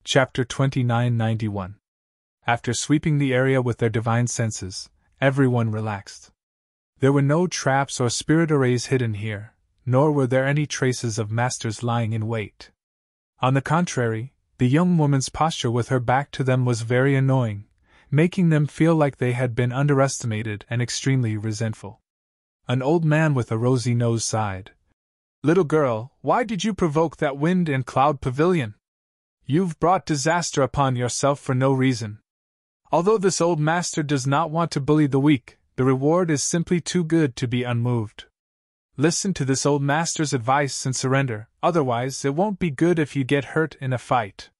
Chapter 2991. After sweeping the area with their divine senses, everyone relaxed. There were no traps or spirit arrays hidden here, nor were there any traces of masters lying in wait. On the contrary, the young woman's posture with her back to them was very annoying, making them feel like they had been underestimated and extremely resentful. An old man with a rosy nose sighed. "Little girl, why did you provoke that wind and cloud pavilion? You've brought disaster upon yourself for no reason. Although this old master does not want to bully the weak, the reward is simply too good to be unmoved. Listen to this old master's advice and surrender, otherwise it won't be good if you get hurt in a fight."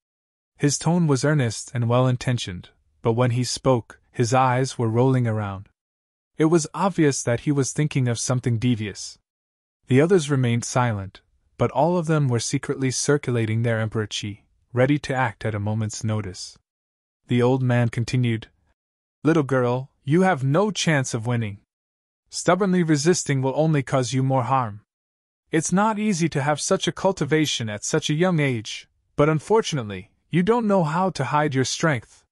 His tone was earnest and well-intentioned, but when he spoke, his eyes were rolling around. It was obvious that he was thinking of something devious. The others remained silent, but all of them were secretly circulating their emperor chi, ready to act at a moment's notice. The old man continued, "Little girl, you have no chance of winning. Stubbornly resisting will only cause you more harm. It's not easy to have such a cultivation at such a young age, but unfortunately, you don't know how to hide your strength.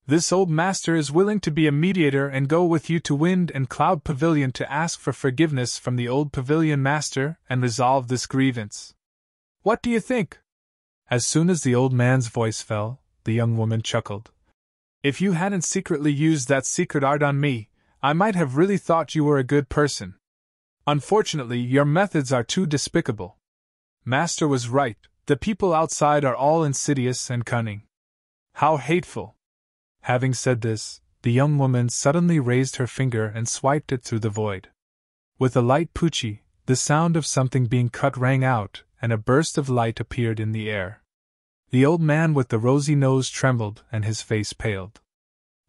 This old master is willing to be a mediator and go with you to Wind and Cloud Pavilion to ask for forgiveness from the old pavilion master and resolve this grievance. What do you think?" As soon as the old man's voice fell, the young woman chuckled. "If you hadn't secretly used that secret art on me, I might have really thought you were a good person. Unfortunately, your methods are too despicable. Master was right, the people outside are all insidious and cunning. How hateful!" Having said this, the young woman suddenly raised her finger and swiped it through the void. With a light pucci, the sound of something being cut rang out, and a burst of light appeared in the air. The old man with the rosy nose trembled and his face paled.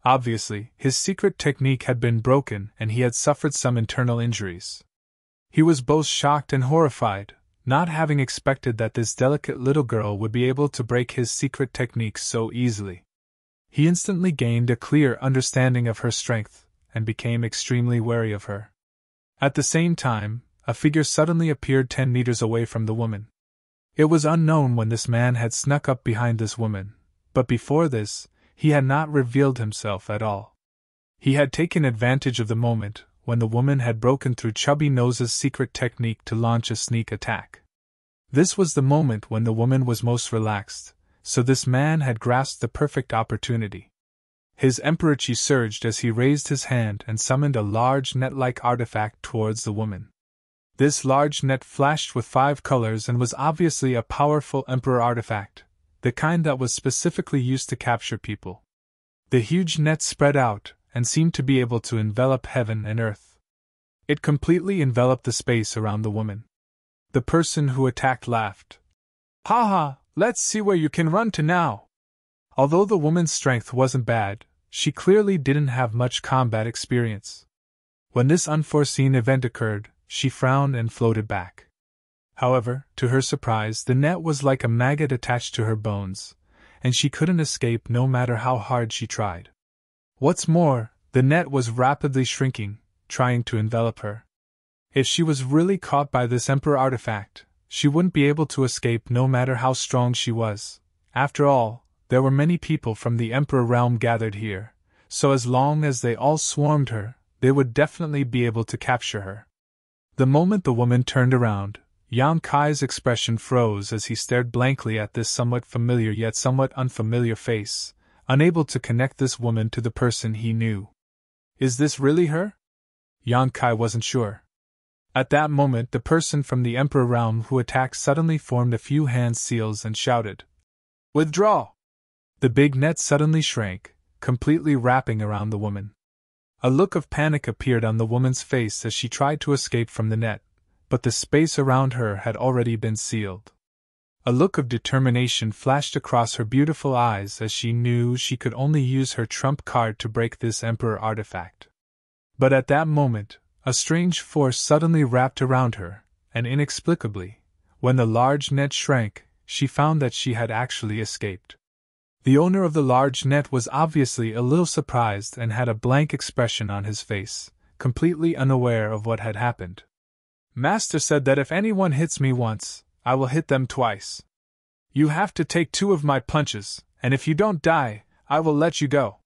Obviously, his secret technique had been broken and he had suffered some internal injuries. He was both shocked and horrified, not having expected that this delicate little girl would be able to break his secret technique so easily. He instantly gained a clear understanding of her strength, and became extremely wary of her. At the same time, a figure suddenly appeared 10 meters away from the woman. It was unknown when this man had snuck up behind this woman, but before this, he had not revealed himself at all. He had taken advantage of the moment when the woman had broken through Chubby Nose's secret technique to launch a sneak attack. This was the moment when the woman was most relaxed, so this man had grasped the perfect opportunity. His emperor chi surged as he raised his hand and summoned a large net-like artifact towards the woman. This large net flashed with 5 colors and was obviously a powerful emperor artifact, the kind that was specifically used to capture people. The huge net spread out and seemed to be able to envelop heaven and earth. It completely enveloped the space around the woman. The person who attacked laughed. "Ha ha! Let's see where you can run to now." Although the woman's strength wasn't bad, she clearly didn't have much combat experience. When this unforeseen event occurred, she frowned and floated back. However, to her surprise, the net was like a maggot attached to her bones, and she couldn't escape no matter how hard she tried. What's more, the net was rapidly shrinking, trying to envelop her. If she was really caught by this emperor artifact, she wouldn't be able to escape no matter how strong she was. After all, there were many people from the Emperor realm gathered here, so as long as they all swarmed her, they would definitely be able to capture her. The moment the woman turned around, Yang Kai's expression froze as he stared blankly at this somewhat familiar yet somewhat unfamiliar face, unable to connect this woman to the person he knew. Is this really her? Yang Kai wasn't sure. At that moment, the person from the Emperor realm who attacked suddenly formed a few hand seals and shouted, "Withdraw!" The big net suddenly shrank, completely wrapping around the woman. A look of panic appeared on the woman's face as she tried to escape from the net, but the space around her had already been sealed. A look of determination flashed across her beautiful eyes as she knew she could only use her trump card to break this Emperor artifact. But at that moment, a strange force suddenly wrapped around her, and inexplicably, when the large net shrank, she found that she had actually escaped. The owner of the large net was obviously a little surprised and had a blank expression on his face, completely unaware of what had happened. "Master said that if anyone hits me once, I will hit them twice. You have to take 2 of my punches, and if you don't die, I will let you go.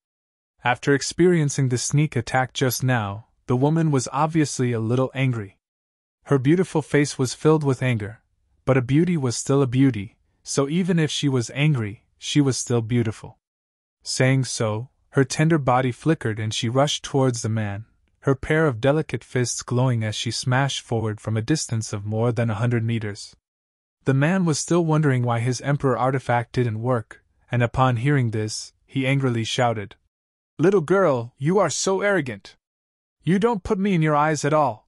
After experiencing the sneak attack just now, the woman was obviously a little angry. Her beautiful face was filled with anger, but a beauty was still a beauty, so even if she was angry, she was still beautiful. Saying so, her tender body flickered and she rushed towards the man, her pair of delicate fists glowing as she smashed forward from a distance of more than 100 meters. The man was still wondering why his Emperor artifact didn't work, and upon hearing this, he angrily shouted, "Little girl, you are so arrogant! You don't put me in your eyes at all.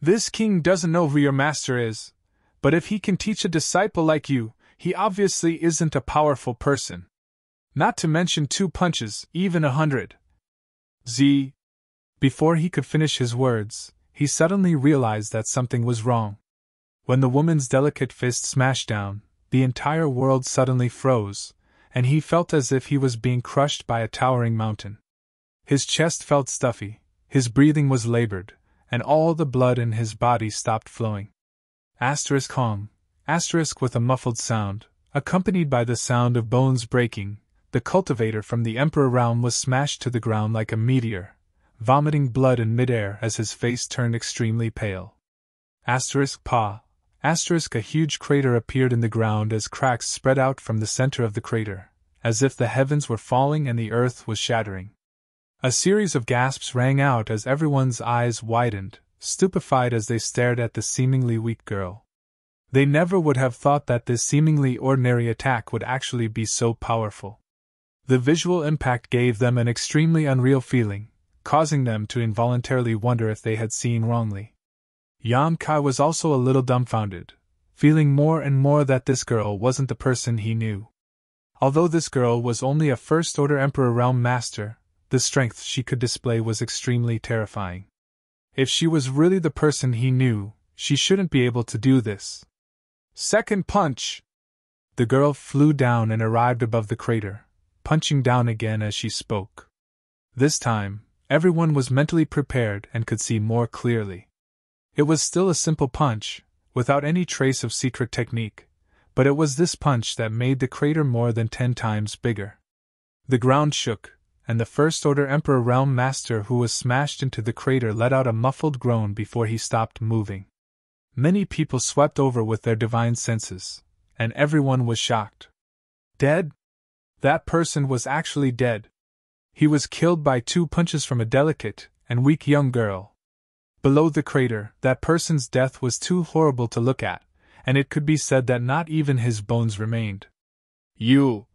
This king doesn't know who your master is, but if he can teach a disciple like you, he obviously isn't a powerful person. Not to mention 2 punches, even 100. Z." Before he could finish his words, he suddenly realized that something was wrong. When the woman's delicate fist smashed down, the entire world suddenly froze, and he felt as if he was being crushed by a towering mountain. His chest felt stuffy, his breathing was labored, and all the blood in his body stopped flowing. Hong, with a muffled sound, accompanied by the sound of bones breaking, the cultivator from the Emperor realm was smashed to the ground like a meteor, vomiting blood in midair as his face turned extremely pale. A huge crater appeared in the ground as cracks spread out from the center of the crater, as if the heavens were falling and the earth was shattering. A series of gasps rang out as everyone's eyes widened, stupefied as they stared at the seemingly weak girl. They never would have thought that this seemingly ordinary attack would actually be so powerful. The visual impact gave them an extremely unreal feeling, causing them to involuntarily wonder if they had seen wrongly. Yan Kai was also a little dumbfounded, feeling more and more that this girl wasn't the person he knew. Although this girl was only a first-order Emperor Realm Master, the strength she could display was extremely terrifying. If she was really the person he knew, she shouldn't be able to do this. Second punch! The girl flew down and arrived above the crater, punching down again as she spoke. This time, everyone was mentally prepared and could see more clearly. It was still a simple punch, without any trace of secret technique, but it was this punch that made the crater more than 10 times bigger. The ground shook, and the First-Order Emperor Realm Master who was smashed into the crater let out a muffled groan before he stopped moving. Many people swept over with their divine senses, and everyone was shocked. Dead? That person was actually dead. He was killed by 2 punches from a delicate and weak young girl. Below the crater, that person's death was too horrible to look at, and it could be said that not even his bones remained. You!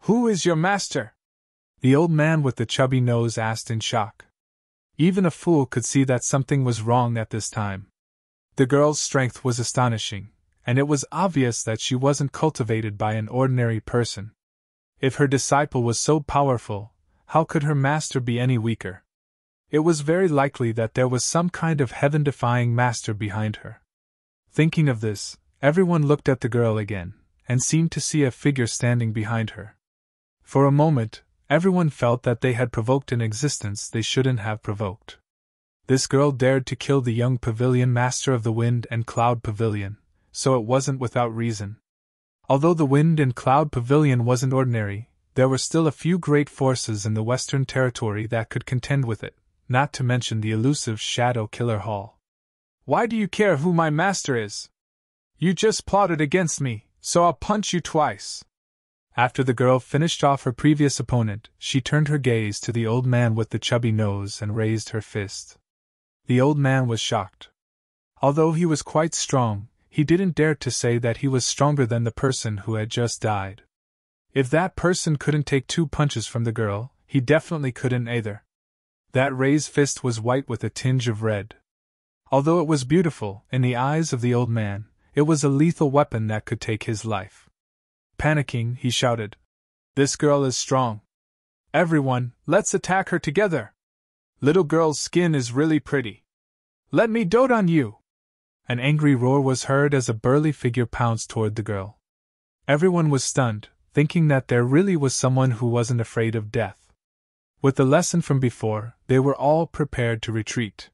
Who is your master? The old man with the chubby nose asked in shock. Even a fool could see that something was wrong at this time. The girl's strength was astonishing, and it was obvious that she wasn't cultivated by an ordinary person. If her disciple was so powerful, how could her master be any weaker? It was very likely that there was some kind of heaven-defying master behind her. Thinking of this, everyone looked at the girl again, and seemed to see a figure standing behind her. For a moment, everyone felt that they had provoked an existence they shouldn't have provoked. This girl dared to kill the young pavilion master of the Wind and Cloud Pavilion, so it wasn't without reason. Although the Wind and Cloud Pavilion wasn't ordinary, there were still a few great forces in the Western Territory that could contend with it, not to mention the elusive Shadow Killer Hall. Why do you care who my master is? You just plotted against me, so I'll punch you twice. After the girl finished off her previous opponent, she turned her gaze to the old man with the chubby nose and raised her fist. The old man was shocked. Although he was quite strong, he didn't dare to say that he was stronger than the person who had just died. If that person couldn't take 2 punches from the girl, he definitely couldn't either. That raised fist was white with a tinge of red. Although it was beautiful, in the eyes of the old man, it was a lethal weapon that could take his life. Panicking, he shouted, "This girl is strong. Everyone, let's attack her together. Little girl's skin is really pretty. Let me dote on you." An angry roar was heard as a burly figure pounced toward the girl. Everyone was stunned, thinking that there really was someone who wasn't afraid of death. With the lesson from before, they were all prepared to retreat.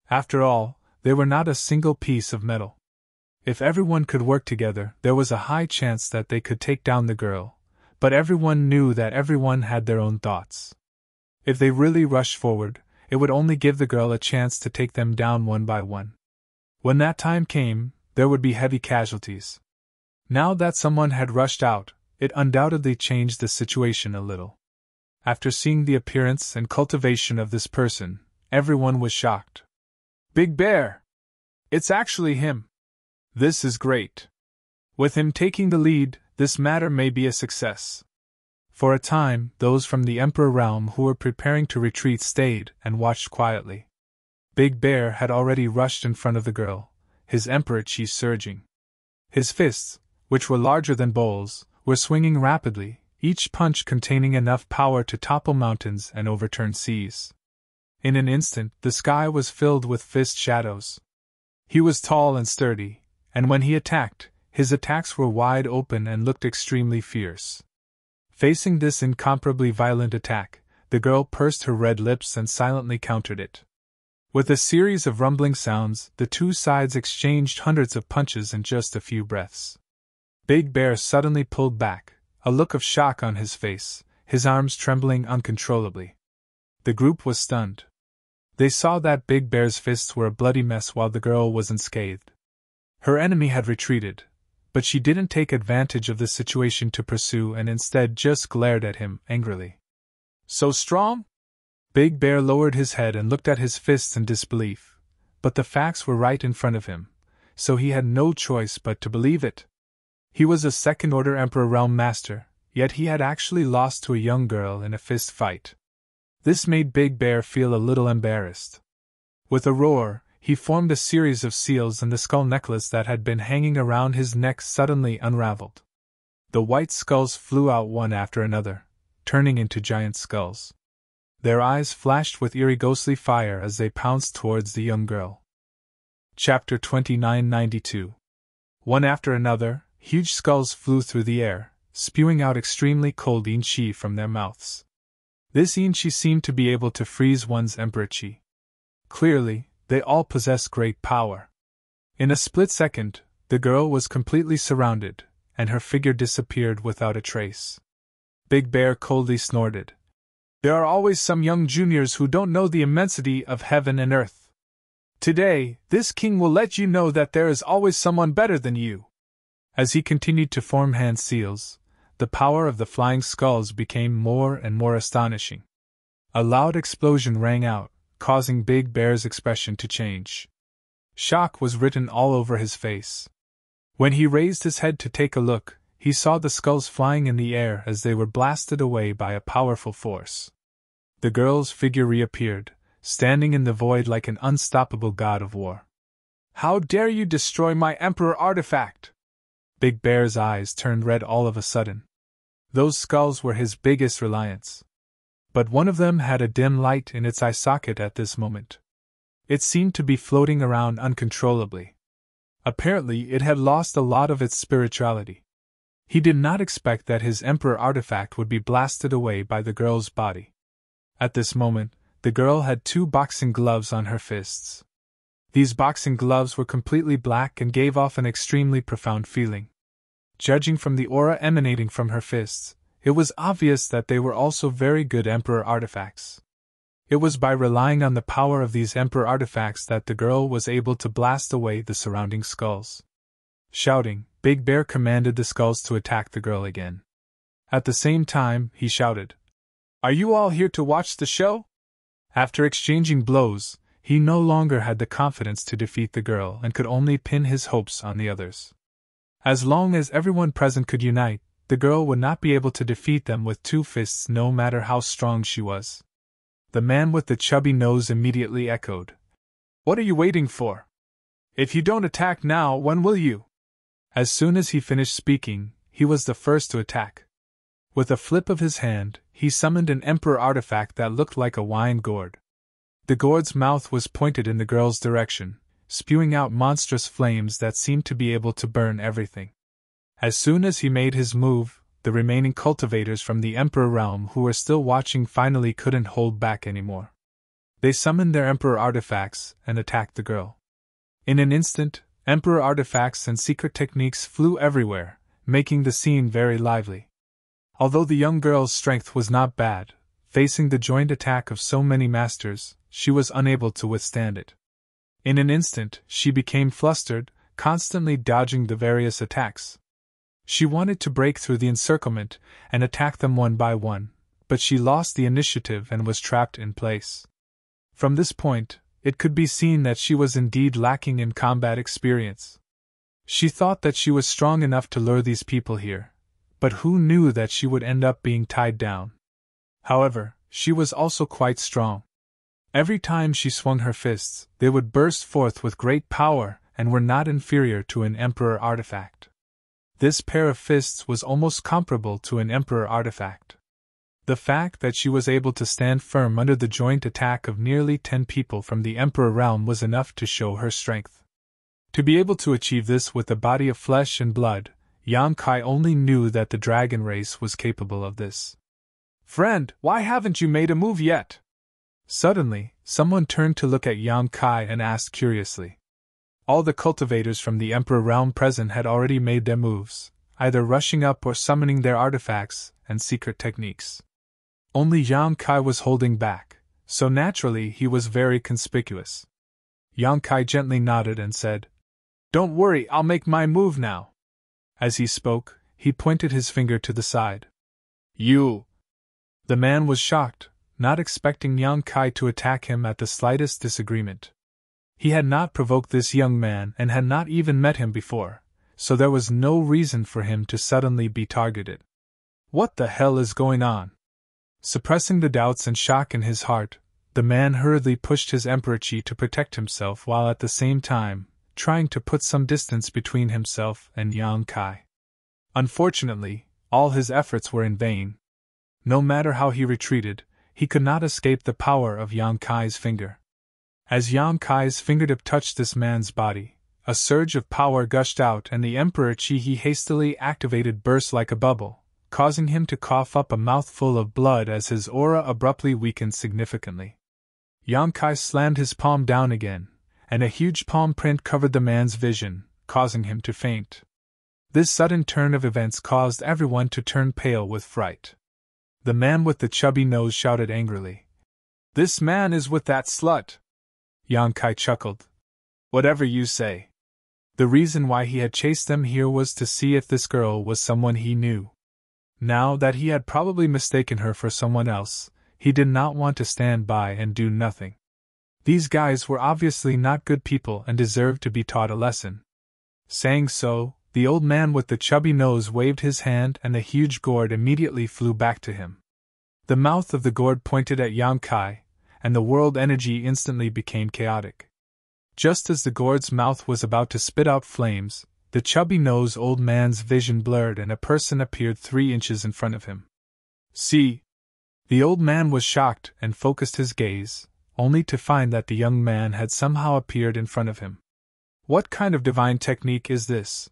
After all, they were not a single piece of metal. If everyone could work together, there was a high chance that they could take down the girl, but everyone knew that everyone had their own thoughts. If they really rushed forward, it would only give the girl a chance to take them down one by one. When that time came, there would be heavy casualties. Now that someone had rushed out, it undoubtedly changed the situation a little. After seeing the appearance and cultivation of this person, everyone was shocked. Big Bear! It's actually him! This is great! With him taking the lead, this matter may be a success. For a time, those from the Emperor realm who were preparing to retreat stayed and watched quietly. Big Bear had already rushed in front of the girl, his Emperor chi surging. His fists, which were larger than bowls, were swinging rapidly, each punch containing enough power to topple mountains and overturn seas. In an instant, the sky was filled with fist shadows. He was tall and sturdy, and when he attacked, his attacks were wide open and looked extremely fierce. Facing this incomparably violent attack, the girl pursed her red lips and silently countered it. With a series of rumbling sounds, the two sides exchanged hundreds of punches in just a few breaths. Big Bear suddenly pulled back, a look of shock on his face, his arms trembling uncontrollably. The group was stunned. They saw that Big Bear's fists were a bloody mess while the girl was unscathed. Her enemy had retreated, but she didn't take advantage of the situation to pursue and instead just glared at him angrily. So strong? Big Bear lowered his head and looked at his fists in disbelief, but the facts were right in front of him, so he had no choice but to believe it. He was a second-order Emperor Realm Master, yet he had actually lost to a young girl in a fist fight. This made Big Bear feel a little embarrassed. With a roar, he formed a series of seals and the skull necklace that had been hanging around his neck suddenly unraveled. The white skulls flew out one after another, turning into giant skulls. Their eyes flashed with eerie ghostly fire as they pounced towards the young girl. Chapter 2992. One after another, huge skulls flew through the air, spewing out extremely cold yin chi from their mouths. This yin chi seemed to be able to freeze one's emperor chi. Clearly, they all possessed great power. In a split second, the girl was completely surrounded, and her figure disappeared without a trace. Big Bear coldly snorted. There are always some young juniors who don't know the immensity of heaven and earth. Today, this king will let you know that there is always someone better than you. As he continued to form hand seals, the power of the flying skulls became more and more astonishing. A loud explosion rang out, causing Big Bear's expression to change. Shock was written all over his face. When he raised his head to take a look, he saw the skulls flying in the air as they were blasted away by a powerful force. The girl's figure reappeared, standing in the void like an unstoppable god of war. How dare you destroy my Emperor artifact? Big Bear's eyes turned red all of a sudden. Those skulls were his biggest reliance. But one of them had a dim light in its eye socket at this moment. It seemed to be floating around uncontrollably. Apparently, it had lost a lot of its spirituality. He did not expect that his Emperor artifact would be blasted away by the girl's body. At this moment, the girl had 2 boxing gloves on her fists. These boxing gloves were completely black and gave off an extremely profound feeling. Judging from the aura emanating from her fists, it was obvious that they were also very good Emperor artifacts. It was by relying on the power of these Emperor artifacts that the girl was able to blast away the surrounding skulls. Shouting, Big Bear commanded the skulls to attack the girl again. At the same time, he shouted, "Are you all here to watch the show?" After exchanging blows, he no longer had the confidence to defeat the girl and could only pin his hopes on the others. As long as everyone present could unite, the girl would not be able to defeat them with 2 fists no matter how strong she was. The man with the chubby nose immediately echoed, "What are you waiting for? If you don't attack now, when will you?" As soon as he finished speaking, he was the first to attack. With a flip of his hand, he summoned an Emperor artifact that looked like a wine gourd. The gourd's mouth was pointed in the girl's direction, spewing out monstrous flames that seemed to be able to burn everything. As soon as he made his move, the remaining cultivators from the Emperor realm who were still watching finally couldn't hold back anymore. They summoned their Emperor artifacts and attacked the girl. In an instant, Emperor artifacts and secret techniques flew everywhere, making the scene very lively. Although the young girl's strength was not bad, facing the joint attack of so many masters, she was unable to withstand it. In an instant, she became flustered, constantly dodging the various attacks. She wanted to break through the encirclement and attack them one by one, but she lost the initiative and was trapped in place. From this point, it could be seen that she was indeed lacking in combat experience. She thought that she was strong enough to lure these people here, but who knew that she would end up being tied down? However, she was also quite strong. Every time she swung her fists, they would burst forth with great power and were not inferior to an emperor artifact. This pair of fists was almost comparable to an emperor artifact. The fact that she was able to stand firm under the joint attack of nearly 10 people from the emperor realm was enough to show her strength. To be able to achieve this with a body of flesh and blood, Yang Kai only knew that the dragon race was capable of this. "Friend, why haven't you made a move yet?" Suddenly, someone turned to look at Yang Kai and asked curiously. All the cultivators from the Emperor realm present had already made their moves, either rushing up or summoning their artifacts and secret techniques. Only Yang Kai was holding back, so naturally he was very conspicuous. Yang Kai gently nodded and said, "Don't worry, I'll make my move now." As he spoke, he pointed his finger to the side. "You!" The man was shocked, not expecting Yang Kai to attack him at the slightest disagreement. He had not provoked this young man and had not even met him before, so there was no reason for him to suddenly be targeted. What the hell is going on? Suppressing the doubts and shock in his heart, the man hurriedly pushed his emperor chi to protect himself while at the same time trying to put some distance between himself and Yang Kai. Unfortunately, all his efforts were in vain. No matter how he retreated, he could not escape the power of Yang Kai's finger. As Yang Kai's fingertip touched this man's body, a surge of power gushed out and the emperor chi he hastily activated burst like a bubble, causing him to cough up a mouthful of blood as his aura abruptly weakened significantly. Yang Kai slammed his palm down again, and a huge palm print covered the man's vision, causing him to faint. This sudden turn of events caused everyone to turn pale with fright. The man with the chubby nose shouted angrily, "This man is with that slut!" Yang Kai chuckled. "Whatever you say." The reason why he had chased them here was to see if this girl was someone he knew. Now that he had probably mistaken her for someone else, he did not want to stand by and do nothing. These guys were obviously not good people and deserved to be taught a lesson. Saying so, the old man with the chubby nose waved his hand and the huge gourd immediately flew back to him. The mouth of the gourd pointed at Yang Kai, and the world energy instantly became chaotic. Just as the gourd's mouth was about to spit out flames, the chubby-nosed old man's vision blurred and a person appeared 3 inches in front of him. "See!" The old man was shocked and focused his gaze, only to find that the young man had somehow appeared in front of him. What kind of divine technique is this?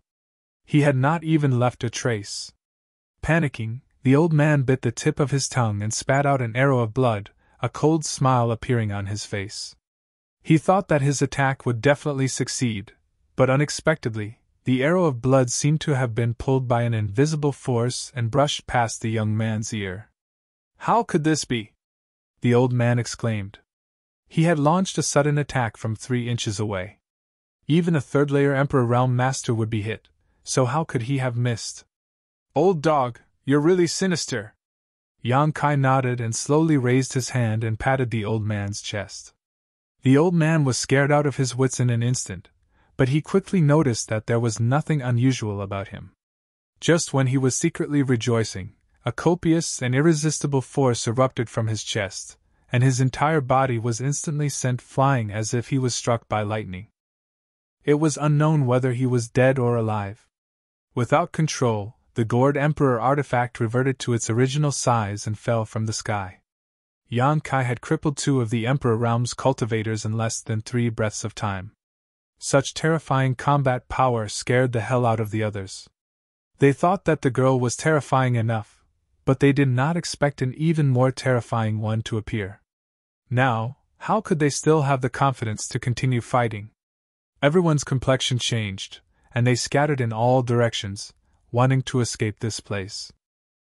He had not even left a trace. Panicking, the old man bit the tip of his tongue and spat out an arrow of blood, a cold smile appearing on his face. He thought that his attack would definitely succeed, but unexpectedly, the arrow of blood seemed to have been pulled by an invisible force and brushed past the young man's ear. "How could this be?" the old man exclaimed. He had launched a sudden attack from 3 inches away. Even a third-layer Emperor Realm Master would be hit, so how could he have missed? "Old dog, you're really sinister." Yang Kai nodded and slowly raised his hand and patted the old man's chest. The old man was scared out of his wits in an instant, but he quickly noticed that there was nothing unusual about him. Just when he was secretly rejoicing, a copious and irresistible force erupted from his chest, and his entire body was instantly sent flying as if he was struck by lightning. It was unknown whether he was dead or alive. Without control, the gourd Emperor artifact reverted to its original size and fell from the sky. Yang Kai had crippled 2 of the Emperor Realm's cultivators in less than 3 breaths of time. Such terrifying combat power scared the hell out of the others. They thought that the girl was terrifying enough, but they did not expect an even more terrifying one to appear. Now, how could they still have the confidence to continue fighting? Everyone's complexion changed, and they scattered in all directions, wanting to escape this place.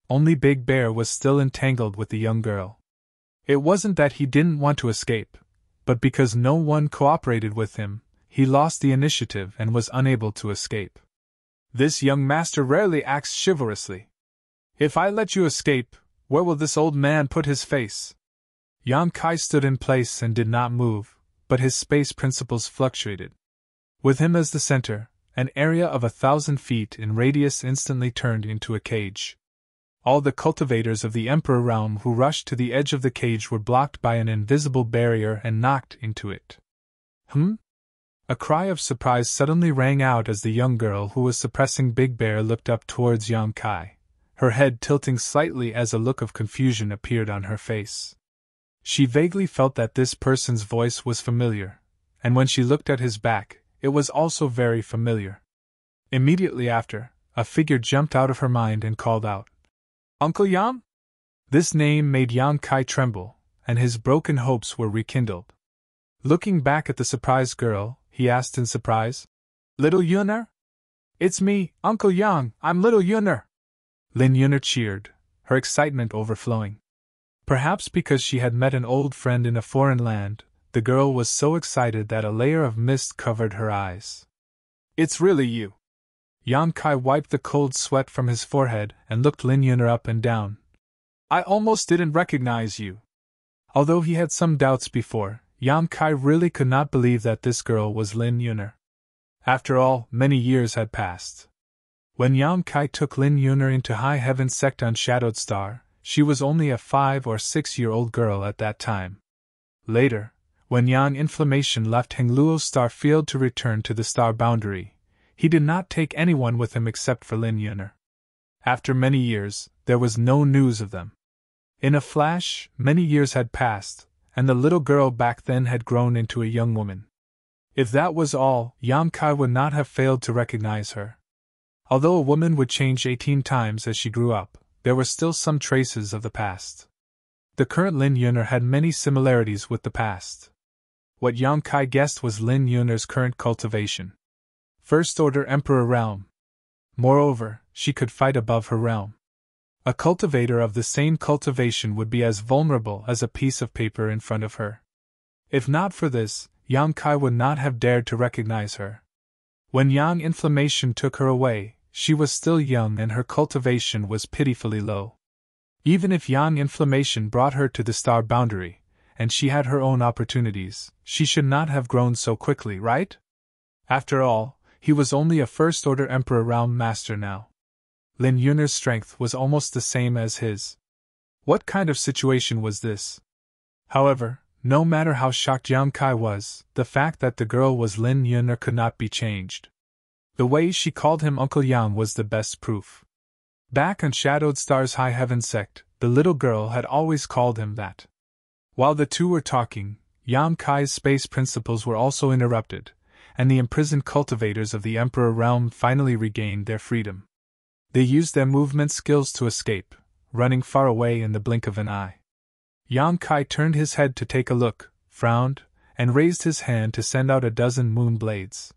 Only Big Bear was still entangled with the young girl. It wasn't that he didn't want to escape, but because no one cooperated with him, he lost the initiative and was unable to escape. This young master rarely acts chivalrously. If I let you escape, where will this old man put his face? Yang Kai stood in place and did not move, but his space principles fluctuated. With him as the center, an area of 1,000 feet in radius instantly turned into a cage. All the cultivators of the Emperor realm who rushed to the edge of the cage were blocked by an invisible barrier and knocked into it. A cry of surprise suddenly rang out as the young girl who was suppressing Big Bear looked up towards Yang Kai, her head tilting slightly as a look of confusion appeared on her face. She vaguely felt that this person's voice was familiar, and when she looked at his back, it was also very familiar. Immediately after, a figure jumped out of her mind and called out, "Uncle Yang?" This name made Yang Kai tremble, and his broken hopes were rekindled. Looking back at the surprised girl, he asked in surprise, "Little Yuner?" "It's me, Uncle Yang, I'm Little Yuner." Lin Yuner cheered, her excitement overflowing. Perhaps because she had met an old friend in a foreign land, the girl was so excited that a layer of mist covered her eyes. "It's really you." Yang Kai wiped the cold sweat from his forehead and looked Lin Yuner up and down. "I almost didn't recognize you." Although he had some doubts before, Yang Kai really could not believe that this girl was Lin Yuner. After all, many years had passed. When Yang Kai took Lin Yuner into High Heaven sect on Shadowed Star, she was only a 5 or 6-year-old girl at that time. Later, when Yang Inflammation left Hengluo's star field to return to the star boundary, he did not take anyone with him except for Lin Yuner. After many years, there was no news of them. In a flash, many years had passed, and the little girl back then had grown into a young woman. If that was all, Yang Kai would not have failed to recognize her. Although a woman would change 18 times as she grew up, there were still some traces of the past. The current Lin Yuner had many similarities with the past. What Yang Kai guessed was Lin Yuner's current cultivation. First Order Emperor realm. Moreover, she could fight above her realm. A cultivator of the same cultivation would be as vulnerable as a piece of paper in front of her. If not for this, Yang Kai would not have dared to recognize her. When Yang Inflammation took her away, she was still young and her cultivation was pitifully low. Even if Yang Inflammation brought her to the star boundary, and she had her own opportunities, she should not have grown so quickly, right? After all, he was only a First Order Emperor realm master now. Lin Yuner's strength was almost the same as his. What kind of situation was this? However, no matter how shocked Yang Kai was, the fact that the girl was Lin Yuner could not be changed. The way she called him Uncle Yang was the best proof. Back on Shadowed Star's High Heaven sect, the little girl had always called him that. While the two were talking, Yang Kai's space principles were also interrupted, and the imprisoned cultivators of the Emperor realm finally regained their freedom. They used their movement skills to escape, running far away in the blink of an eye. Yang Kai turned his head to take a look, frowned, and raised his hand to send out a dozen moon blades.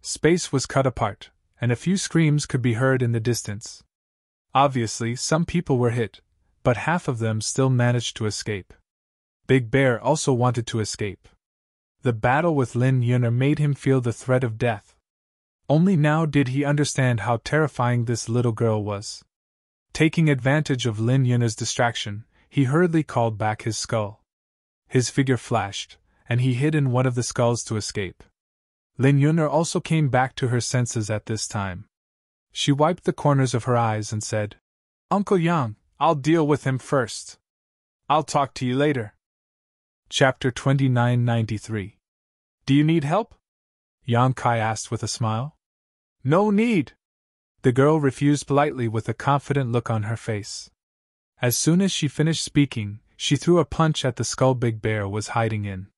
Space was cut apart, and a few screams could be heard in the distance. Obviously, some people were hit, but half of them still managed to escape. Big Bear also wanted to escape. The battle with Lin Yuner made him feel the threat of death. Only now did he understand how terrifying this little girl was. Taking advantage of Lin Yuner's distraction, he hurriedly called back his skull. His figure flashed, and he hid in one of the skulls to escape. Lin Yuner also came back to her senses at this time. She wiped the corners of her eyes and said, "Uncle Yang, I'll deal with him first. I'll talk to you later." Chapter 2993. "Do you need help?" Yang Kai asked with a smile. "No need." The girl refused politely with a confident look on her face. As soon as she finished speaking, she threw a punch at the skull Big Bear was hiding in.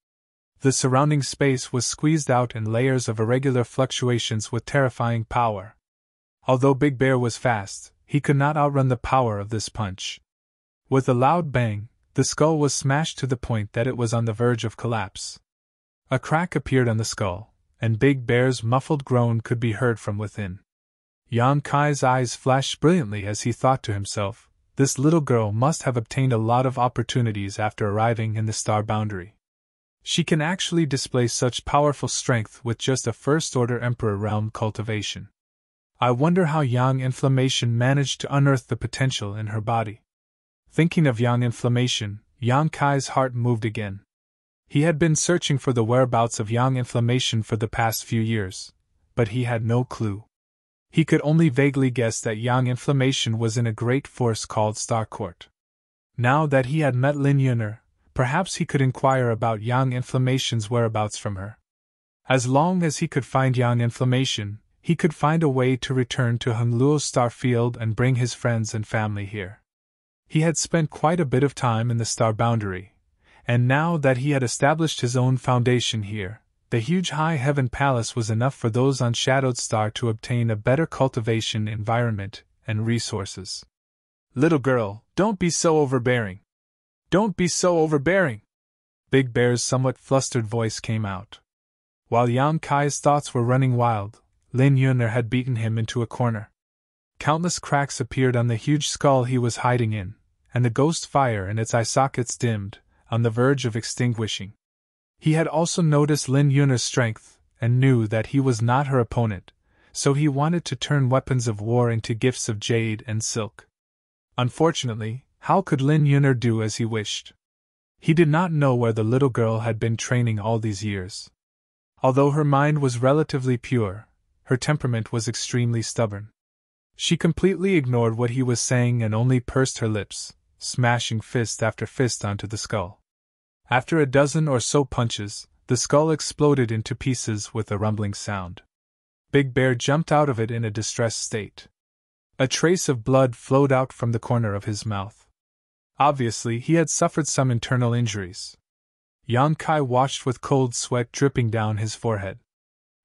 The surrounding space was squeezed out in layers of irregular fluctuations with terrifying power. Although Big Bear was fast, he could not outrun the power of this punch. With a loud bang, the skull was smashed to the point that it was on the verge of collapse. A crack appeared on the skull, and Big Bear's muffled groan could be heard from within. Yang Kai's eyes flashed brilliantly as he thought to himself, this little girl must have obtained a lot of opportunities after arriving in the star boundary. She can actually display such powerful strength with just a first-order Emperor realm cultivation. I wonder how Yang Inflammation managed to unearth the potential in her body. Thinking of Yang Inflammation, Yang Kai's heart moved again. He had been searching for the whereabouts of Yang Inflammation for the past few years, but he had no clue. He could only vaguely guess that Yang Inflammation was in a great forest called Star Court. Now that he had met Lin Yuner, perhaps he could inquire about Yang Inflammation's whereabouts from her. As long as he could find Yang Inflammation, he could find a way to return to Hengluo's star field and bring his friends and family here. He had spent quite a bit of time in the star boundary, and now that he had established his own foundation here, the huge high heaven palace was enough for those on Shadowed Star to obtain a better cultivation environment and resources. Little girl, don't be so overbearing. Don't be so overbearing! Big Bear's somewhat flustered voice came out. While Yang Kai's thoughts were running wild, Lin Yuner had beaten him into a corner. Countless cracks appeared on the huge skull he was hiding in, and the ghost fire in its eye sockets dimmed, on the verge of extinguishing. He had also noticed Lin Yuner's strength, and knew that he was not her opponent, so he wanted to turn weapons of war into gifts of jade and silk. Unfortunately, how could Lin Yuner do as he wished? He did not know where the little girl had been training all these years. Although her mind was relatively pure, her temperament was extremely stubborn. She completely ignored what he was saying and only pursed her lips, smashing fist after fist onto the skull. After a dozen or so punches, the skull exploded into pieces with a rumbling sound. Big Bear jumped out of it in a distressed state. A trace of blood flowed out from the corner of his mouth. Obviously, he had suffered some internal injuries. Yang Kai watched with cold sweat dripping down his forehead.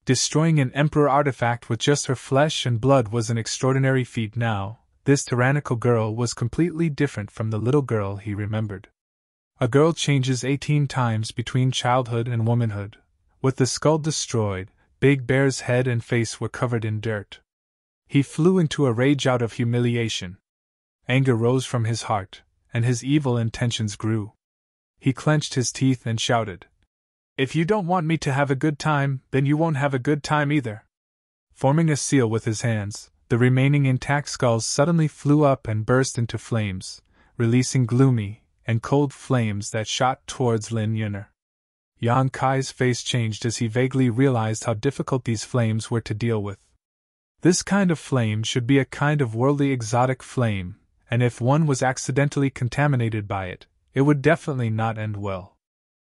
Destroying an Emperor artifact with just her flesh and blood was an extraordinary feat now. This tyrannical girl was completely different from the little girl he remembered. A girl changes 18 times between childhood and womanhood. With the skull destroyed, Big Bear's head and face were covered in dirt. He flew into a rage out of humiliation. Anger rose from his heart, and his evil intentions grew. He clenched his teeth and shouted, "If you don't want me to have a good time, then you won't have a good time either." Forming a seal with his hands, the remaining intact skulls suddenly flew up and burst into flames, releasing gloomy and cold flames that shot towards Lin Yuner. Yang Kai's face changed as he vaguely realized how difficult these flames were to deal with. This kind of flame should be a kind of worldly exotic flame, and if one was accidentally contaminated by it, it would definitely not end well.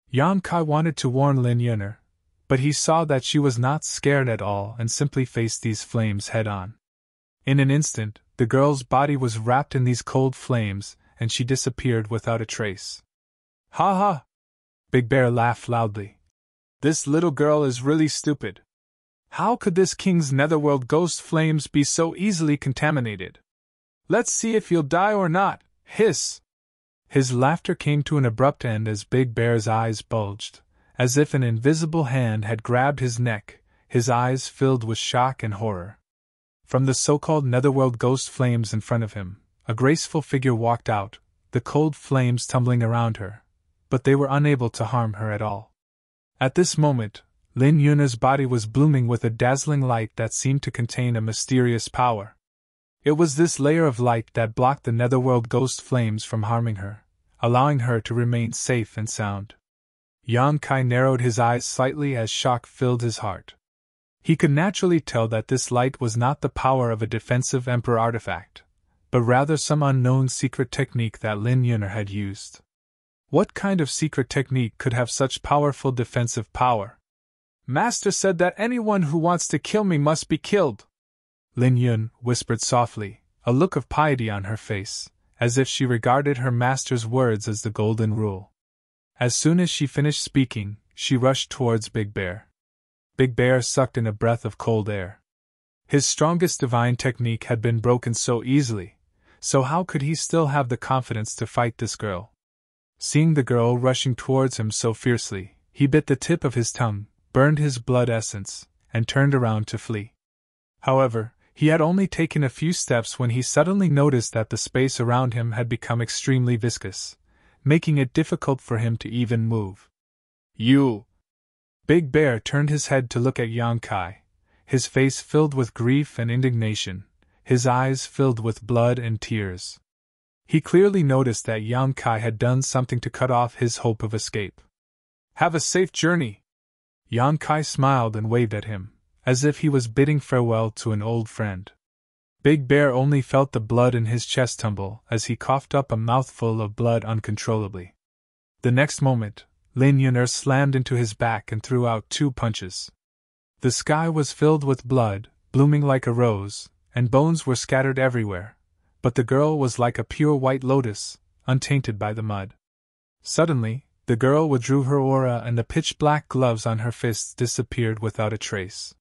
Yang Kai wanted to warn Lin Yuner, but he saw that she was not scared at all and simply faced these flames head-on. In an instant, the girl's body was wrapped in these cold flames, and she disappeared without a trace. "Ha ha!" Big Bear laughed loudly. "This little girl is really stupid. How could this king's netherworld ghost flames be so easily contaminated? Let's see if you'll die or not, hiss!" His laughter came to an abrupt end as Big Bear's eyes bulged, as if an invisible hand had grabbed his neck, his eyes filled with shock and horror. From the so-called netherworld ghost flames in front of him, a graceful figure walked out, the cold flames tumbling around her, but they were unable to harm her at all. At this moment, Lin Yuner's body was blooming with a dazzling light that seemed to contain a mysterious power. It was this layer of light that blocked the netherworld ghost flames from harming her, allowing her to remain safe and sound. Yang Kai narrowed his eyes slightly as shock filled his heart. He could naturally tell that this light was not the power of a defensive Emperor artifact, but rather some unknown secret technique that Lin Yuner had used. What kind of secret technique could have such powerful defensive power? "Master said that anyone who wants to kill me must be killed," Lin Yun whispered softly, a look of piety on her face, as if she regarded her master's words as the golden rule. As soon as she finished speaking, she rushed towards Big Bear. Big Bear sucked in a breath of cold air. His strongest divine technique had been broken so easily, so how could he still have the confidence to fight this girl? Seeing the girl rushing towards him so fiercely, he bit the tip of his tongue, burned his blood essence, and turned around to flee. However, he had only taken a few steps when he suddenly noticed that the space around him had become extremely viscous, making it difficult for him to even move. You! Big Bear turned his head to look at Yang Kai, his face filled with grief and indignation, his eyes filled with blood and tears. He clearly noticed that Yang Kai had done something to cut off his hope of escape. Have a safe journey! Yang Kai smiled and waved at him, as if he was bidding farewell to an old friend. Big Bear only felt the blood in his chest tumble as he coughed up a mouthful of blood uncontrollably. The next moment, Lin Yun'er slammed into his back and threw out 2 punches. The sky was filled with blood, blooming like a rose, and bones were scattered everywhere, but the girl was like a pure white lotus, untainted by the mud. Suddenly, the girl withdrew her aura and the pitch-black gloves on her fists disappeared without a trace.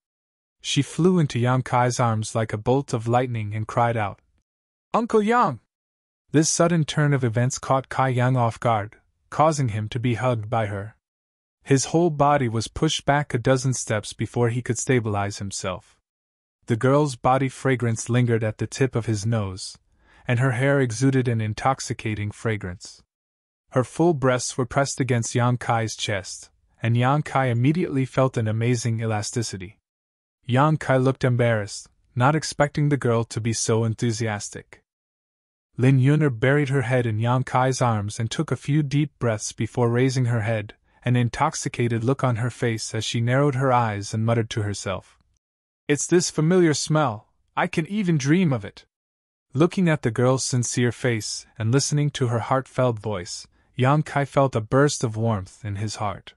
She flew into Yang Kai's arms like a bolt of lightning and cried out, "Uncle Yang!" This sudden turn of events caught Kai Yang off guard, causing him to be hugged by her. His whole body was pushed back a dozen steps before he could stabilize himself. The girl's body fragrance lingered at the tip of his nose, and her hair exuded an intoxicating fragrance. Her full breasts were pressed against Yang Kai's chest, and Yang Kai immediately felt an amazing elasticity. Yang Kai looked embarrassed, not expecting the girl to be so enthusiastic. Lin Yun'er buried her head in Yang Kai's arms and took a few deep breaths before raising her head, an intoxicated look on her face as she narrowed her eyes and muttered to herself, "It's this familiar smell, I can even dream of it." Looking at the girl's sincere face and listening to her heartfelt voice, Yang Kai felt a burst of warmth in his heart.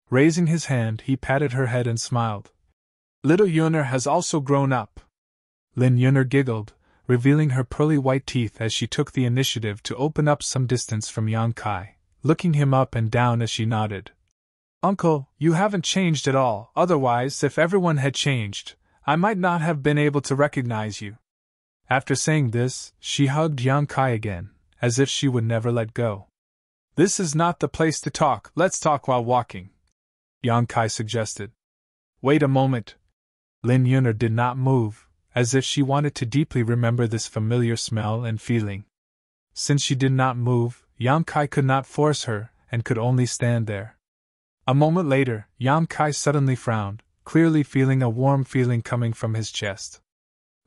Raising his hand, he patted her head and smiled. "Little Yun'er has also grown up." Lin Yun'er giggled, revealing her pearly white teeth as she took the initiative to open up some distance from Yang Kai, looking him up and down as she nodded. "Uncle, you haven't changed at all, otherwise, if everyone had changed, I might not have been able to recognize you." After saying this, she hugged Yang Kai again, as if she would never let go. "This is not the place to talk, let's talk while walking," Yang Kai suggested. "Wait a moment." Lin Yun'er did not move, as if she wanted to deeply remember this familiar smell and feeling. Since she did not move, Yang Kai could not force her, and could only stand there. A moment later, Yang Kai suddenly frowned, clearly feeling a warm feeling coming from his chest.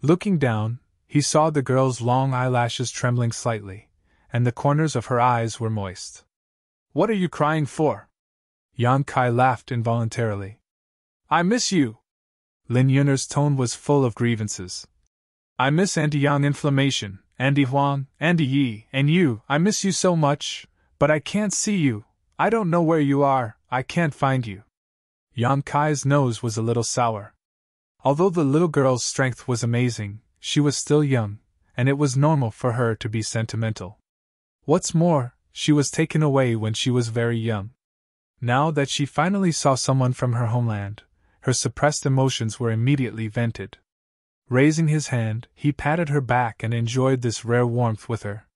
Looking down, he saw the girl's long eyelashes trembling slightly, and the corners of her eyes were moist. "What are you crying for?" Yang Kai laughed involuntarily. "I miss you." Lin Yun'er's tone was full of grievances. "I miss Auntie Yang inflammation, Auntie Huang, Auntie Yi, and you, I miss you so much, but I can't see you, I don't know where you are, I can't find you." Yang Kai's nose was a little sour. Although the little girl's strength was amazing, she was still young, and it was normal for her to be sentimental. What's more, she was taken away when she was very young. Now that she finally saw someone from her homeland, her suppressed emotions were immediately vented. Raising his hand, he patted her back and enjoyed this rare warmth with her.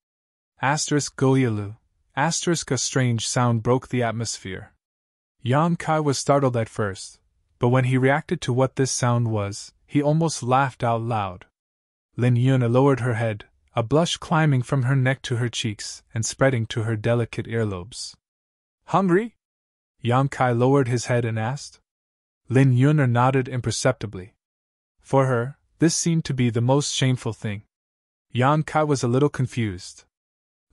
Goyalu. A strange sound broke the atmosphere. Yang Kai was startled at first, but when he reacted to what this sound was, he almost laughed out loud. Lin Yun'er lowered her head, a blush climbing from her neck to her cheeks and spreading to her delicate earlobes. "Hungry?" Yang Kai lowered his head and asked. Lin Yun'er nodded imperceptibly. For her, this seemed to be the most shameful thing. Yang Kai was a little confused.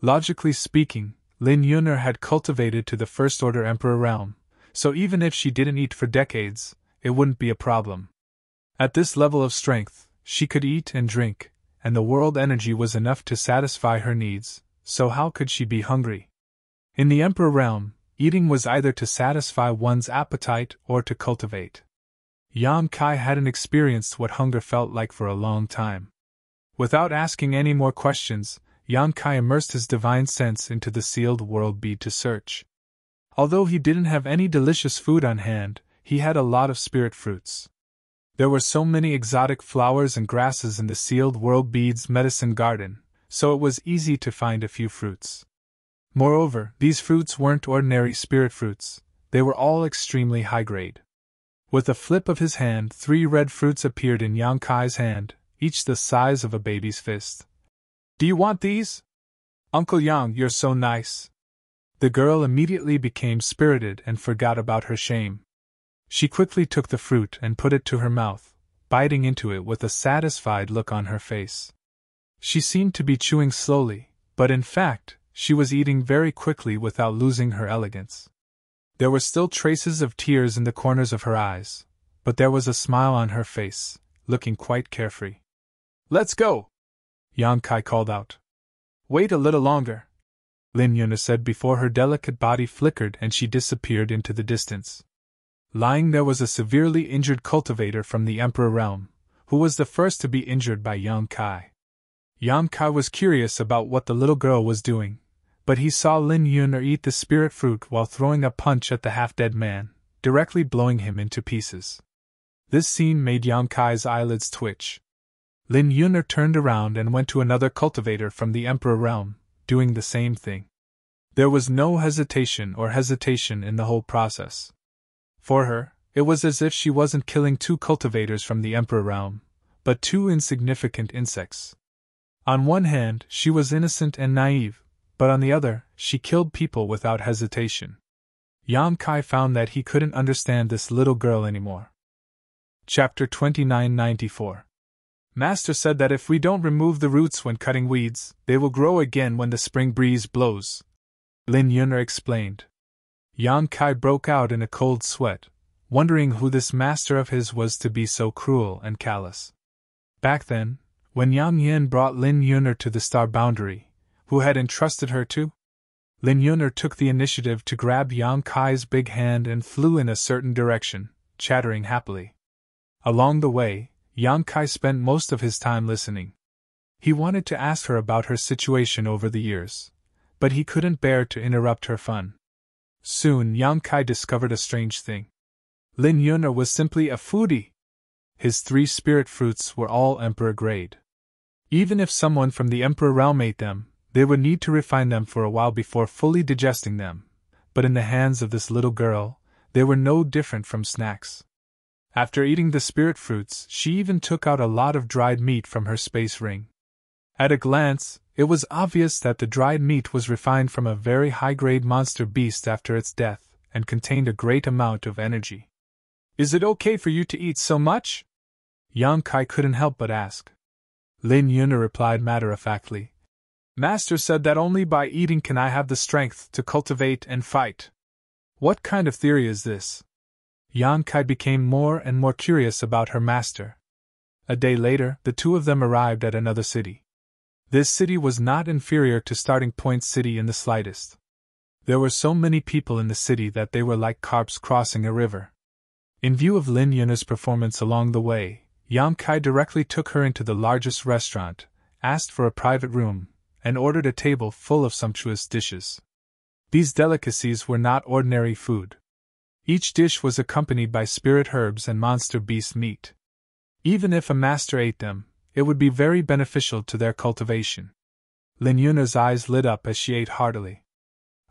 Logically speaking, Lin Yun'er had cultivated to the First Order Emperor realm, so even if she didn't eat for decades, it wouldn't be a problem. At this level of strength, she could eat and drink, and the world energy was enough to satisfy her needs, so how could she be hungry? In the Emperor realm, eating was either to satisfy one's appetite or to cultivate. Yang Kai hadn't experienced what hunger felt like for a long time. Without asking any more questions, Yang Kai immersed his divine sense into the sealed world bead to search. Although he didn't have any delicious food on hand, he had a lot of spirit fruits. There were so many exotic flowers and grasses in the sealed world bead's medicine garden, so it was easy to find a few fruits. Moreover, these fruits weren't ordinary spirit fruits, they were all extremely high grade. With a flip of his hand, 3 red fruits appeared in Yang Kai's hand, each the size of a baby's fist. Do you want these? Uncle Yang, you're so nice. The girl immediately became spirited and forgot about her shame. She quickly took the fruit and put it to her mouth, biting into it with a satisfied look on her face. She seemed to be chewing slowly, but in fact, she was eating very quickly without losing her elegance. There were still traces of tears in the corners of her eyes, but there was a smile on her face, looking quite carefree. Let's go! Yang Kai called out. Wait a little longer, Lin Yuna said before her delicate body flickered and she disappeared into the distance. Lying there was a severely injured cultivator from the Emperor realm, who was the first to be injured by Yang Kai. Yang Kai was curious about what the little girl was doing, but he saw Lin Yuna eat the spirit fruit while throwing a punch at the half-dead man, directly blowing him into pieces. This scene made Yang Kai's eyelids twitch. Lin Yuna turned around and went to another cultivator from the Emperor realm, doing the same thing. There was no hesitation in the whole process. For her, it was as if she wasn't killing 2 cultivators from the Emperor realm, but 2 insignificant insects. On one hand, she was innocent and naive, but on the other, she killed people without hesitation. Yang Kai found that he couldn't understand this little girl anymore. Chapter 2994. Master said that if we don't remove the roots when cutting weeds, they will grow again when the spring breeze blows, Lin Yuna explained. Yang Kai broke out in a cold sweat, wondering who this master of his was to be so cruel and callous. Back then, when Yang Yin brought Lin Yuna to the star boundary, who had entrusted her to? Lin Yuna took the initiative to grab Yang Kai's big hand and flew in a certain direction, chattering happily. Along the way, Yang Kai spent most of his time listening. He wanted to ask her about her situation over the years, but he couldn't bear to interrupt her fun. Soon Yang Kai discovered a strange thing. Lin Yuna was simply a foodie. His 3 spirit fruits were all emperor grade. Even if someone from the Emperor realm ate them, they would need to refine them for a while before fully digesting them, but in the hands of this little girl, they were no different from snacks. After eating the spirit fruits, she even took out a lot of dried meat from her space ring. At a glance, it was obvious that the dried meat was refined from a very high-grade monster beast after its death, and contained a great amount of energy. Is it okay for you to eat so much? Yang Kai couldn't help but ask. Lin Yuna replied matter-of-factly. Master said that only by eating can I have the strength to cultivate and fight. What kind of theory is this? Yang Kai became more and more curious about her master. A day later, the 2 of them arrived at another city. This city was not inferior to Starting Point City in the slightest. There were so many people in the city that they were like carps crossing a river. In view of Lin Yuna's performance along the way, Yang Kai directly took her into the largest restaurant, asked for a private room, and ordered a table full of sumptuous dishes. These delicacies were not ordinary food. Each dish was accompanied by spirit herbs and monster beast meat. Even if a master ate them, it would be very beneficial to their cultivation. Lin Yuna's eyes lit up as she ate heartily.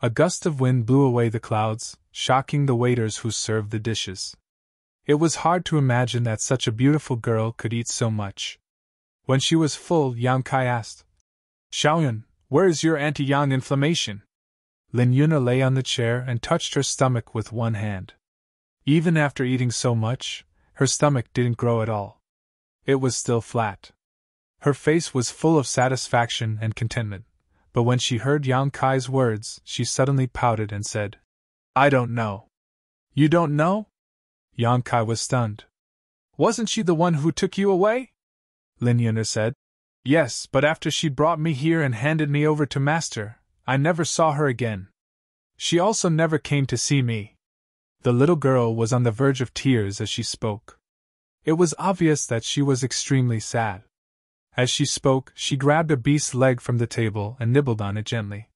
A gust of wind blew away the clouds, shocking the waiters who served the dishes. It was hard to imagine that such a beautiful girl could eat so much. When she was full, Yang Kai asked, Xiaoyun, where is your anti-yang inflammation? Lin Yuna lay on the chair and touched her stomach with one hand. Even after eating so much, her stomach didn't grow at all. It was still flat. Her face was full of satisfaction and contentment, but when she heard Yang Kai's words, she suddenly pouted and said, I don't know. You don't know? Yang Kai was stunned. Wasn't she the one who took you away? Lin Yuna said. Yes, but after she brought me here and handed me over to Master, I never saw her again. She also never came to see me. The little girl was on the verge of tears as she spoke. It was obvious that she was extremely sad. As she spoke, she grabbed a beast's leg from the table and nibbled on it gently.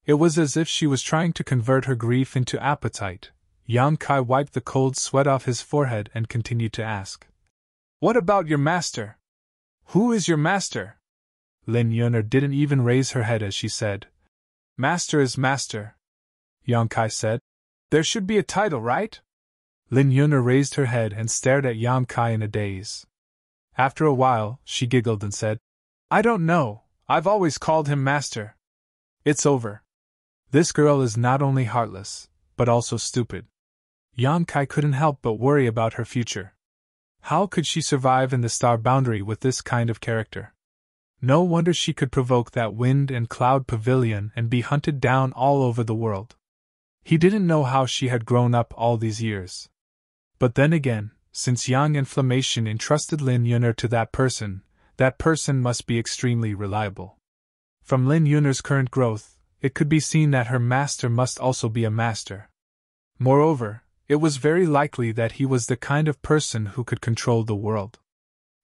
It was as if she was trying to convert her grief into appetite. Yang Kai wiped the cold sweat off his forehead and continued to ask, What about your master? Who is your master? Lin Yuna didn't even raise her head as she said, Master is master. Yang Kai said, There should be a title, right? Lin Yuner raised her head and stared at Yang Kai in a daze. After a while, she giggled and said, I don't know, I've always called him master. It's over. This girl is not only heartless, but also stupid. Yang Kai couldn't help but worry about her future. How could she survive in the star boundary with this kind of character? No wonder she could provoke that wind and cloud pavilion and be hunted down all over the world. He didn't know how she had grown up all these years. But then again, since Yang Inflammation entrusted Lin Yuner to that person must be extremely reliable. From Lin Yuner's current growth, it could be seen that her master must also be a master. Moreover, it was very likely that he was the kind of person who could control the world.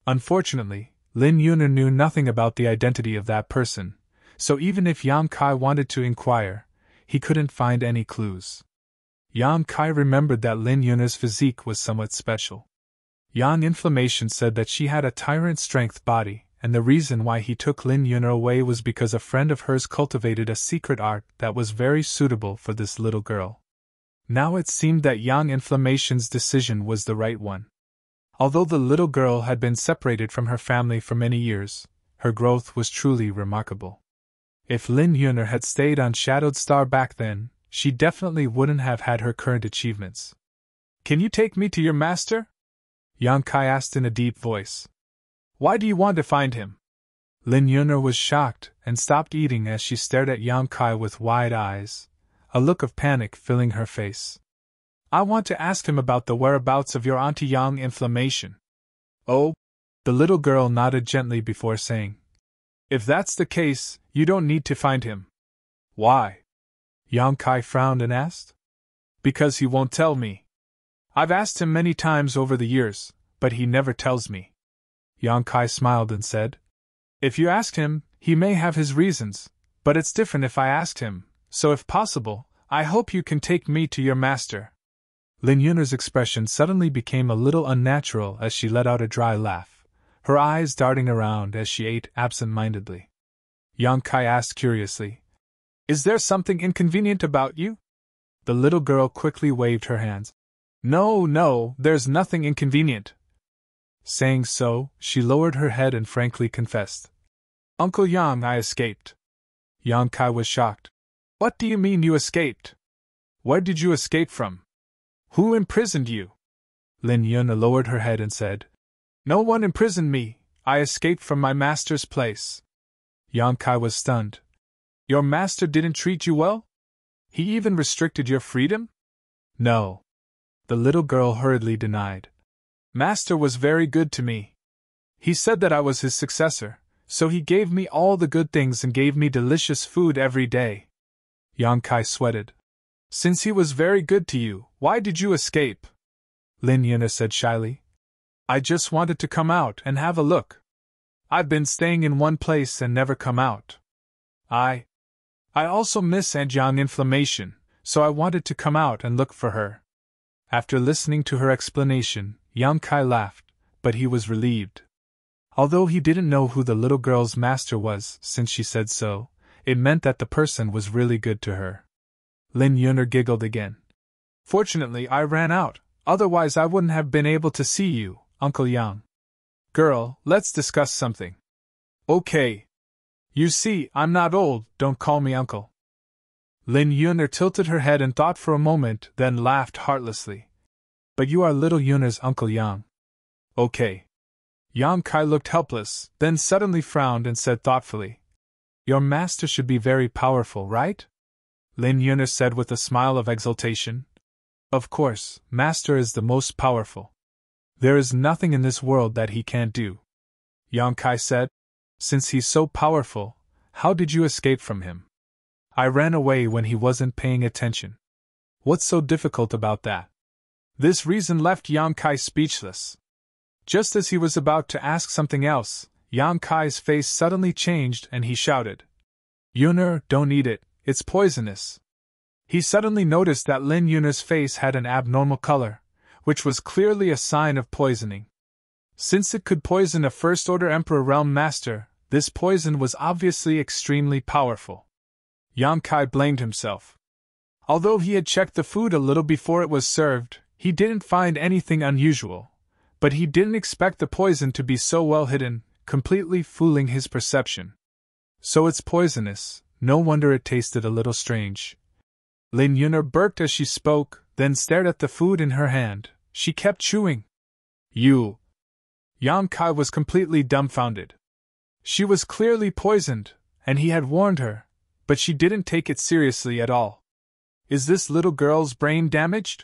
Unfortunately, Lin Yuner knew nothing about the identity of that person, so even if Yang Kai wanted to inquire, he couldn't find any clues. Yang Kai remembered that Lin Yuner's physique was somewhat special. Yang Inflammation said that she had a tyrant strength body, and the reason why he took Lin Yuner away was because a friend of hers cultivated a secret art that was very suitable for this little girl. Now it seemed that Yang Inflammation's decision was the right one. Although the little girl had been separated from her family for many years, her growth was truly remarkable. If Lin Yuner had stayed on Shadowed Star back then, she definitely wouldn't have had her current achievements. Can you take me to your master? Yang Kai asked in a deep voice. Why do you want to find him? Lin Yuner was shocked and stopped eating as she stared at Yang Kai with wide eyes, a look of panic filling her face. I want to ask him about the whereabouts of your auntie Yang Inflammation. Oh? The little girl nodded gently before saying, If that's the case, you don't need to find him. Why? Yang Kai frowned and asked. Because he won't tell me. I've asked him many times over the years, but he never tells me. Yang Kai smiled and said, If you asked him, he may have his reasons, but it's different if I asked him, so if possible, I hope you can take me to your master. Lin Yuner's expression suddenly became a little unnatural as she let out a dry laugh, her eyes darting around as she ate absent-mindedly. Yang Kai asked curiously, Is there something inconvenient about you? The little girl quickly waved her hands. No, there's nothing inconvenient. Saying so, she lowered her head and frankly confessed. Uncle Yang, I escaped. Yang Kai was shocked. What do you mean you escaped? Where did you escape from? Who imprisoned you? Lin Yuner lowered her head and said, No one imprisoned me, I escaped from my master's place. Yang Kai was stunned. Your master didn't treat you well? He even restricted your freedom? No. The little girl hurriedly denied. Master was very good to me. He said that I was his successor, so he gave me all the good things and gave me delicious food every day. Yang Kai sweated. Since he was very good to you, why did you escape? Lin Yuner said shyly. I just wanted to come out and have a look. I've been staying in one place and never come out. I also miss Aunt Yang Inflammation, so I wanted to come out and look for her. After listening to her explanation, Yang Kai laughed, but he was relieved. Although he didn't know who the little girl's master was since she said so, it meant that the person was really good to her. Lin Yuner giggled again. Fortunately, I ran out, otherwise I wouldn't have been able to see you, Uncle Yang. Girl, let's discuss something. Okay. You see, I'm not old, don't call me uncle. Lin Yuner tilted her head and thought for a moment, then laughed heartlessly. But you are little Yuner's Uncle Yang. Okay. Yang Kai looked helpless, then suddenly frowned and said thoughtfully, Your master should be very powerful, right? Lin Yuner said with a smile of exultation. Of course, master is the most powerful. There is nothing in this world that he can't do. Yang Kai said, Since he's so powerful, how did you escape from him? I ran away when he wasn't paying attention. What's so difficult about that? This reason left Yang Kai speechless. Just as he was about to ask something else, Yang Kai's face suddenly changed and he shouted, Yuner, don't eat it, it's poisonous. He suddenly noticed that Lin Yuner's face had an abnormal color, which was clearly a sign of poisoning. Since it could poison a First-Order Emperor Realm Master, this poison was obviously extremely powerful. Yang Kai blamed himself. Although he had checked the food a little before it was served, He didn't find anything unusual, but he didn't expect the poison to be so well hidden, completely fooling his perception. So it's poisonous, no wonder it tasted a little strange. Lin Yun'er burped as she spoke, then stared at the food in her hand. She kept chewing. You. Yang Kai was completely dumbfounded. She was clearly poisoned, and he had warned her, but she didn't take it seriously at all. Is this little girl's brain damaged?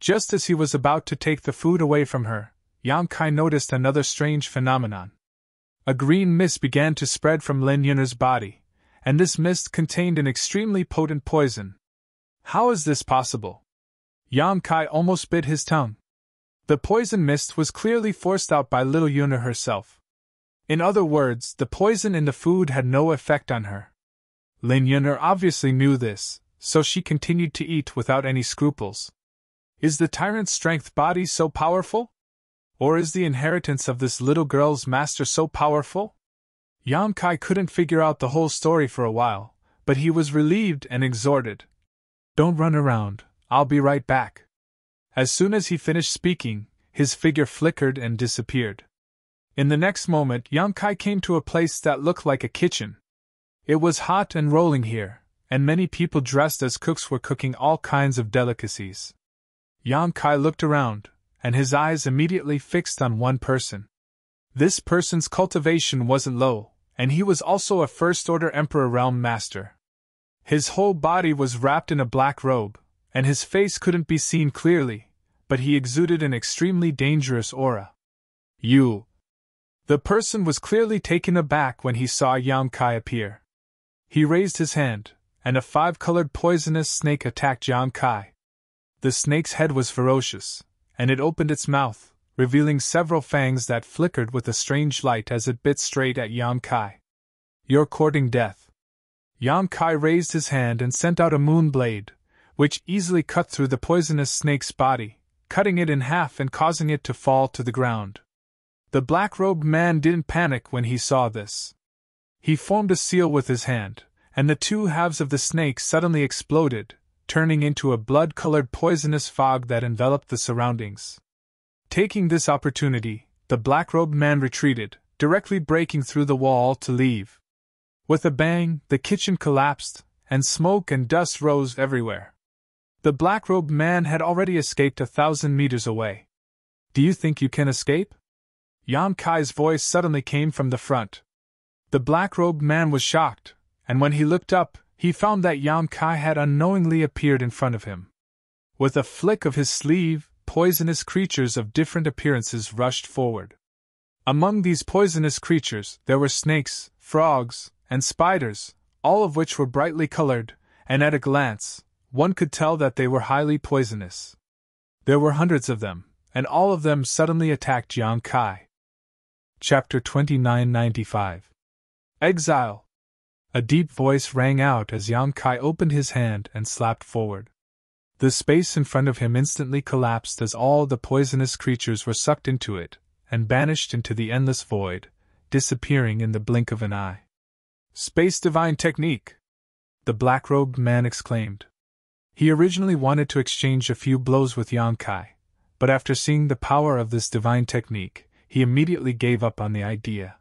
Just as he was about to take the food away from her, Yang Kai noticed another strange phenomenon. A green mist began to spread from Lin Yun'er's body, and this mist contained an extremely potent poison. How is this possible? Yang Kai almost bit his tongue. The poison mist was clearly forced out by little Yun'er herself. In other words, the poison in the food had no effect on her. Lin Yun'er obviously knew this, so she continued to eat without any scruples. Is the tyrant's strength body so powerful? Or is the inheritance of this little girl's master so powerful? Yang Kai couldn't figure out the whole story for a while, but he was relieved and exhorted. Don't run around, I'll be right back. As soon as he finished speaking, his figure flickered and disappeared. In the next moment, Yang Kai came to a place that looked like a kitchen. It was hot and rolling here, and many people dressed as cooks were cooking all kinds of delicacies. Yang Kai looked around, and his eyes immediately fixed on one person. This person's cultivation wasn't low, and he was also a First-Order Emperor Realm Master. His whole body was wrapped in a black robe, and his face couldn't be seen clearly, but he exuded an extremely dangerous aura. You. The person was clearly taken aback when he saw Yang Kai appear. He raised his hand, and a 5-colored poisonous snake attacked Yang Kai. The snake's head was ferocious, and it opened its mouth, revealing several fangs that flickered with a strange light as it bit straight at Yang Kai. You're courting death. Yang Kai raised his hand and sent out a moon blade, which easily cut through the poisonous snake's body, cutting it in half and causing it to fall to the ground. The black-robed man didn't panic when he saw this. He formed a seal with his hand, and the two halves of the snake suddenly exploded, turning into a blood-colored poisonous fog that enveloped the surroundings. Taking this opportunity, the black-robed man retreated, directly breaking through the wall to leave. With a bang, the kitchen collapsed, and smoke and dust rose everywhere. The black-robed man had already escaped 1,000 meters away. Do you think you can escape? Yang Kai's voice suddenly came from the front. The black-robed man was shocked, and when he looked up, he found that Yang Kai had unknowingly appeared in front of him. With a flick of his sleeve, poisonous creatures of different appearances rushed forward. Among these poisonous creatures, there were snakes, frogs, and spiders, all of which were brightly colored, and at a glance, one could tell that they were highly poisonous. There were hundreds of them, and all of them suddenly attacked Yang Kai. Chapter 2995. Exile. A deep voice rang out as Yang Kai opened his hand and slapped forward. The space in front of him instantly collapsed as all the poisonous creatures were sucked into it, and banished into the endless void, disappearing in the blink of an eye. Space Divine Technique! The black-robed man exclaimed. He originally wanted to exchange a few blows with Yang Kai, but after seeing the power of this divine technique, he immediately gave up on the idea.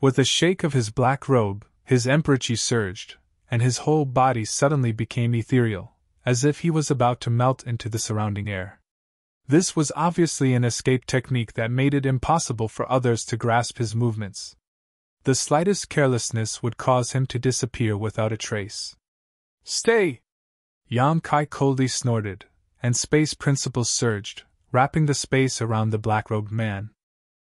With a shake of his black robe, his emperorchi surged, and his whole body suddenly became ethereal, as if he was about to melt into the surrounding air. This was obviously an escape technique that made it impossible for others to grasp his movements. The slightest carelessness would cause him to disappear without a trace. Stay! Yang Kai coldly snorted, and space principles surged, wrapping the space around the black-robed man.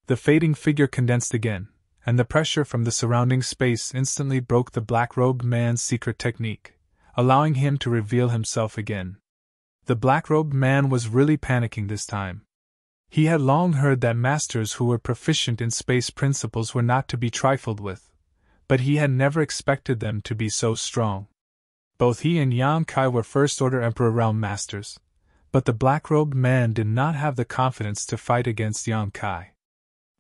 The fading figure condensed again, and the pressure from the surrounding space instantly broke the black-robed man's secret technique, allowing him to reveal himself again. The black-robed man was really panicking this time. He had long heard that masters who were proficient in space principles were not to be trifled with, but he had never expected them to be so strong. Both he and Yang Kai were First-Order Emperor Realm Masters, but the black-robed man did not have the confidence to fight against Yang Kai.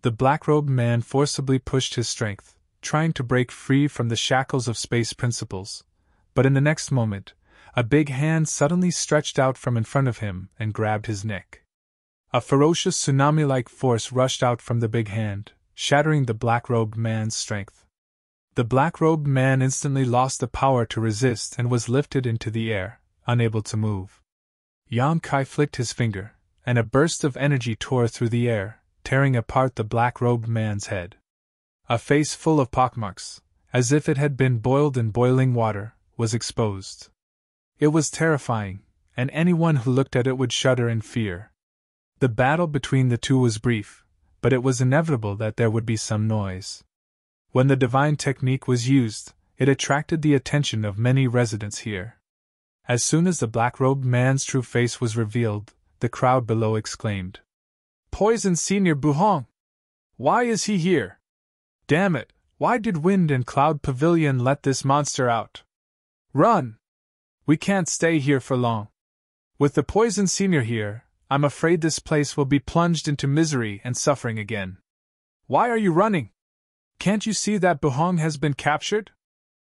The black-robed man forcibly pushed his strength, trying to break free from the shackles of space principles, but in the next moment, A big hand suddenly stretched out from in front of him and grabbed his neck. A ferocious tsunami-like force rushed out from the big hand, shattering the black-robed man's strength. The black-robed man instantly lost the power to resist and was lifted into the air, unable to move. Yang Kai flicked his finger, and a burst of energy tore through the air, tearing apart the black-robed man's head. A face full of pockmarks, as if it had been boiled in boiling water, was exposed. It was terrifying, and anyone who looked at it would shudder in fear. The battle between the two was brief, but it was inevitable that there would be some noise. When the divine technique was used, it attracted the attention of many residents here. As soon as the black-robed man's true face was revealed, the crowd below exclaimed, "Poison Senior Buhong! Why is he here? Damn it, why did Wind and Cloud Pavilion let this monster out? Run! We can't stay here for long. With the Poison Senior here, I'm afraid this place will be plunged into misery and suffering again. Why are you running? Can't you see that Buhong has been captured?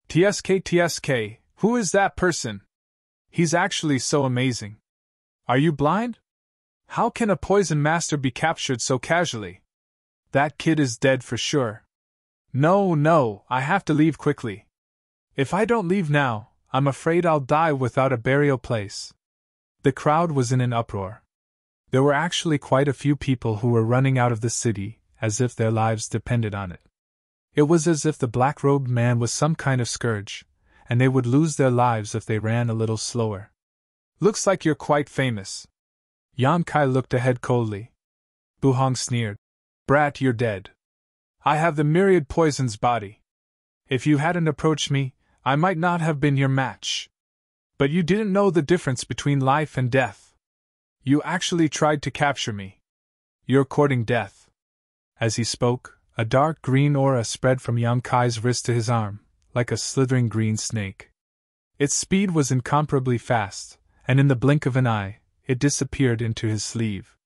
TSK, who is that person? He's actually so amazing. Are you blind? How can a poison master be captured so casually? That kid is dead for sure. No, I have to leave quickly. If I don't leave now, I'm afraid I'll die without a burial place." The crowd was in an uproar. There were actually quite a few people who were running out of the city, as if their lives depended on it. It was as if the black-robed man was some kind of scourge, and they would lose their lives if they ran a little slower. "Looks like you're quite famous." Yang Kai looked ahead coldly. Buhong sneered. "Brat, you're dead. I have the myriad poison's body. If you hadn't approached me, I might not have been your match. But you didn't know the difference between life and death. You actually tried to capture me. You're courting death." As he spoke, a dark green aura spread from Yang Kai's wrist to his arm, like a slithering green snake. Its speed was incomparably fast, and in the blink of an eye, it disappeared into his sleeve.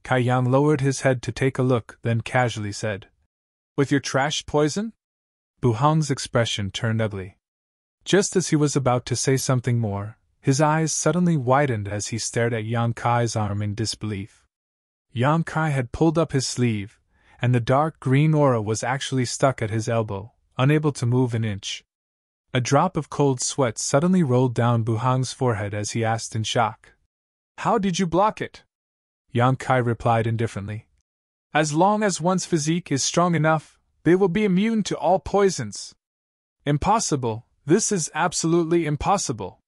Kai Yang lowered his head to take a look, then casually said, "With your trash poison?" Buhong's expression turned ugly. Just as he was about to say something more, his eyes suddenly widened as he stared at Yang Kai's arm in disbelief. Yang Kai had pulled up his sleeve, and the dark green aura was actually stuck at his elbow, unable to move an inch. A drop of cold sweat suddenly rolled down Buhong's forehead as he asked in shock, "How did you block it?" Yang Kai replied indifferently, "As long as one's physique is strong enough, they will be immune to all poisons." "Impossible, this is absolutely impossible."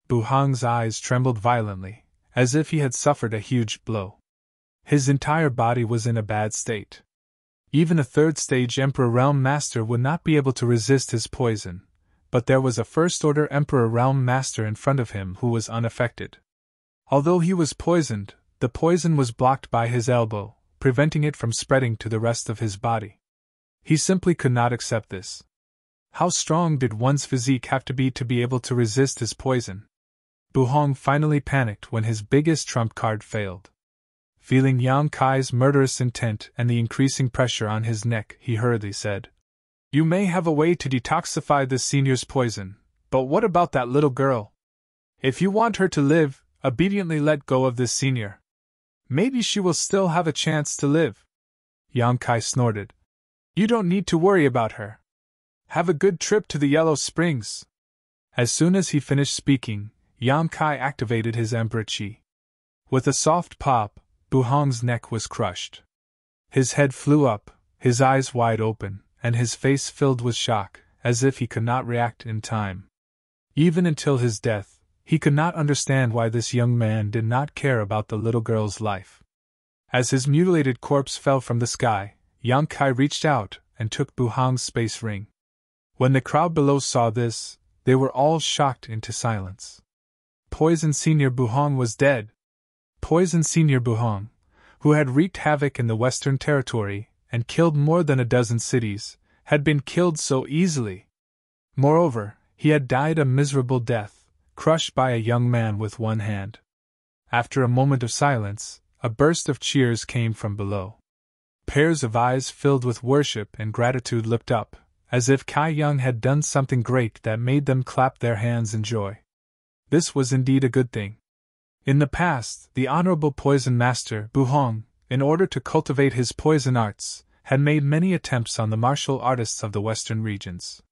Buhong's eyes trembled violently, as if he had suffered a huge blow. His entire body was in a bad state. Even a third-stage Emperor Realm Master would not be able to resist his poison, but there was a first-order Emperor Realm Master in front of him who was unaffected. Although he was poisoned, the poison was blocked by his elbow, preventing it from spreading to the rest of his body. He simply could not accept this. How strong did one's physique have to be able to resist his poison? Buhong finally panicked when his biggest trump card failed. Feeling Yang Kai's murderous intent and the increasing pressure on his neck, he hurriedly said, "You may have a way to detoxify this senior's poison, but what about that little girl? If you want her to live, obediently let go of this senior. Maybe she will still have a chance to live." Yang Kai snorted. "You don't need to worry about her. Have a good trip to the Yellow Springs." As soon as he finished speaking, Yang Kai activated his Emperor Chi. With a soft pop, Buhong's neck was crushed. His head flew up, his eyes wide open, and his face filled with shock, as if he could not react in time. Even until his death, he could not understand why this young man did not care about the little girl's life. As his mutilated corpse fell from the sky, Yang Kai reached out and took Buhong's space ring. When the crowd below saw this, they were all shocked into silence. Poison Senior Buhong was dead. Poison Senior Buhong, who had wreaked havoc in the Western Territory and killed more than a dozen cities, had been killed so easily. Moreover, he had died a miserable death, crushed by a young man with one hand. After a moment of silence, a burst of cheers came from below. Pairs of eyes filled with worship and gratitude looked up, as if Kai Yang had done something great that made them clap their hands in joy. This was indeed a good thing. In the past, the Honorable Poison Master, Bu Hong, in order to cultivate his poison arts, had made many attempts on the martial artists of the western regions.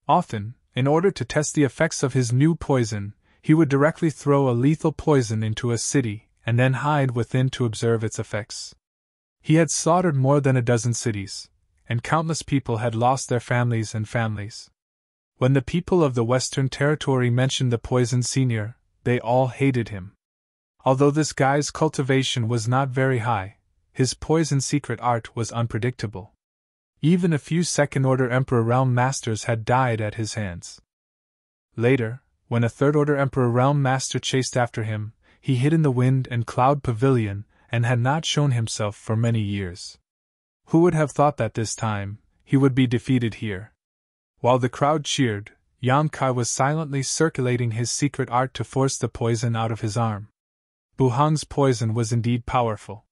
Often, in order to test the effects of his new poison, he would directly throw a lethal poison into a city and then hide within to observe its effects. He had slaughtered more than a dozen cities, and countless people had lost their families and families. When the people of the Western Territory mentioned the Poison Senior, they all hated him. Although this guy's cultivation was not very high, his poison secret art was unpredictable. Even a few second-order Emperor Realm Masters had died at his hands. Later, when a third-order Emperor Realm Master chased after him, he hid in the Wind and Cloud Pavilion and had not shown himself for many years. Who would have thought that this time, he would be defeated here? While the crowd cheered, Yang Kai was silently circulating his secret art to force the poison out of his arm. Bu Hong's poison was indeed powerful.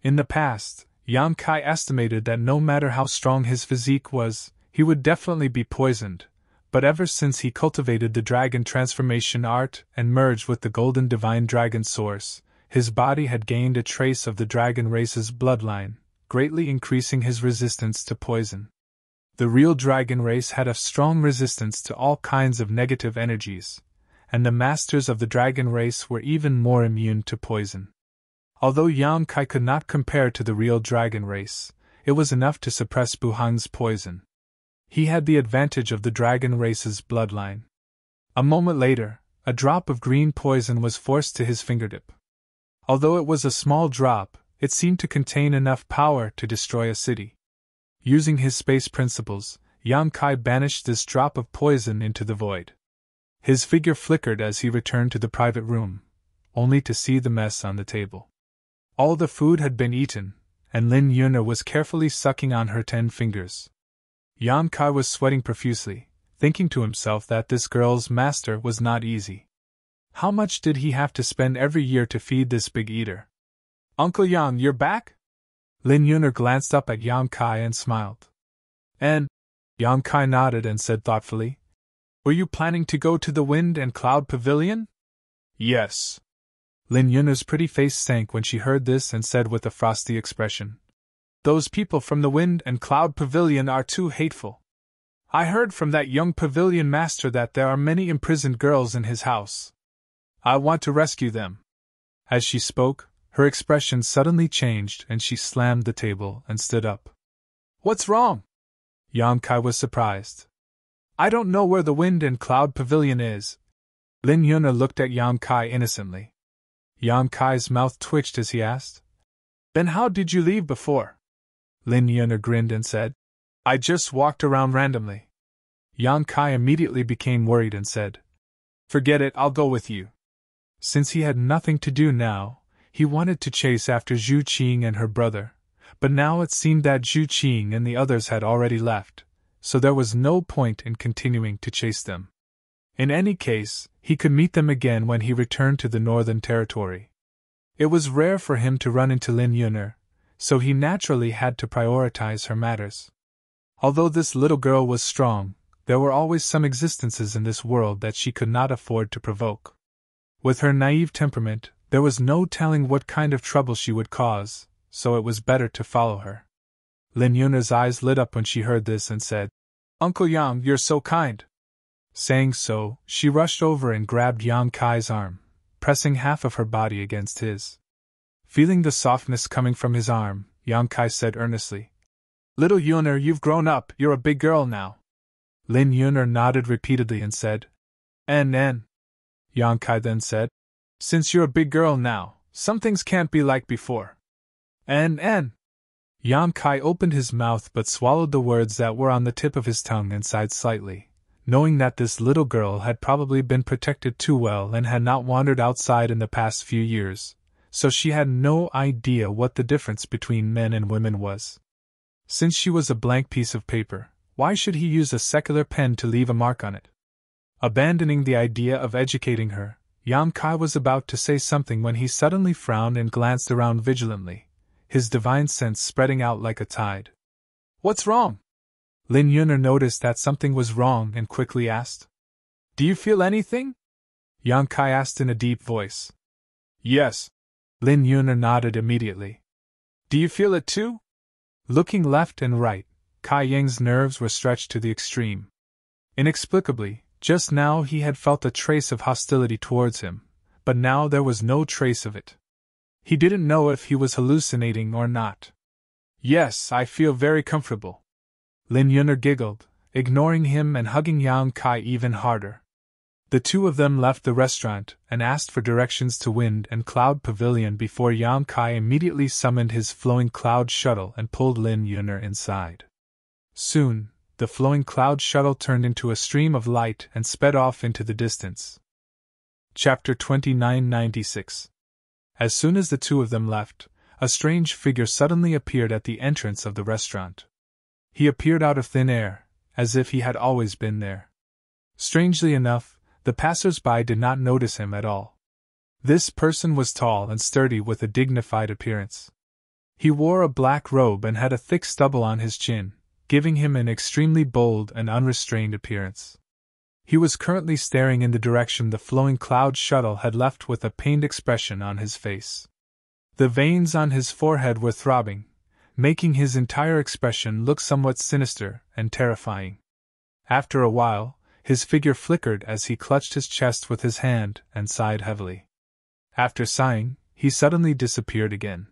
In the past, Yang Kai estimated that no matter how strong his physique was, he would definitely be poisoned, but ever since he cultivated the dragon transformation art and merged with the golden divine dragon source, his body had gained a trace of the dragon race's bloodline, greatly increasing his resistance to poison. The real dragon race had a strong resistance to all kinds of negative energies, and the masters of the dragon race were even more immune to poison. Although Yang Kai could not compare to the real dragon race, it was enough to suppress Bu Hong's poison. He had the advantage of the dragon race's bloodline. A moment later, a drop of green poison was forced to his fingertip. Although it was a small drop, it seemed to contain enough power to destroy a city. Using his space principles, Yang Kai banished this drop of poison into the void. His figure flickered as he returned to the private room, only to see the mess on the table. All the food had been eaten, and Lin Yun'er was carefully sucking on her 10 fingers. Yang Kai was sweating profusely, thinking to himself that this girl's master was not easy. How much did he have to spend every year to feed this big eater? "Uncle Yang, you're back?" Lin Yun'er glanced up at Yang Kai and smiled. "And?" Yang Kai nodded and said thoughtfully, "Were you planning to go to the Wind and Cloud Pavilion?" "Yes." Lin Yun'er's pretty face sank when she heard this and said with a frosty expression, "Those people from the Wind and Cloud Pavilion are too hateful. I heard from that young pavilion master that there are many imprisoned girls in his house. I want to rescue them." As she spoke, her expression suddenly changed and she slammed the table and stood up. "What's wrong?" Yang Kai was surprised. "I don't know where the Wind and Cloud Pavilion is." Lin Yun'er looked at Yang Kai innocently. Yang Kai's mouth twitched as he asked, "Then how did you leave before?" Lin Yun'er grinned and said, "I just walked around randomly." Yang Kai immediately became worried and said, "Forget it, I'll go with you." Since he had nothing to do now, he wanted to chase after Zhu Qing and her brother, but now it seemed that Zhu Qing and the others had already left, so there was no point in continuing to chase them. In any case, he could meet them again when he returned to the Northern Territory. It was rare for him to run into Lin Yun'er, so he naturally had to prioritize her matters. Although this little girl was strong, there were always some existences in this world that she could not afford to provoke. With her naive temperament, there was no telling what kind of trouble she would cause, so it was better to follow her. Lin Yun'er's eyes lit up when she heard this and said, "Uncle Yang, you're so kind." Saying so, she rushed over and grabbed Yang Kai's arm, pressing half of her body against his. Feeling the softness coming from his arm, Yang Kai said earnestly, "Little Yun'er, you've grown up, you're a big girl now." Lin Yun'er nodded repeatedly and said, "N." Yang Kai then said, "Since you're a big girl now, some things can't be like before." N. Yang Kai opened his mouth but swallowed the words that were on the tip of his tongue and sighed slightly, knowing that this little girl had probably been protected too well and had not wandered outside in the past few years, so she had no idea what the difference between men and women was. Since she was a blank piece of paper, why should he use a secular pen to leave a mark on it? Abandoning the idea of educating her, Yang Kai was about to say something when he suddenly frowned and glanced around vigilantly, his divine sense spreading out like a tide. "What's wrong?" Lin Yun'er noticed that something was wrong and quickly asked, "Do you feel anything?" Yang Kai asked in a deep voice. Yes. Lin Yuner nodded immediately. Do you feel it too? Looking left and right, Kai Ying's nerves were stretched to the extreme. Inexplicably, just now he had felt a trace of hostility towards him, but now there was no trace of it. He didn't know if he was hallucinating or not. Yes, I feel very comfortable. Lin Yuner giggled, ignoring him and hugging Yang Kai even harder. The two of them left the restaurant and asked for directions to Wind and Cloud Pavilion before Yang Kai immediately summoned his flowing cloud shuttle and pulled Lin Yuner inside. Soon, the flowing cloud shuttle turned into a stream of light and sped off into the distance. Chapter 2996. As soon as the two of them left, a strange figure suddenly appeared at the entrance of the restaurant. He appeared out of thin air, as if he had always been there. Strangely enough, the passers-by did not notice him at all. This person was tall and sturdy with a dignified appearance. He wore a black robe and had a thick stubble on his chin, giving him an extremely bold and unrestrained appearance. He was currently staring in the direction the flowing cloud shuttle had left with a pained expression on his face. The veins on his forehead were throbbing, making his entire expression look somewhat sinister and terrifying. After a while, his figure flickered as he clutched his chest with his hand and sighed heavily. After sighing, he suddenly disappeared again.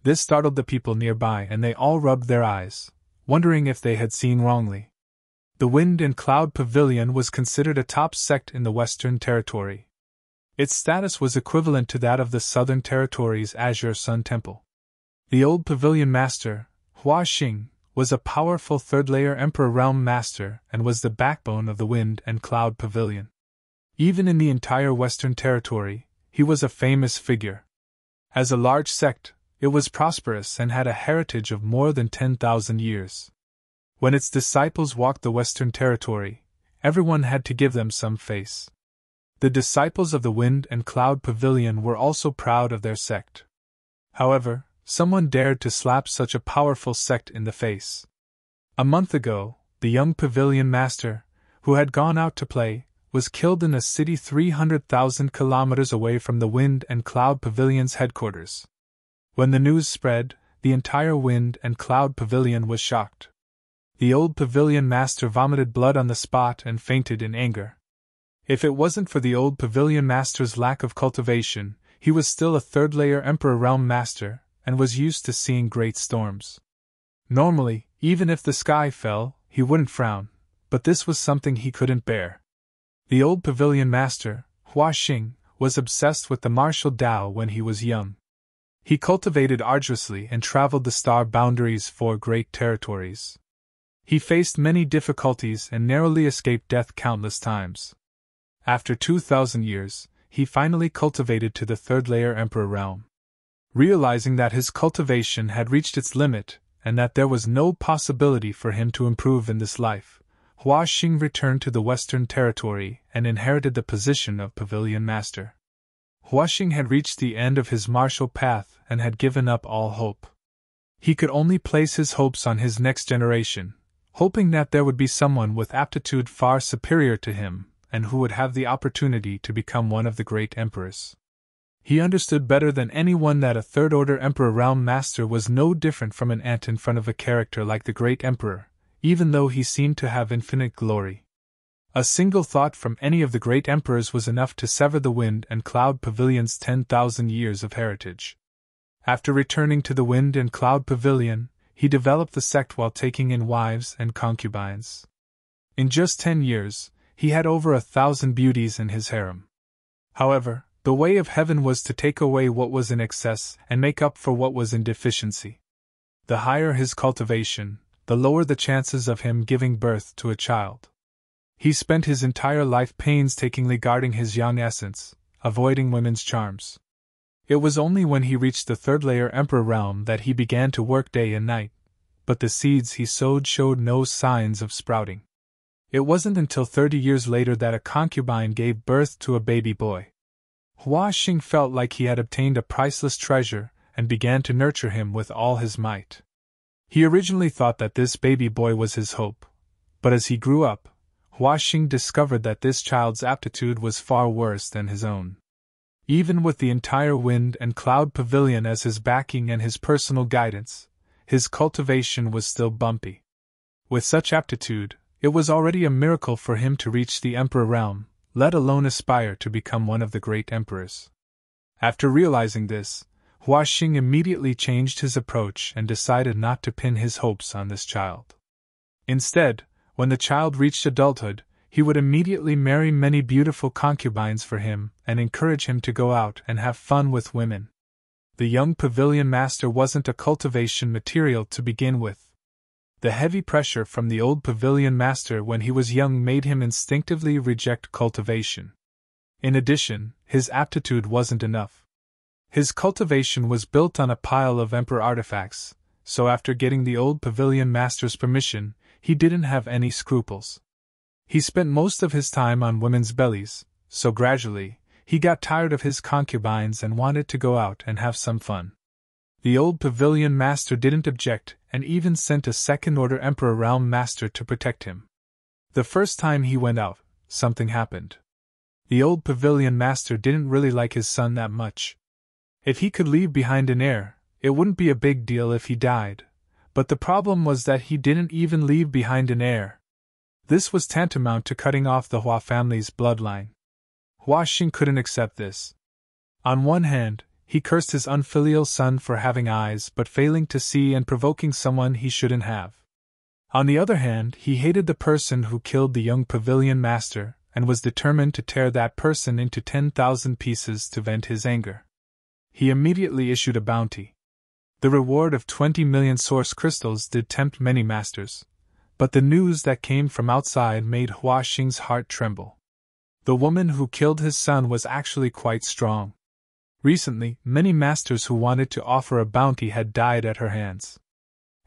This startled the people nearby and they all rubbed their eyes, wondering if they had seen wrongly. The Wind and Cloud Pavilion was considered a top sect in the Western Territory. Its status was equivalent to that of the Southern Territory's Azure Sun Temple. The old pavilion master, Hua Xing, was a powerful third-layer Emperor Realm Master and was the backbone of the Wind and Cloud Pavilion. Even in the entire Western Territory, he was a famous figure. As a large sect, it was prosperous and had a heritage of more than 10,000 years. When its disciples walked the Western Territory, everyone had to give them some face. The disciples of the Wind and Cloud Pavilion were also proud of their sect. However, someone dared to slap such a powerful sect in the face. A month ago, the young pavilion master, who had gone out to play, was killed in a city 300,000 kilometers away from the Wind and Cloud Pavilion's headquarters. When the news spread, the entire Wind and Cloud Pavilion was shocked. The old pavilion master vomited blood on the spot and fainted in anger. If it wasn't for the old pavilion master's lack of cultivation, he was still a third-layer Emperor Realm Master, and was used to seeing great storms. Normally, even if the sky fell, he wouldn't frown, but this was something he couldn't bear. The old pavilion master, Hua Xing, was obsessed with the martial Tao when he was young. He cultivated arduously and traveled the star boundaries for great territories. He faced many difficulties and narrowly escaped death countless times. After 2,000 years, he finally cultivated to the third-layer Emperor realm. Realizing that his cultivation had reached its limit, and that there was no possibility for him to improve in this life, Hua Xing returned to the Western Territory and inherited the position of Pavilion Master. Hua Xing had reached the end of his martial path and had given up all hope. He could only place his hopes on his next generation, hoping that there would be someone with aptitude far superior to him, and who would have the opportunity to become one of the great emperors. He understood better than anyone that a third-order Emperor Realm Master was no different from an ant in front of a character like the great Emperor, even though he seemed to have infinite glory. A single thought from any of the great emperors was enough to sever the Wind and Cloud Pavilion's 10,000 years of heritage. After returning to the Wind and Cloud Pavilion, he developed the sect while taking in wives and concubines. In just 10 years, he had over 1,000 beauties in his harem. However, the way of heaven was to take away what was in excess and make up for what was in deficiency. The higher his cultivation, the lower the chances of him giving birth to a child. He spent his entire life painstakingly guarding his young essence, avoiding women's charms. It was only when he reached the third-layer Emperor realm that he began to work day and night, but the seeds he sowed showed no signs of sprouting. It wasn't until 30 years later that a concubine gave birth to a baby boy. Hua Xing felt like he had obtained a priceless treasure and began to nurture him with all his might. He originally thought that this baby boy was his hope, but as he grew up, Hua Xing discovered that this child's aptitude was far worse than his own. Even with the entire wind and cloud pavilion as his backing and his personal guidance, his cultivation was still bumpy. With such aptitude, it was already a miracle for him to reach the emperor realm, let alone aspire to become one of the great emperors. After realizing this, Hua Xing immediately changed his approach and decided not to pin his hopes on this child. Instead, when the child reached adulthood, he would immediately marry many beautiful concubines for him and encourage him to go out and have fun with women. The young pavilion master wasn't a cultivation material to begin with. The heavy pressure from the old pavilion master when he was young made him instinctively reject cultivation. In addition, his aptitude wasn't enough. His cultivation was built on a pile of emperor artifacts, so after getting the old pavilion master's permission, he didn't have any scruples. He spent most of his time on women's bellies, so gradually, he got tired of his concubines and wanted to go out and have some fun. The old pavilion master didn't object and even sent a second-order emperor realm master to protect him. The first time he went out, something happened. The old pavilion master didn't really like his son that much. If he could leave behind an heir, it wouldn't be a big deal if he died, but the problem was that he didn't even leave behind an heir. This was tantamount to cutting off the Hua family's bloodline. Hua Xing couldn't accept this. On one hand, he cursed his unfilial son for having eyes but failing to see and provoking someone he shouldn't have. On the other hand, he hated the person who killed the young pavilion master and was determined to tear that person into 10,000 pieces to vent his anger. He immediately issued a bounty. The reward of 20 million source crystals did tempt many masters, but the news that came from outside made Hua Xing's heart tremble. The woman who killed his son was actually quite strong. Recently, many masters who wanted to offer a bounty had died at her hands.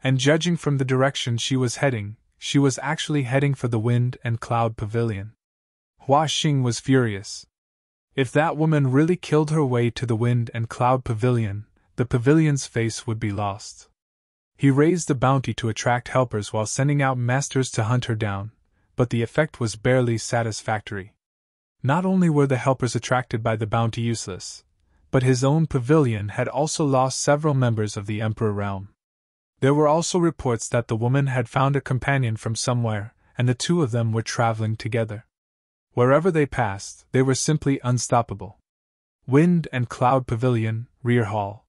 And judging from the direction she was heading, she was actually heading for the wind and cloud pavilion. Hua Xing was furious. If that woman really killed her way to the wind and cloud pavilion, the pavilion's face would be lost. He raised the bounty to attract helpers while sending out masters to hunt her down, but the effect was barely satisfactory. Not only were the helpers attracted by the bounty useless, but his own pavilion had also lost several members of the Emperor realm. There were also reports that the woman had found a companion from somewhere, and the two of them were traveling together. Wherever they passed, they were simply unstoppable. Wind and Cloud Pavilion, Rear Hall.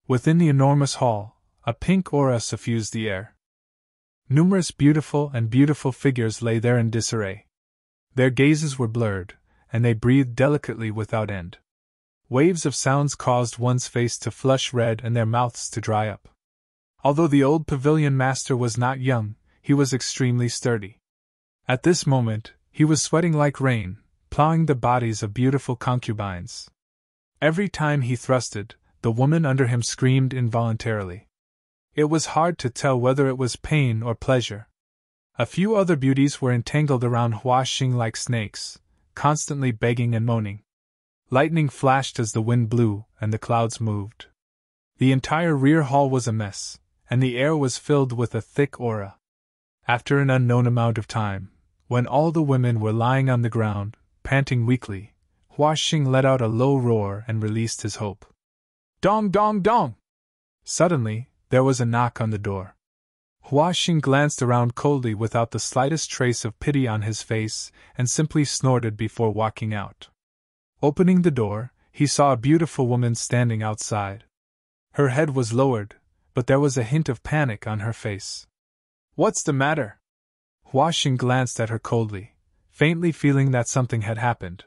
Within the enormous hall, a pink aura suffused the air. Numerous beautiful figures lay there in disarray. Their gazes were blurred, and they breathed delicately without end. Waves of sounds caused one's face to flush red and their mouths to dry up. Although the old pavilion master was not young, he was extremely sturdy. At this moment, he was sweating like rain, plowing the bodies of beautiful concubines. Every time he thrusted, the woman under him screamed involuntarily. It was hard to tell whether it was pain or pleasure. A few other beauties were entangled around Hua Xing like snakes, constantly begging and moaning. Lightning flashed as the wind blew and the clouds moved. The entire rear hall was a mess, and the air was filled with a thick aura. After an unknown amount of time, when all the women were lying on the ground, panting weakly, Hua Xing let out a low roar and released his hope. Dong dong dong! Suddenly, there was a knock on the door. Hua Xing glanced around coldly without the slightest trace of pity on his face and simply snorted before walking out. Opening the door, he saw a beautiful woman standing outside. Her head was lowered, but there was a hint of panic on her face. What's the matter? Hua Xing glanced at her coldly, faintly feeling that something had happened.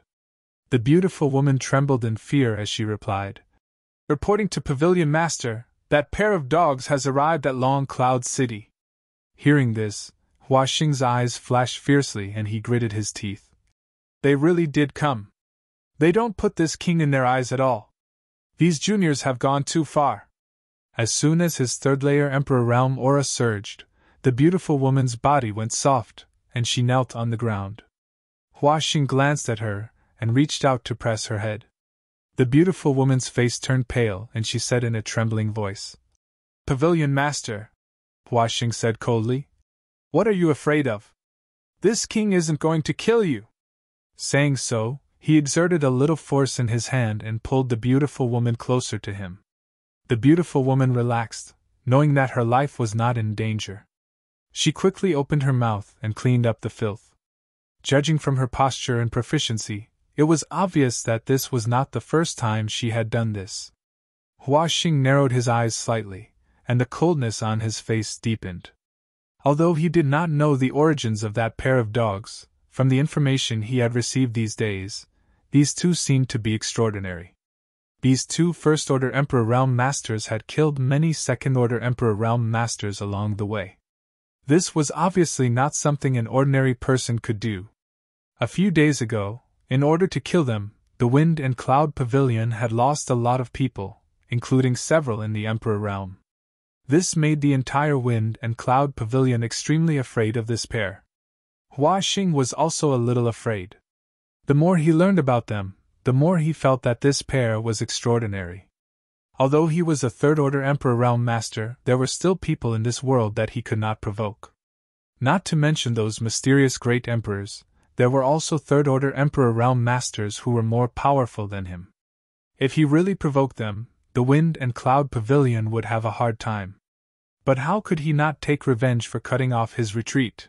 The beautiful woman trembled in fear as she replied, Reporting to Pavilion Master, that pair of dogs has arrived at Long Cloud City. Hearing this, Hua Xing's eyes flashed fiercely and he gritted his teeth. They really did come. They don't put this king in their eyes at all. These juniors have gone too far. As soon as his third-layer Emperor Realm aura surged, the beautiful woman's body went soft, and she knelt on the ground. Hua Xing glanced at her, and reached out to press her head. The beautiful woman's face turned pale, and she said in a trembling voice, Pavilion Master, Hua Xing said coldly, what are you afraid of? This king isn't going to kill you. Saying so, he exerted a little force in his hand and pulled the beautiful woman closer to him. The beautiful woman relaxed, knowing that her life was not in danger. She quickly opened her mouth and cleaned up the filth. Judging from her posture and proficiency, it was obvious that this was not the first time she had done this. Hua Xing narrowed his eyes slightly, and the coldness on his face deepened. Although he did not know the origins of that pair of dogs, from the information he had received these days, these two seemed to be extraordinary. These two First-Order Emperor Realm Masters had killed many Second-Order Emperor Realm Masters along the way. This was obviously not something an ordinary person could do. A few days ago, in order to kill them, the Wind and Cloud Pavilion had lost a lot of people, including several in the Emperor Realm. This made the entire Wind and Cloud Pavilion extremely afraid of this pair. Hua Xing was also a little afraid. The more he learned about them, the more he felt that this pair was extraordinary. Although he was a Third-Order Emperor Realm Master, there were still people in this world that he could not provoke. Not to mention those mysterious great emperors, there were also Third-Order Emperor Realm Masters who were more powerful than him. If he really provoked them, the Wind and Cloud Pavilion would have a hard time. But how could he not take revenge for cutting off his retreat?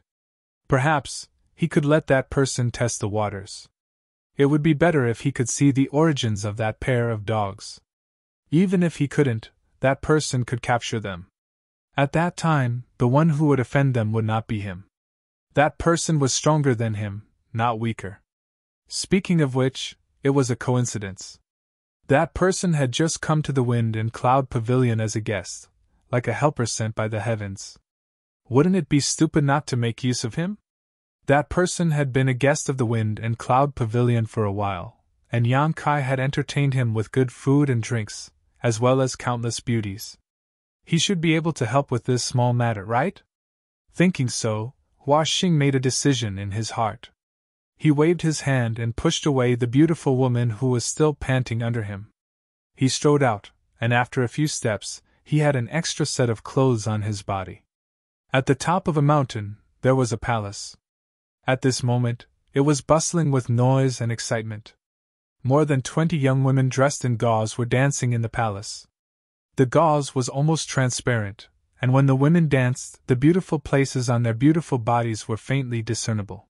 Perhaps he could let that person test the waters. It would be better if he could see the origins of that pair of dogs. Even if he couldn't, that person could capture them. At that time, the one who would offend them would not be him. That person was stronger than him, not weaker. Speaking of which, it was a coincidence. That person had just come to the Wind and Cloud Pavilion as a guest, like a helper sent by the heavens. Wouldn't it be stupid not to make use of him? That person had been a guest of the Wind and Cloud Pavilion for a while, and Yang Kai had entertained him with good food and drinks, as well as countless beauties. He should be able to help with this small matter, right? Thinking so, Hua Xing made a decision in his heart. He waved his hand and pushed away the beautiful woman who was still panting under him. He strode out, and after a few steps, he had an extra set of clothes on his body. At the top of a mountain, there was a palace. At this moment, it was bustling with noise and excitement. More than 20 young women dressed in gauze were dancing in the palace. The gauze was almost transparent, and when the women danced, the beautiful places on their beautiful bodies were faintly discernible.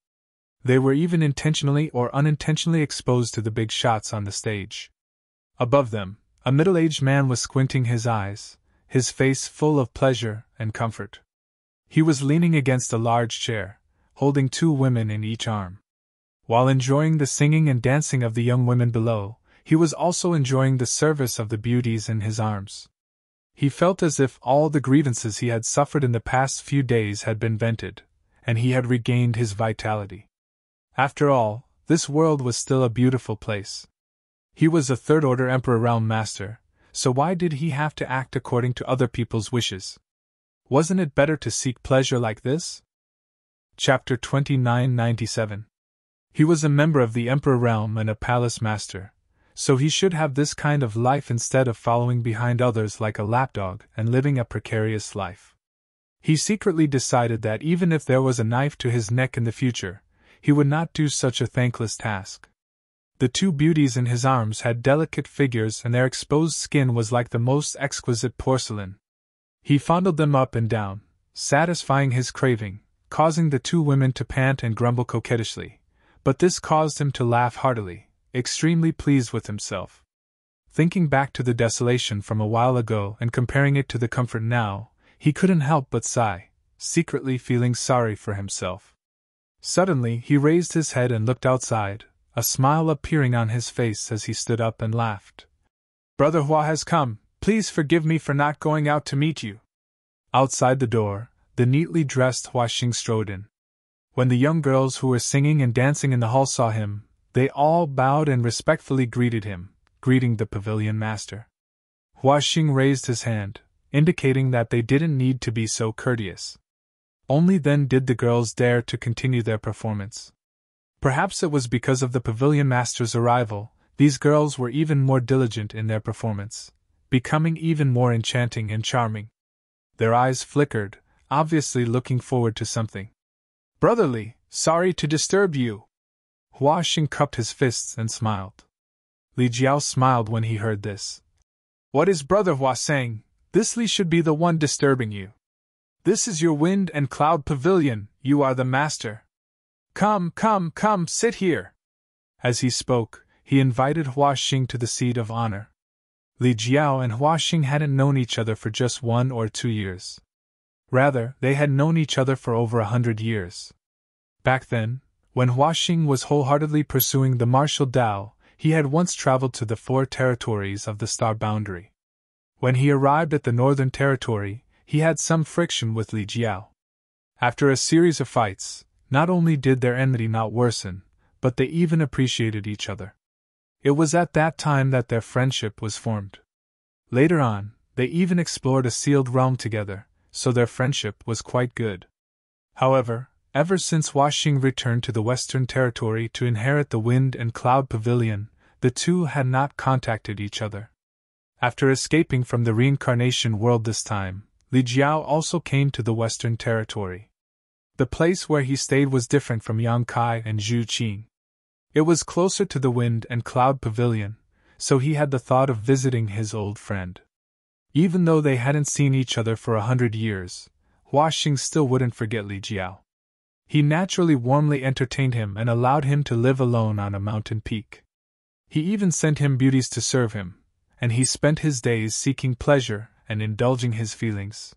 They were even intentionally or unintentionally exposed to the big shots on the stage. Above them, a middle-aged man was squinting his eyes, his face full of pleasure and comfort. He was leaning against a large chair, holding 2 women in each arm. While enjoying the singing and dancing of the young women below, he was also enjoying the service of the beauties in his arms. He felt as if all the grievances he had suffered in the past few days had been vented, and he had regained his vitality. After all, this world was still a beautiful place. He was a Third-Order Emperor Realm Master, so why did he have to act according to other people's wishes? Wasn't it better to seek pleasure like this? Chapter 2997. He was a member of the Emperor Realm and a Palace Master, so he should have this kind of life instead of following behind others like a lapdog and living a precarious life. He secretly decided that even if there was a knife to his neck in the future, he would not do such a thankless task. The 2 beauties in his arms had delicate figures and their exposed skin was like the most exquisite porcelain. He fondled them up and down, satisfying his craving, causing the 2 women to pant and grumble coquettishly, but this caused him to laugh heartily, extremely pleased with himself. Thinking back to the desolation from a while ago and comparing it to the comfort now, he couldn't help but sigh, secretly feeling sorry for himself. Suddenly he raised his head and looked outside, a smile appearing on his face as he stood up and laughed. "Brother Hua has come, please forgive me for not going out to meet you." Outside the door, the neatly dressed Hua Xing strode in. When the young girls who were singing and dancing in the hall saw him, they all bowed and respectfully greeted him, greeting the pavilion master. Hua Xing raised his hand, indicating that they didn't need to be so courteous. Only then did the girls dare to continue their performance. Perhaps it was because of the pavilion master's arrival, these girls were even more diligent in their performance, becoming even more enchanting and charming. Their eyes flickered, obviously looking forward to something. "Brotherly, Sorry to disturb you. Hua Xing cupped his fists and smiled. Li Jiao smiled when he heard this. What is Brother Hua saying? This Li should be the one disturbing you. This is your wind and cloud pavilion, you are the master. Come, sit here. As he spoke, he invited Hua Xing to the seat of honor. Li Jiao and Hua Xing hadn't known each other for just 1 or 2 years. Rather, they had known each other for over 100 years. Back then, when Hua Xing was wholeheartedly pursuing the martial Tao, he had once traveled to the 4 territories of the star boundary. When he arrived at the northern territory, he had some friction with Li Jiao. After a series of fights, not only did their enmity not worsen, but they even appreciated each other. It was at that time that their friendship was formed. Later on, they even explored a sealed realm together, so their friendship was quite good. However, ever since Hua Xing returned to the Western Territory to inherit the Wind and Cloud Pavilion, the two had not contacted each other. After escaping from the reincarnation world this time, Li Jiao also came to the Western Territory. The place where he stayed was different from Yang Kai and Zhu Qing. It was closer to the Wind and Cloud Pavilion, so he had the thought of visiting his old friend. Even though they hadn't seen each other for 100 years, Hua Xing still wouldn't forget Li Jiao. He naturally warmly entertained him and allowed him to live alone on a mountain peak. He even sent him beauties to serve him, and he spent his days seeking pleasure and indulging his feelings.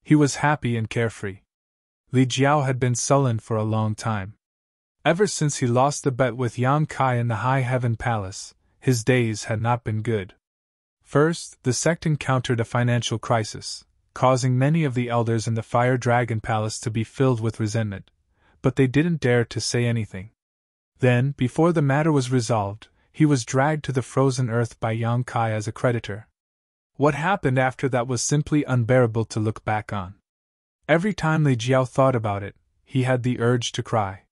He was happy and carefree. Li Jiao had been sullen for a long time. Ever since he lost the bet with Yang Kai in the High Heaven Palace, his days had not been good. First, the sect encountered a financial crisis, causing many of the elders in the Fire Dragon Palace to be filled with resentment, but they didn't dare to say anything. Then, before the matter was resolved, he was dragged to the frozen earth by Yang Kai as a creditor. What happened after that was simply unbearable to look back on. Every time Li Jiao thought about it, he had the urge to cry.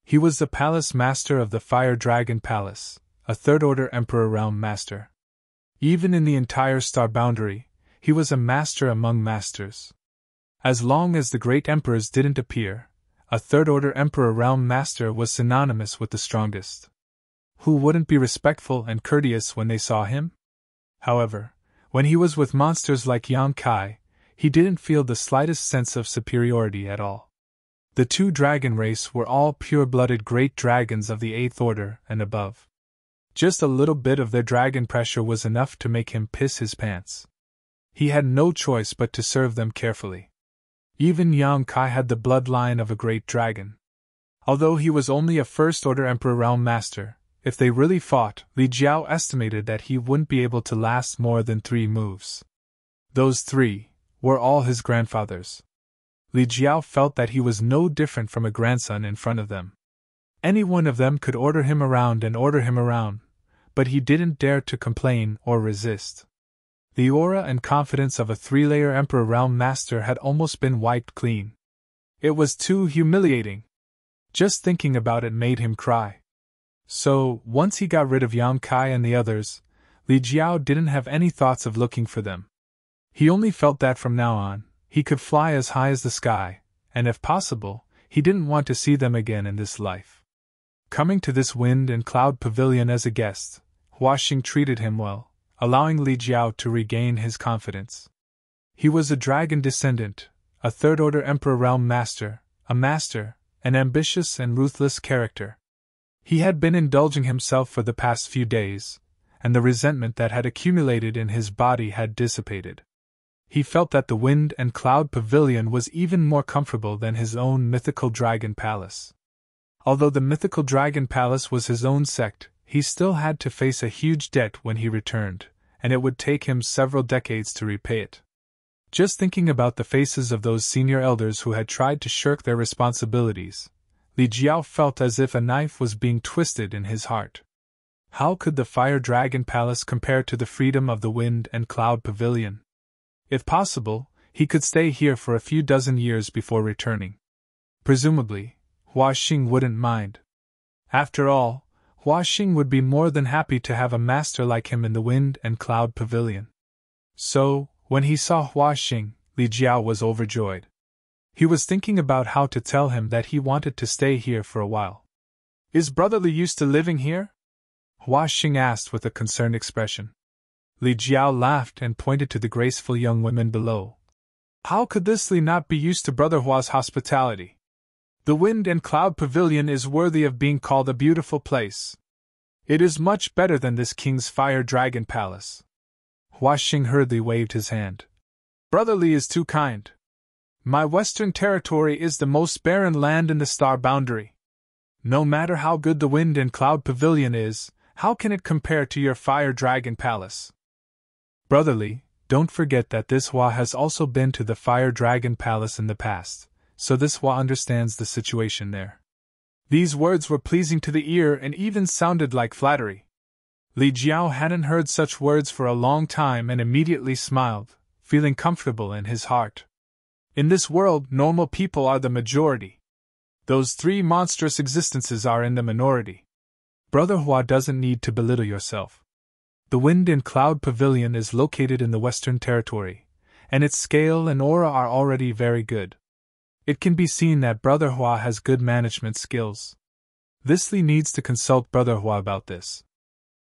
He was the palace master of the Fire Dragon Palace, a third-order Emperor Realm Master. Even in the entire star boundary, he was a master among masters. As long as the great emperors didn't appear, a third-order Emperor Realm Master was synonymous with the strongest. Who wouldn't be respectful and courteous when they saw him? However, when he was with monsters like Yang Kai, he didn't feel the slightest sense of superiority at all. The two dragon race were all pure-blooded great dragons of the 8th order and above. Just a little bit of their dragon pressure was enough to make him piss his pants. He had no choice but to serve them carefully. Even Yang Kai had the bloodline of a great dragon. Although he was only a first-order Emperor Realm Master, if they really fought, Li Jiao estimated that he wouldn't be able to last more than 3 moves. Those 3 were all his grandfathers. Li Jiao felt that he was no different from a grandson in front of them. Any one of them could order him around, but he didn't dare to complain or resist. The aura and confidence of a 3-layer Emperor Realm Master had almost been wiped clean. It was too humiliating. Just thinking about it made him cry. So, once he got rid of Yang Kai and the others, Li Jiao didn't have any thoughts of looking for them. He only felt that from now on, he could fly as high as the sky, and if possible, he didn't want to see them again in this life. Coming to this Wind and Cloud Pavilion as a guest, Hua Xing treated him well, allowing Li Jiao to regain his confidence. He was a dragon descendant, a third-order Emperor Realm Master, an ambitious and ruthless character. He had been indulging himself for the past few days, and the resentment that had accumulated in his body had dissipated. He felt that the Wind and Cloud Pavilion was even more comfortable than his own mythical dragon palace. Although the mythical dragon palace was his own sect, he still had to face a huge debt when he returned, and it would take him several decades to repay it. Just thinking about the faces of those senior elders who had tried to shirk their responsibilities, Li Jiao felt as if a knife was being twisted in his heart. How could the Fire Dragon Palace compare to the freedom of the Wind and Cloud Pavilion? If possible, he could stay here for a few dozen years before returning. Presumably, Hua Xing wouldn't mind. After all, Hua Xing would be more than happy to have a master like him in the Wind and Cloud Pavilion. So, when he saw Hua Xing, Li Jiao was overjoyed. He was thinking about how to tell him that he wanted to stay here for a while. Is Brother Li used to living here? Hua Xing asked with a concerned expression. Li Jiao laughed and pointed to the graceful young women below. How could this Li not be used to Brother Hua's hospitality? The Wind and Cloud Pavilion is worthy of being called a beautiful place. It is much better than this King's Fire Dragon Palace. Hua Xing hurriedly waved his hand. Brother Li is too kind. My western territory is the most barren land in the star boundary. No matter how good the Wind and Cloud Pavilion is, how can it compare to your Fire Dragon Palace? Brother Li, don't forget that this Hua has also been to the Fire Dragon Palace in the past, so this Hua understands the situation there. These words were pleasing to the ear and even sounded like flattery. Li Jiao hadn't heard such words for a long time and immediately smiled, feeling comfortable in his heart. In this world, normal people are the majority. Those three monstrous existences are in the minority. Brother Hua doesn't need to belittle yourself. The Wind and Cloud Pavilion is located in the Western Territory, and its scale and aura are already very good. It can be seen that Brother Hua has good management skills. This Li needs to consult Brother Hua about this.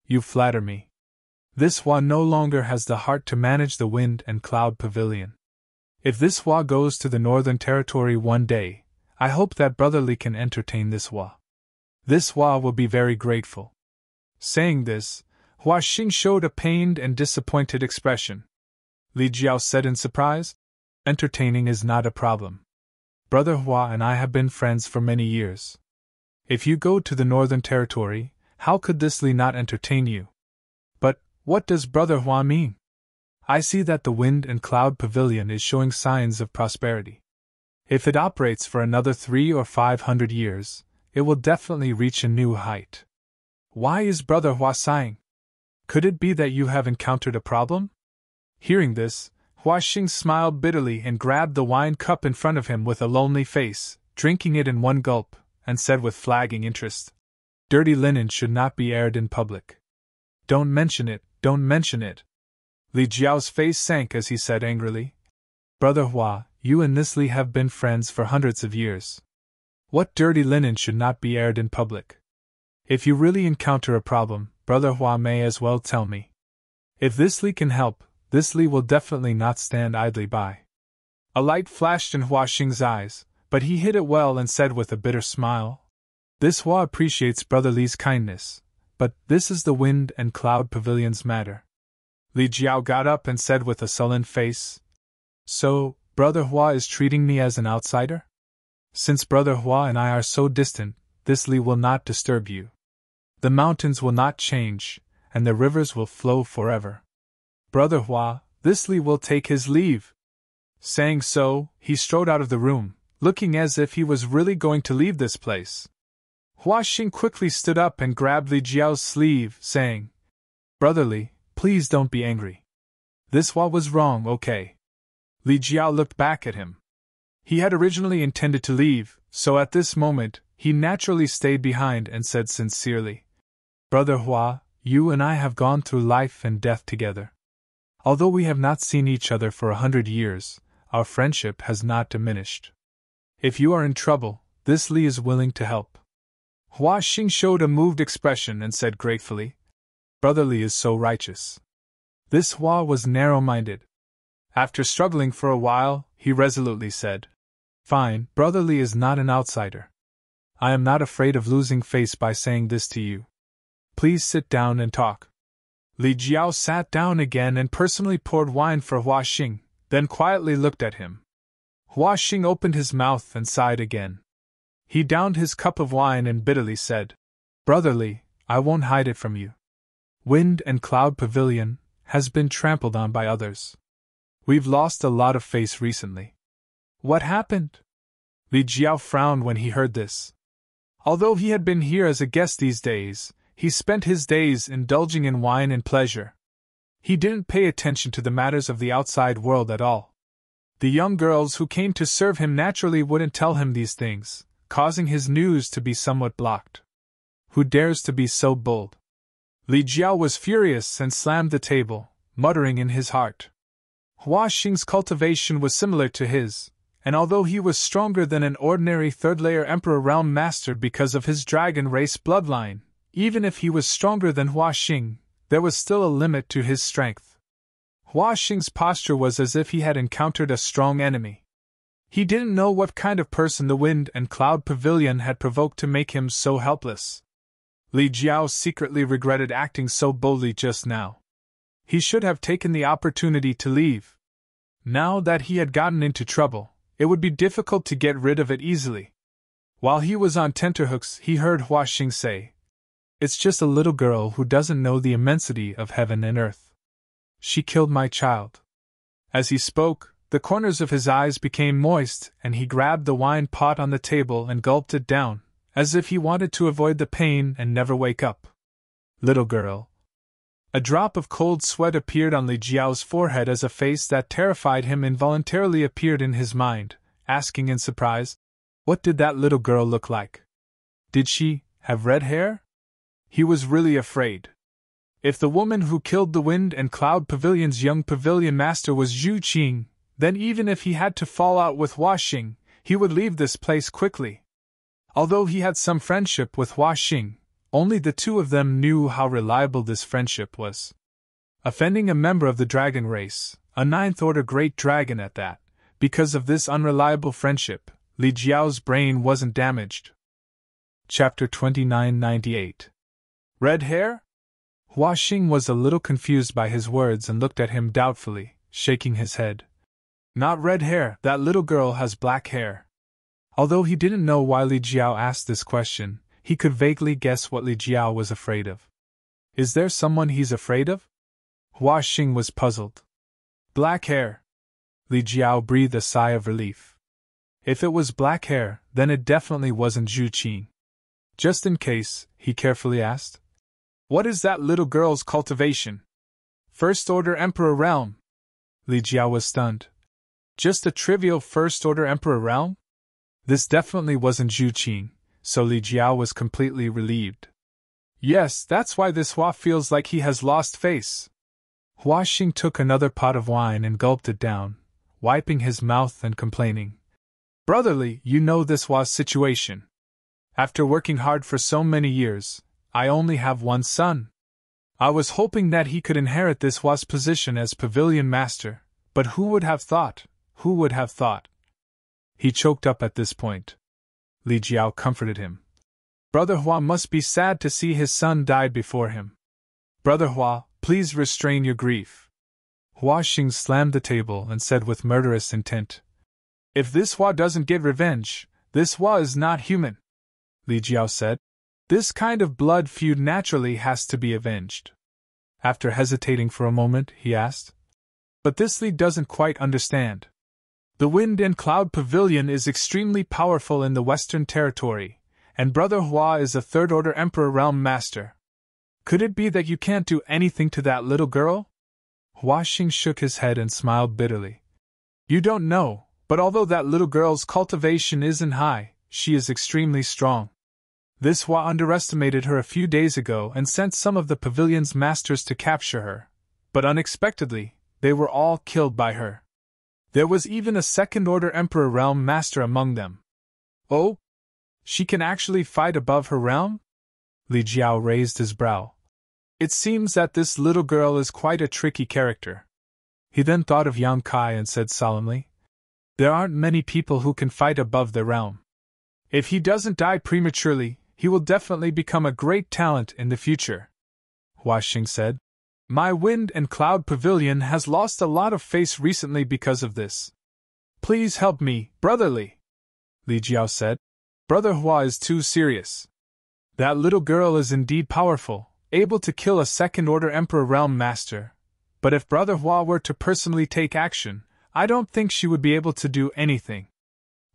You flatter me. This Hua no longer has the heart to manage the Wind and Cloud Pavilion. If this Hua goes to the Northern Territory one day, I hope that Brother Li can entertain this Hua. This Hua will be very grateful. Saying this, Hua Xing showed a pained and disappointed expression. Li Jiao said in surprise, entertaining is not a problem. Brother Hua and I have been friends for many years. If you go to the Northern Territory, how could this Li not entertain you? But, what does Brother Hua mean? I see that the Wind and Cloud Pavilion is showing signs of prosperity. If it operates for another 300 or 500 years, it will definitely reach a new height. Why is Brother Hua sighing? Could it be that you have encountered a problem? Hearing this, Hua Xing smiled bitterly and grabbed the wine cup in front of him with a lonely face, drinking it in one gulp, and said with flagging interest, Dirty linen should not be aired in public. Don't mention it, don't mention it. Li Jiao's face sank as he said angrily, Brother Hua, you and this Li have been friends for hundreds of years. What dirty linen should not be aired in public? If you really encounter a problem, Brother Hua may as well tell me. If this Li can help, this Li will definitely not stand idly by. A light flashed in Hua Xing's eyes, but he hid it well and said with a bitter smile, This Hua appreciates Brother Li's kindness, but this is the Wind and Cloud Pavilion's matter. Li Jiao got up and said with a sullen face, So, Brother Hua is treating me as an outsider? Since Brother Hua and I are so distant, this Li will not disturb you. The mountains will not change, and the rivers will flow forever. Brother Hua, this Li will take his leave. Saying so, he strode out of the room, looking as if he was really going to leave this place. Hua Xing quickly stood up and grabbed Li Jiao's sleeve, saying, Brother Li, please don't be angry. This Hua was wrong, okay? Li Jiao looked back at him. He had originally intended to leave, so at this moment, he naturally stayed behind and said sincerely, Brother Hua, you and I have gone through life and death together. Although we have not seen each other for 100 years, our friendship has not diminished. If you are in trouble, this Li is willing to help. Hua Xing showed a moved expression and said gratefully, Brother Li is so righteous. This Hua was narrow-minded. After struggling for a while, he resolutely said, Fine, Brother Li is not an outsider. I am not afraid of losing face by saying this to you. Please sit down and talk. Li Jiao sat down again and personally poured wine for Hua Xing, then quietly looked at him. Hua Xing opened his mouth and sighed again. He downed his cup of wine and bitterly said, Brother Li, I won't hide it from you. Wind and Cloud Pavilion has been trampled on by others. We've lost a lot of face recently. What happened? Li Jiao frowned when he heard this. Although he had been here as a guest these days, he spent his days indulging in wine and pleasure. He didn't pay attention to the matters of the outside world at all. The young girls who came to serve him naturally wouldn't tell him these things, causing his news to be somewhat blocked. Who dares to be so bold? Li Jiao was furious and slammed the table, muttering in his heart. Hua Xing's cultivation was similar to his, and although he was stronger than an ordinary third-layer Emperor Realm Master because of his dragon race bloodline, even if he was stronger than Hua Xing, there was still a limit to his strength. Hua Xing's posture was as if he had encountered a strong enemy. He didn't know what kind of person the Wind and Cloud Pavilion had provoked to make him so helpless. Li Jiao secretly regretted acting so boldly just now. He should have taken the opportunity to leave. Now that he had gotten into trouble, it would be difficult to get rid of it easily. While he was on tenterhooks, he heard Hua Xing say, "It's just a little girl who doesn't know the immensity of heaven and earth. She killed my child." As he spoke, the corners of his eyes became moist, and he grabbed the wine pot on the table and gulped it down, as if he wanted to avoid the pain and never wake up. "Little girl." A drop of cold sweat appeared on Li Jiao's forehead as a face that terrified him involuntarily appeared in his mind, asking in surprise, what did that little girl look like? Did she have red hair? He was really afraid. If the woman who killed the Wind and Cloud Pavilion's young pavilion master was Zhu Qing, then even if he had to fall out with Hua Xing, he would leave this place quickly. Although he had some friendship with Hua Xing, only the two of them knew how reliable this friendship was. Offending a member of the dragon race, a ninth-order great dragon at that, because of this unreliable friendship, Li Jiao's brain wasn't damaged. Chapter 2998. Red hair? Hua Xing was a little confused by his words and looked at him doubtfully, shaking his head. Not red hair, that little girl has black hair. Although he didn't know why Li Jiao asked this question, he could vaguely guess what Li Jiao was afraid of. Is there someone he's afraid of? Hua Xing was puzzled. Black hair. Li Jiao breathed a sigh of relief. If it was black hair, then it definitely wasn't Zhu Qing. Just in case, he carefully asked, what is that little girl's cultivation? First Order Emperor Realm. Li Jiao was stunned. Just a trivial First Order Emperor Realm? This definitely wasn't Zhu Qing, so Li Jiao was completely relieved. Yes, that's why this Hua feels like he has lost face. Hua Xing took another pot of wine and gulped it down, wiping his mouth and complaining. Brotherly, you know this Hua's situation. After working hard for so many years, I only have one son. I was hoping that he could inherit this Hua's position as pavilion master, but who would have thought? Who would have thought? He choked up at this point. Li Jiao comforted him. Brother Hua must be sad to see his son died before him. Brother Hua, please restrain your grief. Hua Xing slammed the table and said with murderous intent. If this Hua doesn't get revenge, this Hua is not human. Li Jiao said. This kind of blood feud naturally has to be avenged. After hesitating for a moment, he asked. But this Li doesn't quite understand. The Wind and Cloud Pavilion is extremely powerful in the Western Territory, and Brother Hua is a third-order Emperor Realm Master. Could it be that you can't do anything to that little girl? Hua Xing shook his head and smiled bitterly. You don't know, but although that little girl's cultivation isn't high, she is extremely strong. This Hua underestimated her a few days ago and sent some of the pavilion's masters to capture her, but unexpectedly, they were all killed by her. There was even a second-order Emperor Realm Master among them. Oh? She can actually fight above her realm? Li Jiao raised his brow. It seems that this little girl is quite a tricky character. He then thought of Yang Kai and said solemnly, there aren't many people who can fight above their realm. If he doesn't die prematurely, he will definitely become a great talent in the future. Hua Xing said. My Wind and Cloud Pavilion has lost a lot of face recently because of this. Please help me, brotherly. Li Jiao said. Brother Hua is too serious. That little girl is indeed powerful, able to kill a second-order Emperor Realm Master, but if Brother Hua were to personally take action, I don't think she would be able to do anything.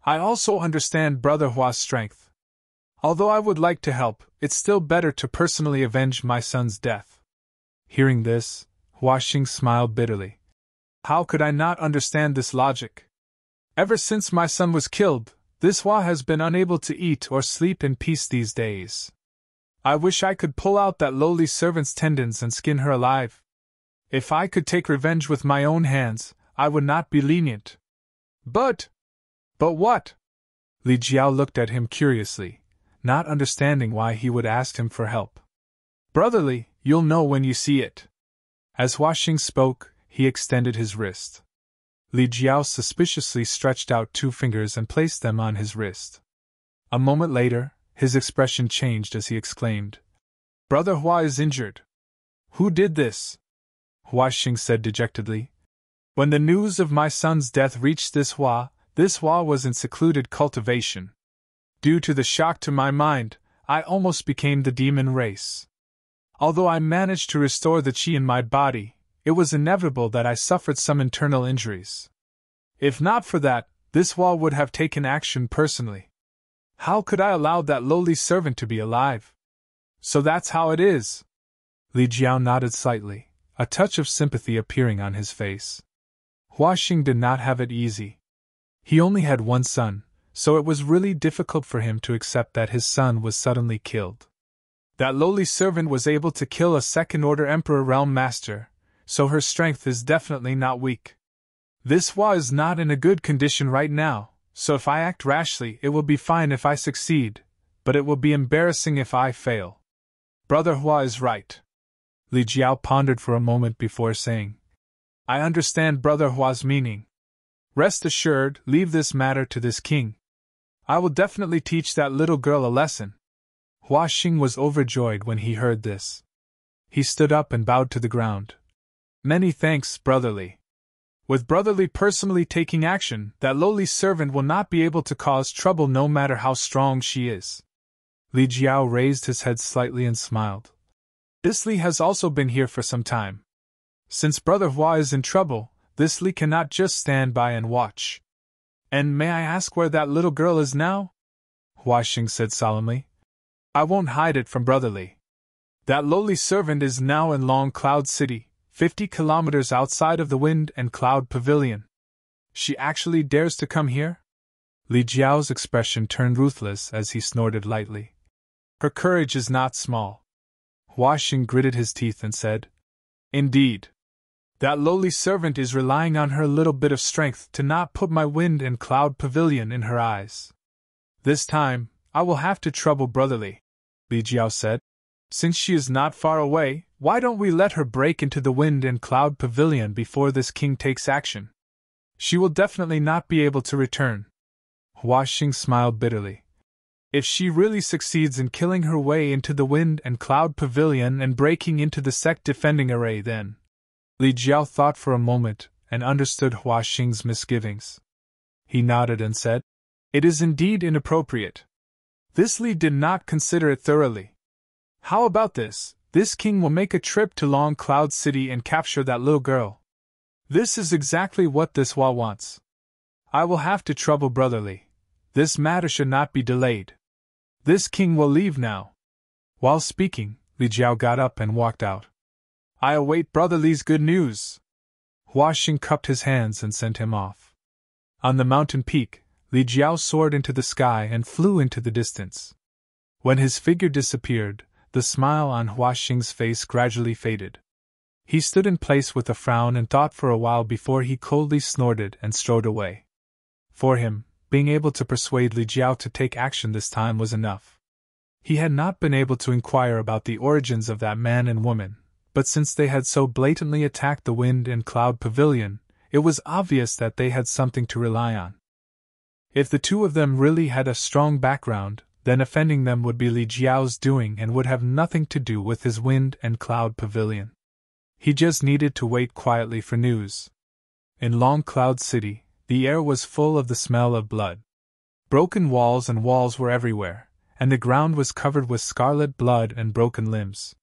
I also understand Brother Hua's strength. Although I would like to help, it's still better to personally avenge my son's death. Hearing this, Hua Xing smiled bitterly. How could I not understand this logic? Ever since my son was killed, this Hua has been unable to eat or sleep in peace these days. I wish I could pull out that lowly servant's tendons and skin her alive. If I could take revenge with my own hands, I would not be lenient. But But what? Li Jiao looked at him curiously, not understanding why he would ask him for help. Brotherly, you'll know when you see it. As Hua Xing spoke, he extended his wrist. Li Jiao suspiciously stretched out 2 fingers and placed them on his wrist. A moment later, his expression changed as he exclaimed, Brother Hua is injured. Who did this? Hua Xing said dejectedly. When the news of my son's death reached this Hua was in secluded cultivation. Due to the shock to my mind, I almost became the demon race. Although I managed to restore the qi in my body, it was inevitable that I suffered some internal injuries. If not for that, this Hua would have taken action personally. How could I allow that lowly servant to be alive? So that's how it is. Li Jiao nodded slightly, a touch of sympathy appearing on his face. Hua Xing did not have it easy. He only had one son, so it was really difficult for him to accept that his son was suddenly killed. That lowly servant was able to kill a second-order Emperor Realm Master, so her strength is definitely not weak. This Hua is not in a good condition right now, so if I act rashly it will be fine if I succeed, but it will be embarrassing if I fail. Brother Hua is right. Li Jiao pondered for a moment before saying, I understand Brother Hua's meaning. Rest assured, leave this matter to this king. I will definitely teach that little girl a lesson. Hua Xing was overjoyed when he heard this. He stood up and bowed to the ground. Many thanks, Brotherly. With Brotherly personally taking action, that lowly servant will not be able to cause trouble no matter how strong she is. Li Jiao raised his head slightly and smiled. This Li has also been here for some time. Since Brother Hua is in trouble, this Li cannot just stand by and watch. And may I ask where that little girl is now? Hua Xing said solemnly. I won't hide it from Brotherly. That lowly servant is now in Long Cloud City, 50 kilometers outside of the Wind and Cloud Pavilion. She actually dares to come here? Li Jiao's expression turned ruthless as he snorted lightly. Her courage is not small. Hua Xing gritted his teeth and said, Indeed. That lowly servant is relying on her little bit of strength to not put my Wind and Cloud Pavilion in her eyes. This time, I will have to trouble Brotherly, Li Jiao said. Since she is not far away, why don't we let her break into the Wind and Cloud Pavilion before this king takes action? She will definitely not be able to return. Hua Xing smiled bitterly. If she really succeeds in killing her way into the Wind and Cloud Pavilion and breaking into the sect defending array, then... Li Jiao thought for a moment and understood Hua Xing's misgivings. He nodded and said, It is indeed inappropriate. This Li did not consider it thoroughly. How about this? This king will make a trip to Long Cloud City and capture that little girl. This is exactly what this Hua wants. I will have to trouble Brotherly. This matter should not be delayed. This king will leave now. While speaking, Li Jiao got up and walked out. I await Brotherly's good news. Hua Xing cupped his hands and sent him off. On the mountain peak, Li Jiao soared into the sky and flew into the distance. When his figure disappeared, the smile on Hua Xing's face gradually faded. He stood in place with a frown and thought for a while before he coldly snorted and strode away. For him, being able to persuade Li Jiao to take action this time was enough. He had not been able to inquire about the origins of that man and woman, but since they had so blatantly attacked the Wind and Cloud Pavilion, it was obvious that they had something to rely on. If the two of them really had a strong background, then offending them would be Li Jiao's doing and would have nothing to do with his Wind and Cloud Pavilion. He just needed to wait quietly for news. In Long Cloud City, the air was full of the smell of blood. Broken walls and walls were everywhere, and the ground was covered with scarlet blood and broken limbs.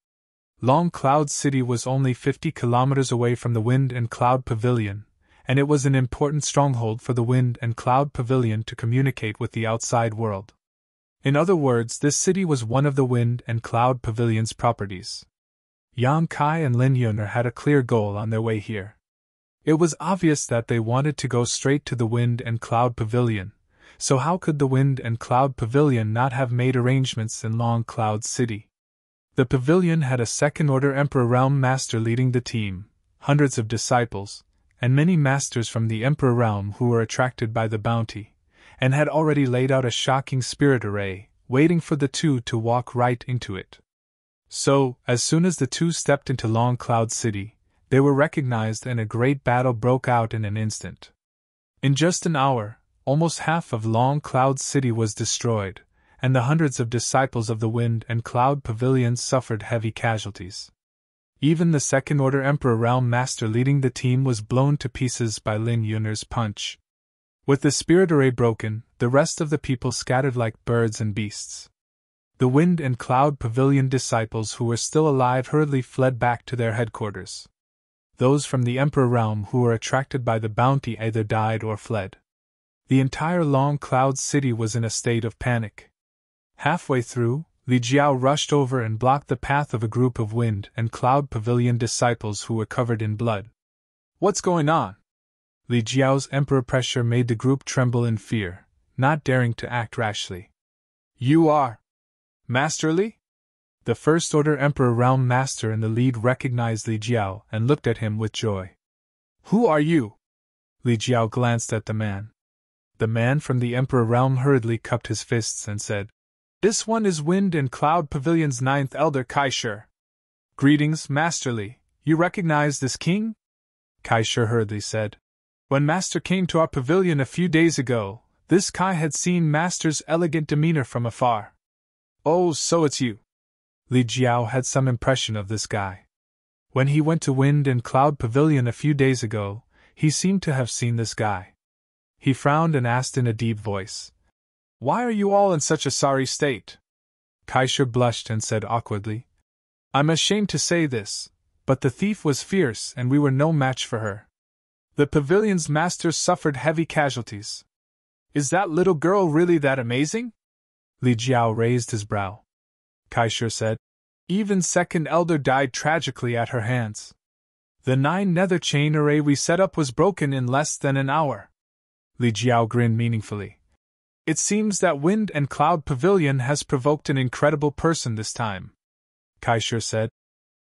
Long Cloud City was only 50 kilometers away from the Wind and Cloud Pavilion, and it was an important stronghold for the Wind and Cloud Pavilion to communicate with the outside world. In other words, this city was one of the Wind and Cloud Pavilion's properties. Yang Kai and Lin Yuner had a clear goal on their way here. It was obvious that they wanted to go straight to the Wind and Cloud Pavilion, so how could the Wind and Cloud Pavilion not have made arrangements in Long Cloud City? The pavilion had a second-order Emperor Realm Master leading the team, hundreds of disciples, and many masters from the Emperor Realm who were attracted by the bounty, and had already laid out a shocking spirit array, waiting for the two to walk right into it. So, as soon as the two stepped into Long Cloud City, they were recognized and a great battle broke out in an instant. In just an hour, almost half of Long Cloud City was destroyed, and the hundreds of disciples of the Wind and Cloud Pavilions suffered heavy casualties. Even the Second-Order Emperor Realm Master leading the team was blown to pieces by Lin Yun'er's punch. With the spirit array broken, the rest of the people scattered like birds and beasts. The Wind and Cloud Pavilion disciples who were still alive hurriedly fled back to their headquarters. Those from the Emperor Realm who were attracted by the bounty either died or fled. The entire Long Cloud City was in a state of panic. Halfway through, Li Jiao rushed over and blocked the path of a group of Wind and Cloud Pavilion disciples who were covered in blood. "What's going on?" Li Jiao's emperor pressure made the group tremble in fear, not daring to act rashly. "You are Master Li?" The First Order Emperor Realm Master in the lead recognized Li Jiao and looked at him with joy. "Who are you?" Li Jiao glanced at the man. The man from the Emperor Realm hurriedly cupped his fists and said, "This one is Wind and Cloud Pavilion's 9th Elder Kai Shi." "Greetings, Master Li. You recognize this king?" Kai Shi hurriedly said. "When Master came to our pavilion a few days ago, this Kai had seen Master's elegant demeanor from afar." "Oh, so it's you." Li Jiao had some impression of this guy. When he went to Wind and Cloud Pavilion a few days ago, he seemed to have seen this guy. He frowned and asked in a deep voice, "Why are you all in such a sorry state?" Kai Shi blushed and said awkwardly, "I'm ashamed to say this, but the thief was fierce and we were no match for her. The pavilion's master suffered heavy casualties." "Is that little girl really that amazing?" Li Jiao raised his brow. Kai Shi said, "Even Second Elder died tragically at her hands. The 9 nether chain array we set up was broken in less than an hour." Li Jiao grinned meaningfully. "It seems that Wind and Cloud Pavilion has provoked an incredible person this time." Kai Shi said,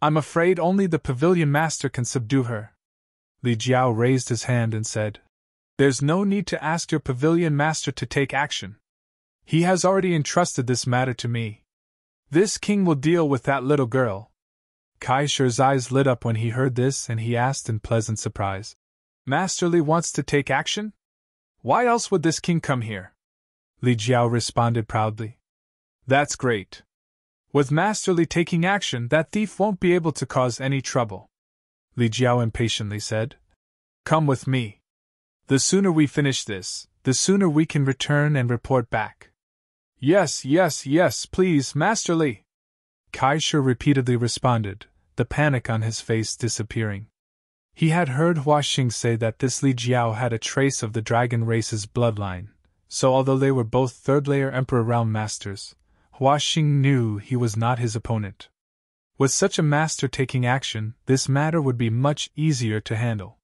"I'm afraid only the pavilion master can subdue her." Li Jiao raised his hand and said, "There's no need to ask your pavilion master to take action. He has already entrusted this matter to me. This king will deal with that little girl." Kai Shi's eyes lit up when he heard this and he asked in pleasant surprise, "Master Li wants to take action? Why else would this king come here?" Li Jiao responded proudly, "That's great. With Master Li taking action, that thief won't be able to cause any trouble." Li Jiao impatiently said, "Come with me. The sooner we finish this, the sooner we can return and report back." "Yes, yes, yes, please, Master Li," Kai Shi repeatedly responded, the panic on his face disappearing. He had heard Hua Xing say that this Li Jiao had a trace of the dragon race's bloodline, so although they were both third-layer Emperor Realm Masters, Hua Xing knew he was not his opponent. With such a master taking action, this matter would be much easier to handle.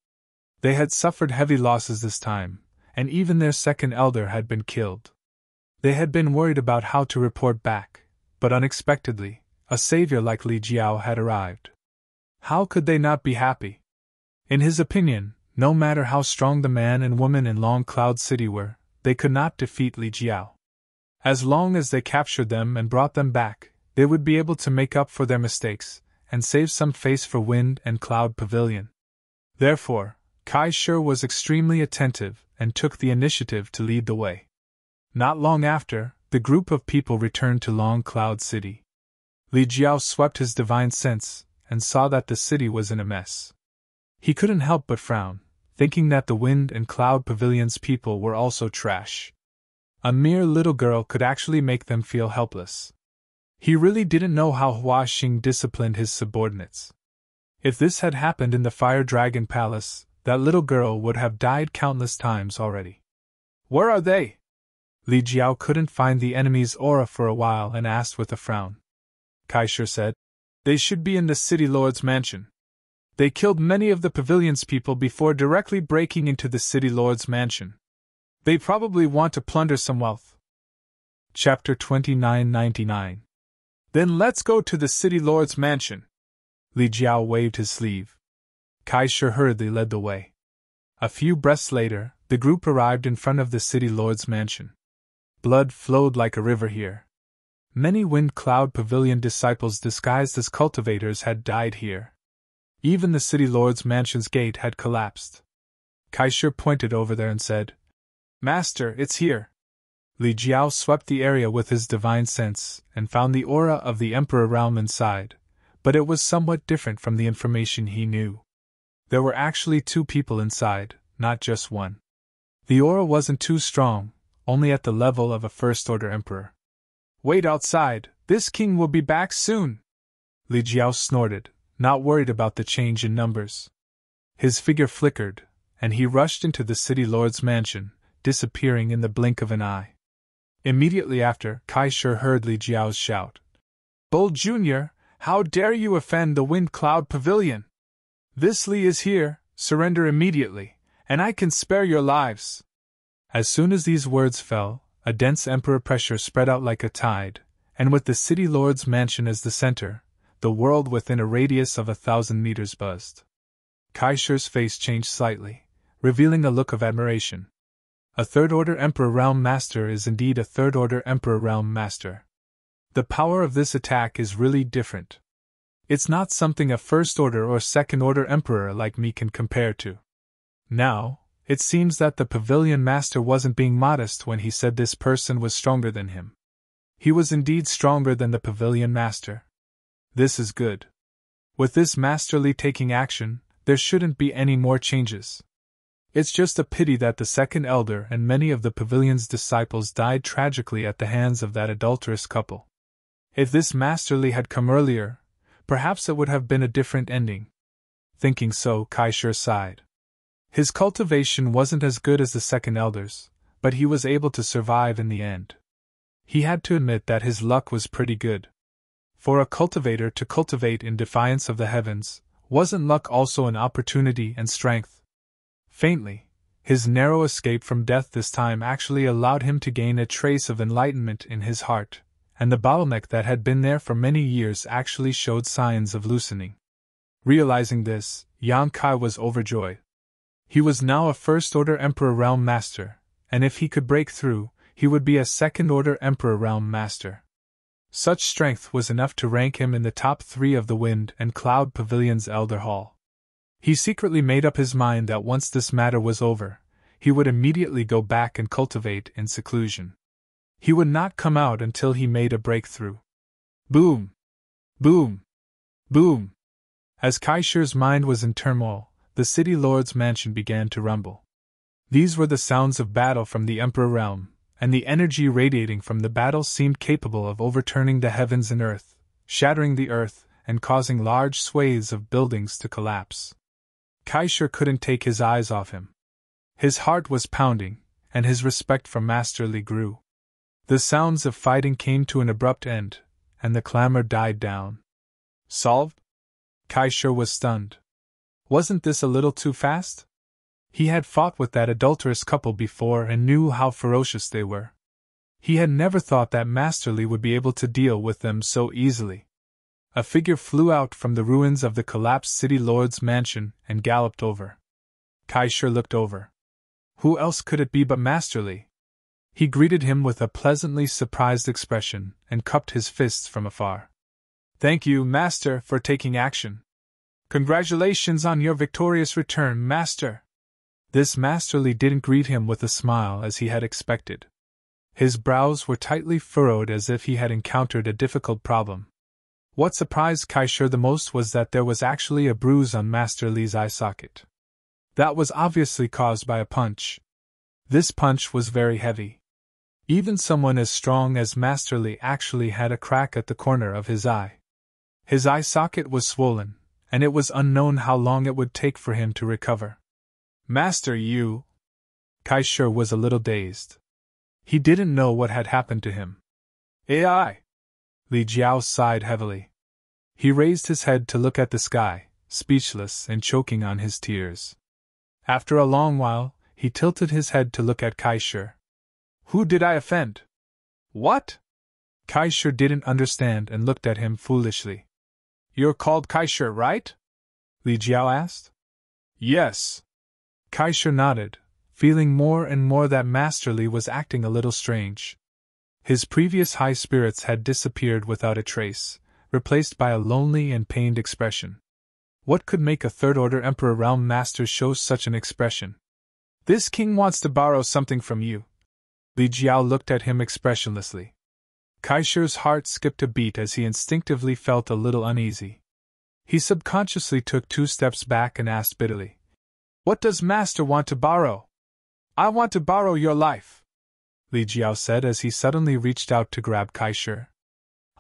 They had suffered heavy losses this time, and even their second elder had been killed. They had been worried about how to report back, but unexpectedly, a savior like Li Jiao had arrived. How could they not be happy? In his opinion, no matter how strong the man and woman in Long Cloud City were, they could not defeat Li Jiao. As long as they captured them and brought them back, they would be able to make up for their mistakes and save some face for Wind and Cloud Pavilion. Therefore, Kai Shi was extremely attentive and took the initiative to lead the way. Not long after, the group of people returned to Long Cloud City. Li Jiao swept his divine sense and saw that the city was in a mess. He couldn't help but frown, thinking that the Wind and Cloud Pavilion's people were also trash. A mere little girl could actually make them feel helpless. He really didn't know how Hua Xing disciplined his subordinates. If this had happened in the Fire Dragon Palace, that little girl would have died countless times already. "Where are they?" Li Jiao couldn't find the enemy's aura for a while and asked with a frown. Kai Shi said, "They should be in the City Lord's mansion. They killed many of the pavilion's people before directly breaking into the City Lord's mansion. They probably want to plunder some wealth." Chapter 2999. "Then let's go to the City Lord's mansion." Li Jiao waved his sleeve. Kai Shi hurriedly led the way. A few breaths later, The group arrived in front of the city lord's mansion. Blood flowed like a river here. Many Wind Cloud Pavilion disciples disguised as cultivators had died here. Even the city lord's mansion's gate had collapsed. Kaisher pointed over there and said, "Master, it's here." Li Jiao swept the area with his divine sense and found the aura of the Emperor realm inside, but it was somewhat different from the information he knew. There were actually 2 people inside, not just one. The aura wasn't too strong, only at the level of a first-order emperor. "Wait outside, this king will be back soon," Li Jiao snorted, not worried about the change in numbers. His figure flickered, and he rushed into the city lord's mansion, disappearing in the blink of an eye. Immediately after, Kaisher heard Li Jiao's shout. "Bull Jr., how dare you offend the Wind Cloud Pavilion? This Li is here, surrender immediately, and I can spare your lives." As soon as these words fell, a dense emperor pressure spread out like a tide, and with the city lord's mansion as the center, the world within a radius of 1,000 meters buzzed. Kaisher's face changed slightly, revealing a look of admiration. A third-order Emperor Realm Master is indeed a third-order Emperor Realm Master. The power of this attack is really different. It's not something a first-order or second-order Emperor like me can compare to. Now, it seems that the Pavilion Master wasn't being modest when he said this person was stronger than him. He was indeed stronger than the Pavilion Master. This is good. With this masterly taking action, there shouldn't be any more changes. It's just a pity that the second elder and many of the pavilion's disciples died tragically at the hands of that adulterous couple. If this masterly had come earlier, perhaps it would have been a different ending. Thinking so, Kaisher sighed. His cultivation wasn't as good as the second elder's, but he was able to survive in the end. He had to admit that his luck was pretty good. For a cultivator to cultivate in defiance of the heavens, wasn't luck also an opportunity and strength? Faintly, his narrow escape from death this time actually allowed him to gain a trace of enlightenment in his heart, and the bottleneck that had been there for many years actually showed signs of loosening. Realizing this, Yang Kai was overjoyed. He was now a first-order Emperor Realm Master, and if he could break through, he would be a second-order Emperor Realm Master. Such strength was enough to rank him in the top 3 of the Wind and Cloud Pavilion's Elder Hall. He secretly made up his mind that once this matter was over, he would immediately go back and cultivate in seclusion. He would not come out until he made a breakthrough. Boom! Boom! Boom! As Kaisher's mind was in turmoil, the city lord's mansion began to rumble. These were the sounds of battle from the Emperor realm, and the energy radiating from the battle seemed capable of overturning the heavens and earth, shattering the earth, and causing large swathes of buildings to collapse. Kaisher couldn't take his eyes off him. His heart was pounding, and his respect for Master Li grew. The sounds of fighting came to an abrupt end, and the clamor died down. Solved? Kaisher was stunned. Wasn't this a little too fast? He had fought with that adulterous couple before and knew how ferocious they were. He had never thought that Master Li would be able to deal with them so easily. A figure flew out from the ruins of the collapsed city lord's mansion and galloped over. Kaisher looked over. Who else could it be but Master Li? He greeted him with a pleasantly surprised expression and cupped his fists from afar. "Thank you, Master, for taking action. Congratulations on your victorious return, Master." This Master Li didn't greet him with a smile as he had expected. His brows were tightly furrowed as if he had encountered a difficult problem. What surprised Kaisher the most was that there was actually a bruise on Master Li's eye socket. That was obviously caused by a punch. This punch was very heavy. Even someone as strong as Master Li actually had a crack at the corner of his eye. His eye socket was swollen, and it was unknown how long it would take for him to recover. "Master, you..." Kaisher was a little dazed. He didn't know what had happened to him. "AI!" Li Jiao sighed heavily. He raised his head to look at the sky, speechless and choking on his tears. After a long while, he tilted his head to look at Kaisher. "Who did I offend?" "What?" Kaisher didn't understand and looked at him foolishly. "You're called Kaisher, right?" Li Jiao asked. "Yes." Kaisher nodded, feeling more and more that Master Li was acting a little strange. His previous high spirits had disappeared without a trace, replaced by a lonely and pained expression. What could make a third-order Emperor Realm Master show such an expression? "This king wants to borrow something from you." Li Jiao looked at him expressionlessly. Kaisher's heart skipped a beat as he instinctively felt a little uneasy. He subconsciously took 2 steps back and asked bitterly, "What does Master want to borrow?" "I want to borrow your life," Li Jiao said as he suddenly reached out to grab Kaisher.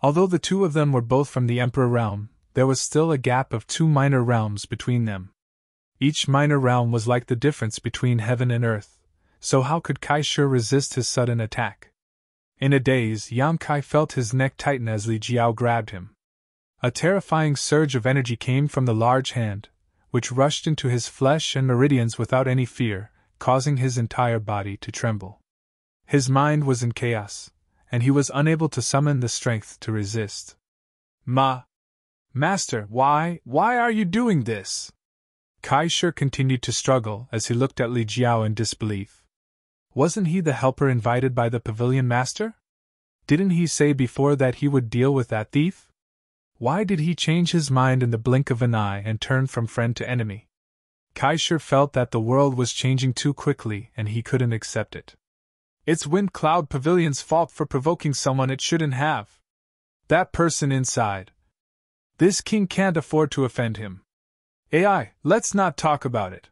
Although the two of them were both from the Emperor realm, there was still a gap of 2 minor realms between them. Each minor realm was like the difference between heaven and earth, so how could Kaisher resist his sudden attack? In a daze, Yang Kai felt his neck tighten as Li Jiao grabbed him. A terrifying surge of energy came from the large hand, which rushed into his flesh and meridians without any fear, causing his entire body to tremble. His mind was in chaos, and he was unable to summon the strength to resist. Master, why are you doing this?" Kaisher continued to struggle as he looked at Li Jiao in disbelief. Wasn't he the helper invited by the pavilion master? Didn't he say before that he would deal with that thief? Why did he change his mind in the blink of an eye and turn from friend to enemy? Kaisher felt that the world was changing too quickly and he couldn't accept it. It's Wind Cloud Pavilion's fault for provoking someone it shouldn't have. That person inside. This king can't afford to offend him. AI, let's not talk about it.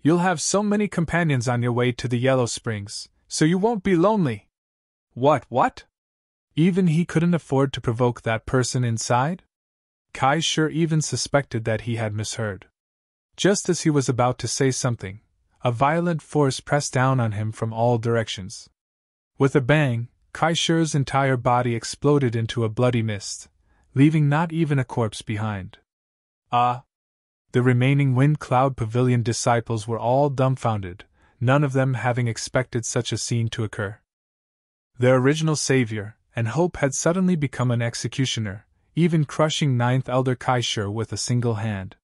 You'll have so many companions on your way to the Yellow Springs, so you won't be lonely. What? Even he couldn't afford to provoke that person inside? Kaisher even suspected that he had misheard. Just as he was about to say something, a violent force pressed down on him from all directions. With a bang, Kaisher's entire body exploded into a bloody mist, leaving not even a corpse behind. The remaining Wind Cloud Pavilion disciples were all dumbfounded, none of them having expected such a scene to occur. Their original savior and hope had suddenly become an executioner, even crushing 9th Elder Kaisher with a single hand.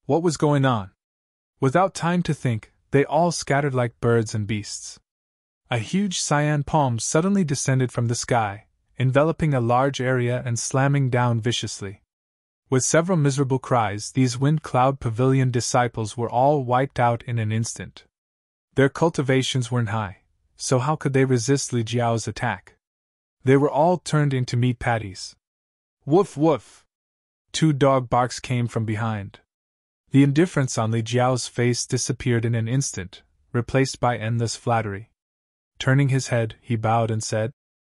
What was going on? Without time to think, they all scattered like birds and beasts. A huge cyan palm suddenly descended from the sky, enveloping a large area and slamming down viciously. With several miserable cries, these Wind Cloud Pavilion disciples were all wiped out in an instant. Their cultivations weren't high, so how could they resist Li Jiao's attack? They were all turned into meat patties. Woof woof! 2 dog barks came from behind. The indifference on Li Jiao's face disappeared in an instant, replaced by endless flattery. Turning his head, he bowed and said,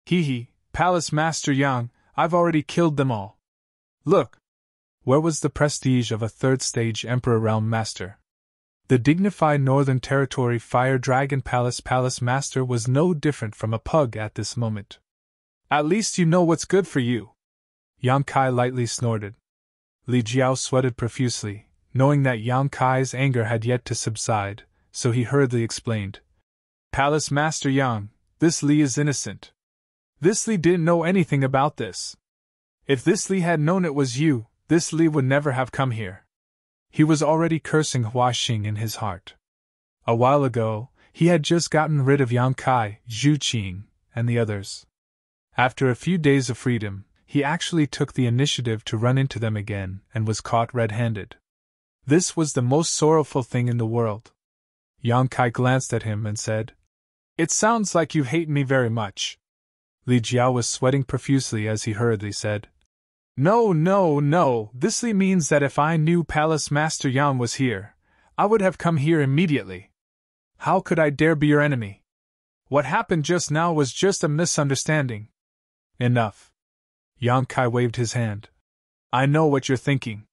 "Hee, Palace Master Yang, I've already killed them all. Look!" Where was the prestige of a 3rd-stage Emperor Realm Master? The dignified Northern Territory Fire Dragon Palace Master was no different from a pug at this moment. "At least you know what's good for you." Yang Kai lightly snorted. Li Jiao sweated profusely, knowing that Yang Kai's anger had yet to subside, so he hurriedly explained. "Palace Master Yang, this Li is innocent. This Li didn't know anything about this. If this Li had known it was you, this Li would never have come here." He was already cursing Hua Xing in his heart. A while ago, he had just gotten rid of Yang Kai, Zhu Qing, and the others. After a few days of freedom, he actually took the initiative to run into them again and was caught red-handed. This was the most sorrowful thing in the world. Yang Kai glanced at him and said, "It sounds like you hate me very much." Li Jiao was sweating profusely as he hurriedly said, No, this means that if I knew Palace Master Yang was here, I would have come here immediately. How could I dare be your enemy? What happened just now was just a misunderstanding." "Enough." Yang Kai waved his hand. "I know what you're thinking.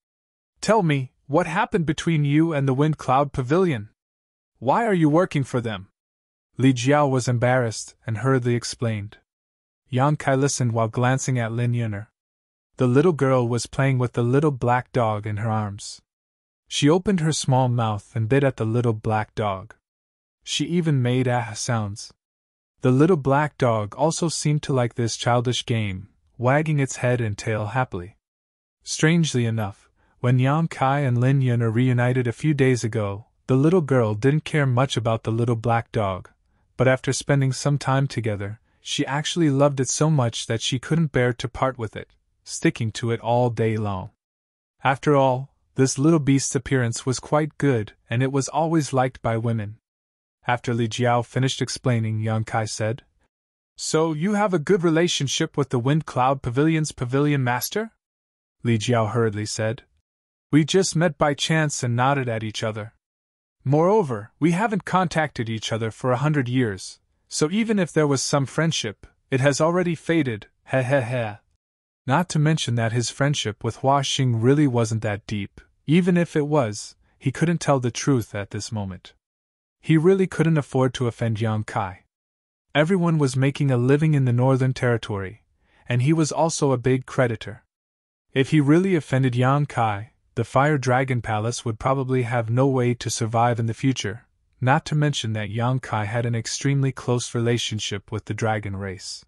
Tell me, what happened between you and the Wind Cloud Pavilion? Why are you working for them?" Li Jiao was embarrassed and hurriedly explained. Yang Kai listened while glancing at Lin Yun'er. The little girl was playing with the little black dog in her arms. She opened her small mouth and bit at the little black dog. She even made ah sounds. The little black dog also seemed to like this childish game, wagging its head and tail happily. Strangely enough, when Yang Kai and Lin Yun'er reunited a few days ago, The little girl didn't care much about the little black dog, but after spending some time together, she actually loved it so much that she couldn't bear to part with it, sticking to it all day long. After all, this little beast's appearance was quite good, and it was always liked by women. After Li Jiao finished explaining, Yang Kai said, "So you have a good relationship with the Wind Cloud Pavilion's pavilion master?" Li Jiao hurriedly said, "We just met by chance and nodded at each other. Moreover, we haven't contacted each other for 100 years, so even if there was some friendship, it has already faded, heh heh heh." Not to mention that his friendship with Hua Xing really wasn't that deep. Even if it was, he couldn't tell the truth at this moment. He really couldn't afford to offend Yang Kai. Everyone was making a living in the Northern Territory, and he was also a big creditor. If he really offended Yang Kai, the Fire Dragon Palace would probably have no way to survive in the future, not to mention that Yang Kai had an extremely close relationship with the dragon race.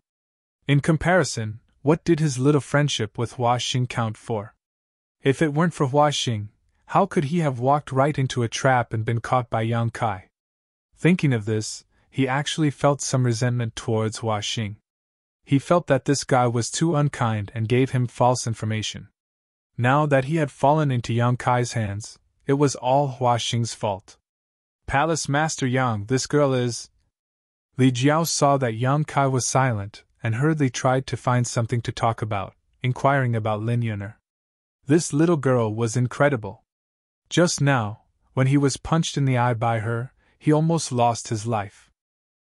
In comparison, what did his little friendship with Hua Xing count for? If it weren't for Hua Xing, how could he have walked right into a trap and been caught by Yang Kai? Thinking of this, he actually felt some resentment towards Hua Xing. He felt that this guy was too unkind and gave him false information. Now that he had fallen into Yang Kai's hands, it was all Hua Xing's fault. "Palace Master Yang, this girl is—" Li Jiao saw that Yang Kai was silent, and hurriedly tried to find something to talk about, inquiring about Lin Yuner. This little girl was incredible. Just now, when he was punched in the eye by her, he almost lost his life.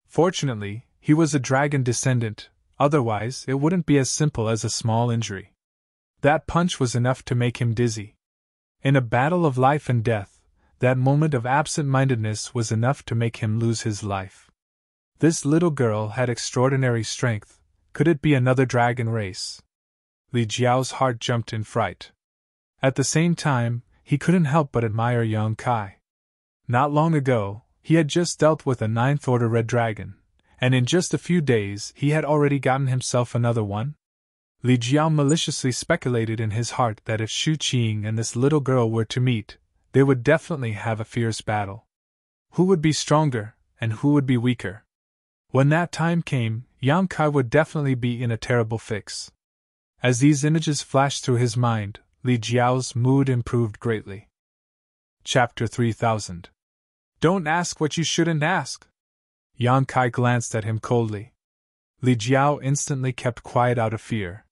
Fortunately, he was a dragon descendant, otherwise it wouldn't be as simple as a small injury. That punch was enough to make him dizzy. In a battle of life and death, that moment of absent-mindedness was enough to make him lose his life. This little girl had extraordinary strength. Could it be another dragon race? Li Jiao's heart jumped in fright. At the same time, he couldn't help but admire Yang Kai. Not long ago, he had just dealt with a 9th Order Red Dragon, and in just a few days he had already gotten himself another one. Li Jiao maliciously speculated in his heart that if Shu Qing and this little girl were to meet, they would definitely have a fierce battle. Who would be stronger, and who would be weaker? When that time came, Yang Kai would definitely be in a terrible fix. As these images flashed through his mind, Li Jiao's mood improved greatly. Chapter 3000. Don't ask what you shouldn't ask. Yang Kai glanced at him coldly. Li Jiao instantly kept quiet out of fear.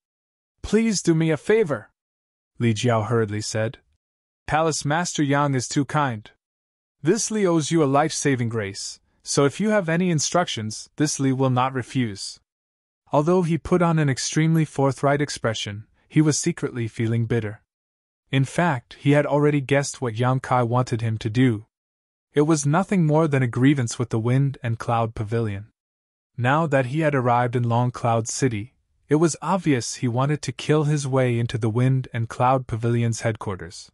Please do me a favor, Li Jiao hurriedly said. Palace Master Yang is too kind. This Li owes you a life-saving grace, so if you have any instructions, this Li will not refuse. Although he put on an extremely forthright expression, he was secretly feeling bitter. In fact, he had already guessed what Yang Kai wanted him to do. It was nothing more than a grievance with the Wind and Cloud Pavilion. Now that he had arrived in Long Cloud City, it was obvious he wanted to kill his way into the Wind and Cloud Pavilion's headquarters.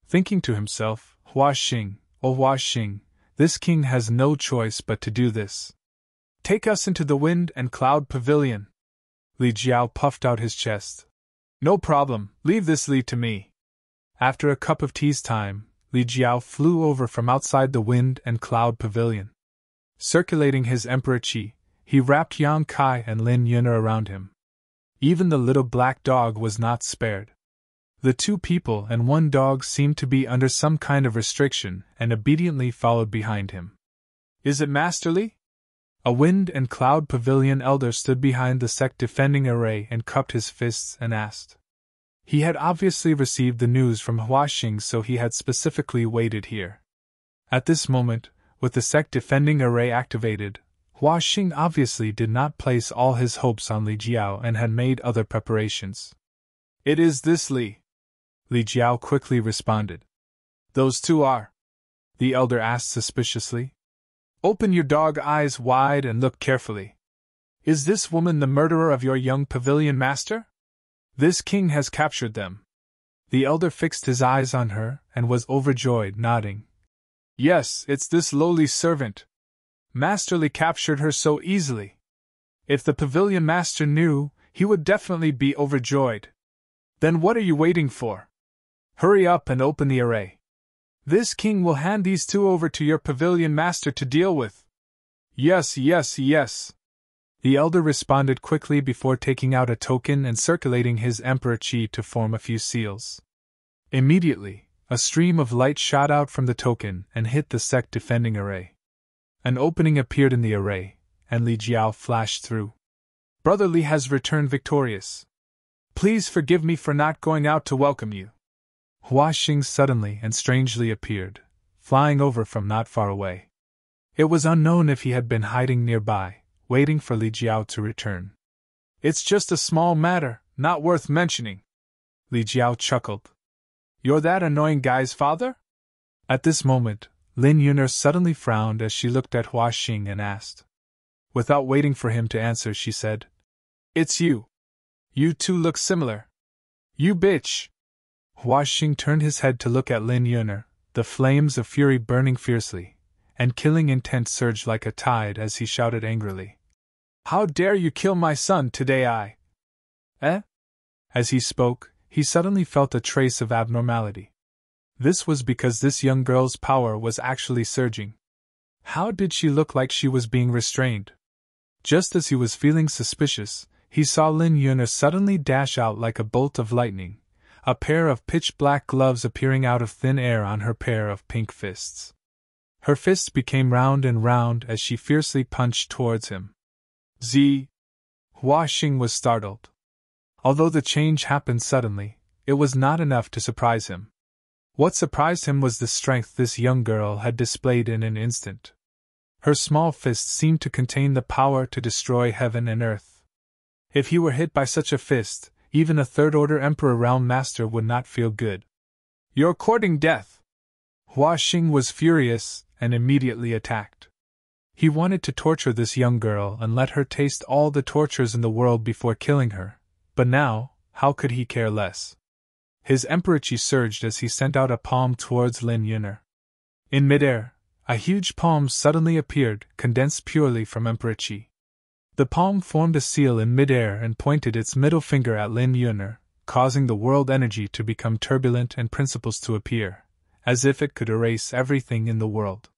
Thinking to himself, Hua Xing, oh Hua Xing, this king has no choice but to do this. Take us into the Wind and Cloud Pavilion. Li Jiao puffed out his chest. No problem, leave this Li to me. After a cup of tea's time, Li Jiao flew over from outside the Wind and Cloud Pavilion. Circulating his Emperor Qi, he wrapped Yang Kai and Lin Yuner around him. Even the little black dog was not spared. The 2 people and 1 dog seemed to be under some kind of restriction and obediently followed behind him. Is it Master Li? A Wind and Cloud Pavilion elder stood behind the sect defending array and cupped his fists and asked. He had obviously received the news from Hua Xing, so he had specifically waited here. At this moment, with the sect defending array activated, Hua Xing obviously did not place all his hopes on Li Jiao and had made other preparations. It is this Li. Li Jiao quickly responded. Those 2 are? The elder asked suspiciously. Open your dog eyes wide and look carefully. Is this woman the murderer of your young pavilion master? This king has captured them. The elder fixed his eyes on her and was overjoyed, nodding. Yes, it's this lowly servant. Master Li captured her so easily. If the pavilion master knew, he would definitely be overjoyed. Then what are you waiting for? Hurry up and open the array. This king will hand these two over to your pavilion master to deal with. Yes, yes, yes. The elder responded quickly before taking out a token and circulating his emperor chi to form a few seals. Immediately, a stream of light shot out from the token and hit the sect defending array. An opening appeared in the array, and Li Jiao flashed through. Brother Li has returned victorious. Please forgive me for not going out to welcome you. Hua Xing suddenly and strangely appeared, flying over from not far away. It was unknown if he had been hiding nearby, waiting for Li Jiao to return. It's just a small matter, not worth mentioning. Li Jiao chuckled. You're that annoying guy's father? At this moment, Lin Yuner suddenly frowned as she looked at Hua Xing and asked. Without waiting for him to answer, she said, It's you. You two look similar. You bitch. Hua Xing turned his head to look at Lin Yuner, the flames of fury burning fiercely, and killing intent surged like a tide as he shouted angrily. How dare you kill my son today, Eh? As he spoke, he suddenly felt a trace of abnormality. This was because this young girl's power was actually surging. How did she look like she was being restrained? Just as he was feeling suspicious, he saw Lin Yuner suddenly dash out like a bolt of lightning, a pair of pitch-black gloves appearing out of thin air on her pair of pink fists. Her fists became round and round as she fiercely punched towards him. Z. Hua Xing was startled. Although the change happened suddenly, it was not enough to surprise him. What surprised him was the strength this young girl had displayed in an instant. Her small fist seemed to contain the power to destroy heaven and earth. If he were hit by such a fist, even a third-order Emperor Realm Master would not feel good. You're courting death! Hua Xing was furious and immediately attacked. He wanted to torture this young girl and let her taste all the tortures in the world before killing her, but now, how could he care less? His emperor chi surged as he sent out a palm towards Lin Yuner. In midair, a huge palm suddenly appeared, condensed purely from emperor chi. The palm formed a seal in midair and pointed its middle finger at Lin Yuner, causing the world energy to become turbulent and principles to appear, as if it could erase everything in the world.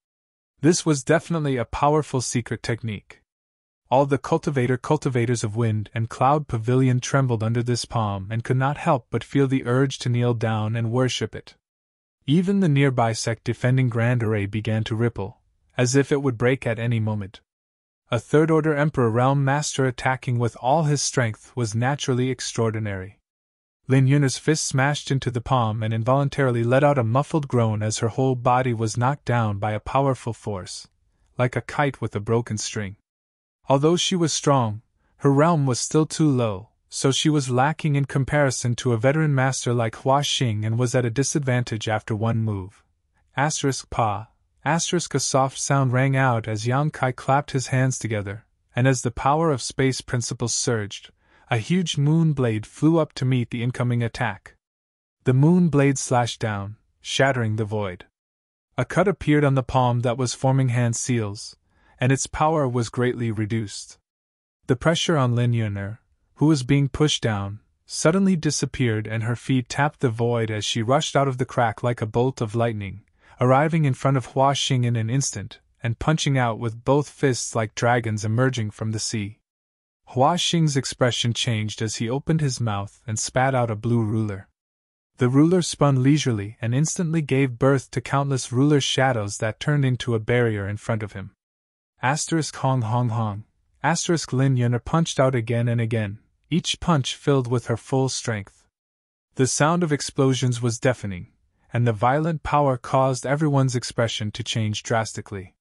This was definitely a powerful secret technique. All the cultivators of wind and cloud pavilion trembled under this palm and could not help but feel the urge to kneel down and worship it. Even the nearby sect defending Grand Array began to ripple, as if it would break at any moment. A third-order Emperor Realm Master attacking with all his strength was naturally extraordinary. Lin Yuner's fist smashed into the palm and involuntarily let out a muffled groan as her whole body was knocked down by a powerful force, like a kite with a broken string. Although she was strong, her realm was still too low, so she was lacking in comparison to a veteran master like Hua Xing and was at a disadvantage after one move. *Pa. A soft sound rang out as Yang Kai clapped his hands together, and as the power of space principles surged, a huge moon blade flew up to meet the incoming attack. The moon blade slashed down, shattering the void. A cut appeared on the palm that was forming hand seals, and its power was greatly reduced. The pressure on Lin Yuner, who was being pushed down, suddenly disappeared and her feet tapped the void as she rushed out of the crack like a bolt of lightning, arriving in front of Hua Xing in an instant, and punching out with both fists like dragons emerging from the sea. Hua Xing's expression changed as he opened his mouth and spat out a blue ruler. The ruler spun leisurely and instantly gave birth to countless ruler shadows that turned into a barrier in front of him. Hong Hong Hong. Lin Yuner punched out again and again, each punch filled with her full strength. The sound of explosions was deafening, and the violent power caused everyone's expression to change drastically.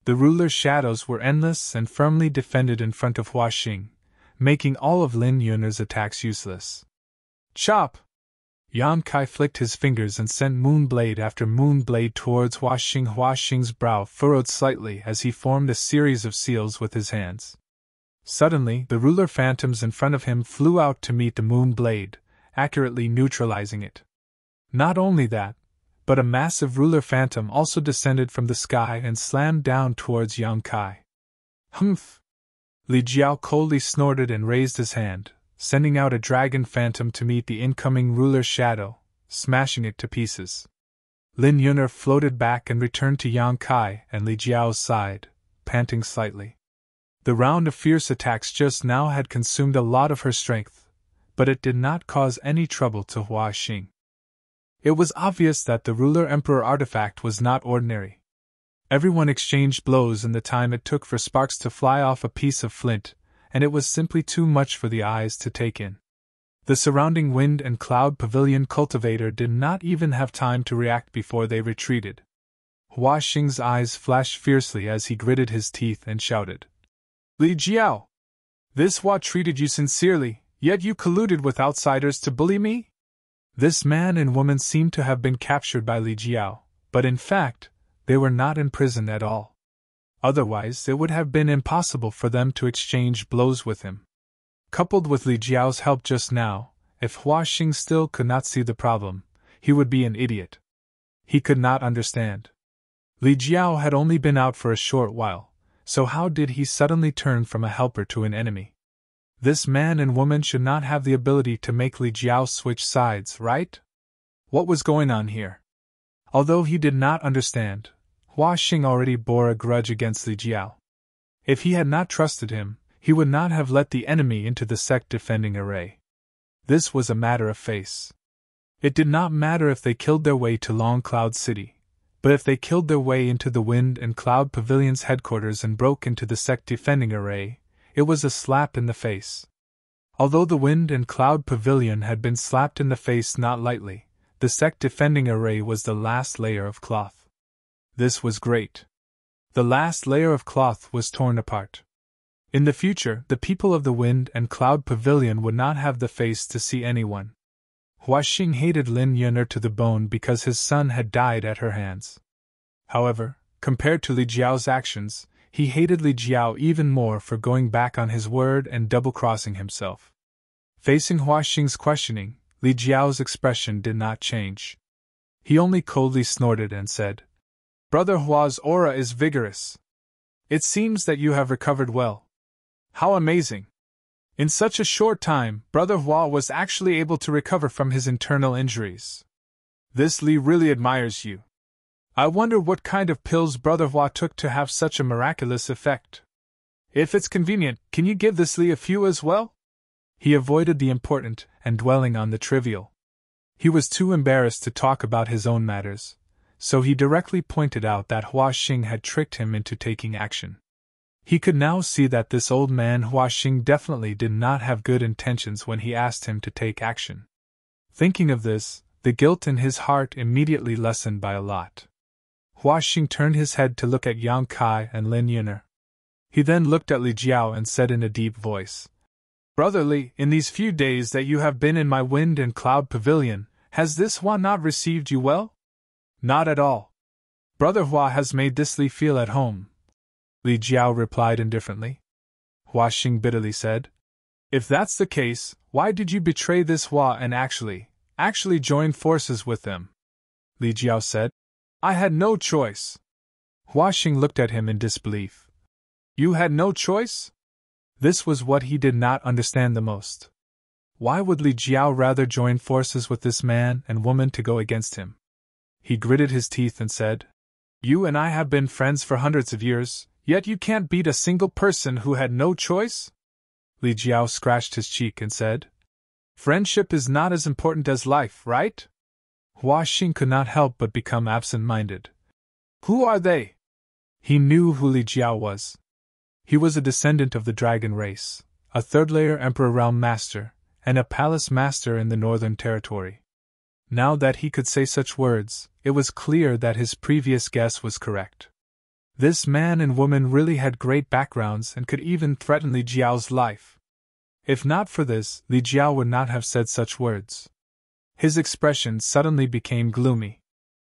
The ruler's shadows were endless and firmly defended in front of Hua Xing, making all of Lin Yuner's attacks useless. Chop! Yan Kai flicked his fingers and sent moonblade after moonblade towards Hua Xing. Hua Xing's brow furrowed slightly as he formed a series of seals with his hands. Suddenly, the ruler phantoms in front of him flew out to meet the moonblade, accurately neutralizing it. Not only that, but a massive ruler phantom also descended from the sky and slammed down towards Yang Kai. Humph! Li Jiao coldly snorted and raised his hand, sending out a dragon phantom to meet the incoming ruler shadow, smashing it to pieces. Lin Yun'er floated back and returned to Yang Kai and Li Jiao's side, panting slightly. The round of fierce attacks just now had consumed a lot of her strength, but it did not cause any trouble to Hua Xing. It was obvious that the ruler-emperor artifact was not ordinary. Everyone exchanged blows in the time it took for sparks to fly off a piece of flint, and it was simply too much for the eyes to take in. The surrounding wind and cloud pavilion cultivator did not even have time to react before they retreated. Hua Xing's eyes flashed fiercely as he gritted his teeth and shouted, "Li Jiao! This Hua treated you sincerely, yet you colluded with outsiders to bully me?" This man and woman seemed to have been captured by Li Jiao, but in fact, they were not in prison at all. Otherwise, it would have been impossible for them to exchange blows with him. Coupled with Li Jiao's help just now, if Hua Xing still could not see the problem, he would be an idiot. He could not understand. Li Jiao had only been out for a short while, so how did he suddenly turn from a helper to an enemy? This man and woman should not have the ability to make Li Jiao switch sides, right? What was going on here? Although he did not understand, Hua Xing already bore a grudge against Li Jiao. If he had not trusted him, he would not have let the enemy into the sect defending array. This was a matter of face. It did not matter if they killed their way to Long Cloud City, but if they killed their way into the Wind and Cloud Pavilion's headquarters and broke into the sect defending array, it was a slap in the face. Although the Wind and Cloud Pavilion had been slapped in the face not lightly, the sect defending array was the last layer of cloth. This was great. The last layer of cloth was torn apart. In the future, the people of the Wind and Cloud Pavilion would not have the face to see anyone. Hua Xing hated Lin Yun'er to the bone because his son had died at her hands. However, compared to Li Jiao's actions, he hated Li Jiao even more for going back on his word and double-crossing himself. Facing Hua Xing's questioning, Li Jiao's expression did not change. He only coldly snorted and said, "Brother Hua's aura is vigorous. It seems that you have recovered well. How amazing! In such a short time, Brother Hua was actually able to recover from his internal injuries. This Li really admires you. I wonder what kind of pills Brother Hua took to have such a miraculous effect. If it's convenient, can you give this Li a few as well?" He avoided the important and dwelling on the trivial. He was too embarrassed to talk about his own matters, so he directly pointed out that Hua Xing had tricked him into taking action. He could now see that this old man Hua Xing definitely did not have good intentions when he asked him to take action. Thinking of this, the guilt in his heart immediately lessened by a lot. Hua Xing turned his head to look at Yang Kai and Lin Yun'er. He then looked at Li Jiao and said in a deep voice, "Brother Li, in these few days that you have been in my Wind and Cloud Pavilion, has this Hua not received you well?" "Not at all. Brother Hua has made this Li feel at home," Li Jiao replied indifferently. Hua Xing bitterly said, "If that's the case, why did you betray this Hua and actually join forces with them?" Li Jiao said, "I had no choice." Hua Xing looked at him in disbelief. "You had no choice?" This was what he did not understand the most. Why would Li Jiao rather join forces with this man and woman to go against him? He gritted his teeth and said, "You and I have been friends for hundreds of years, yet you can't beat a single person who had no choice?" Li Jiao scratched his cheek and said, "Friendship is not as important as life, right?" Hua Xing could not help but become absent-minded. "Who are they?" He knew who Li Jiao was. He was a descendant of the dragon race, a third-layer Emperor Realm Master, and a Palace Master in the Northern Territory. Now that he could say such words, it was clear that his previous guess was correct. This man and woman really had great backgrounds and could even threaten Li Jiao's life. If not for this, Li Jiao would not have said such words. His expression suddenly became gloomy.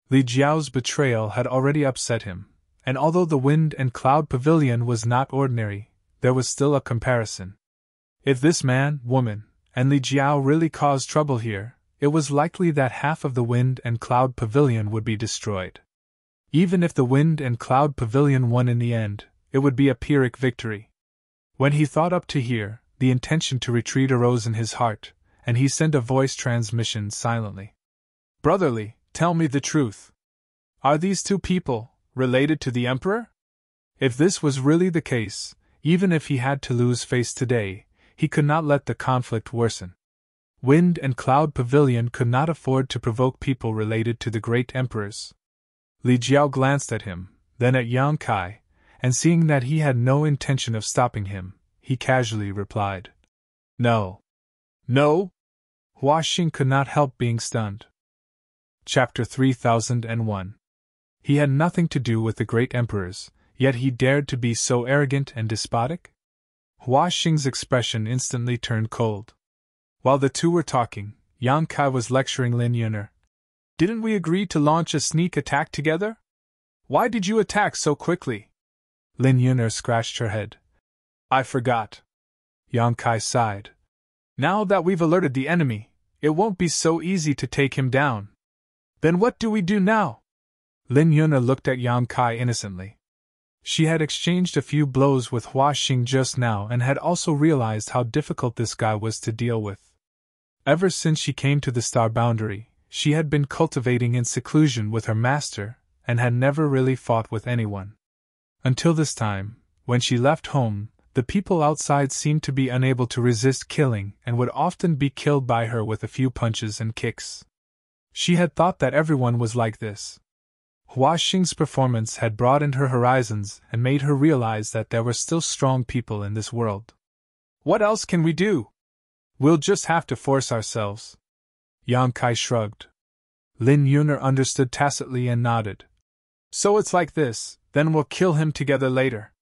Li Jiao's betrayal had already upset him, and although the Wind and Cloud Pavilion was not ordinary, there was still a comparison. If this man, woman, and Li Jiao really caused trouble here, it was likely that half of the Wind and Cloud Pavilion would be destroyed. Even if the Wind and Cloud Pavilion won in the end, it would be a Pyrrhic victory. When he thought up to here, the intention to retreat arose in his heart, and he sent a voice transmission silently. "Brother Li, tell me the truth. Are these two people related to the Emperor? If this was really the case, even if he had to lose face today, he could not let the conflict worsen. Wind and Cloud Pavilion could not afford to provoke people related to the great emperors. Li Jiao glanced at him, then at Yang Kai, and seeing that he had no intention of stopping him, he casually replied, "No." "No?" Hua Xing could not help being stunned. Chapter 3001. He had nothing to do with the great emperors, yet he dared to be so arrogant and despotic? Hua Xing's expression instantly turned cold. While the two were talking, Yang Kai was lecturing Lin Yuner. "Didn't we agree to launch a sneak attack together? Why did you attack so quickly?" Lin Yuner scratched her head. "I forgot." Yang Kai sighed. "Now that we've alerted the enemy, it won't be so easy to take him down." "Then what do we do now?" Lin Yuner looked at Yang Kai innocently. She had exchanged a few blows with Hua Xing just now and had also realized how difficult this guy was to deal with. Ever since she came to the Star Boundary, she had been cultivating in seclusion with her master, and had never really fought with anyone. Until this time, when she left home, the people outside seemed to be unable to resist killing and would often be killed by her with a few punches and kicks. She had thought that everyone was like this. Hua Xing's performance had broadened her horizons and made her realize that there were still strong people in this world. "What else can we do? We'll just have to force ourselves." Yang Kai shrugged. Lin Yuner understood tacitly and nodded. "So it's like this, then we'll kill him together later."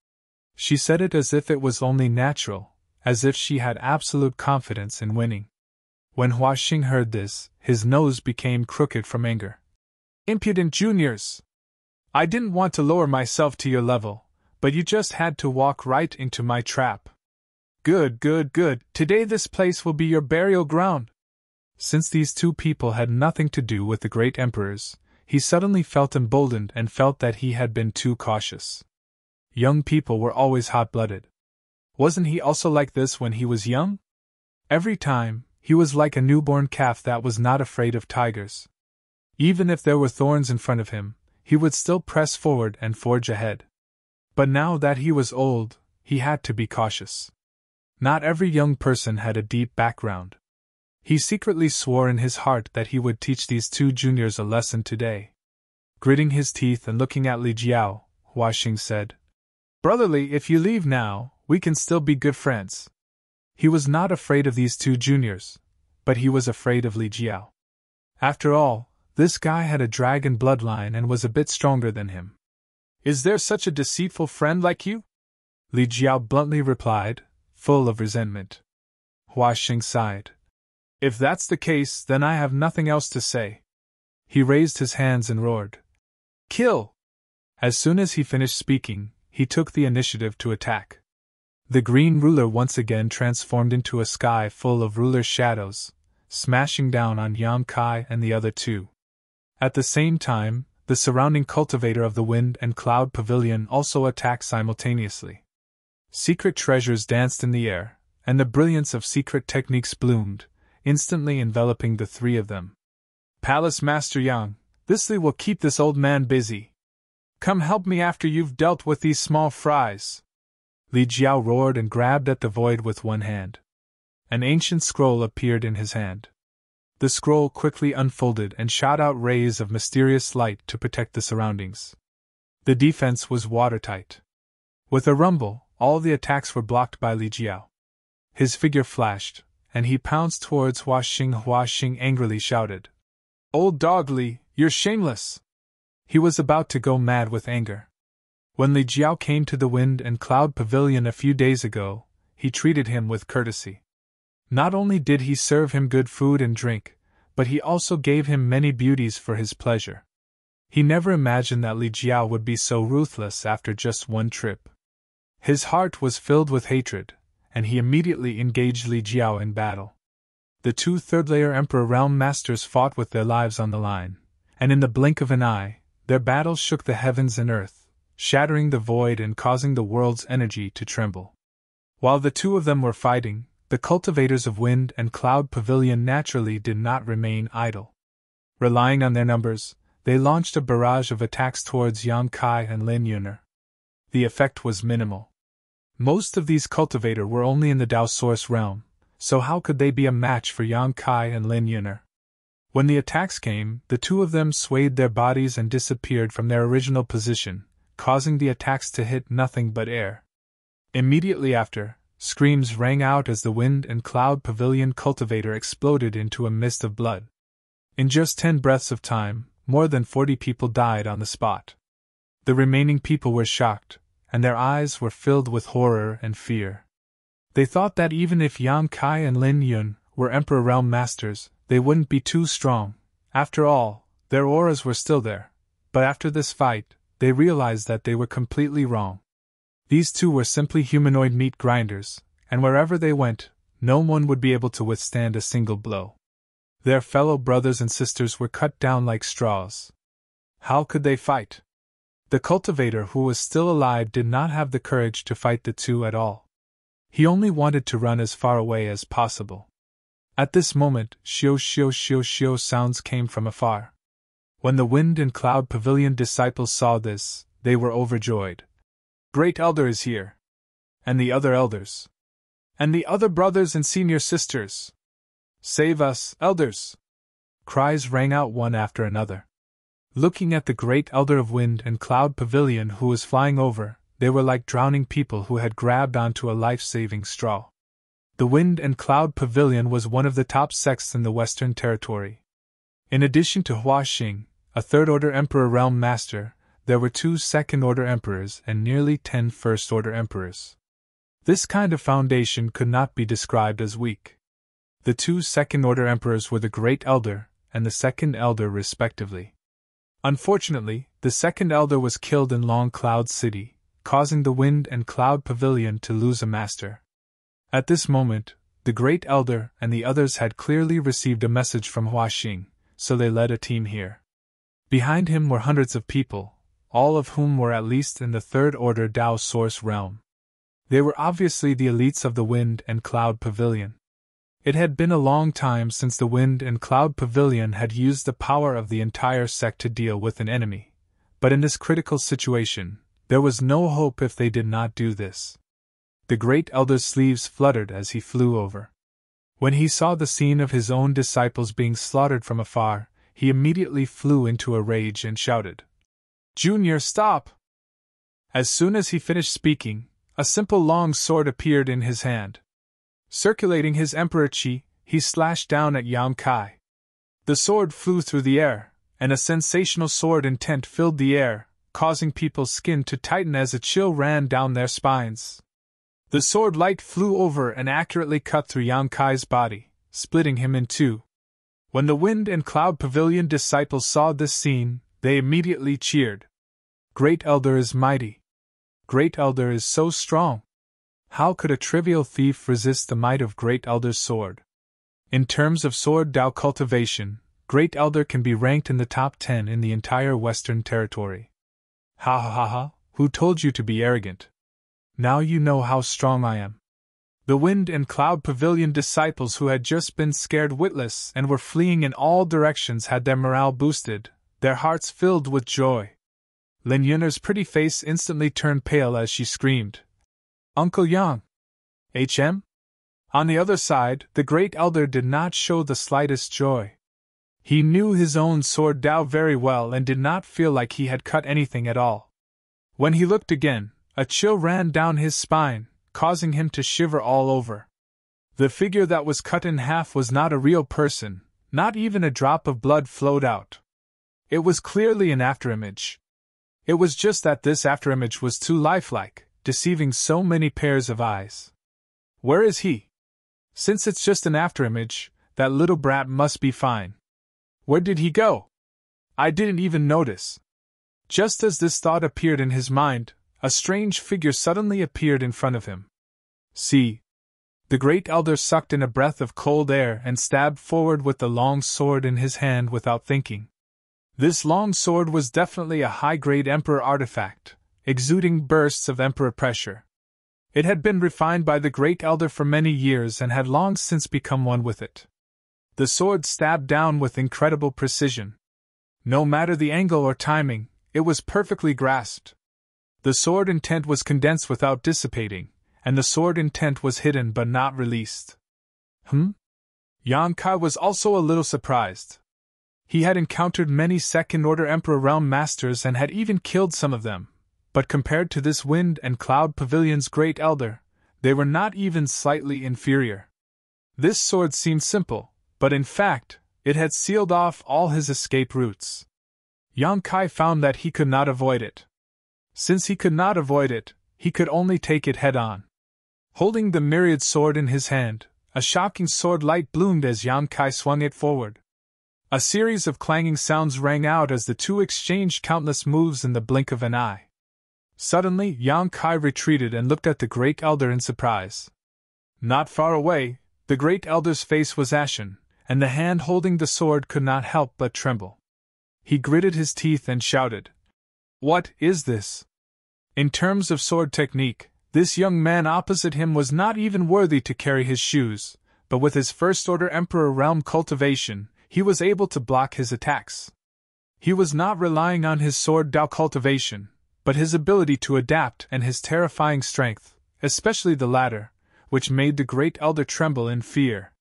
She said it as if it was only natural, as if she had absolute confidence in winning. When Hua Xing heard this, his nose became crooked from anger. "Impudent juniors! I didn't want to lower myself to your level, but you just had to walk right into my trap. Good, good, good, today this place will be your burial ground." Since these two people had nothing to do with the great emperors, he suddenly felt emboldened and felt that he had been too cautious. Young people were always hot-blooded. Wasn't he also like this when he was young? Every time, he was like a newborn calf that was not afraid of tigers. Even if there were thorns in front of him, he would still press forward and forge ahead. But now that he was old, he had to be cautious. Not every young person had a deep background. He secretly swore in his heart that he would teach these two juniors a lesson today. Gritting his teeth and looking at Li Jiao, Hua Xing said, "Brotherly, if you leave now, we can still be good friends." He was not afraid of these two juniors, but he was afraid of Li Jiao. After all, this guy had a dragon bloodline and was a bit stronger than him. "Is there such a deceitful friend like you?" Li Jiao bluntly replied, full of resentment. Hua Xing sighed. "If that's the case, then I have nothing else to say." He raised his hands and roared, "Kill!" As soon as he finished speaking, he took the initiative to attack. The green ruler once again transformed into a sky full of ruler shadows, smashing down on Yang Kai and the other two. At the same time, the surrounding cultivator of the Wind and Cloud Pavilion also attacked simultaneously. Secret treasures danced in the air, and the brilliance of secret techniques bloomed, instantly enveloping the three of them. "Palace Master Yang, thisly will keep this old man busy. Come help me after you've dealt with these small fries." Li Jiao roared and grabbed at the void with one hand. An ancient scroll appeared in his hand. The scroll quickly unfolded and shot out rays of mysterious light to protect the surroundings. The defense was watertight. With a rumble, all the attacks were blocked by Li Jiao. His figure flashed, and he pounced towards Hua Xing. Hua Xing angrily shouted, "Old dog Li, you're shameless!" He was about to go mad with anger. When Li Jiao came to the Wind and Cloud Pavilion a few days ago, he treated him with courtesy. Not only did he serve him good food and drink, but he also gave him many beauties for his pleasure. He never imagined that Li Jiao would be so ruthless after just one trip. His heart was filled with hatred, and he immediately engaged Li Jiao in battle. The two third-layer Emperor Realm Masters fought with their lives on the line, and in the blink of an eye, their battle shook the heavens and earth, shattering the void and causing the world's energy to tremble. While the two of them were fighting, the cultivators of Wind and Cloud Pavilion naturally did not remain idle. Relying on their numbers, they launched a barrage of attacks towards Yang Kai and Lin Yuner. The effect was minimal. Most of these cultivators were only in the Dao Source realm, so how could they be a match for Yang Kai and Lin Yuner? When the attacks came, the two of them swayed their bodies and disappeared from their original position, causing the attacks to hit nothing but air. Immediately after, screams rang out as the Wind and Cloud Pavilion cultivator exploded into a mist of blood. In just 10 breaths of time, more than 40 people died on the spot. The remaining people were shocked, and their eyes were filled with horror and fear. They thought that even if Yang Kai and Lin Yun were Emperor Realm Masters, they wouldn't be too strong. After all, their auras were still there. But after this fight, they realized that they were completely wrong. These two were simply humanoid meat grinders, and wherever they went, no one would be able to withstand a single blow. Their fellow brothers and sisters were cut down like straws. How could they fight? The cultivator who was still alive did not have the courage to fight the two at all. He only wanted to run as far away as possible. At this moment, shio shio shio shio sounds came from afar. When the Wind and Cloud Pavilion disciples saw this, they were overjoyed. Great Elder is here! And the other elders! And the other brothers and senior sisters! Save us, elders! Cries rang out one after another. Looking at the Great Elder of Wind and Cloud Pavilion who was flying over, they were like drowning people who had grabbed onto a life-saving straw. The Wind and Cloud Pavilion was one of the top sects in the Western Territory. In addition to Hua Xing, a third-order Emperor Realm Master, there were 2 second-order emperors and nearly 10 first-order emperors. This kind of foundation could not be described as weak. The 2 second-order emperors were the Great Elder and the Second Elder respectively. Unfortunately, the Second Elder was killed in Long Cloud City, causing the Wind and Cloud Pavilion to lose a master. At this moment, the Great Elder and the others had clearly received a message from Hua Xing, so they led a team here. Behind him were hundreds of people, all of whom were at least in the third-order Dao Source realm. They were obviously the elites of the Wind and Cloud Pavilion. It had been a long time since the Wind and Cloud Pavilion had used the power of the entire sect to deal with an enemy, but in this critical situation, there was no hope if they did not do this. The Great Elder's sleeves fluttered as he flew over. When he saw the scene of his own disciples being slaughtered from afar, he immediately flew into a rage and shouted, "Junior, stop!" As soon as he finished speaking, a simple long sword appeared in his hand. Circulating his Emperor Qi, he slashed down at Yang Kai. The sword flew through the air, and a sensational sword intent filled the air, causing people's skin to tighten as a chill ran down their spines. The sword light flew over and accurately cut through Yang Kai's body, splitting him in two. When the Wind and Cloud Pavilion disciples saw this scene, they immediately cheered. Great Elder is mighty. Great Elder is so strong. How could a trivial thief resist the might of Great Elder's sword? In terms of sword Dao cultivation, Great Elder can be ranked in the top 10 in the entire Western Territory. Ha ha ha ha, who told you to be arrogant? Now you know how strong I am. The Wind and Cloud Pavilion disciples who had just been scared witless and were fleeing in all directions had their morale boosted, their hearts filled with joy. Lin Yuner's pretty face instantly turned pale as she screamed, "Uncle Yang! HM?" On the other side, the Great Elder did not show the slightest joy. He knew his own sword Dao very well and did not feel like he had cut anything at all. When he looked again, a chill ran down his spine, causing him to shiver all over. The figure that was cut in half was not a real person, not even a drop of blood flowed out. It was clearly an afterimage. It was just that this afterimage was too lifelike, deceiving so many pairs of eyes. Where is he? Since it's just an afterimage, that little brat must be fine. Where did he go? I didn't even notice. Just as this thought appeared in his mind, a strange figure suddenly appeared in front of him. See. The Great Elder sucked in a breath of cold air and stabbed forward with the long sword in his hand without thinking. This long sword was definitely a high-grade Emperor artifact, exuding bursts of Emperor pressure. It had been refined by the Great Elder for many years and had long since become one with it. The sword stabbed down with incredible precision. No matter the angle or timing, it was perfectly grasped. The sword intent was condensed without dissipating, and the sword intent was hidden but not released. Yang Kai was also a little surprised. He had encountered many second-order Emperor Realm Masters and had even killed some of them, but compared to this Wind and Cloud Pavilion's Great Elder, they were not even slightly inferior. This sword seemed simple, but in fact, it had sealed off all his escape routes. Yang Kai found that he could not avoid it. Since he could not avoid it, he could only take it head-on. Holding the myriad sword in his hand, a shocking sword light bloomed as Yang Kai swung it forward. A series of clanging sounds rang out as the two exchanged countless moves in the blink of an eye. Suddenly, Yang Kai retreated and looked at the Great Elder in surprise. Not far away, the Great Elder's face was ashen, and the hand holding the sword could not help but tremble. He gritted his teeth and shouted, "What is this?" In terms of sword technique, this young man opposite him was not even worthy to carry his shoes, but with his first-order Emperor Realm cultivation, he was able to block his attacks. He was not relying on his sword Dao cultivation, but his ability to adapt and his terrifying strength, especially the latter, which made the Great Elder tremble in fear.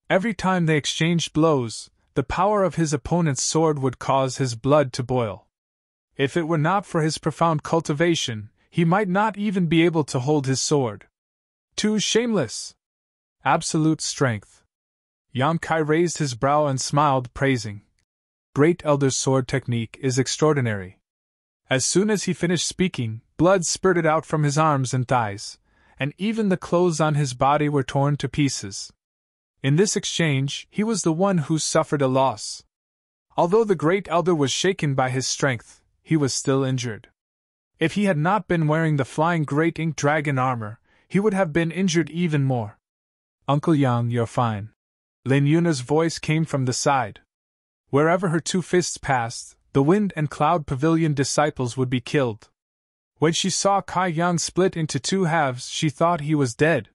Every time they exchanged blows, the power of his opponent's sword would cause his blood to boil. If it were not for his profound cultivation, he might not even be able to hold his sword. Too shameless! Absolute strength. Yang Kai raised his brow and smiled, praising. Great Elder's sword technique is extraordinary. As soon as he finished speaking, blood spurted out from his arms and thighs, and even the clothes on his body were torn to pieces. In this exchange, he was the one who suffered a loss. Although the Great Elder was shaken by his strength, he was still injured. If he had not been wearing the flying Great Ink Dragon armor, he would have been injured even more. Uncle Yang, you're fine. Lin Yunna's voice came from the side. Wherever her two fists passed, the Wind and Cloud Pavilion disciples would be killed. When she saw Kai Yang split into two halves, she thought he was dead.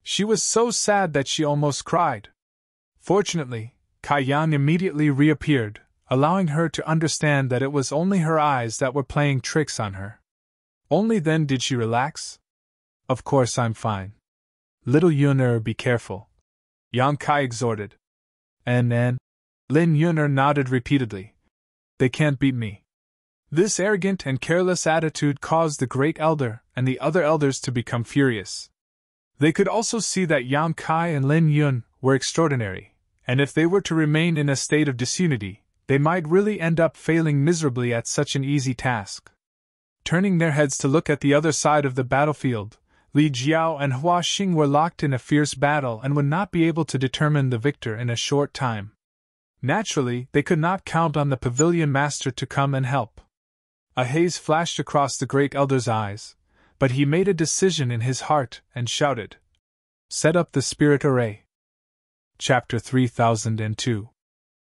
She was so sad that she almost cried. Fortunately, Kai Yang immediately reappeared, allowing her to understand that it was only her eyes that were playing tricks on her. Only then did she relax. Of course I'm fine. Little Yunna, be careful. Yang Kai exhorted. And Lin Yunna nodded repeatedly. They can't beat me. This arrogant and careless attitude caused the Great Elder and the other elders to become furious. They could also see that Yang Kai and Lin Yun were extraordinary, and if they were to remain in a state of disunity, they might really end up failing miserably at such an easy task. Turning their heads to look at the other side of the battlefield, Li Jiao and Hua Xing were locked in a fierce battle and would not be able to determine the victor in a short time. Naturally, they could not count on the Pavilion Master to come and help. A haze flashed across the Great Elder's eyes, but he made a decision in his heart and shouted, "Set up the Spirit Array." Chapter 3002.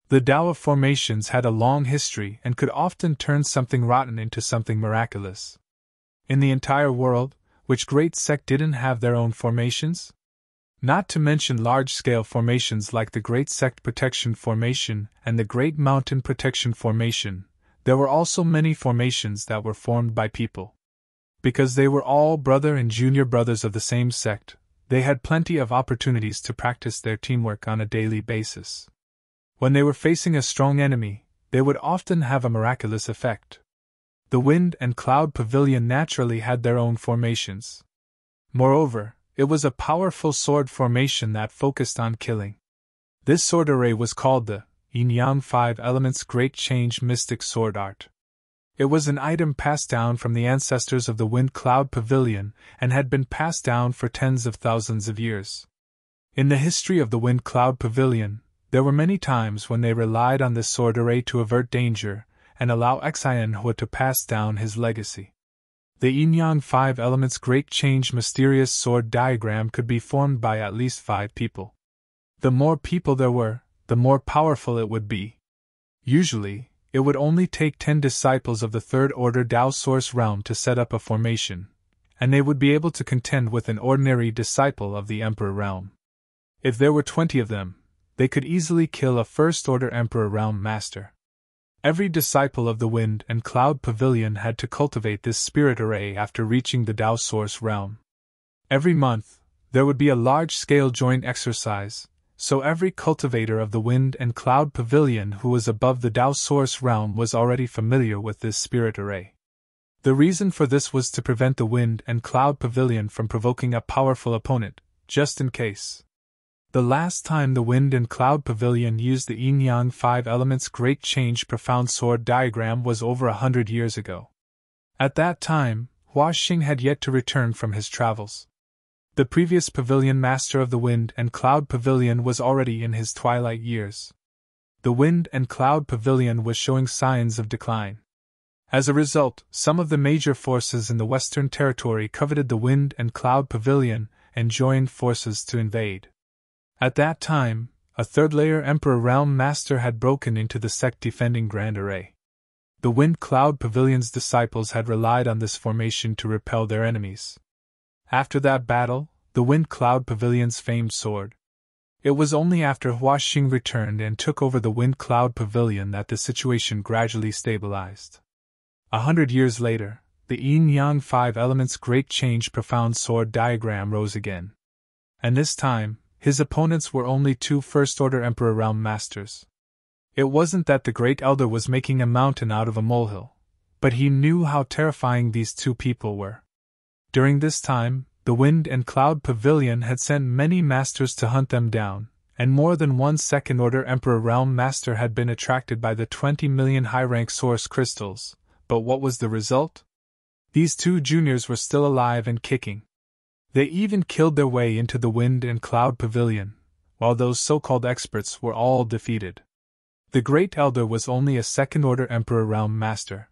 The Tao of formations had a long history and could often turn something rotten into something miraculous. In the entire world, which great sect didn't have their own formations? Not to mention large-scale formations like the Great Sect Protection Formation and the Great Mountain Protection Formation, there were also many formations that were formed by people. Because they were all brother and junior brothers of the same sect, they had plenty of opportunities to practice their teamwork on a daily basis. When they were facing a strong enemy, they would often have a miraculous effect. The Wind and Cloud Pavilion naturally had their own formations. Moreover, it was a powerful sword formation that focused on killing. This sword array was called the Yin-Yang 5 Elements Great Change Mystic Sword Art. It was an item passed down from the ancestors of the Wind Cloud Pavilion and had been passed down for tens of thousands of years. In the history of the Wind Cloud Pavilion, there were many times when they relied on this sword array to avert danger and allow Xianhua to pass down his legacy. The Yin-Yang 5 Elements Great Change Mysterious Sword diagram could be formed by at least 5 people. The more people there were, the more powerful it would be. Usually, it would only take 10 disciples of the Third Order Tao Source Realm to set up a formation, and they would be able to contend with an ordinary disciple of the Emperor Realm. If there were 20 of them, they could easily kill a First Order Emperor Realm Master. Every disciple of the Wind and Cloud Pavilion had to cultivate this spirit array after reaching the Tao Source realm. Every month, there would be a large-scale joint exercise, so every cultivator of the Wind and Cloud Pavilion who was above the Tao Source realm was already familiar with this spirit array. The reason for this was to prevent the Wind and Cloud Pavilion from provoking a powerful opponent, just in case. The last time the Wind and Cloud Pavilion used the Yin-Yang 5 Elements Great Change Profound Sword diagram was over 100 years ago. At that time, Hua Xing had yet to return from his travels. The previous pavilion master of the Wind and Cloud Pavilion was already in his twilight years. The Wind and Cloud Pavilion was showing signs of decline. As a result, some of the major forces in the Western Territory coveted the Wind and Cloud Pavilion and joined forces to invade. At that time, a third-layer Emperor Realm Master had broken into the sect defending Grand Array. The Wind Cloud Pavilion's disciples had relied on this formation to repel their enemies. After that battle, the Wind Cloud Pavilion's famed sword. It was only after Hua Xing returned and took over the Wind Cloud Pavilion that the situation gradually stabilized. 100 years later, the Yin-Yang 5 Elements Great Change Profound Sword diagram rose again. And this time, his opponents were only two First-Order Emperor Realm Masters. It wasn't that the Great Elder was making a mountain out of a molehill, but he knew how terrifying these two people were. During this time, the Wind and Cloud Pavilion had sent many masters to hunt them down, and more than one Second-Order Emperor Realm Master had been attracted by the 20 million high-rank source crystals, but what was the result? These two juniors were still alive and kicking. They even killed their way into the Wind and Cloud Pavilion, while those so-called experts were all defeated. The Great Elder was only a Second-Order Emperor Realm Master.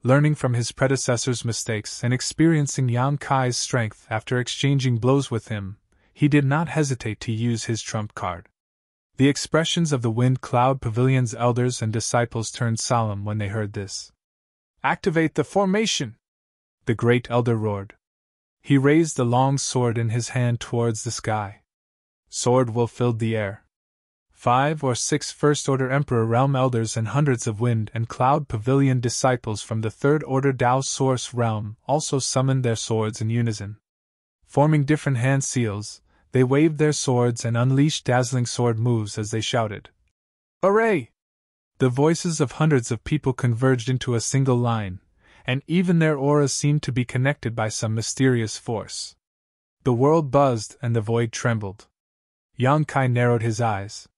Learning from his predecessor's mistakes and experiencing Yang Kai's strength after exchanging blows with him, he did not hesitate to use his trump card. The expressions of the Wind Cloud Pavilion's elders and disciples turned solemn when they heard this. "Activate the formation!" the Great Elder roared. He raised the long sword in his hand towards the sky. Sword will filled the air. 5 or 6 First-Order Emperor Realm Elders and hundreds of Wind and Cloud Pavilion disciples from the Third-Order Tao Source Realm also summoned their swords in unison. Forming different hand seals, they waved their swords and unleashed dazzling sword moves as they shouted, "Hooray!" The voices of hundreds of people converged into a single line, and even their auras seemed to be connected by some mysterious force. The world buzzed and the void trembled. Yang Kai narrowed his eyes.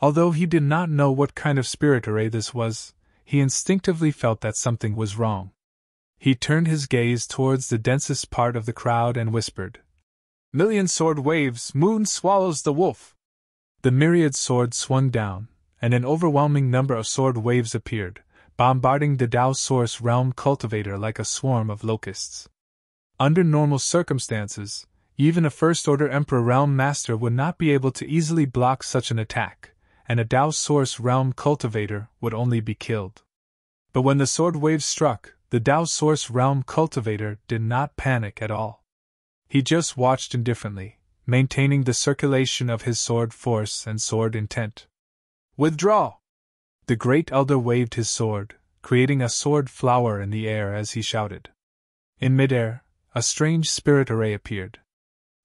Although he did not know what kind of spirit array this was, he instinctively felt that something was wrong. He turned his gaze towards the densest part of the crowd and whispered, "Million sword waves, moon swallows the wolf!" The myriad swords swung down, and an overwhelming number of sword waves appeared, bombarding the Tao Source Realm cultivator like a swarm of locusts. Under normal circumstances, even a First-Order Emperor Realm Master would not be able to easily block such an attack, and a Tao Source Realm cultivator would only be killed. But when the sword waves struck, the Tao Source Realm cultivator did not panic at all. He just watched indifferently, maintaining the circulation of his sword force and sword intent. "Withdraw!" The Great Elder waved his sword, creating a sword flower in the air as he shouted. In midair, a strange spirit array appeared.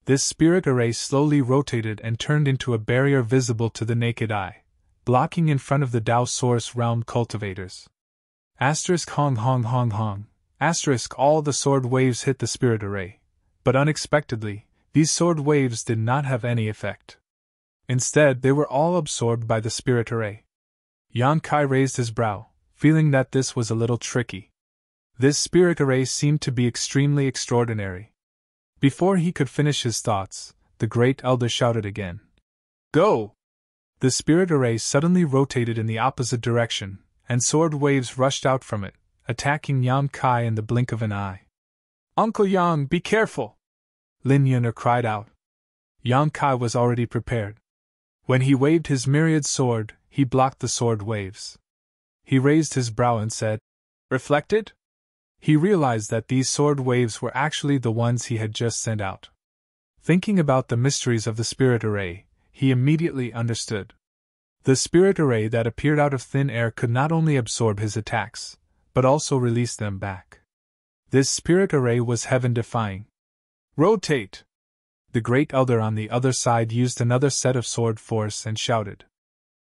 This spirit array slowly rotated and turned into a barrier visible to the naked eye, blocking in front of the Tao Source Realm cultivators. Asterisk hong hong hong hong. Asterisk all the sword waves hit the spirit array, but unexpectedly, these sword waves did not have any effect. Instead, they were all absorbed by the spirit array. Yang Kai raised his brow, feeling that this was a little tricky. This spirit array seemed to be extremely extraordinary. Before he could finish his thoughts, the Great Elder shouted again, "Go!" The spirit array suddenly rotated in the opposite direction, and sword waves rushed out from it, attacking Yang Kai in the blink of an eye. "Uncle Yang, be careful!" Lin Yun'er cried out. Yang Kai was already prepared. When he waved his myriad sword, he blocked the sword waves. He raised his brow and said, "Reflected?" He realized that these sword waves were actually the ones he had just sent out. Thinking about the mysteries of the spirit array, he immediately understood. The spirit array that appeared out of thin air could not only absorb his attacks, but also release them back. This spirit array was heaven-defying. Rotate! The Great Elder on the other side used another set of sword force and shouted.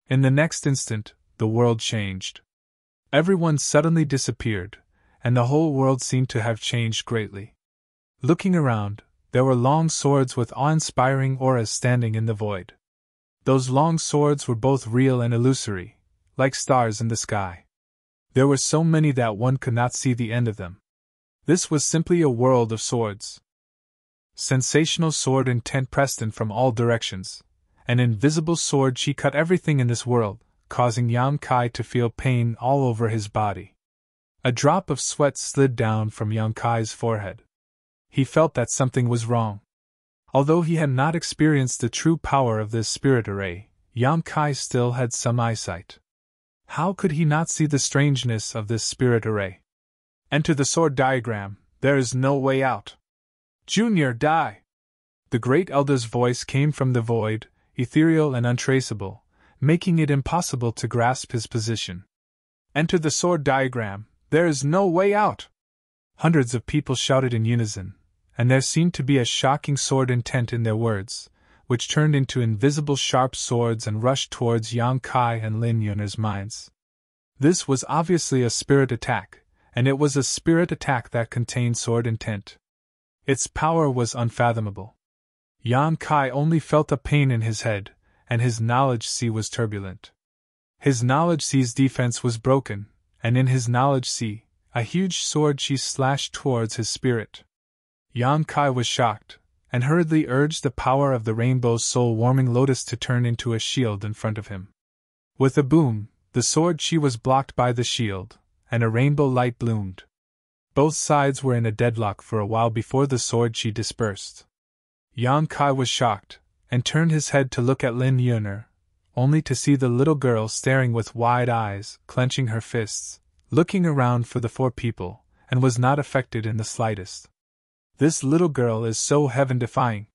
In the next instant, the world changed. Everyone suddenly disappeared, and the whole world seemed to have changed greatly. Looking around, there were long swords with awe-inspiring auras standing in the void. Those long swords were both real and illusory, like stars in the sky. There were so many that one could not see the end of them. This was simply a world of swords. Sensational sword intent pressed in from all directions. An invisible sword she cut everything in this world, causing Yang Kai to feel pain all over his body. A drop of sweat slid down from Yang Kai's forehead. He felt that something was wrong. Although he had not experienced the true power of this spirit array, Yang Kai still had some eyesight. How could he not see the strangeness of this spirit array? Enter the sword diagram, there is no way out. Junior, die! The Great Elder's voice came from the void, ethereal and untraceable, making it impossible to grasp his position. Enter the sword diagram, there is no way out! Hundreds of people shouted in unison, and there seemed to be a shocking sword intent in their words, which turned into invisible sharp swords and rushed towards Yang Kai and Lin Yun'er's minds. This was obviously a spirit attack, and it was a spirit attack that contained sword intent. Its power was unfathomable. Yang Kai only felt a pain in his head, and his knowledge sea was turbulent. His knowledge sea's defense was broken, and in his knowledge sea, a huge sword she slashed towards his spirit. Yang Kai was shocked, and hurriedly urged the power of the rainbow's soul-warming lotus to turn into a shield in front of him. With a boom, the sword she was blocked by the shield, and a rainbow light bloomed. Both sides were in a deadlock for a while before the sword she dispersed. Yang Kai was shocked, and turned his head to look at Lin Yun'er, only to see the little girl staring with wide eyes, clenching her fists, looking around for the four people, and was not affected in the slightest. This little girl is so heaven-defying.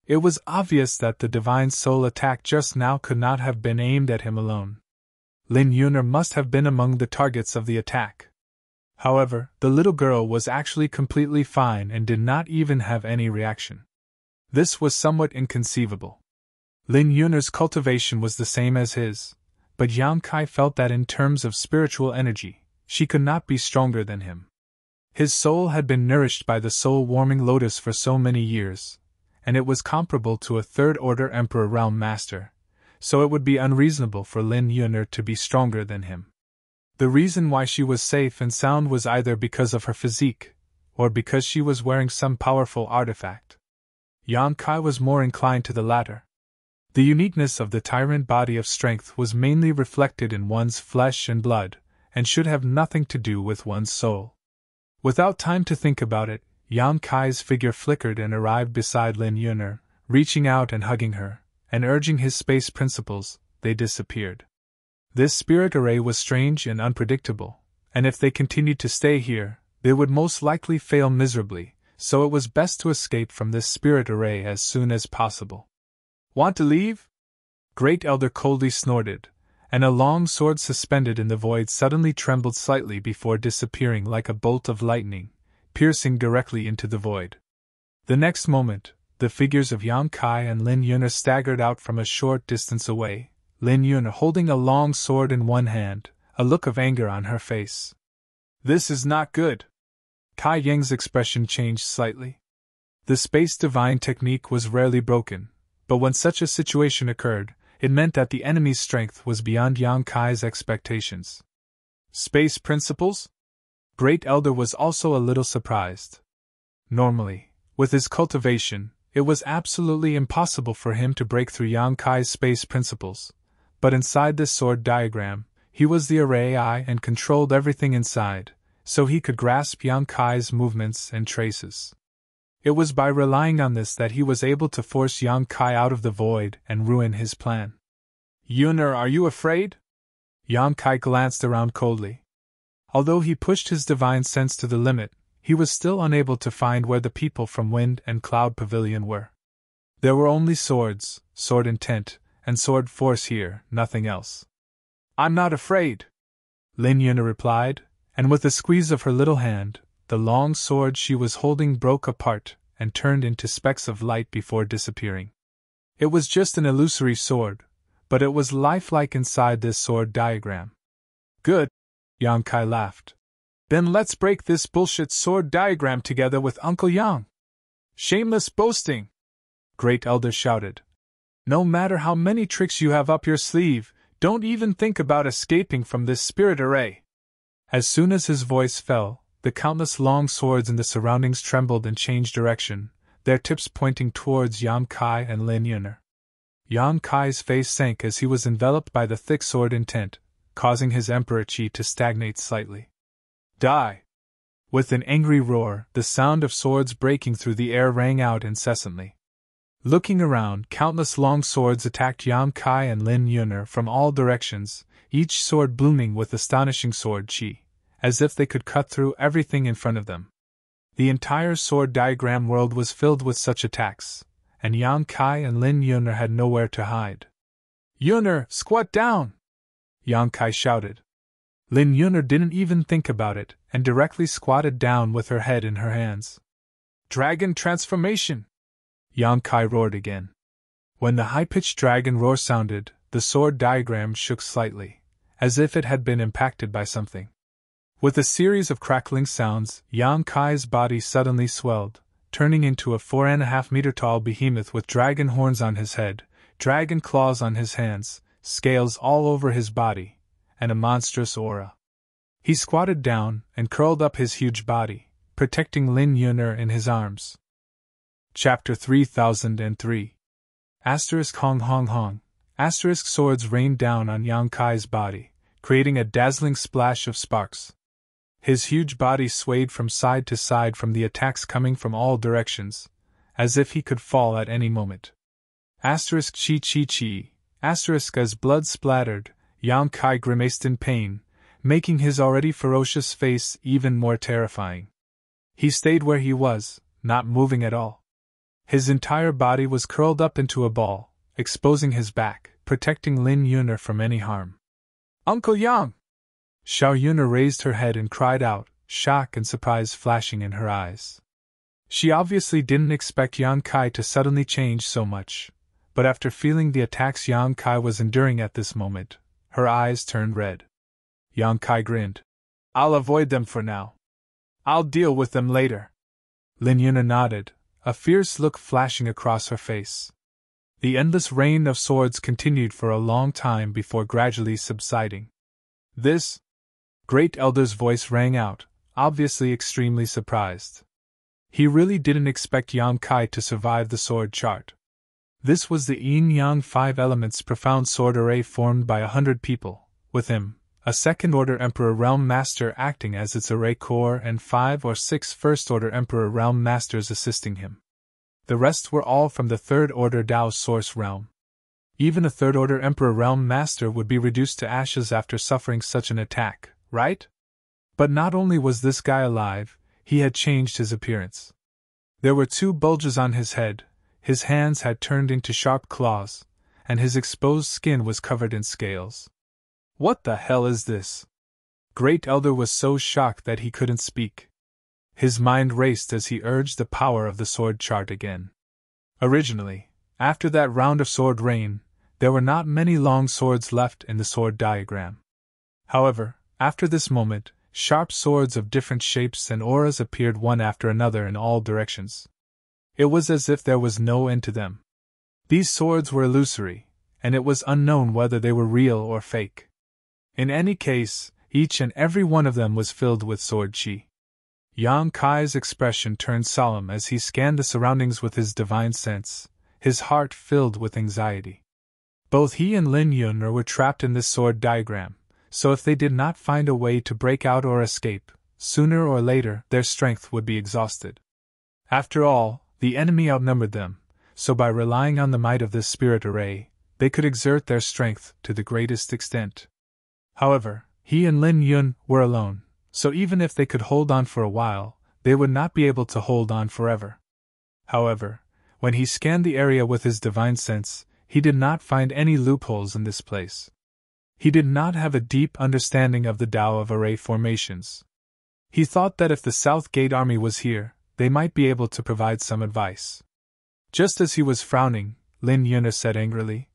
It was obvious that the divine soul attack just now could not have been aimed at him alone. Lin Yun'er must have been among the targets of the attack. However, the little girl was actually completely fine and did not even have any reaction. This was somewhat inconceivable. Lin Yun'er's cultivation was the same as his, but Yang Kai felt that in terms of spiritual energy, she could not be stronger than him. His soul had been nourished by the soul-warming lotus for so many years, and it was comparable to a third-order Emperor Realm Master, so it would be unreasonable for Lin Yun'er to be stronger than him. The reason why she was safe and sound was either because of her physique, or because she was wearing some powerful artifact. Yang Kai was more inclined to the latter. The uniqueness of the tyrant body of strength was mainly reflected in one's flesh and blood, and should have nothing to do with one's soul. Without time to think about it, Yang Kai's figure flickered and arrived beside Lin Yun'er, reaching out and hugging her, and urging his space principles. They disappeared. This spirit array was strange and unpredictable, and if they continued to stay here, they would most likely fail miserably, so it was best to escape from this spirit array as soon as possible. Want to leave? Great Elder coldly snorted, and a long sword suspended in the void suddenly trembled slightly before disappearing like a bolt of lightning, piercing directly into the void. The next moment, the figures of Yang Kai and Lin Yun'er staggered out from a short distance away, Lin Yun'er holding a long sword in one hand, a look of anger on her face. This is not good. Kai Yang's expression changed slightly. The space divine technique was rarely broken, but when such a situation occurred, it meant that the enemy's strength was beyond Yang Kai's expectations. Space principles? Great Elder was also a little surprised. Normally, with his cultivation, it was absolutely impossible for him to break through Yang Kai's space principles, but inside this sword diagram, he was the array eye and controlled everything inside, so he could grasp Yang Kai's movements and traces. It was by relying on this that he was able to force Yang Kai out of the void and ruin his plan. Yun'er, are you afraid? Yang Kai glanced around coldly. Although he pushed his divine sense to the limit, he was still unable to find where the people from Wind and Cloud Pavilion were. There were only swords, sword intent, and sword force here, nothing else. I'm not afraid, Lin Yuna replied, and with a squeeze of her little hand, the long sword she was holding broke apart and turned into specks of light before disappearing. It was just an illusory sword, but it was lifelike inside this sword diagram. Good, Yang Kai laughed. Then let's break this bullshit sword diagram together with Uncle Yang. Shameless boasting, Great Elder shouted. No matter how many tricks you have up your sleeve, don't even think about escaping from this spirit array. As soon as his voice fell, the countless long swords in the surroundings trembled and changed direction, their tips pointing towards Yang Kai and Lin Yun'er. Yang Kai's face sank as he was enveloped by the thick sword intent, causing his emperor chi to stagnate slightly. Die! With an angry roar, the sound of swords breaking through the air rang out incessantly. Looking around, countless long swords attacked Yang Kai and Lin Yun'er from all directions, each sword blooming with astonishing sword chi, as if they could cut through everything in front of them. The entire sword diagram world was filled with such attacks, and Yang Kai and Lin Yun'er had nowhere to hide. Yun'er, squat down! Yang Kai shouted. Lin Yun'er didn't even think about it, and directly squatted down with her head in her hands. Dragon transformation! Yang Kai roared again. When the high-pitched dragon roar sounded, the sword diagram shook slightly, as if it had been impacted by something. With a series of crackling sounds, Yang Kai's body suddenly swelled, turning into a 4.5-meter-tall behemoth with dragon horns on his head, dragon claws on his hands, scales all over his body, and a monstrous aura. He squatted down and curled up his huge body, protecting Lin Yun'er in his arms. Chapter 3003 Hong Hong Hong. Swords rained down on Yang Kai's body, creating a dazzling splash of sparks. His huge body swayed from side to side from the attacks coming from all directions, as if he could fall at any moment. Chi chi chi. As blood splattered, Yang Kai grimaced in pain, making his already ferocious face even more terrifying. He stayed where he was, not moving at all. His entire body was curled up into a ball, exposing his back, protecting Lin Yun'er from any harm. Uncle Yang! Xiao Yun'er raised her head and cried out, shock and surprise flashing in her eyes. She obviously didn't expect Yang Kai to suddenly change so much, but after feeling the attacks Yang Kai was enduring at this moment, her eyes turned red. Yang Kai grinned. I'll avoid them for now. I'll deal with them later. Lin Yun'er nodded, a fierce look flashing across her face. The endless rain of swords continued for a long time before gradually subsiding. This? Great Elder's voice rang out, obviously extremely surprised. He really didn't expect Yang Kai to survive the sword chart. This was the Yin-Yang 5 elements profound sword array formed by 100 people, with him, a second-order Emperor Realm Master acting as its array core and 5 or 6 first-order Emperor Realm Masters assisting him. The rest were all from the third-order Dao Source Realm. Even a third-order Emperor Realm Master would be reduced to ashes after suffering such an attack, right? But not only was this guy alive, he had changed his appearance. There were 2 bulges on his head, his hands had turned into sharp claws, and his exposed skin was covered in scales. What the hell is this? Great Elder was so shocked that he couldn't speak. His mind raced as he urged the power of the sword chart again. Originally, after that round of sword rain, there were not many long swords left in the sword diagram. However, after this moment, sharp swords of different shapes and auras appeared one after another in all directions. It was as if there was no end to them. These swords were illusory, and it was unknown whether they were real or fake. In any case, each and every one of them was filled with sword chi. Yang Kai's expression turned solemn as he scanned the surroundings with his divine sense, his heart filled with anxiety. Both he and Lin Yun'er were trapped in this sword diagram, so if they did not find a way to break out or escape, sooner or later their strength would be exhausted. After all, the enemy outnumbered them, so by relying on the might of this spirit array, they could exert their strength to the greatest extent. However, he and Lin Yun were alone, so even if they could hold on for a while, they would not be able to hold on forever. However, when he scanned the area with his divine sense, he did not find any loopholes in this place. He did not have a deep understanding of the Tao of array formations. He thought that if the South Gate Army was here, they might be able to provide some advice. Just as he was frowning, Lin Yunna said angrily,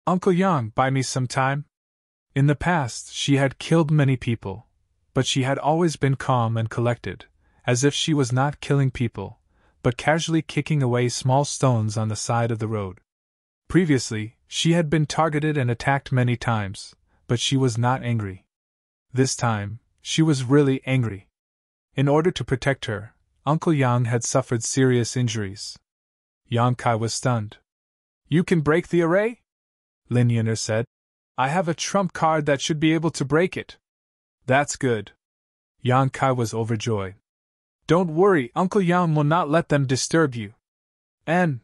"Uncle Yang, buy me some time?" In the past, she had killed many people, but she had always been calm and collected, as if she was not killing people, but casually kicking away small stones on the side of the road. Previously, she had been targeted and attacked many times, but she was not angry. This time, she was really angry. In order to protect her, Uncle Yang had suffered serious injuries. Yang Kai was stunned. "You can break the array?" Lin Yunna said. "I have a trump card that should be able to break it." "That's good." Yang Kai was overjoyed. "Don't worry, Uncle Yang will not let them disturb you." And,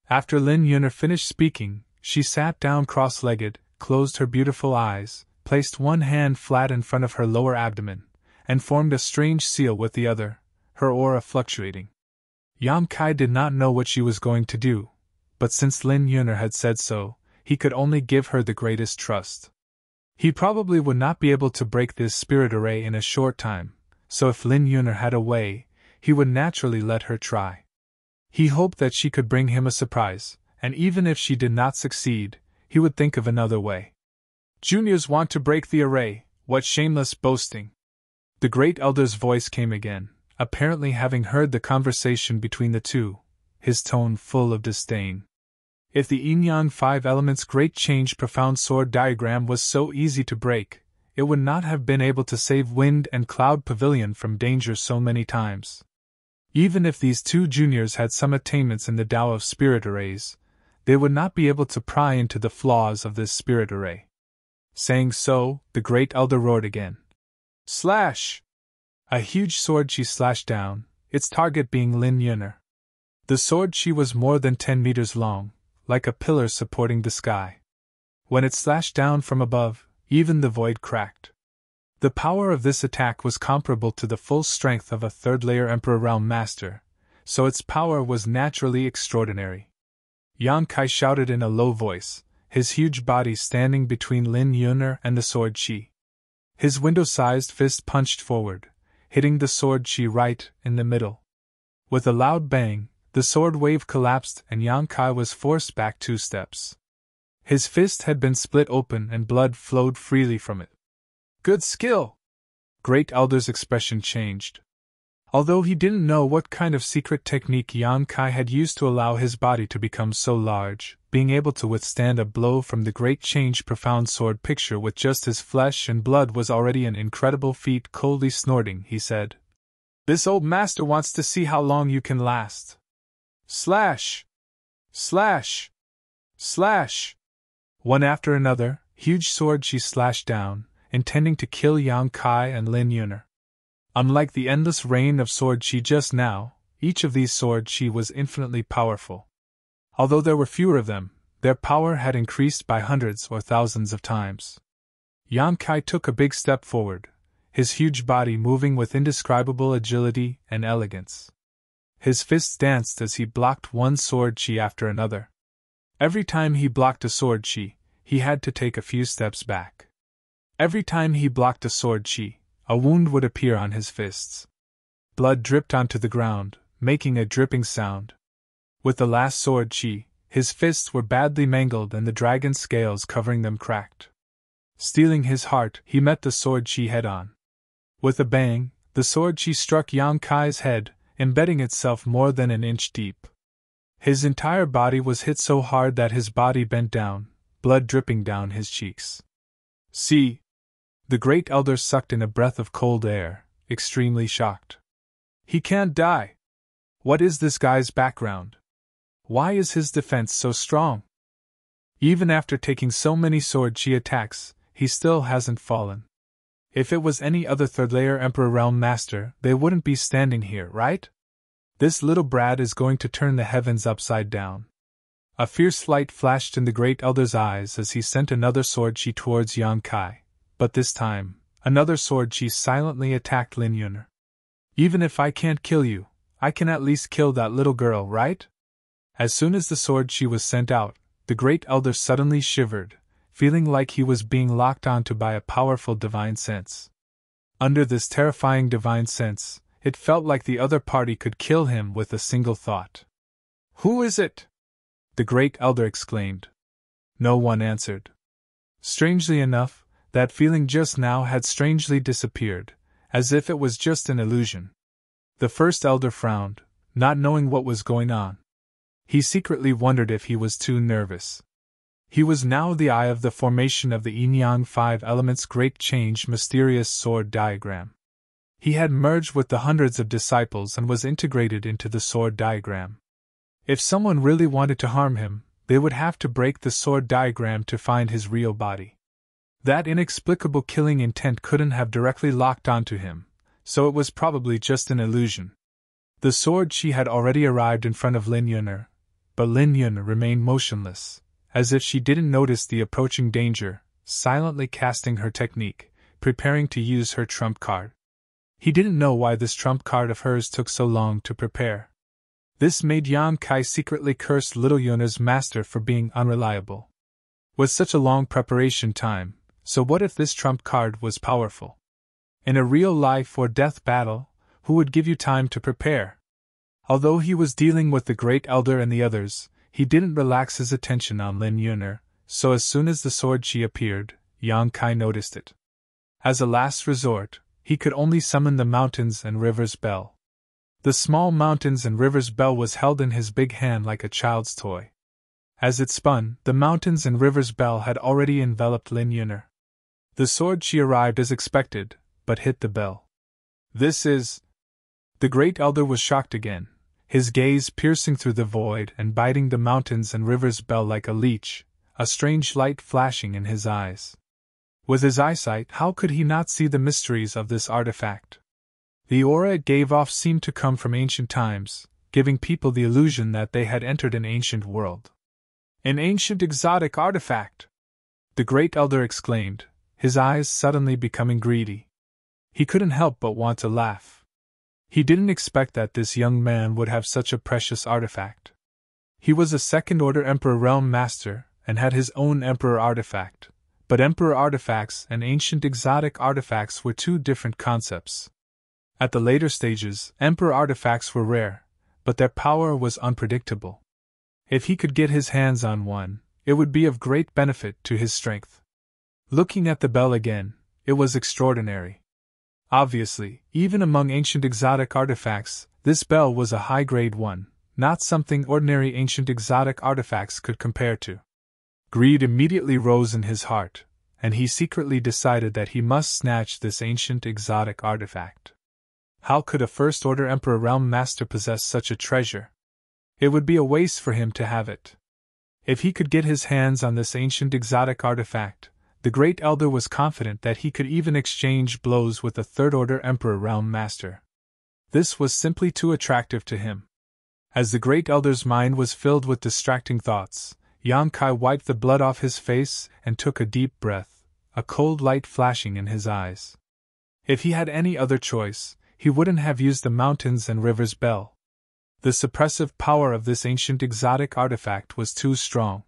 after Lin Yunna finished speaking, she sat down cross-legged, closed her beautiful eyes, placed one hand flat in front of her lower abdomen, and formed a strange seal with the other, her aura fluctuating. Yang Kai did not know what she was going to do, but since Lin Yunna had said so, he could only give her the greatest trust. He probably would not be able to break this spirit array in a short time, so if Lin Yunna had a way, he would naturally let her try. He hoped that she could bring him a surprise, and even if she did not succeed, he would think of another way. "Juniors want to break the array, what shameless boasting!" The great elder's voice came again, apparently having heard the conversation between the two, his tone full of disdain. If the yin-yang 5 elements great change profound sword diagram was so easy to break, it would not have been able to save Wind and Cloud Pavilion from danger so many times. Even if these two juniors had some attainments in the Tao of spirit arrays, they would not be able to pry into the flaws of this spirit array. Saying so, the great elder roared again. Slash! A huge sword she slashed down, its target being Lin Yunna. The sword she was more than 10 meters long, like a pillar supporting the sky. When it slashed down from above, even the void cracked. The power of this attack was comparable to the full strength of a third-layer Emperor Realm Master, so its power was naturally extraordinary. Yang Kai shouted in a low voice, his huge body standing between Lin Yunna and the sword chi. His window-sized fist punched forward, hitting the sword chi right in the middle. With a loud bang, the sword wave collapsed and Yang Kai was forced back 2 steps. His fist had been split open and blood flowed freely from it. "Good skill!" Great Elder's expression changed. Although he didn't know what kind of secret technique Yang Kai had used to allow his body to become so large, being able to withstand a blow from the great change profound sword picture with just his flesh and blood was already an incredible feat. Coldly snorting, he said, "This old master wants to see how long you can last." Slash! Slash! Slash! One after another, huge swords she slashed down, intending to kill Yang Kai and Lin Yunna. Unlike the endless rain of sword chi just now, each of these sword chi was infinitely powerful. Although there were fewer of them, their power had increased by hundreds or thousands of times. Yang Kai took a big step forward, his huge body moving with indescribable agility and elegance. His fists danced as he blocked one sword chi after another. Every time he blocked a sword chi, he had to take a few steps back. Every time he blocked a sword chi, a wound would appear on his fists. Blood dripped onto the ground, making a dripping sound. With the last sword chi, his fists were badly mangled and the dragon's scales covering them cracked. Steeling his heart, he met the sword chi head-on. With a bang, the sword chi struck Yang Kai's head, embedding itself more than an inch deep. His entire body was hit so hard that his body bent down, blood dripping down his cheeks. "See!" The great elder sucked in a breath of cold air, extremely shocked. "He can't die! What is this guy's background? Why is his defense so strong? Even after taking so many sword chi attacks, he still hasn't fallen. If it was any other third-layer Emperor Realm Master, they wouldn't be standing here, right? This little brat is going to turn the heavens upside down." A fierce light flashed in the great elder's eyes as he sent another sword chi towards Yang Kai, but this time, another sword chi silently attacked Lin Yunna. "Even if I can't kill you, I can at least kill that little girl, right?" As soon as the sword chi was sent out, The Great Elder suddenly shivered, feeling like he was being locked onto by a powerful divine sense. Under this terrifying divine sense, it felt like the other party could kill him with a single thought. "Who is it?" the Great Elder exclaimed. No one answered. Strangely enough, that feeling just now had strangely disappeared, as if it was just an illusion. The First Elder frowned, not knowing what was going on. He secretly wondered if he was too nervous. He was now the eye of the formation of the Yin-Yang Five Elements Great Change mysterious sword diagram. He had merged with the hundreds of disciples and was integrated into the sword diagram. If someone really wanted to harm him, they would have to break the sword diagram to find his real body. That inexplicable killing intent couldn't have directly locked onto him, so it was probably just an illusion. The sword she had already arrived in front of Lin Yun'er, but Lin Yun'er remained motionless, as if she didn't notice the approaching danger, silently casting her technique, preparing to use her trump card. He didn't know why this trump card of hers took so long to prepare. This made Yang Kai secretly curse little Yun'er's master for being unreliable. With such a long preparation time, so what if this trump card was powerful? In a real life or death battle, who would give you time to prepare? Although he was dealing with the Great Elder and the others, he didn't relax his attention on Lin Yun'er, so as soon as the sword chi appeared, Yang Kai noticed it. As a last resort, he could only summon the Mountains and Rivers Bell. The small Mountains and Rivers Bell was held in his big hand like a child's toy. As it spun, the Mountains and Rivers Bell had already enveloped Lin Yun'er. The sword chi arrived as expected, but hit the bell. "This is..." The Great Elder was shocked again, his gaze piercing through the void and biting the Mountains and Rivers Bell like a leech, a strange light flashing in his eyes. With his eyesight, how could he not see the mysteries of this artifact? The aura it gave off seemed to come from ancient times, giving people the illusion that they had entered an ancient world. "An ancient exotic artifact!" the Great Elder exclaimed, his eyes suddenly becoming greedy. He couldn't help but want to laugh. He didn't expect that this young man would have such a precious artifact. He was a second-order Emperor Realm Master, and had his own Emperor artifact, but Emperor artifacts and ancient exotic artifacts were two different concepts. At the later stages, Emperor artifacts were rare, but their power was unpredictable. If he could get his hands on one, it would be of great benefit to his strength. Looking at the bell again, it was extraordinary. Obviously, even among ancient exotic artifacts, this bell was a high-grade one, not something ordinary ancient exotic artifacts could compare to. Greed immediately rose in his heart, and he secretly decided that he must snatch this ancient exotic artifact. How could a First-Order Emperor Realm Master possess such a treasure? It would be a waste for him to have it. If he could get his hands on this ancient exotic artifact, the Great Elder was confident that he could even exchange blows with a Third-Order Emperor Realm Master. This was simply too attractive to him. As the Great Elder's mind was filled with distracting thoughts, Yang Kai wiped the blood off his face and took a deep breath, a cold light flashing in his eyes. If he had any other choice, he wouldn't have used the Mountains and Rivers Bell. The suppressive power of this ancient exotic artifact was too strong.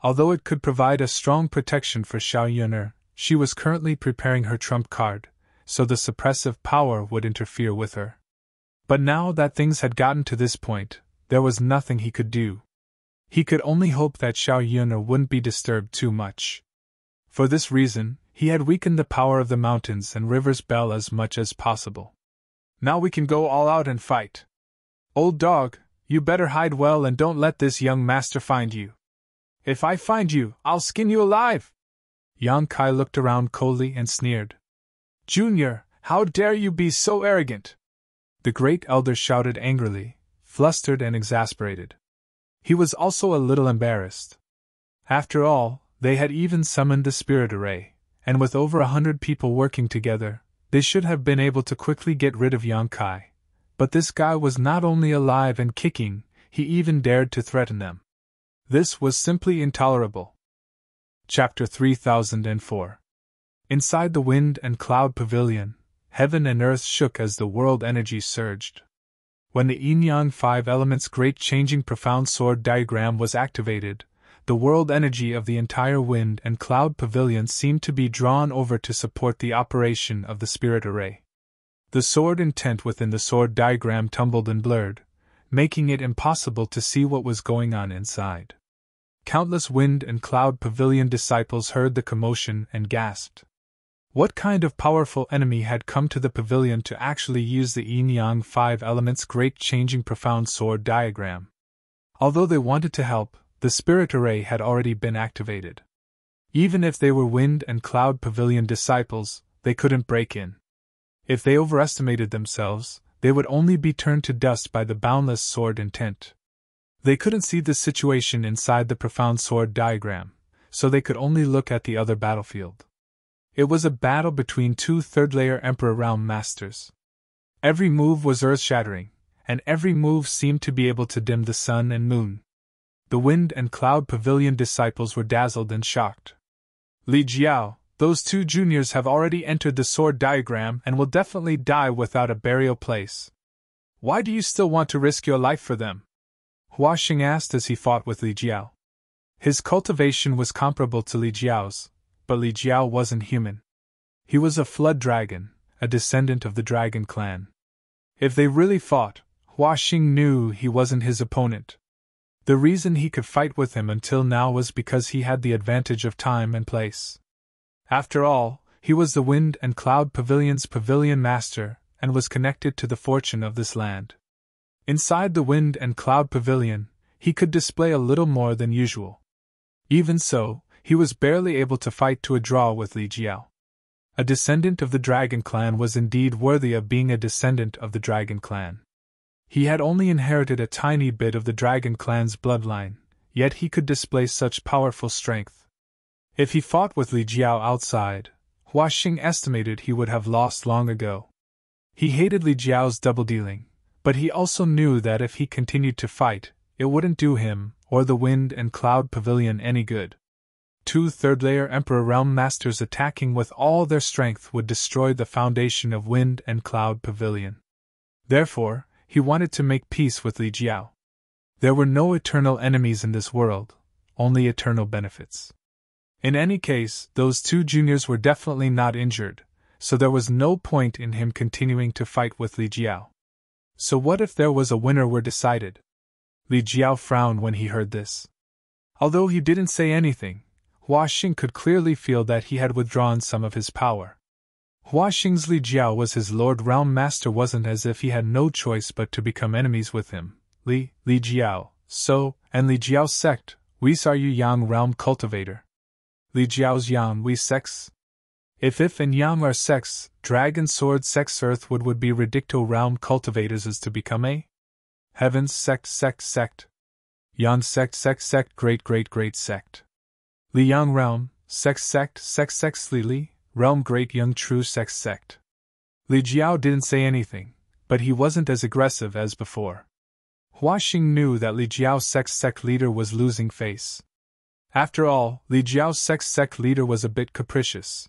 Although it could provide a strong protection for Xiao Yun'er, she was currently preparing her trump card, so the suppressive power would interfere with her. But now that things had gotten to this point, there was nothing he could do. He could only hope that Xiao Yun'er wouldn't be disturbed too much. For this reason, he had weakened the power of the Mountains and Rivers Bell as much as possible. "Now we can go all out and fight. Old dog, you better hide well and don't let this young master find you. If I find you, I'll skin you alive!" Yang Kai looked around coldly and sneered. "Junior, how dare you be so arrogant?" the Great Elder shouted angrily, flustered and exasperated. He was also a little embarrassed. After all, they had even summoned the spirit array, and with over 100 people working together, they should have been able to quickly get rid of Yang Kai. But this guy was not only alive and kicking, he even dared to threaten them. This was simply intolerable. Chapter 3004. Inside the Wind and Cloud Pavilion, heaven and earth shook as the world energy surged. When the Yin-Yang Five Elements Great Changing Profound Sword diagram was activated, the world energy of the entire wind and cloud pavilion seemed to be drawn over to support the operation of the spirit array. The sword intent within the sword diagram tumbled and blurred, making it impossible to see what was going on inside. Countless wind and cloud pavilion disciples heard the commotion and gasped. What kind of powerful enemy had come to the pavilion to actually use the yin-yang 5 elements great changing profound sword diagram? Although they wanted to help, the spirit array had already been activated. Even if they were wind and cloud pavilion disciples, they couldn't break in. If they overestimated themselves, they would only be turned to dust by the boundless sword intent. They couldn't see the situation inside the profound sword diagram, so they could only look at the other battlefield. It was a battle between two third-layer Emperor Realm Masters. Every move was earth-shattering, and every move seemed to be able to dim the sun and moon. The wind and cloud pavilion disciples were dazzled and shocked. Li Jiao, those two juniors have already entered the sword diagram and will definitely die without a burial place. Why do you still want to risk your life for them? Hua Xing asked as he fought with Li Jiao. His cultivation was comparable to Li Jiao's, but Li Jiao wasn't human. He was a flood dragon, a descendant of the dragon clan. If they really fought, Hua Xing knew he wasn't his opponent. The reason he could fight with him until now was because he had the advantage of time and place. After all, he was the Wind and Cloud Pavilion's pavilion master and was connected to the fortune of this land. Inside the Wind and Cloud Pavilion, he could display a little more than usual. Even so, he was barely able to fight to a draw with Li Jiao. A descendant of the Dragon Clan was indeed worthy of being a descendant of the Dragon Clan. He had only inherited a tiny bit of the Dragon Clan's bloodline, yet he could display such powerful strength. If he fought with Li Jiao outside, Hua Xing estimated he would have lost long ago. He hated Li Jiao's double-dealing, but he also knew that if he continued to fight, it wouldn't do him or the Wind and Cloud Pavilion any good. Two third-layer Emperor Realm Masters attacking with all their strength would destroy the foundation of Wind and Cloud Pavilion. Therefore, he wanted to make peace with Li Jiao. There were no eternal enemies in this world, only eternal benefits. In any case, those two juniors were definitely not injured, so there was no point in him continuing to fight with Li Jiao. So what if there was a winner were decided? Li Jiao frowned when he heard this. Although he didn't say anything, Hua Xing could clearly feel that he had withdrawn some of his power. Hua Xing's Li Jiao was his Lord Realm Master, wasn't as if he had no choice but to become enemies with him. Li Jiao, and Li Jiao's sect, we are Yu Yang Realm Cultivator. Li Jiao's Yang we sects? If and Yang are sects, Dragon Sword sects Earthwood would be Redicto Realm Cultivators is to become a Heaven's sect. Yang sect great sect. Li Yang Realm, sect Li Realm Great Young True sect. Li Jiao didn't say anything, but he wasn't as aggressive as before. Hua Xing knew that Li Jiao's sect leader was losing face. After all, Li Jiao's sect leader was a bit capricious.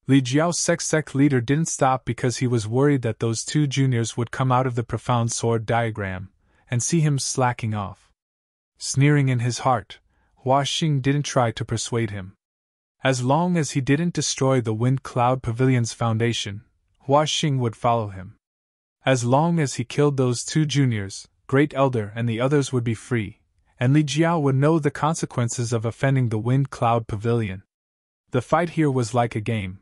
Li Jiao's sect leader didn't stop because he was worried that those two juniors would come out of the profound sword diagram and see him slacking off. Sneering in his heart, Hua Xing didn't try to persuade him. As long as he didn't destroy the Wind Cloud Pavilion's foundation, Hua Xing would follow him. As long as he killed those two juniors, Great Elder and the others would be free, and Li Jiao would know the consequences of offending the Wind Cloud Pavilion. The fight here was like a game.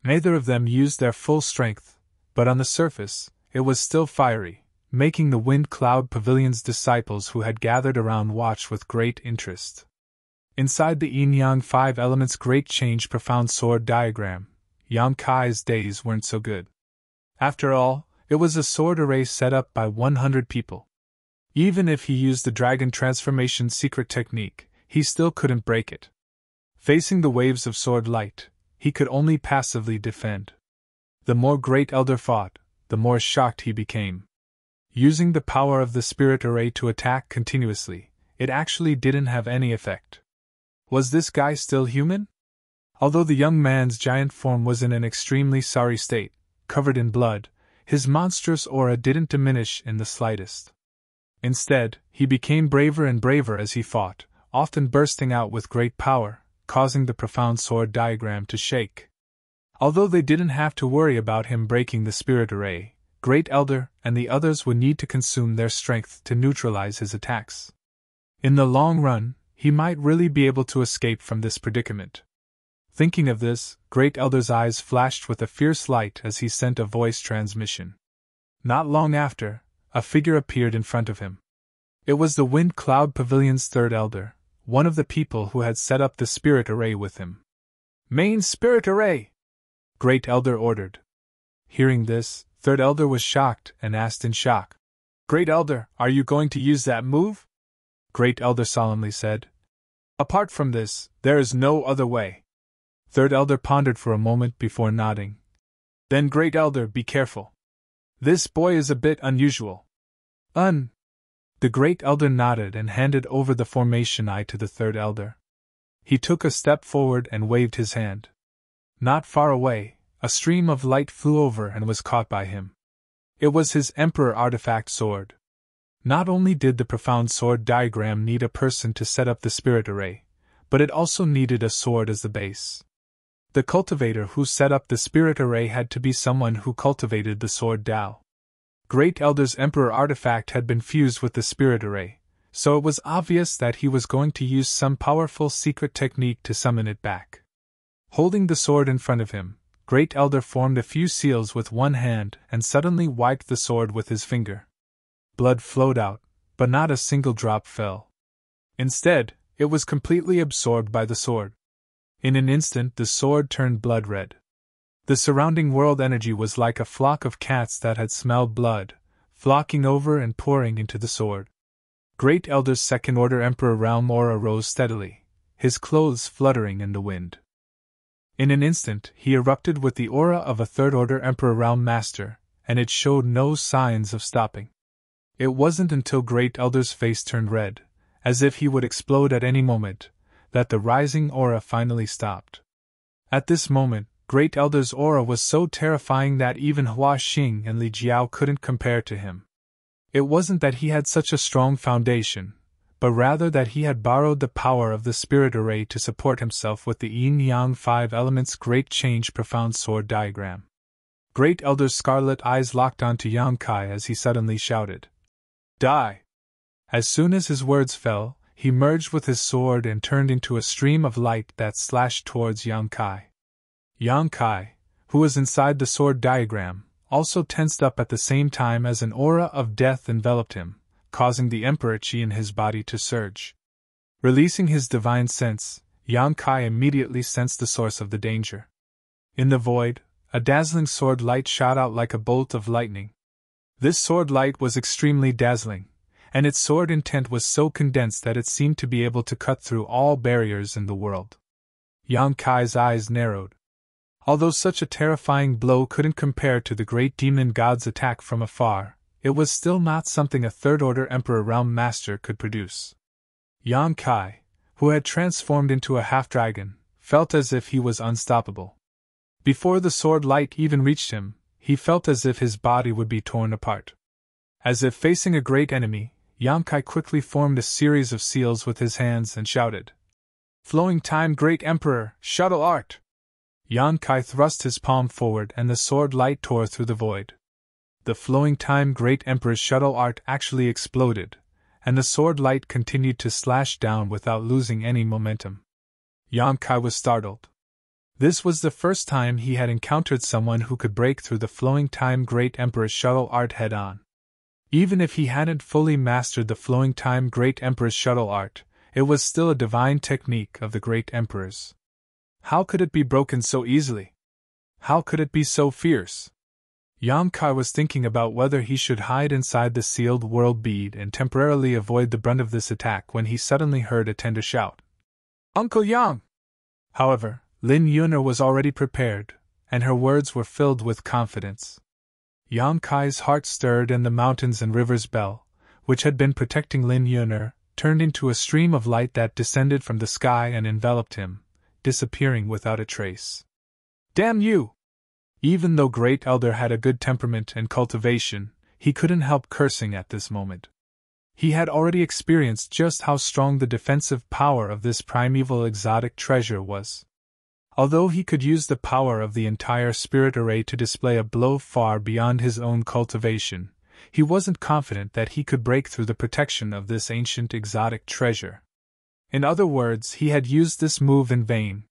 Neither of them used their full strength, but on the surface, it was still fiery, making the Wind Cloud Pavilion's disciples who had gathered around watch with great interest. Inside the yin-yang 5 elements great change profound sword diagram, Yang Kai's days weren't so good. After all, it was a sword array set up by 100 people. Even if he used the dragon transformation secret technique, he still couldn't break it. Facing the waves of sword light, he could only passively defend. The more Great Elder fought, the more shocked he became. Using the power of the spirit array to attack continuously, it actually didn't have any effect. Was this guy still human? Although the young man's giant form was in an extremely sorry state, covered in blood, his monstrous aura didn't diminish in the slightest. Instead, he became braver and braver as he fought, often bursting out with great power, causing the profound sword diagram to shake. Although they didn't have to worry about him breaking the spirit array, Great Elder and the others would need to consume their strength to neutralize his attacks. In the long run, he might really be able to escape from this predicament. Thinking of this, Great Elder's eyes flashed with a fierce light as he sent a voice transmission. Not long after, a figure appeared in front of him. It was the Wind Cloud Pavilion's third elder, one of the people who had set up the spirit array with him. "Main spirit array!" Great Elder ordered. Hearing this, third elder was shocked and asked in shock, "Great Elder, are you going to use that move?" Great Elder solemnly said, "Apart from this, there is no other way." Third elder pondered for a moment before nodding. "Then Great Elder, be careful. This boy is a bit unusual." The Great Elder nodded and handed over the formation eye to the third elder. He took a step forward and waved his hand. Not far away, a stream of light flew over and was caught by him. It was his Emperor artifact sword. Not only did the profound sword diagram need a person to set up the spirit array, but it also needed a sword as the base. The cultivator who set up the spirit array had to be someone who cultivated the sword Tao. Great Elder's Emperor artifact had been fused with the spirit array, so it was obvious that he was going to use some powerful secret technique to summon it back. Holding the sword in front of him, Great Elder formed a few seals with one hand and suddenly wiped the sword with his finger. Blood flowed out, but not a single drop fell. Instead, it was completely absorbed by the sword. In an instant, the sword turned blood red. The surrounding world energy was like a flock of cats that had smelled blood, flocking over and pouring into the sword. Great Elder's second-order Emperor realm aura rose steadily, his clothes fluttering in the wind. In an instant, he erupted with the aura of a third-order Emperor realm master, and it showed no signs of stopping. It wasn't until Great Elder's face turned red, as if he would explode at any moment, that the rising aura finally stopped. At this moment, Great Elder's aura was so terrifying that even Hua Xing and Li Jiao couldn't compare to him. It wasn't that he had such a strong foundation, but rather that he had borrowed the power of the spirit array to support himself with the Yin-Yang 5 elements Great Change Profound Sword diagram. Great Elder's scarlet eyes locked onto Yang Kai as he suddenly shouted, "Die!" As soon as his words fell, he merged with his sword and turned into a stream of light that slashed towards Yang Kai. Yang Kai, who was inside the sword diagram, also tensed up at the same time as an aura of death enveloped him, causing the Emperor Qi in his body to surge. Releasing his divine sense, Yang Kai immediately sensed the source of the danger. In the void, a dazzling sword light shot out like a bolt of lightning. This sword light was extremely dazzling, and its sword intent was so condensed that it seemed to be able to cut through all barriers in the world. Yang Kai's eyes narrowed. Although such a terrifying blow couldn't compare to the great demon god's attack from afar, it was still not something a third-order Emperor Realm Master could produce. Yang Kai, who had transformed into a half-dragon, felt as if he was unstoppable. Before the sword light even reached him, he felt as if his body would be torn apart. As if facing a great enemy, Yang Kai quickly formed a series of seals with his hands and shouted, "Flowing Time Great Emperor, Shuttle Art!" Yang Kai thrust his palm forward and the sword light tore through the void. The Flowing Time Great Emperor's shuttle art actually exploded, and the sword light continued to slash down without losing any momentum. Yang Kai was startled. This was the first time he had encountered someone who could break through the Flowing Time Great Emperor's shuttle art head-on. Even if he hadn't fully mastered the Flowing Time Great Emperor's shuttle art, it was still a divine technique of the Great Emperor's. How could it be broken so easily? How could it be so fierce? Yang Kai was thinking about whether he should hide inside the sealed world bead and temporarily avoid the brunt of this attack when he suddenly heard a tender shout. "Uncle Yang!" However, Lin Yuner was already prepared, and her words were filled with confidence. Yang Kai's heart stirred and the mountains and rivers bell, which had been protecting Lin Yuner, turned into a stream of light that descended from the sky and enveloped him, disappearing without a trace. "Damn you!" Even though Great Elder had a good temperament and cultivation, he couldn't help cursing at this moment. He had already experienced just how strong the defensive power of this primeval exotic treasure was. Although he could use the power of the entire spirit array to display a blow far beyond his own cultivation, he wasn't confident that he could break through the protection of this ancient exotic treasure. In other words, he had used this move in vain.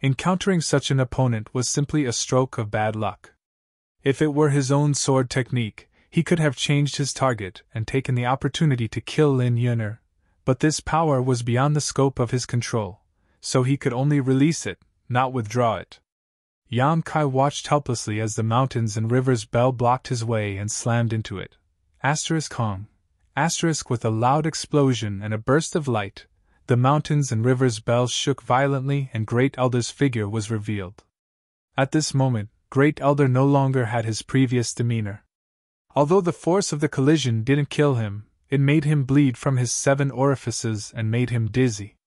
Encountering such an opponent was simply a stroke of bad luck. If it were his own sword technique, he could have changed his target and taken the opportunity to kill Lin Yun'er, but this power was beyond the scope of his control, so he could only release it, not withdraw it. Yan Kai watched helplessly as the mountains and rivers bell blocked his way and slammed into it. Hong. With a loud explosion and a burst of light, the mountains and rivers bells shook violently and Great Elder's figure was revealed. At this moment, Great Elder no longer had his previous demeanor. Although the force of the collision didn't kill him, it made him bleed from his 7 orifices and made him dizzy.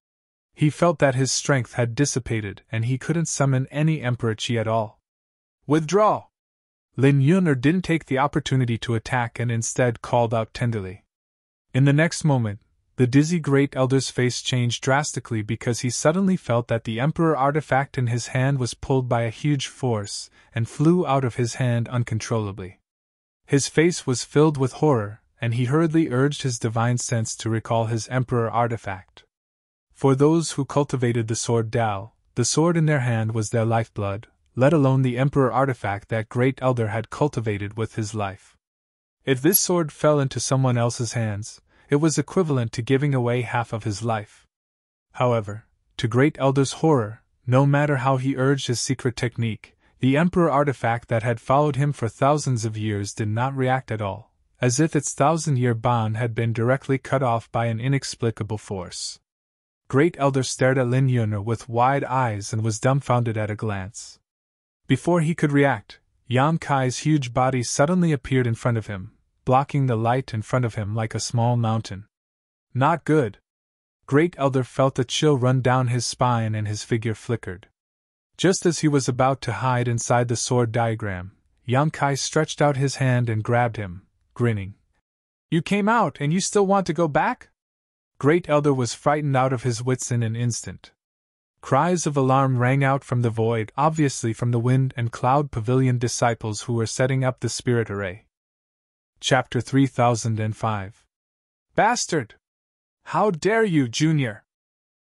He felt that his strength had dissipated and he couldn't summon any Emperor Qi at all. Withdraw! Lin Yun'er didn't take the opportunity to attack and instead called out tenderly. In the next moment, the dizzy Great Elder's face changed drastically because he suddenly felt that the Emperor artifact in his hand was pulled by a huge force and flew out of his hand uncontrollably. His face was filled with horror, and he hurriedly urged his divine sense to recall his Emperor artifact. For those who cultivated the sword Dao, the sword in their hand was their lifeblood, let alone the Emperor artifact that Great Elder had cultivated with his life. If this sword fell into someone else's hands, it was equivalent to giving away half of his life. However, to Great Elder's horror, no matter how he urged his secret technique, the Emperor artifact that had followed him for thousands of years did not react at all, as if its 1,000-year bond had been directly cut off by an inexplicable force. Great Elder stared at Lin Yun'er with wide eyes and was dumbfounded at a glance. Before he could react, Yan Kai's huge body suddenly appeared in front of him, blocking the light in front of him like a small mountain. Not good. Great Elder felt a chill run down his spine and his figure flickered. Just as he was about to hide inside the sword diagram, Yan Kai stretched out his hand and grabbed him, grinning. You came out and you still want to go back? Great Elder was frightened out of his wits in an instant. Cries of alarm rang out from the void, obviously from the Wind and Cloud Pavilion disciples who were setting up the spirit array. Chapter 3005. Bastard! How dare you, Junior!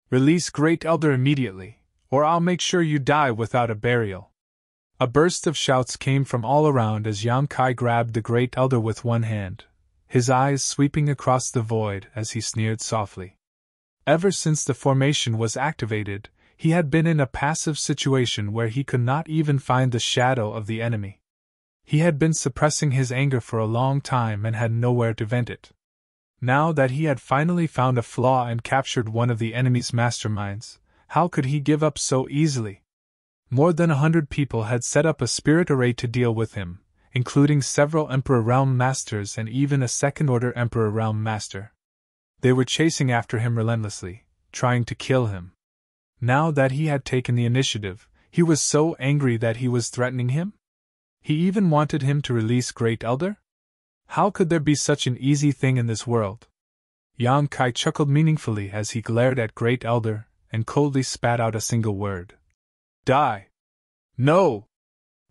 Release Great Elder immediately, or I'll make sure you die without a burial. A burst of shouts came from all around as Yan Kai grabbed the Great Elder with one hand, his eyes sweeping across the void as he sneered softly. Ever since the formation was activated, he had been in a passive situation where he could not even find the shadow of the enemy. He had been suppressing his anger for a long time and had nowhere to vent it. Now that he had finally found a flaw and captured one of the enemy's masterminds, how could he give up so easily? More than 100 people had set up a spirit array to deal with him, including several Emperor Realm Masters and even a second-order Emperor Realm Master. They were chasing after him relentlessly, trying to kill him. Now that he had taken the initiative, he was so angry that he was threatening him? He even wanted him to release Great Elder? How could there be such an easy thing in this world? Yan Kai chuckled meaningfully as he glared at Great Elder and coldly spat out a single word. Die! No!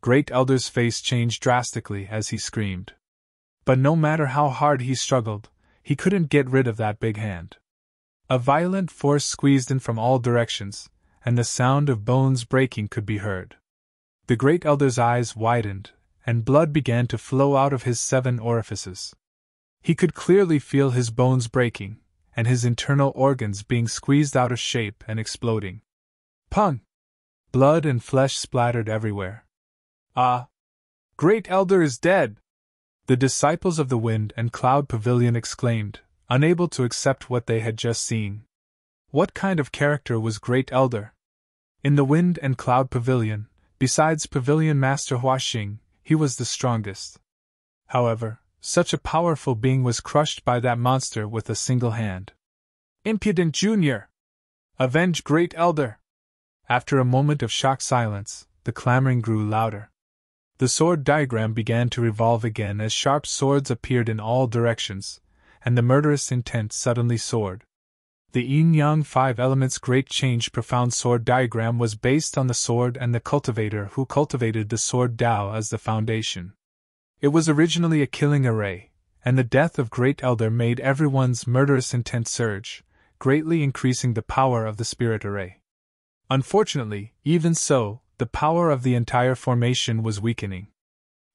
Great Elder's face changed drastically as he screamed. But no matter how hard he struggled, he couldn't get rid of that big hand. A violent force squeezed in from all directions, and the sound of bones breaking could be heard. The Great Elder's eyes widened, and blood began to flow out of his 7 orifices. He could clearly feel his bones breaking, and his internal organs being squeezed out of shape and exploding. Pung! Blood and flesh splattered everywhere. Ah! Great Elder is dead! The disciples of the Wind and Cloud Pavilion exclaimed, unable to accept what they had just seen. What kind of character was Great Elder? In the Wind and Cloud Pavilion, besides Pavilion Master Huaxing, he was the strongest. However, such a powerful being was crushed by that monster with a single hand. Impudent Junior! Avenge Great Elder! After a moment of shocked silence, the clamoring grew louder. The sword diagram began to revolve again as sharp swords appeared in all directions, and the murderous intent suddenly soared. The yin-yang five elements great change profound sword diagram was based on the sword and the cultivator who cultivated the sword Tao as the foundation. It was originally a killing array, and the death of Great Elder made everyone's murderous intent surge, greatly increasing the power of the spirit array. Unfortunately, even so, the power of the entire formation was weakening.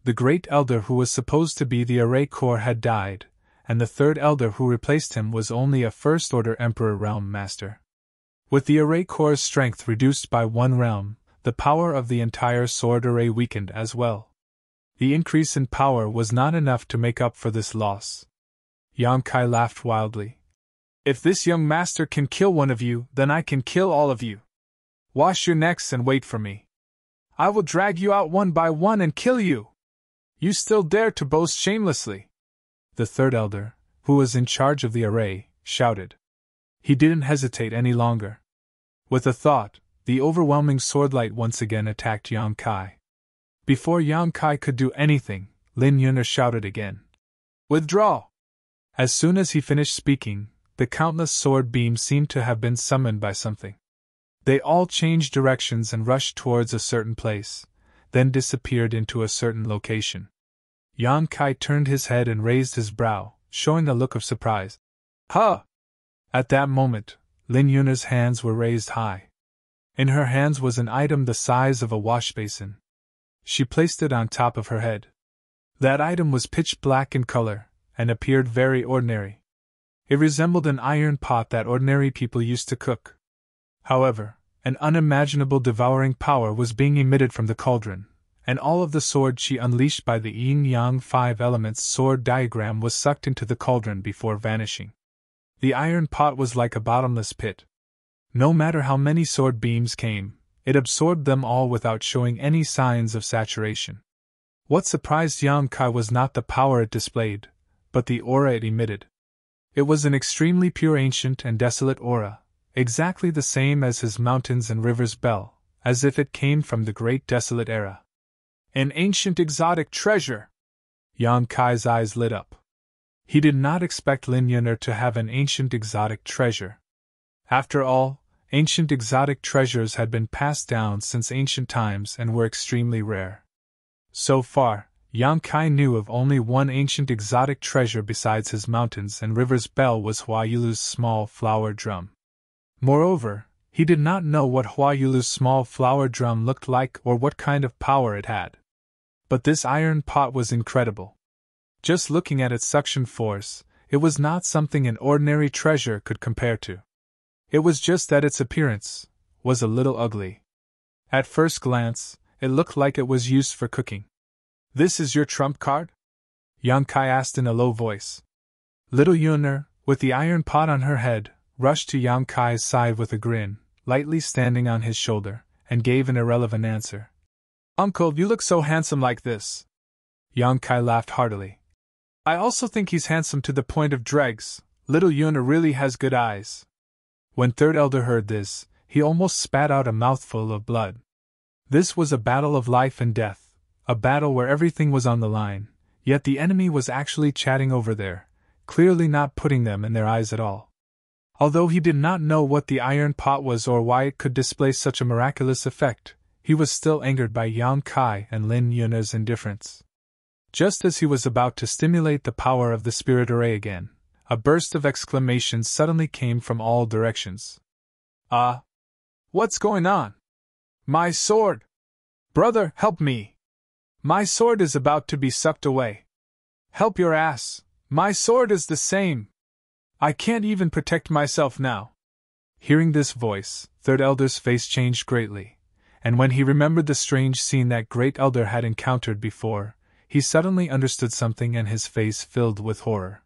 The Great Elder who was supposed to be the array core had died, and the third elder who replaced him was only a first-order Emperor Realm Master. With the array core's strength reduced by one realm, the power of the entire sword array weakened as well. The increase in power was not enough to make up for this loss. Yang Kai laughed wildly. If this young master can kill one of you, then I can kill all of you. Wash your necks and wait for me. I will drag you out one by one and kill you. You still dare to boast shamelessly. The third elder, who was in charge of the array, shouted. He didn't hesitate any longer. With a thought, the overwhelming swordlight once again attacked Yang Kai. Before Yang Kai could do anything, Lin Yun'er shouted again. Withdraw! As soon as he finished speaking, the countless sword beams seemed to have been summoned by something. They all changed directions and rushed towards a certain place, then disappeared into a certain location. Yang Kai turned his head and raised his brow, showing a look of surprise. Huh! At that moment, Lin Yun'er's hands were raised high. In her hands was an item the size of a wash basin. She placed it on top of her head. That item was pitch black in color, and appeared very ordinary. It resembled an iron pot that ordinary people used to cook. However, an unimaginable devouring power was being emitted from the cauldron, and all of the sword chi unleashed by the yin-yang five elements sword diagram was sucked into the cauldron before vanishing. The iron pot was like a bottomless pit. No matter how many sword beams came, it absorbed them all without showing any signs of saturation. What surprised Yang Kai was not the power it displayed, but the aura it emitted. It was an extremely pure ancient and desolate aura, exactly the same as his mountains and rivers bell, as if it came from the great desolate era. An ancient exotic treasure! Yang Kai's eyes lit up. He did not expect Lin Yun'er to have an ancient exotic treasure. After all, ancient exotic treasures had been passed down since ancient times and were extremely rare. So far, Yang Kai knew of only one ancient exotic treasure besides his mountains and rivers bell was Hua Yulu's small flower drum. Moreover, he did not know what Hua Yulu's small flower drum looked like or what kind of power it had. But this iron pot was incredible. Just looking at its suction force, it was not something an ordinary treasure could compare to. It was just that its appearance was a little ugly. At first glance, it looked like it was used for cooking. This is your trump card? Yang Kai asked in a low voice. Little Yun'er, with the iron pot on her head, rushed to Yang Kai's side with a grin, lightly standing on his shoulder, and gave an irrelevant answer. Uncle, you look so handsome like this. Yang Kai laughed heartily. I also think he's handsome to the point of dregs. Little Yun'er really has good eyes. When Third Elder heard this, he almost spat out a mouthful of blood. This was a battle of life and death, a battle where everything was on the line, yet the enemy was actually chatting over there, clearly not putting them in their eyes at all. Although he did not know what the iron pot was or why it could display such a miraculous effect, he was still angered by Yang Kai and Lin Yun'er's indifference. Just as he was about to stimulate the power of the spirit array again, a burst of exclamations suddenly came from all directions. What's going on? My sword! Brother, help me! My sword is about to be sucked away. Help your ass! My sword is the same! I can't even protect myself now. Hearing this voice, Third Elder's face changed greatly, and when he remembered the strange scene that Great Elder had encountered before, he suddenly understood something and his face filled with horror.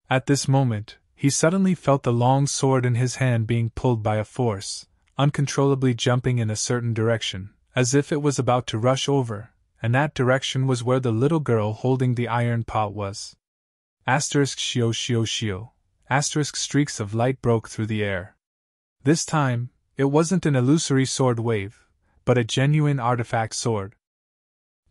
At this moment, he suddenly felt the long sword in his hand being pulled by a force, uncontrollably jumping in a certain direction, as if it was about to rush over, and that direction was where the little girl holding the iron pot was. Shio shio shio. Streaks of light broke through the air. This time, it wasn't an illusory sword wave, but a genuine artifact sword.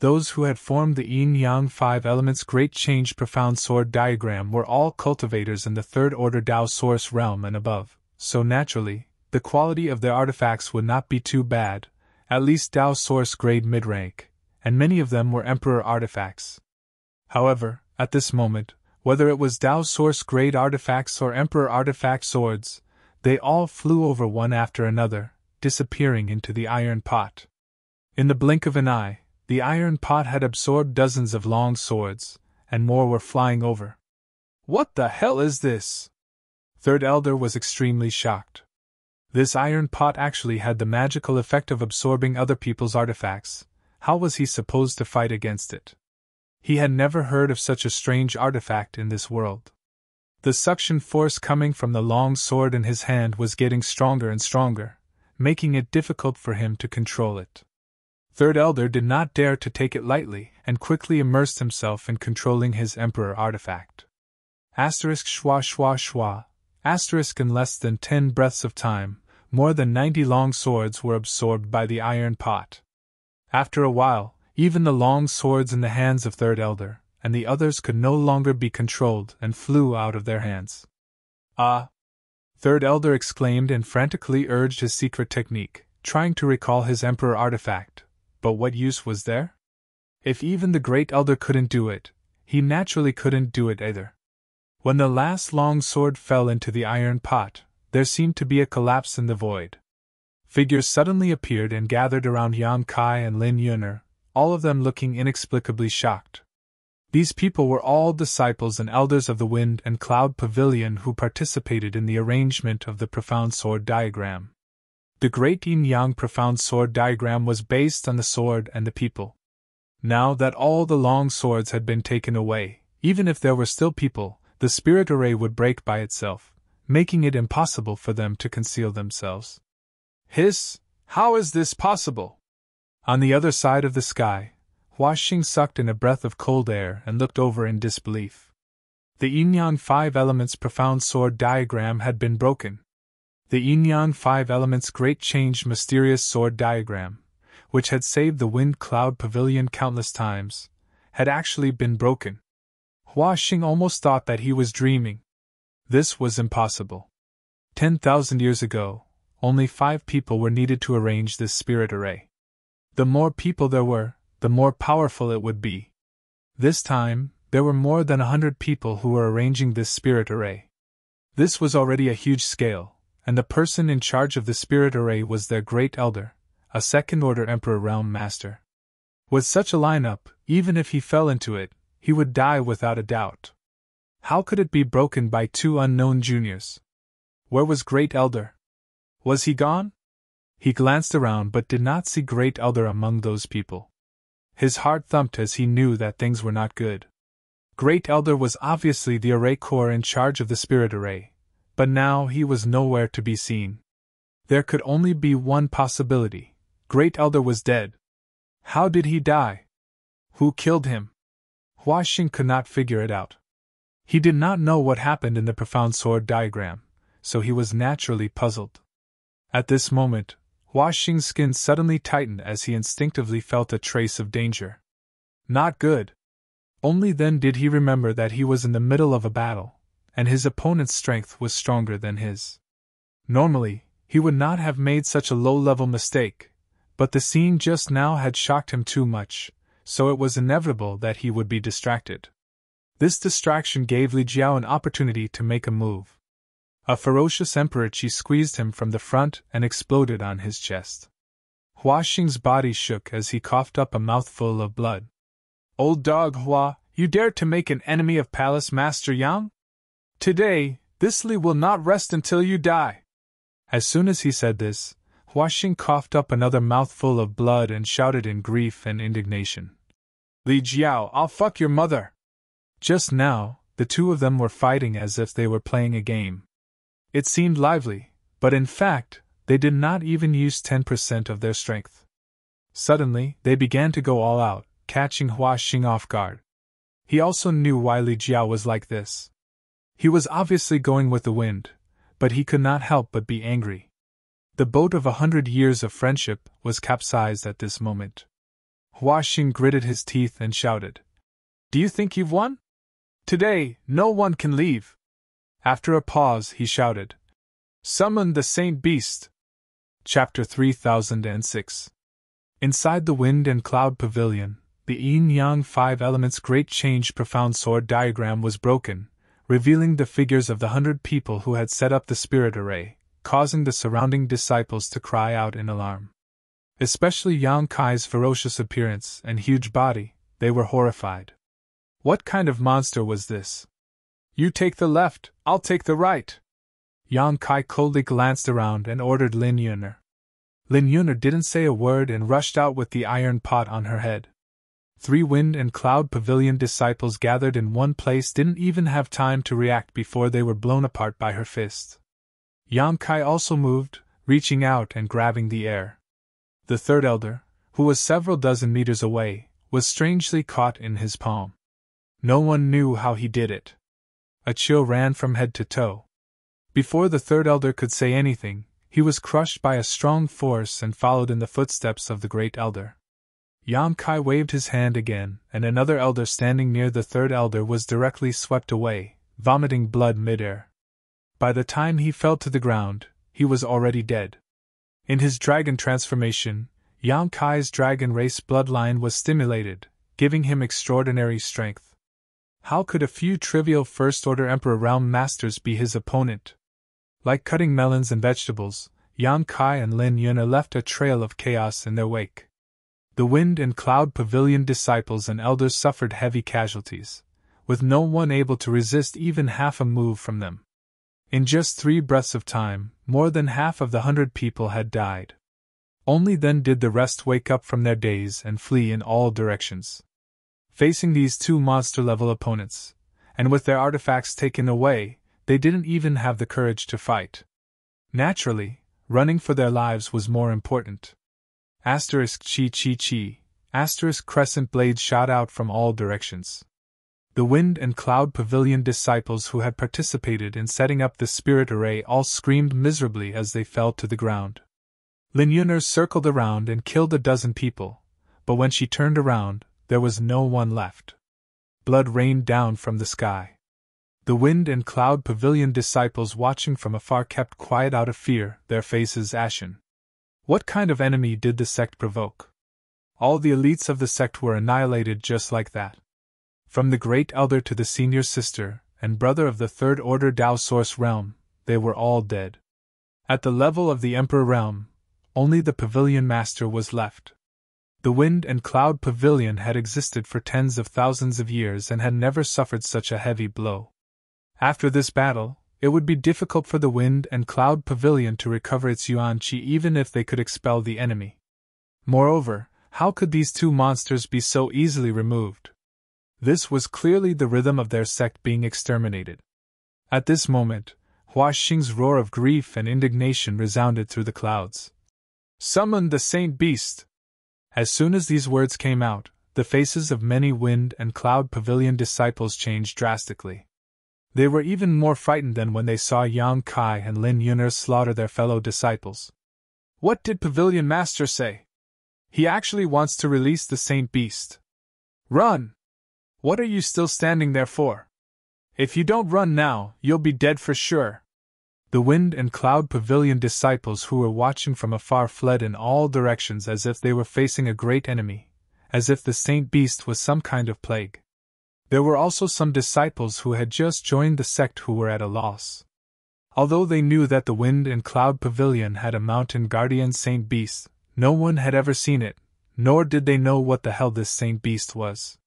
Those who had formed the yin-yang 5 elements great change profound sword diagram were all cultivators in the third order Dao source realm and above, so naturally, the quality of their artifacts would not be too bad, at least Dao source grade mid-rank, and many of them were emperor artifacts. However, at this moment, whether it was Dao source grade artifacts or emperor artifact swords, they all flew over one after another, disappearing into the iron pot. In the blink of an eye, the iron pot had absorbed dozens of long swords, and more were flying over. "What the hell is this?" Third Elder was extremely shocked. This iron pot actually had the magical effect of absorbing other people's artifacts. How was he supposed to fight against it? He had never heard of such a strange artifact in this world. The suction force coming from the long sword in his hand was getting stronger and stronger, making it difficult for him to control it. Third Elder did not dare to take it lightly and quickly immersed himself in controlling his Emperor artifact. Asterisk schwa schwa schwa. Asterisk in less than 10 breaths of time, more than 90 long swords were absorbed by the iron pot. After a while, even the long swords in the hands of Third Elder and the others could no longer be controlled and flew out of their hands. "Ah!" Third Elder exclaimed and frantically urged his secret technique, trying to recall his Emperor artifact. But what use was there? If even the Great Elder couldn't do it, he naturally couldn't do it either. When the last long sword fell into the iron pot, there seemed to be a collapse in the void. Figures suddenly appeared and gathered around Yang Kai and Lin Yuner, all of them looking inexplicably shocked. These people were all disciples and elders of the Wind and Cloud Pavilion who participated in the arrangement of the profound sword diagram. The great yin-yang profound sword diagram was based on the sword and the people. Now that all the long swords had been taken away, even if there were still people, the spirit array would break by itself, making it impossible for them to conceal themselves. Hiss! How is this possible? On the other side of the sky, Hua Xing sucked in a breath of cold air and looked over in disbelief. The yin-yang 5 elements profound sword diagram had been broken. The yin-yang 5 elements great change mysterious sword diagram, which had saved the Wind Cloud Pavilion countless times, had actually been broken. Hua Xing almost thought that he was dreaming. This was impossible. 10,000 years ago, only 5 people were needed to arrange this spirit array. The more people there were, the more powerful it would be. This time, there were more than 100 people who were arranging this spirit array. This was already a huge scale, and the person in charge of the spirit array was their great elder, a second-order Emperor Realm Master. With such a lineup, even if he fell into it, he would die without a doubt. How could it be broken by 2 unknown juniors? Where was Great Elder? Was he gone? He glanced around but did not see Great Elder among those people. His heart thumped as he knew that things were not good. Great Elder was obviously the array core in charge of the spirit array, but now he was nowhere to be seen. There could only be one possibility. Great Elder was dead. How did he die? Who killed him? Hua Xing could not figure it out. He did not know what happened in the profound sword diagram, so he was naturally puzzled. At this moment, Hua Xing's skin suddenly tightened as he instinctively felt a trace of danger. Not good. Only then did he remember that he was in the middle of a battle, and his opponent's strength was stronger than his. Normally, he would not have made such a low-level mistake, but the scene just now had shocked him too much, so it was inevitable that he would be distracted. This distraction gave Li Jiao an opportunity to make a move. A ferocious emperor chi squeezed him from the front and exploded on his chest. Hua Xing's body shook as he coughed up a mouthful of blood. Old dog Hua, you dared to make an enemy of Palace Master Yang? Today, this Li will not rest until you die. As soon as he said this, Hua Xing coughed up another mouthful of blood and shouted in grief and indignation. Li Jiao, I'll fuck your mother! Just now, the two of them were fighting as if they were playing a game. It seemed lively, but in fact, they did not even use 10% of their strength. Suddenly, they began to go all out, catching Hua Xing off guard. He also knew why Li Jiao was like this. He was obviously going with the wind, but he could not help but be angry. The boat of 100 years of friendship was capsized at this moment. Hua Xing gritted his teeth and shouted. Do you think you've won? Today, no one can leave. After a pause, he shouted. Summon the Saint Beast. Chapter 3006. Inside the Wind and Cloud Pavilion, the Yin-Yang Five Elements Great Change Profound Sword diagram was broken, revealing the figures of the 100 people who had set up the spirit array, causing the surrounding disciples to cry out in alarm. Especially Yang Kai's ferocious appearance and huge body, they were horrified. What kind of monster was this? You take the left, I'll take the right. Yang Kai coldly glanced around and ordered Lin Yuner. Lin Yuner didn't say a word and rushed out with the iron pot on her head. 3 Wind and Cloud Pavilion disciples gathered in one place didn't even have time to react before they were blown apart by her fist. Yang Kai also moved, reaching out and grabbing the air. The third elder, who was several dozen meters away, was strangely caught in his palm. No one knew how he did it. A chill ran from head to toe. Before the third elder could say anything, he was crushed by a strong force and followed in the footsteps of the great elder. Yang Kai waved his hand again, and another elder standing near the third elder was directly swept away, vomiting blood midair. By the time he fell to the ground, he was already dead. In his dragon transformation, Yang Kai's dragon race bloodline was stimulated, giving him extraordinary strength. How could a few trivial First-Order Emperor Realm Masters be his opponent? Like cutting melons and vegetables, Yang Kai and Lin Yuner left a trail of chaos in their wake. The Wind and Cloud Pavilion disciples and elders suffered heavy casualties, with no one able to resist even half a move from them. In just 3 breaths of time, more than half of the 100 people had died. Only then did the rest wake up from their daze and flee in all directions. Facing these 2 monster-level opponents, and with their artifacts taken away, they didn't even have the courage to fight. Naturally, running for their lives was more important. Asterisk chi chi chi, asterisk crescent blades shot out from all directions. The Wind and Cloud Pavilion disciples who had participated in setting up the spirit array all screamed miserably as they fell to the ground. Lin Yuner circled around and killed a dozen people, but when she turned around, there was no one left. Blood rained down from the sky. The Wind and Cloud Pavilion disciples watching from afar kept quiet out of fear, their faces ashen. What kind of enemy did the sect provoke? All the elites of the sect were annihilated just like that. From the great elder to the senior sister and brother of the Third Order Dao Source realm, they were all dead. At the level of the Emperor realm, only the Pavilion Master was left. The Wind and Cloud Pavilion had existed for tens of thousands of years and had never suffered such a heavy blow. After this battle, it would be difficult for the Wind and Cloud Pavilion to recover its Yuan Qi even if they could expel the enemy. Moreover, how could these 2 monsters be so easily removed? This was clearly the rhythm of their sect being exterminated. At this moment, Hua Xing's roar of grief and indignation resounded through the clouds. Summon the Saint Beast! As soon as these words came out, the faces of many Wind and Cloud Pavilion disciples changed drastically. They were even more frightened than when they saw Yang Kai and Lin Yuner slaughter their fellow disciples. What did Pavilion Master say? He actually wants to release the Saint Beast. Run! What are you still standing there for? If you don't run now, you'll be dead for sure. The Wind and Cloud Pavilion disciples who were watching from afar fled in all directions as if they were facing a great enemy, as if the Saint Beast was some kind of plague. There were also some disciples who had just joined the sect who were at a loss. Although they knew that the Wind and Cloud Pavilion had a mountain guardian Saint Beast, no one had ever seen it, nor did they know what the hell this Saint Beast was.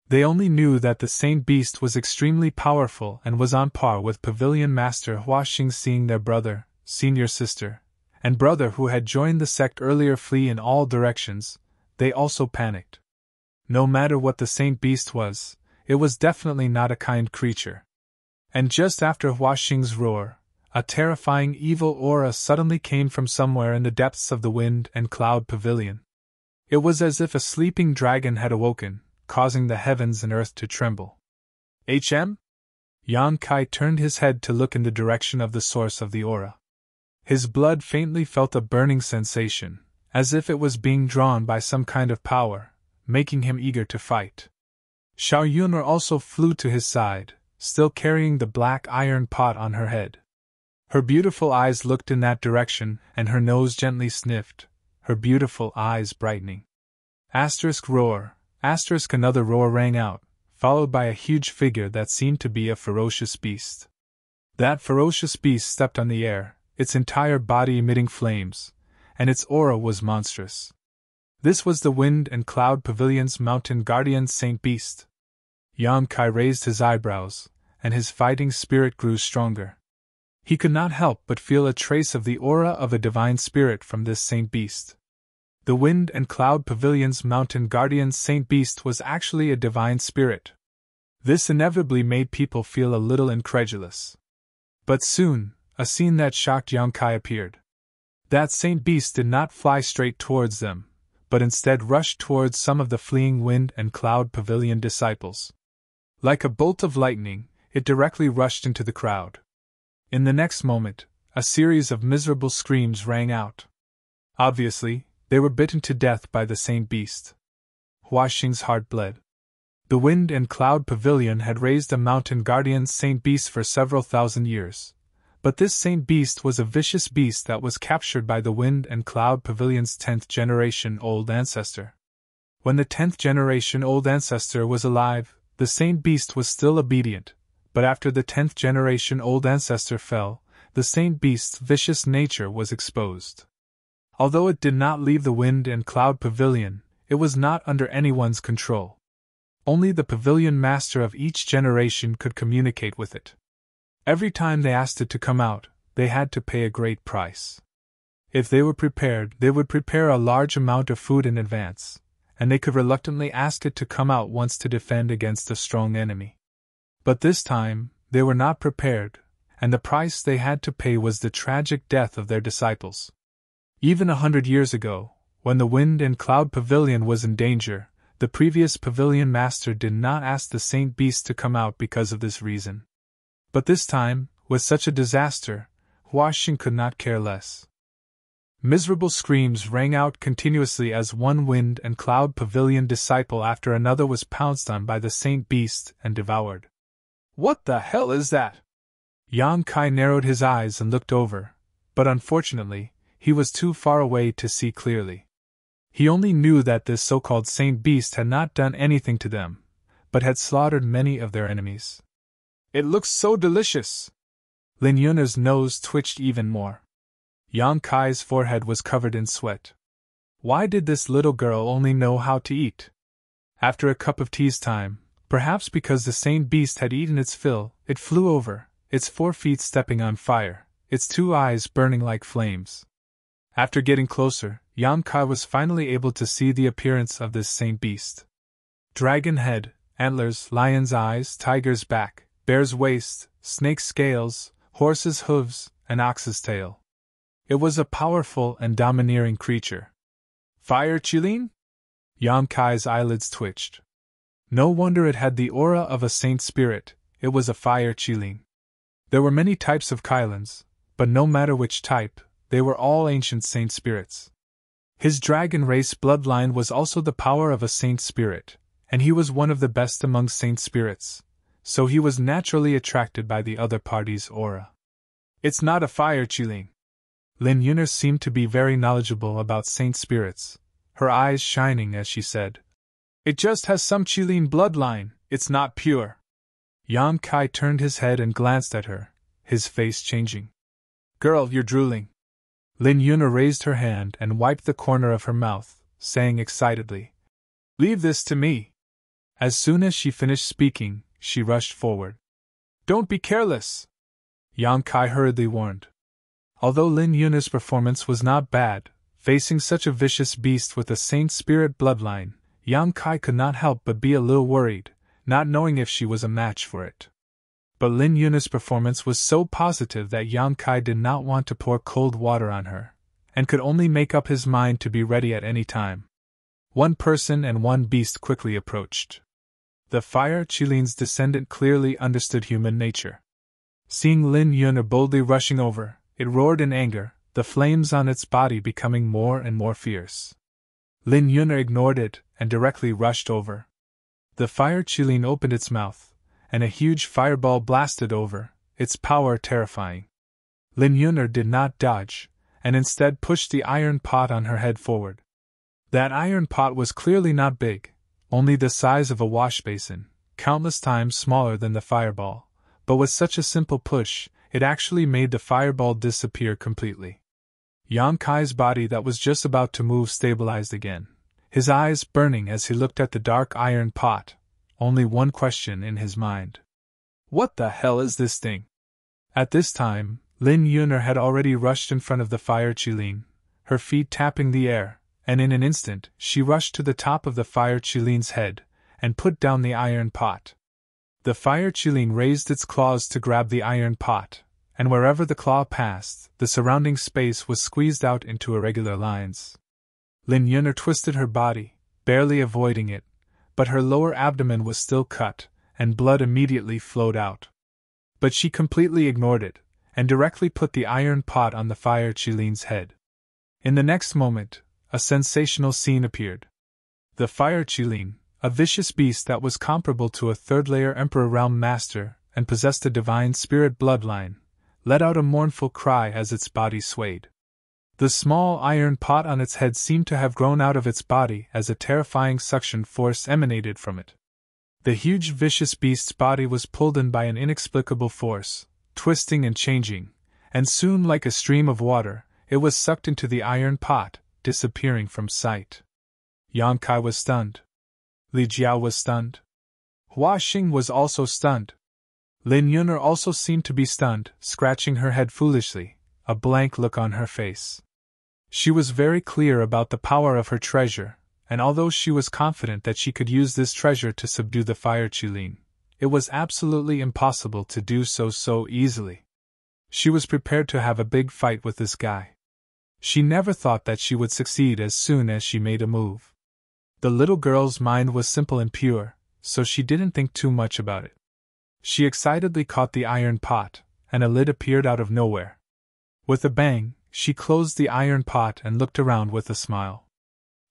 They only knew that the Saint Beast was extremely powerful and was on par with Pavilion Master Hua Xing. Seeing their brother, senior sister, and brother who had joined the sect earlier flee in all directions, they also panicked. No matter what the Saint Beast was, it was definitely not a kind creature. And just after Hua Xing's roar, a terrifying evil aura suddenly came from somewhere in the depths of the Wind and Cloud Pavilion. It was as if a sleeping dragon had awoken, causing the heavens and earth to tremble. HM? Yang Kai turned his head to look in the direction of the source of the aura. His blood faintly felt a burning sensation, as if it was being drawn by some kind of power, making him eager to fight. Xiao Yun'er also flew to his side, still carrying the black iron pot on her head. Her beautiful eyes looked in that direction, and her nose gently sniffed, her beautiful eyes brightening. Asterisk roar, asterisk another roar rang out, followed by a huge figure that seemed to be a ferocious beast. That ferocious beast stepped on the air, its entire body emitting flames, and its aura was monstrous. This was the Wind and Cloud Pavilion's mountain guardian Saint Beast. Yan Kai raised his eyebrows, and his fighting spirit grew stronger. He could not help but feel a trace of the aura of a divine spirit from this Saint Beast. The Wind and Cloud Pavilion's mountain guardian Saint Beast was actually a divine spirit. This inevitably made people feel a little incredulous. But soon, a scene that shocked Yan Kai appeared. That Saint Beast did not fly straight towards them, but instead rushed towards some of the fleeing Wind and Cloud Pavilion disciples. Like a bolt of lightning, it directly rushed into the crowd. In the next moment, a series of miserable screams rang out. Obviously, they were bitten to death by the Saint Beast. Hua Xing's heart bled. The Wind and Cloud Pavilion had raised a mountain guardian Saint Beast for several thousand years, but this Saint Beast was a vicious beast that was captured by the Wind and Cloud Pavilion's 10th generation old ancestor. When the 10th generation old ancestor was alive, the Saint Beast was still obedient, but after the 10th generation old ancestor fell, the Saint Beast's vicious nature was exposed. Although it did not leave the Wind and Cloud Pavilion, it was not under anyone's control. Only the pavilion master of each generation could communicate with it. Every time they asked it to come out, they had to pay a great price. If they were prepared, they would prepare a large amount of food in advance, and they could reluctantly ask it to come out once to defend against a strong enemy. But this time, they were not prepared, and the price they had to pay was the tragic death of their disciples. Even 100 years ago, when the Wind and Cloud Pavilion was in danger, the previous pavilion master did not ask the Saint Beast to come out because of this reason. But this time, with such a disaster, Hua Xing could not care less. Miserable screams rang out continuously as one Wind and Cloud Pavilion disciple after another was pounced on by the Saint Beast and devoured. What the hell is that? Yan Kai narrowed his eyes and looked over, but unfortunately, he was too far away to see clearly. He only knew that this so-called Saint Beast had not done anything to them, but had slaughtered many of their enemies. It looks so delicious! Lin Yun'er's nose twitched even more. Yan Kai's forehead was covered in sweat. Why did this little girl only know how to eat? After a cup of tea's time, perhaps because the Saint Beast had eaten its fill, it flew over, its 4 feet stepping on fire, its 2 eyes burning like flames. After getting closer, Yan Kai was finally able to see the appearance of this Saint Beast. Dragon head, antlers, lion's eyes, tiger's back, bear's waist, snake's scales, horse's hooves, and ox's tail. It was a powerful and domineering creature. Fire Qilin? Yan Kai's eyelids twitched. No wonder it had the aura of a saint spirit, it was a fire Qilin. There were many types of Kailins, but no matter which type, they were all ancient saint spirits. His dragon race bloodline was also the power of a saint spirit, and he was one of the best among saint spirits, so he was naturally attracted by the other party's aura. It's not a fire Qilin. Lin Yun'er seemed to be very knowledgeable about saint spirits, her eyes shining as she said, "It just has some Qilin bloodline, it's not pure." Yan Kai turned his head and glanced at her, his face changing. "Girl, you're drooling." Lin Yun'er raised her hand and wiped the corner of her mouth, saying excitedly, "Leave this to me." As soon as she finished speaking, she rushed forward. "Don't be careless," Yan Kai hurriedly warned. Although Lin Yun'er's performance was not bad, facing such a vicious beast with a saint spirit bloodline, Yan Kai could not help but be a little worried, not knowing if she was a match for it. But Lin Yun'er's performance was so positive that Yan Kai did not want to pour cold water on her, and could only make up his mind to be ready at any time. One person and one beast quickly approached. The fire Qilin's descendant clearly understood human nature. Seeing Lin Yun'er boldly rushing over, it roared in anger, the flames on its body becoming more and more fierce. Lin Yun'er ignored it and directly rushed over. The fire Qilin opened its mouth, and a huge fireball blasted over, its power terrifying. Lin Yun'er did not dodge, and instead pushed the iron pot on her head forward. That iron pot was clearly not big, only the size of a wash basin, countless times smaller than the fireball, but with such a simple push, it actually made the fireball disappear completely. Yang Kai's body that was just about to move stabilized again, his eyes burning as he looked at the dark iron pot, only one question in his mind. What the hell is this thing? At this time, Lin Yun'er had already rushed in front of the fire Qilin, her feet tapping the air, and in an instant she rushed to the top of the fire Qilin's head, and put down the iron pot. The fire Qilin raised its claws to grab the iron pot, and wherever the claw passed, the surrounding space was squeezed out into irregular lines. Lin Yun'er twisted her body, barely avoiding it, but her lower abdomen was still cut, and blood immediately flowed out. But she completely ignored it, and directly put the iron pot on the fire Qilin's head. In the next moment, a sensational scene appeared. The fire Qilin, a vicious beast that was comparable to a third-layer Emperor Realm Master and possessed a divine spirit bloodline, let out a mournful cry as its body swayed. The small iron pot on its head seemed to have grown out of its body as a terrifying suction force emanated from it. The huge vicious beast's body was pulled in by an inexplicable force, twisting and changing, and soon, like a stream of water, it was sucked into the iron pot, disappearing from sight. Yang Kai was stunned. Li Jiao was stunned. Hua Xing was also stunned. Lin Yun'er also seemed to be stunned, scratching her head foolishly, a blank look on her face. She was very clear about the power of her treasure, and although she was confident that she could use this treasure to subdue the fire Qilin, it was absolutely impossible to do so easily. She was prepared to have a big fight with this guy. She never thought that she would succeed as soon as she made a move. The little girl's mind was simple and pure, so she didn't think too much about it. She excitedly caught the iron pot, and a lid appeared out of nowhere. With a bang, she closed the iron pot and looked around with a smile.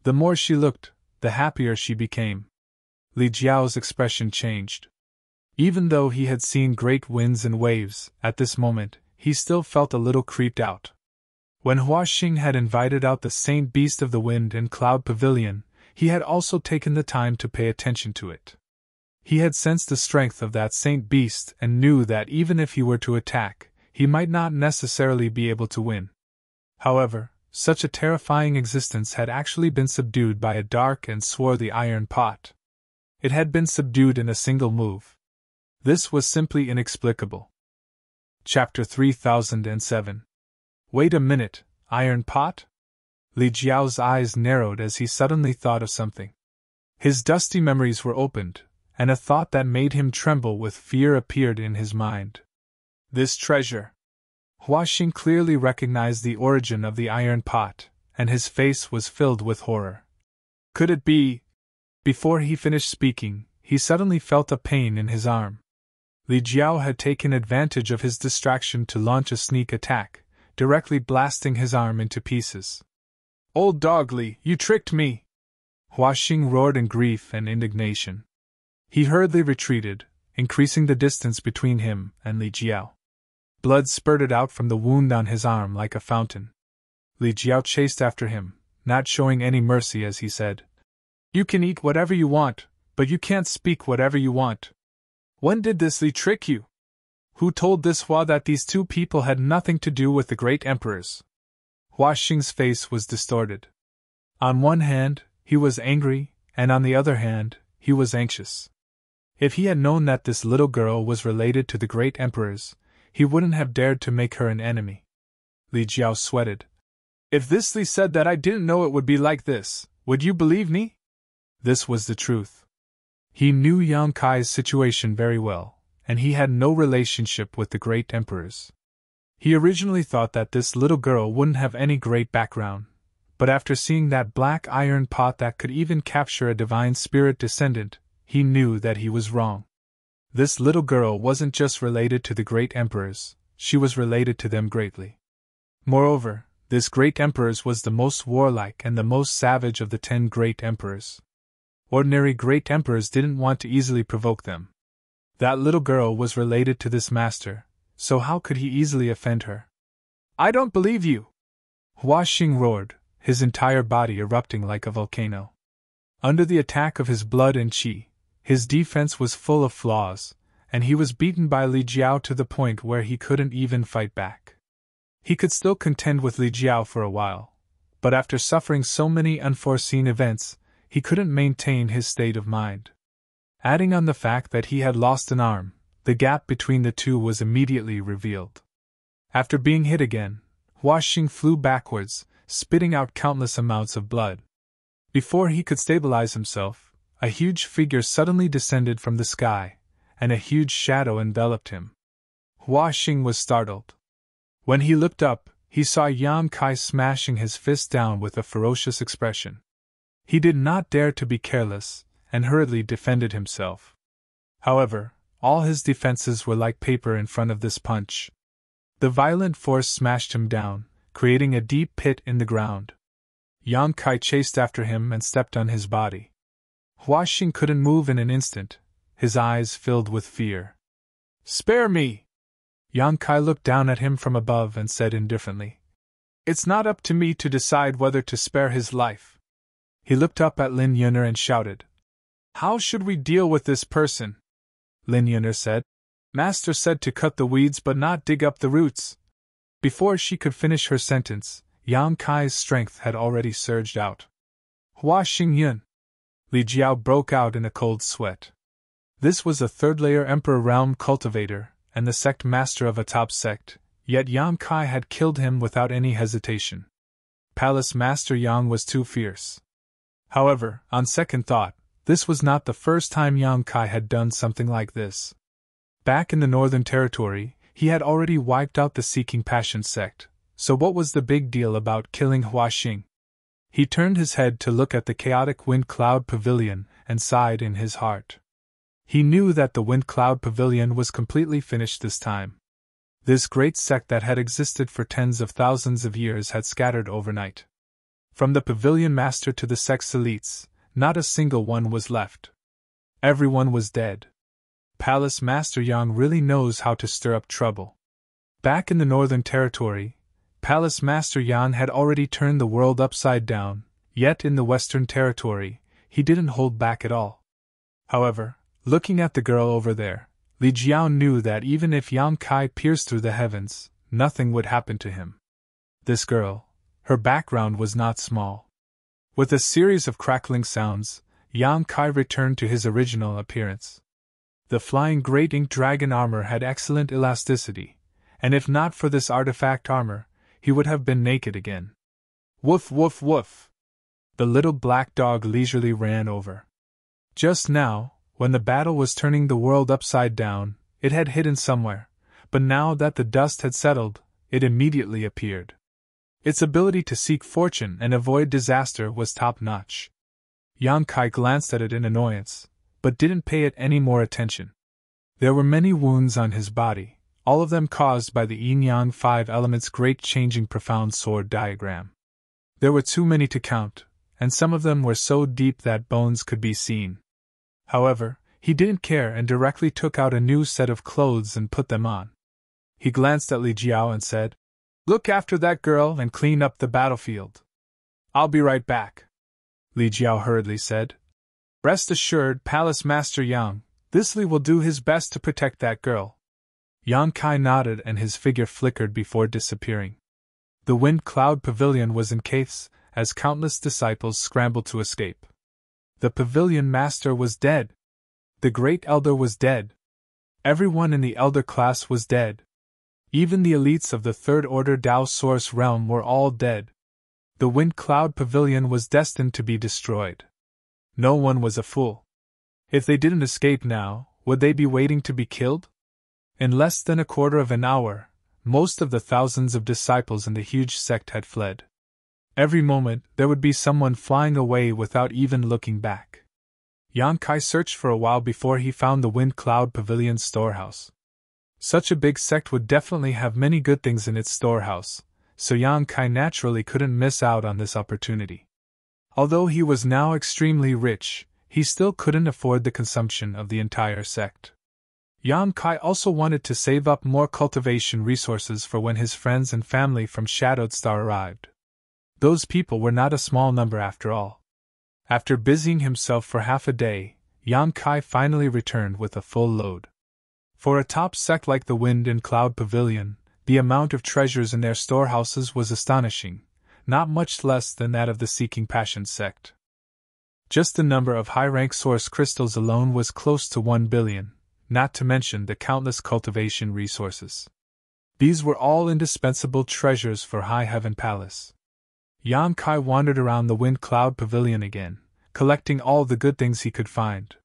The more she looked, the happier she became. Li Jiao's expression changed. Even though he had seen great winds and waves, at this moment, he still felt a little creeped out. When Hua Xing had invited out the Saint Beast of the Wind and Cloud Pavilion, he had also taken the time to pay attention to it. He had sensed the strength of that Saint Beast and knew that even if he were to attack, he might not necessarily be able to win. However, such a terrifying existence had actually been subdued by a dark and swarthy iron pot. It had been subdued in a single move. This was simply inexplicable. Chapter 3007. Wait a minute, iron pot? Li Jiao's eyes narrowed as he suddenly thought of something. His dusty memories were opened, and a thought that made him tremble with fear appeared in his mind. This treasure. Hua Xing clearly recognized the origin of the iron pot, and his face was filled with horror. Could it be? Before he finished speaking, he suddenly felt a pain in his arm. Li Jiao had taken advantage of his distraction to launch a sneak attack, directly blasting his arm into pieces. Old dog Li, you tricked me! Hua Xing roared in grief and indignation. He hurriedly retreated, increasing the distance between him and Li Jiao. Blood spurted out from the wound on his arm like a fountain. Li Jiao chased after him, not showing any mercy as he said, You can eat whatever you want, but you can't speak whatever you want. When did this Li trick you? Who told this Hua that these two people had nothing to do with the great emperors? Hua Xing's face was distorted. On one hand, he was angry, and on the other hand, he was anxious. If he had known that this little girl was related to the great emperors, he wouldn't have dared to make her an enemy. Li Jiao sweated. If this Li said that I didn't know it would be like this, would you believe me? This was the truth. He knew Yang Kai's situation very well, and he had no relationship with the great emperors. He originally thought that this little girl wouldn't have any great background, but after seeing that black iron pot that could even capture a divine spirit descendant, he knew that he was wrong. This little girl wasn't just related to the great emperors, she was related to them greatly. Moreover, this great emperor was the most warlike and the most savage of the 10 great emperors. Ordinary great emperors didn't want to easily provoke them. That little girl was related to this master, so how could he easily offend her? I don't believe you! Hua Xing roared, his entire body erupting like a volcano. Under the attack of his blood and qi, his defense was full of flaws, and he was beaten by Li Jiao to the point where he couldn't even fight back. He could still contend with Li Jiao for a while, but after suffering so many unforeseen events, he couldn't maintain his state of mind. Adding on the fact that he had lost an arm, the gap between the two was immediately revealed. After being hit again, Hua Xing flew backwards, spitting out countless amounts of blood. Before he could stabilize himself, a huge figure suddenly descended from the sky, and a huge shadow enveloped him. Hua Xing was startled. When he looked up, he saw Yang Kai smashing his fist down with a ferocious expression. He did not dare to be careless, and hurriedly defended himself. However, all his defenses were like paper in front of this punch. The violent force smashed him down, creating a deep pit in the ground. Yang Kai chased after him and stepped on his body. Hua Xing couldn't move in an instant, his eyes filled with fear. Spare me! Yang Kai looked down at him from above and said indifferently, It's not up to me to decide whether to spare his life. He looked up at Lin Yun'er and shouted, How should we deal with this person? Lin Yun'er said, Master said to cut the weeds but not dig up the roots. Before she could finish her sentence, Yang Kai's strength had already surged out. Hua Xingyun! Li Jiao broke out in a cold sweat. This was a third-layer Emperor Realm cultivator, and the sect master of a top sect, yet Yang Kai had killed him without any hesitation. Palace Master Yang was too fierce. However, on second thought, this was not the first time Yang Kai had done something like this. Back in the Northern Territory, he had already wiped out the Seeking Passion sect, so what was the big deal about killing Hua Xing? He turned his head to look at the chaotic Wind Cloud Pavilion and sighed in his heart. He knew that the Wind Cloud Pavilion was completely finished this time. This great sect that had existed for tens of thousands of years had scattered overnight. From the pavilion master to the sect's elites, not a single one was left. Everyone was dead. Palace Master Yang really knows how to stir up trouble. Back in the Northern Territory, Palace Master Yan had already turned the world upside down, yet in the Western Territory, he didn't hold back at all. However, looking at the girl over there, Li Jiao knew that even if Yang Kai pierced through the heavens, nothing would happen to him. This girl, her background was not small. With a series of crackling sounds, Yang Kai returned to his original appearance. The flying great ink dragon armor had excellent elasticity, and if not for this artifact armor, he would have been naked again. Woof woof woof! The little black dog leisurely ran over. Just now, when the battle was turning the world upside down, it had hidden somewhere, but now that the dust had settled, it immediately appeared. Its ability to seek fortune and avoid disaster was top-notch. Yang Kai glanced at it in annoyance, but didn't pay it any more attention. There were many wounds on his body, all of them caused by the yin-yang 5 elements' great changing profound sword diagram. There were too many to count, and some of them were so deep that bones could be seen. However, he didn't care and directly took out a new set of clothes and put them on. He glanced at Li Jiao and said, Look after that girl and clean up the battlefield. I'll be right back. Li Jiao hurriedly said. Rest assured, Palace Master Yang, this Li will do his best to protect that girl. Yang Kai nodded and his figure flickered before disappearing. The Wind Cloud Pavilion was in chaos, as countless disciples scrambled to escape. The pavilion master was dead. The great elder was dead. Everyone in the elder class was dead. Even the elites of the Third Order Dao Source realm were all dead. The Wind Cloud Pavilion was destined to be destroyed. No one was a fool. If they didn't escape now, would they be waiting to be killed? In less than a quarter of an hour, most of the thousands of disciples in the huge sect had fled. Every moment, there would be someone flying away without even looking back. Yang Kai searched for a while before he found the Wind Cloud Pavilion's storehouse. Such a big sect would definitely have many good things in its storehouse, so Yang Kai naturally couldn't miss out on this opportunity. Although he was now extremely rich, he still couldn't afford the consumption of the entire sect. Yang Kai also wanted to save up more cultivation resources for when his friends and family from Shadowed Star arrived. Those people were not a small number after all. After busying himself for half a day, Yang Kai finally returned with a full load. For a top sect like the Wind and Cloud Pavilion, the amount of treasures in their storehouses was astonishing, not much less than that of the Seeking Passion sect. Just the number of high-rank source crystals alone was close to 1 billion, not to mention the countless cultivation resources. These were all indispensable treasures for High Heaven Palace. Yang Kai wandered around the Wind Cloud Pavilion again, collecting all the good things he could find.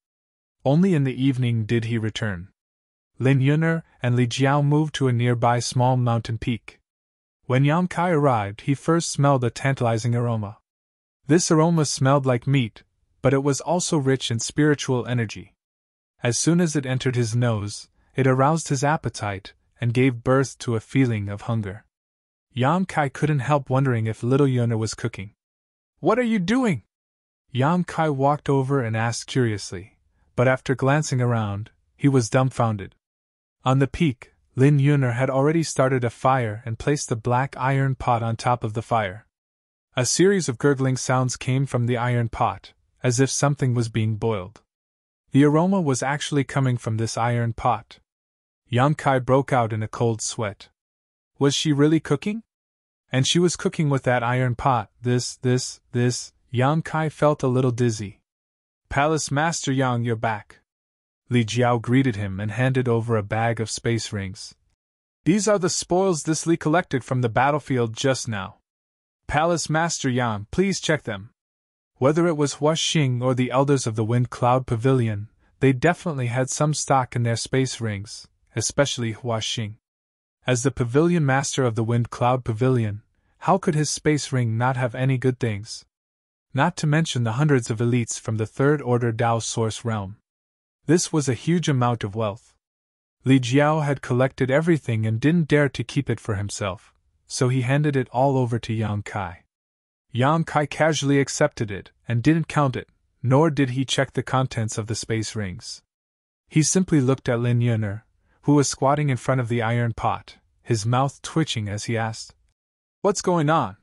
Only in the evening did he return. Lin Yun'er and Li Jiao moved to a nearby small mountain peak. When Yang Kai arrived, he first smelled a tantalizing aroma. This aroma smelled like meat, but it was also rich in spiritual energy. As soon as it entered his nose, it aroused his appetite and gave birth to a feeling of hunger. Yang Kai couldn't help wondering if little Yun'er was cooking. "What are you doing?" Yang Kai walked over and asked curiously, but after glancing around, he was dumbfounded. On the peak, Lin Yun'er had already started a fire and placed a black iron pot on top of the fire. A series of gurgling sounds came from the iron pot, as if something was being boiled. The aroma was actually coming from this iron pot. Yang Kai broke out in a cold sweat. Was she really cooking? And she was cooking with that iron pot. This. Yang Kai felt a little dizzy. "Palace Master Yang, you're back." Li Jiao greeted him and handed over a bag of space rings. "These are the spoils this Li collected from the battlefield just now. Palace Master Yang, please check them." Whether it was Hua Xing or the elders of the Wind Cloud Pavilion, they definitely had some stock in their space rings, especially Hua Xing. As the pavilion master of the Wind Cloud Pavilion, how could his space ring not have any good things? Not to mention the hundreds of elites from the Third Order Dao Source realm. This was a huge amount of wealth. Li Jiao had collected everything and didn't dare to keep it for himself, so he handed it all over to Yang Kai. Yang Kai casually accepted it and didn't count it, nor did he check the contents of the space rings. He simply looked at Lin Yun'er, who was squatting in front of the iron pot, his mouth twitching as he asked, "What's going on?"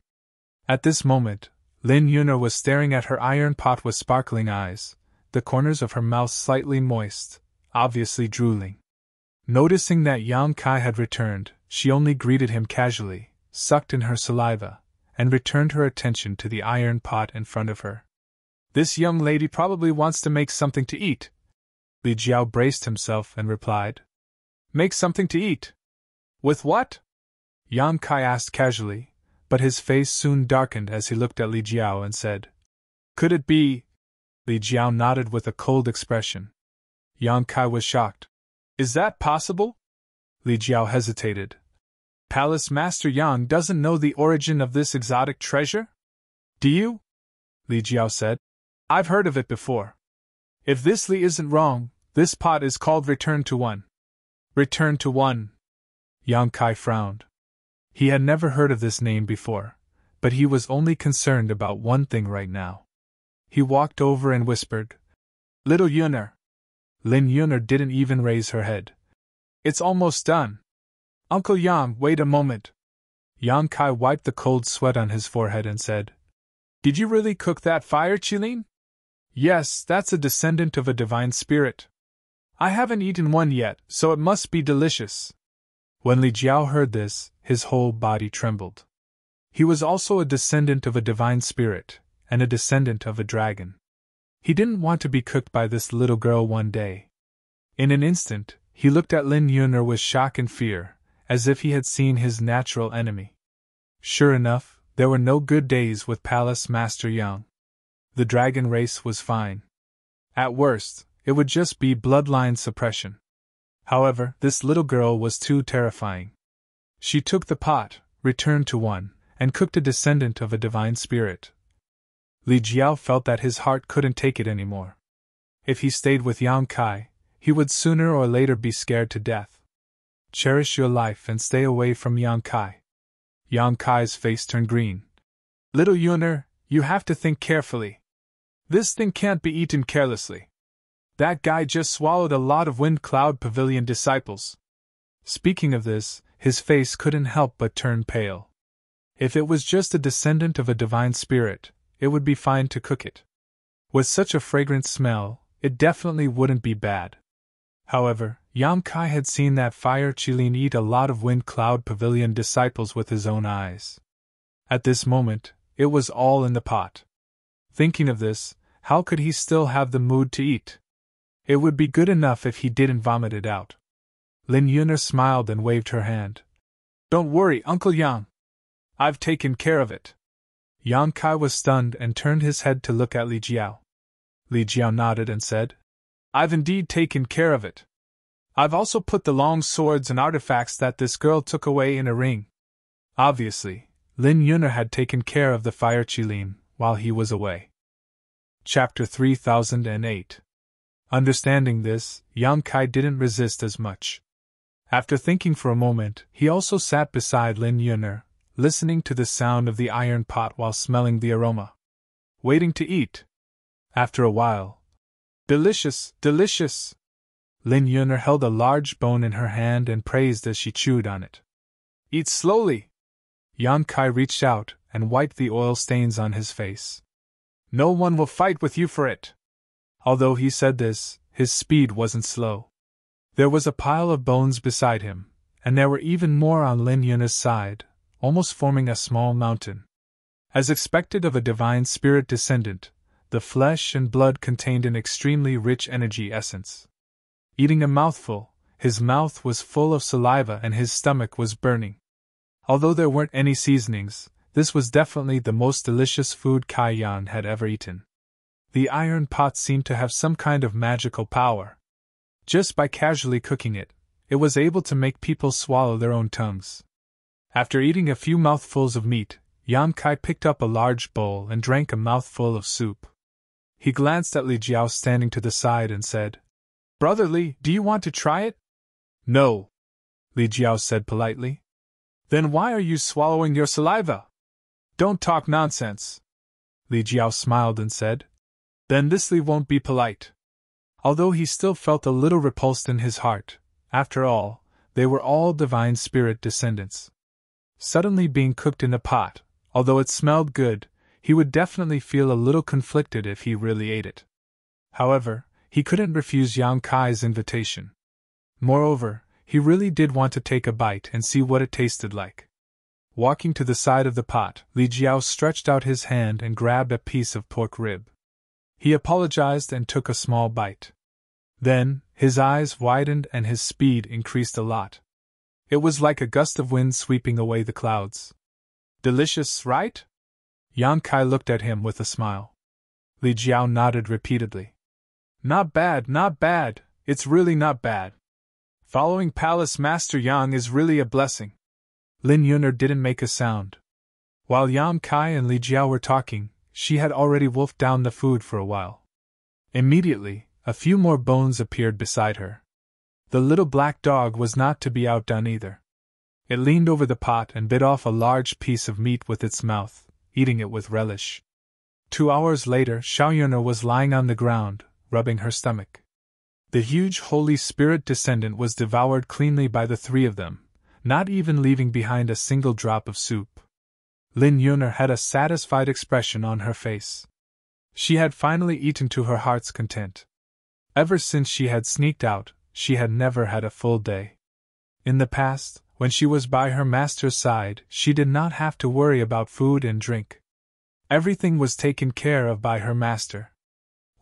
At this moment, Lin Yun'er was staring at her iron pot with sparkling eyes, the corners of her mouth slightly moist, obviously drooling. Noticing that Yang Kai had returned, she only greeted him casually, sucked in her saliva, and returned her attention to the iron pot in front of her. "This young lady probably wants to make something to eat." Li Jiao braced himself and replied, "Make something to eat? With what?" Yang Kai asked casually, but his face soon darkened as he looked at Li Jiao and said, "Could it be?" Li Jiao nodded with a cold expression. Yang Kai was shocked. "Is that possible?" Li Jiao hesitated. "Palace Master Yang doesn't know the origin of this exotic treasure? Do you?" Li Jiao said. "I've heard of it before. If this Li isn't wrong, this pot is called Return to One." "Return to One." Yang Kai frowned. He had never heard of this name before, but he was only concerned about one thing right now. He walked over and whispered, "Little Yun'er." Lin Yun'er didn't even raise her head. "It's almost done." "Uncle Yang, wait a moment." Yang Kai wiped the cold sweat on his forehead and said, "Did you really cook that fire chilin?" "Yes, that's a descendant of a divine spirit. I haven't eaten one yet, so it must be delicious." When Li Jiao heard this, his whole body trembled. He was also a descendant of a divine spirit, and a descendant of a dragon. He didn't want to be cooked by this little girl one day. In an instant, he looked at Lin Yun'er with shock and fear, as if he had seen his natural enemy. Sure enough, there were no good days with Palace Master Yang. The dragon race was fine. At worst, it would just be bloodline suppression. However, this little girl was too terrifying. She took the pot, returned to one, and cooked a descendant of a divine spirit. Li Jiao felt that his heart couldn't take it anymore. If he stayed with Yang Kai, he would sooner or later be scared to death. "Cherish your life and stay away from Yang Kai." Yang Kai's face turned green. "Little Yun'er, you have to think carefully." This thing can't be eaten carelessly. That guy just swallowed a lot of Wind Cloud Pavilion disciples. Speaking of this, his face couldn't help but turn pale. If it was just a descendant of a divine spirit, it would be fine to cook it. With such a fragrant smell, it definitely wouldn't be bad. However, Yam Kai had seen that fire Qilin eat a lot of Wind Cloud Pavilion disciples with his own eyes. At this moment, it was all in the pot. Thinking of this, how could he still have the mood to eat? It would be good enough if he didn't vomit it out. Lin Yuner smiled and waved her hand. Don't worry, Uncle Yang. I've taken care of it. Yang Kai was stunned and turned his head to look at Li Jiao. Li Jiao nodded and said, I've indeed taken care of it. I've also put the long swords and artifacts that this girl took away in a ring. Obviously, Lin Yuner had taken care of the fire Qilin while he was away. Chapter 3008. Understanding this, Yang Kai didn't resist as much. After thinking for a moment, he also sat beside Lin Yuner, listening to the sound of the iron pot while smelling the aroma. Waiting to eat. After a while. Delicious, delicious! Lin Yuner held a large bone in her hand and praised as she chewed on it. Eat slowly! Yang Kai reached out and wiped the oil stains on his face. No one will fight with you for it. Although he said this, his speed wasn't slow. There was a pile of bones beside him, and there were even more on Lin Yuner's side, almost forming a small mountain. As expected of a divine spirit descendant, the flesh and blood contained an extremely rich energy essence. Eating a mouthful, his mouth was full of saliva and his stomach was burning. Although there weren't any seasonings, this was definitely the most delicious food Kai Yan had ever eaten. The iron pot seemed to have some kind of magical power. Just by casually cooking it, it was able to make people swallow their own tongues. After eating a few mouthfuls of meat, Yan Kai picked up a large bowl and drank a mouthful of soup. He glanced at Li Jiao standing to the side and said, Brother Li, do you want to try it? No, Li Jiao said politely. Then why are you swallowing your saliva? Don't talk nonsense. Li Jiao smiled and said, Then this Li won't be polite. Although he still felt a little repulsed in his heart, after all, they were all divine spirit descendants. Suddenly being cooked in a pot, although it smelled good, he would definitely feel a little conflicted if he really ate it. However, he couldn't refuse Yang Kai's invitation. Moreover, he really did want to take a bite and see what it tasted like. Walking to the side of the pot, Li Jiao stretched out his hand and grabbed a piece of pork rib. He apologized and took a small bite. Then, his eyes widened and his speed increased a lot. It was like a gust of wind sweeping away the clouds. Delicious, right? Yang Kai looked at him with a smile. Li Jiao nodded repeatedly. Not bad, it's really not bad. Following Palace Master Yang is really a blessing. Lin Yuner didn't make a sound. While Yang Kai and Li Jiao were talking, she had already wolfed down the food for a while. Immediately, a few more bones appeared beside her. The little black dog was not to be outdone either. It leaned over the pot and bit off a large piece of meat with its mouth, eating it with relish. 2 hours later, Xiaoyuner was lying on the ground, rubbing her stomach. The huge Holy Spirit descendant was devoured cleanly by the three of them, not even leaving behind a single drop of soup. Lin Yuner had a satisfied expression on her face. She had finally eaten to her heart's content. Ever since she had sneaked out, she had never had a full day. In the past, when she was by her master's side, she did not have to worry about food and drink. Everything was taken care of by her master.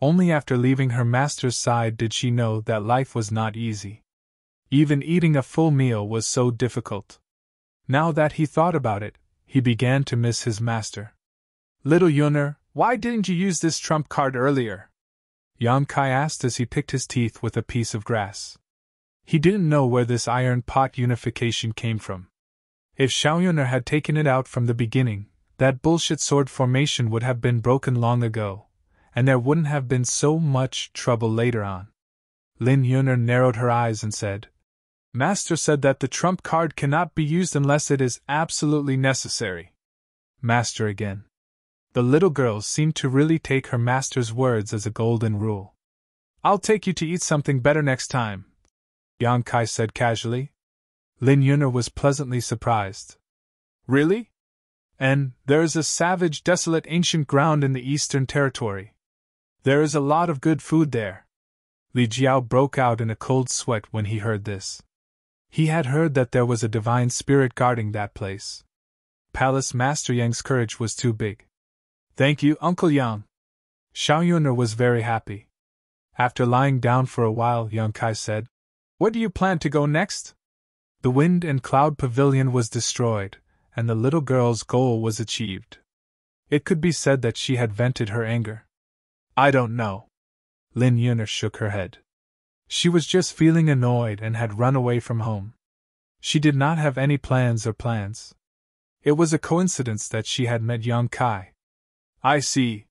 Only after leaving her master's side did she know that life was not easy. Even eating a full meal was so difficult. Now that he thought about it, he began to miss his master. Little Yuner, why didn't you use this trump card earlier? Yang Kai asked as he picked his teeth with a piece of grass. He didn't know where this iron pot unification came from. If Xiaoyuner had taken it out from the beginning, that bullshit sword formation would have been broken long ago, and there wouldn't have been so much trouble later on. Lin Yuner narrowed her eyes and said, Master said that the trump card cannot be used unless it is absolutely necessary. Master again. The little girl seemed to really take her master's words as a golden rule. "I'll take you to eat something better next time," Yang Kai said casually. Lin Yun'er was pleasantly surprised. "Really? And there is a savage, desolate ancient ground in the Eastern Territory. There is a lot of good food there." Li Jiao broke out in a cold sweat when he heard this. He had heard that there was a divine spirit guarding that place. Palace Master Yang's courage was too big. "Thank you, Uncle Yang." Xiao Yun'er was very happy. After lying down for a while, Yang Kai said, "Where do you plan to go next?" The wind and cloud pavilion was destroyed, and the little girl's goal was achieved. It could be said that she had vented her anger. "I don't know." Lin Yun'er shook her head. She was just feeling annoyed and had run away from home. She did not have any plans. It was a coincidence that she had met Yang Kai. "I see."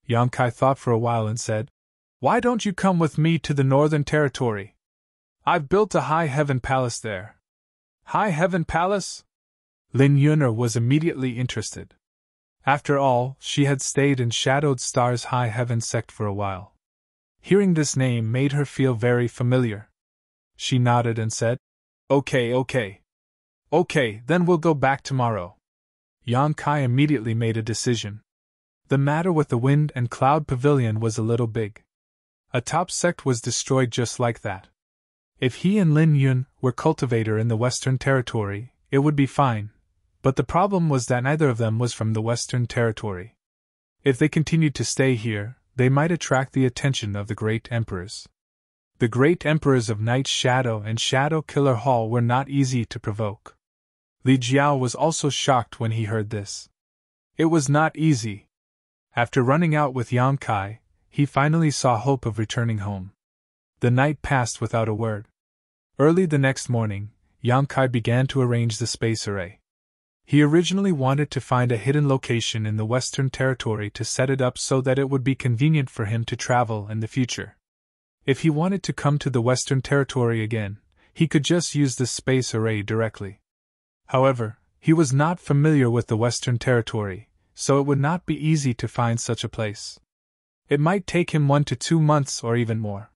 Yang Kai thought for a while and said, "Why don't you come with me to the Northern Territory? I've built a high heaven palace there." "High heaven palace?" Lin Yun'er was immediately interested. After all, she had stayed in Shadowed Star's high heaven sect for a while. Hearing this name made her feel very familiar. She nodded and said, Okay, then we'll go back tomorrow." Yang Kai immediately made a decision. The matter with the wind and cloud pavilion was a little big. A top sect was destroyed just like that. If he and Lin Yun were cultivator in the Western Territory, it would be fine, but the problem was that neither of them was from the Western Territory. If they continued to stay here, they might attract the attention of the great emperors. The great emperors of Night Shadow and Shadow Killer Hall were not easy to provoke. Li Jiao was also shocked when he heard this. It was not easy. After running out with Yang Kai, he finally saw hope of returning home. The night passed without a word. Early the next morning, Yang Kai began to arrange the space array. He originally wanted to find a hidden location in the Western Territory to set it up so that it would be convenient for him to travel in the future. If he wanted to come to the Western Territory again, he could just use the space array directly. However, he was not familiar with the Western Territory, so it would not be easy to find such a place. It might take him 1 to 2 months or even more.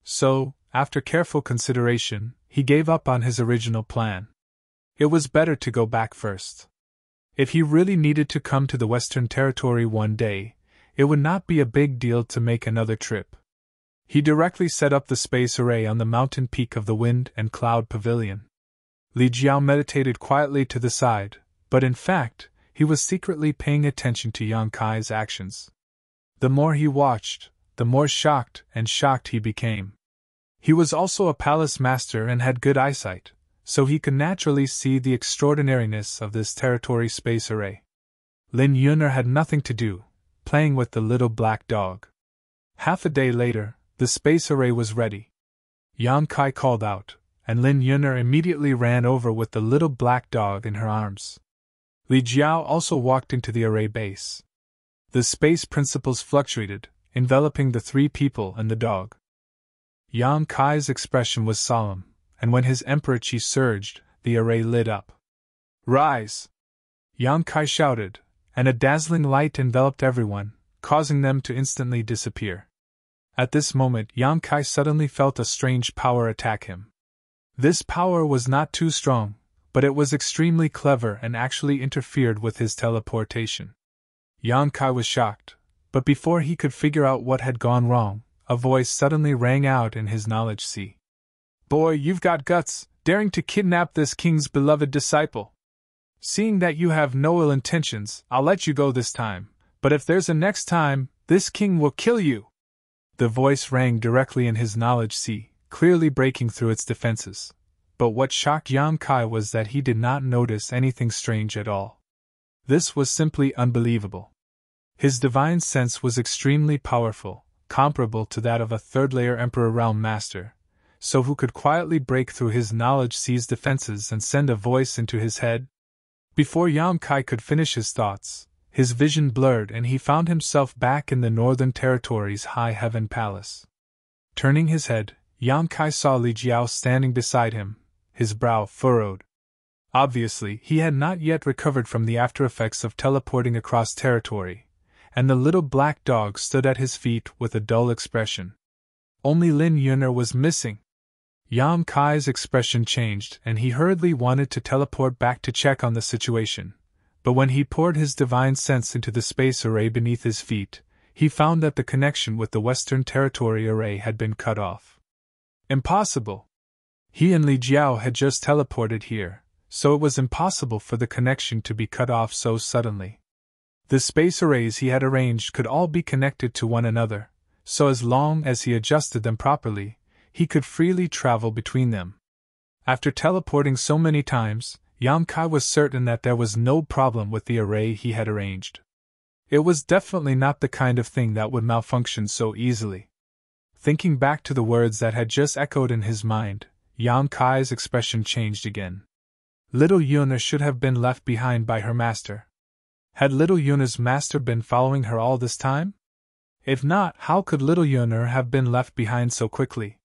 So, after careful consideration, he gave up on his original plan. It was better to go back first. If he really needed to come to the Western Territory one day, it would not be a big deal to make another trip. He directly set up the space array on the mountain peak of the Wind and Cloud Pavilion. Li Jiao meditated quietly to the side, but in fact, he was secretly paying attention to Yang Kai's actions. The more he watched, the more shocked he became. He was also a palace master and had good eyesight, so he could naturally see the extraordinariness of this territory space array. Lin Yun'er had nothing to do, playing with the little black dog. Half a day later, the space array was ready. Yang Kai called out, and Lin Yun'er immediately ran over with the little black dog in her arms. Li Jiao also walked into the array base. The space principles fluctuated, enveloping the 3 people and the dog. Yang Kai's expression was solemn, and when his emperor chi surged, the array lit up. "Rise!" Yang Kai shouted, and a dazzling light enveloped everyone, causing them to instantly disappear. At this moment, Yang Kai suddenly felt a strange power attack him. This power was not too strong, but it was extremely clever and actually interfered with his teleportation. Yang Kai was shocked, but before he could figure out what had gone wrong, a voice suddenly rang out in his knowledge sea. "Boy, you've got guts, daring to kidnap this king's beloved disciple. Seeing that you have no ill intentions, I'll let you go this time, but if there's a next time, this king will kill you." The voice rang directly in his knowledge sea, clearly breaking through its defenses. But what shocked Yang Kai was that he did not notice anything strange at all. This was simply unbelievable. His divine sense was extremely powerful, comparable to that of a third-layer Emperor Realm Master, so who could quietly break through his knowledge sea's defenses and send a voice into his head? Before Yang Kai could finish his thoughts, his vision blurred and he found himself back in the Northern Territory's High Heaven Palace. Turning his head, Yang Kai saw Li Jiao standing beside him, his brow furrowed. Obviously, he had not yet recovered from the after-effects of teleporting across territory, and the little black dog stood at his feet with a dull expression. Only Lin Yun'er was missing. Yang Kai's expression changed and he hurriedly wanted to teleport back to check on the situation, but when he poured his divine sense into the space array beneath his feet, he found that the connection with the Western Territory array had been cut off. Impossible! He and Li Jiao had just teleported here, so it was impossible for the connection to be cut off so suddenly. The space arrays he had arranged could all be connected to one another, so as long as he adjusted them properly, he could freely travel between them. After teleporting so many times, Yang Kai was certain that there was no problem with the array he had arranged. It was definitely not the kind of thing that would malfunction so easily. Thinking back to the words that had just echoed in his mind, Yang Kai's expression changed again. Little Yun'er should have been left behind by her master. Had little Yun'er's master been following her all this time? If not, how could little Yun'er have been left behind so quickly?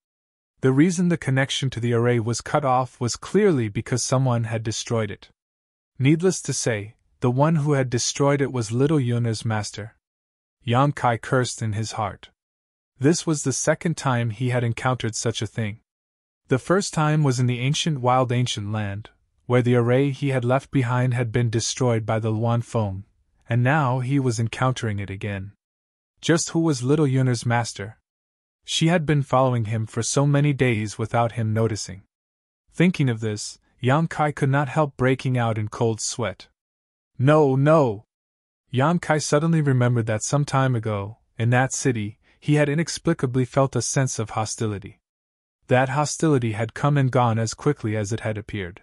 The reason the connection to the array was cut off was clearly because someone had destroyed it. Needless to say, the one who had destroyed it was little Yun'er's master. Yang Kai cursed in his heart. This was the second time he had encountered such a thing. The first time was in the ancient land, where the array he had left behind had been destroyed by the Luan Feng, and now he was encountering it again. Just who was little Yun'er's master? She had been following him for so many days without him noticing. Thinking of this, Yang Kai could not help breaking out in cold sweat. No, no! Yang Kai suddenly remembered that some time ago, in that city, he had inexplicably felt a sense of hostility. That hostility had come and gone as quickly as it had appeared.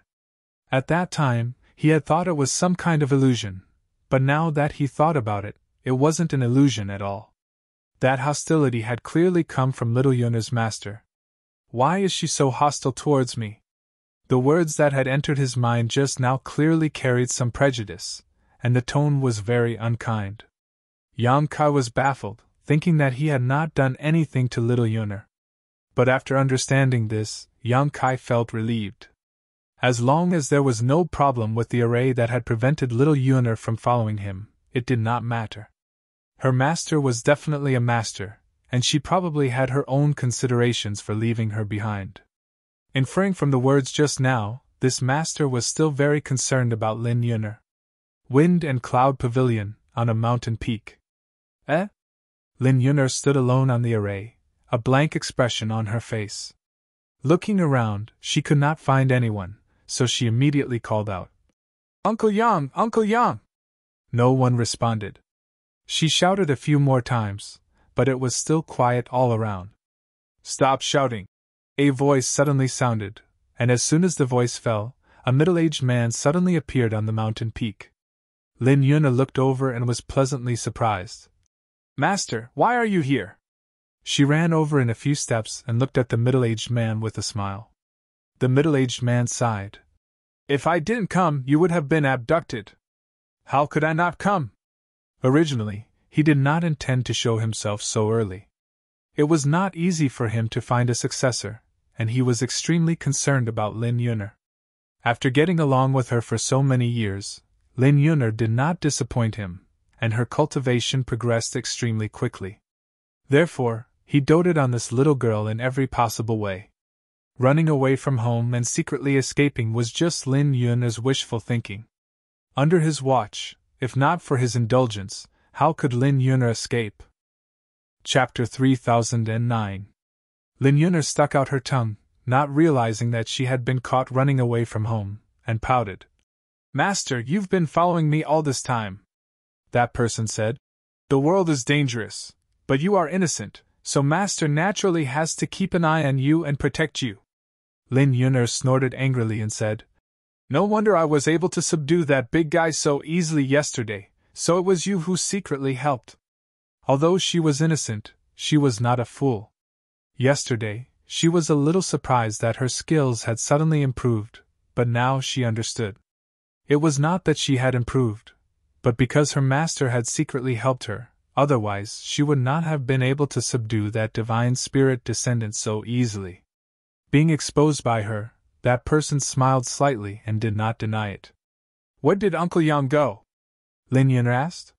At that time, he had thought it was some kind of illusion, but now that he thought about it, it wasn't an illusion at all. That hostility had clearly come from little Yun'er's master. Why is she so hostile towards me? The words that had entered his mind just now clearly carried some prejudice, and the tone was very unkind. Yang Kai was baffled, thinking that he had not done anything to little Yun'er. But after understanding this, Yang Kai felt relieved. As long as there was no problem with the array that had prevented little Yun'er from following him, it did not matter. Her master was definitely a master, and she probably had her own considerations for leaving her behind. Inferring from the words just now, this master was still very concerned about Lin Yun'er. Wind and cloud pavilion, on a mountain peak. Eh? Lin Yun'er stood alone on the array, a blank expression on her face. Looking around, she could not find anyone, so she immediately called out, "Uncle Yang! Uncle Yang!" No one responded. She shouted a few more times, but it was still quiet all around. "Stop shouting!" A voice suddenly sounded, and as soon as the voice fell, a middle-aged man suddenly appeared on the mountain peak. Lin Yun'er looked over and was pleasantly surprised. "Master, why are you here?" She ran over in a few steps and looked at the middle-aged man with a smile. The middle-aged man sighed. "If I didn't come, you would have been abducted." "How could I not come?" Originally, he did not intend to show himself so early. It was not easy for him to find a successor, and he was extremely concerned about Lin Yun'er. After getting along with her for so many years, Lin Yun'er did not disappoint him, and her cultivation progressed extremely quickly. Therefore, he doted on this little girl in every possible way. Running away from home and secretly escaping was just Lin Yun'er's wishful thinking. Under his watch, if not for his indulgence, how could Lin Yun'er escape? Chapter 3009. Lin Yun'er stuck out her tongue, not realizing that she had been caught running away from home, and pouted. "Master, you've been following me all this time." That person said, "The world is dangerous, but you are innocent, so Master naturally has to keep an eye on you and protect you." Lin Yun'er snorted angrily and said, "No wonder I was able to subdue that big guy so easily yesterday, so it was you who secretly helped." Although she was innocent, she was not a fool. Yesterday, she was a little surprised that her skills had suddenly improved, but now she understood. It was not that she had improved, but because her master had secretly helped her, otherwise she would not have been able to subdue that divine spirit descendant so easily. Being exposed by her, That person smiled slightly and did not deny it. Where did Uncle Yang go? Lin Yun asked.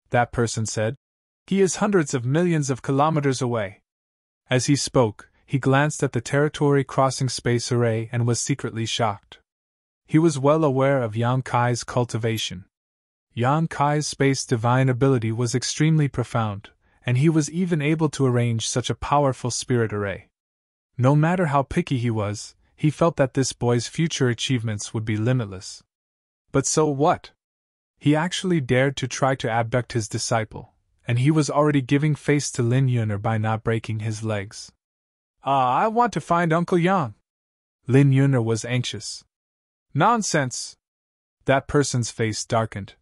That person said, He is hundreds of millions of kilometers away. As he spoke, he glanced at the territory crossing space array and was secretly shocked. He was well aware of Yang Kai's cultivation. Yang Kai's space divine ability was extremely profound, and he was even able to arrange such a powerful spirit array. No matter how picky he was, he felt that this boy's future achievements would be limitless. But so what? He actually dared to try to abduct his disciple, and he was already giving face to Lin Yun'er by not breaking his legs. I want to find Uncle Yang. Lin Yun'er was anxious. Nonsense! That person's face darkened.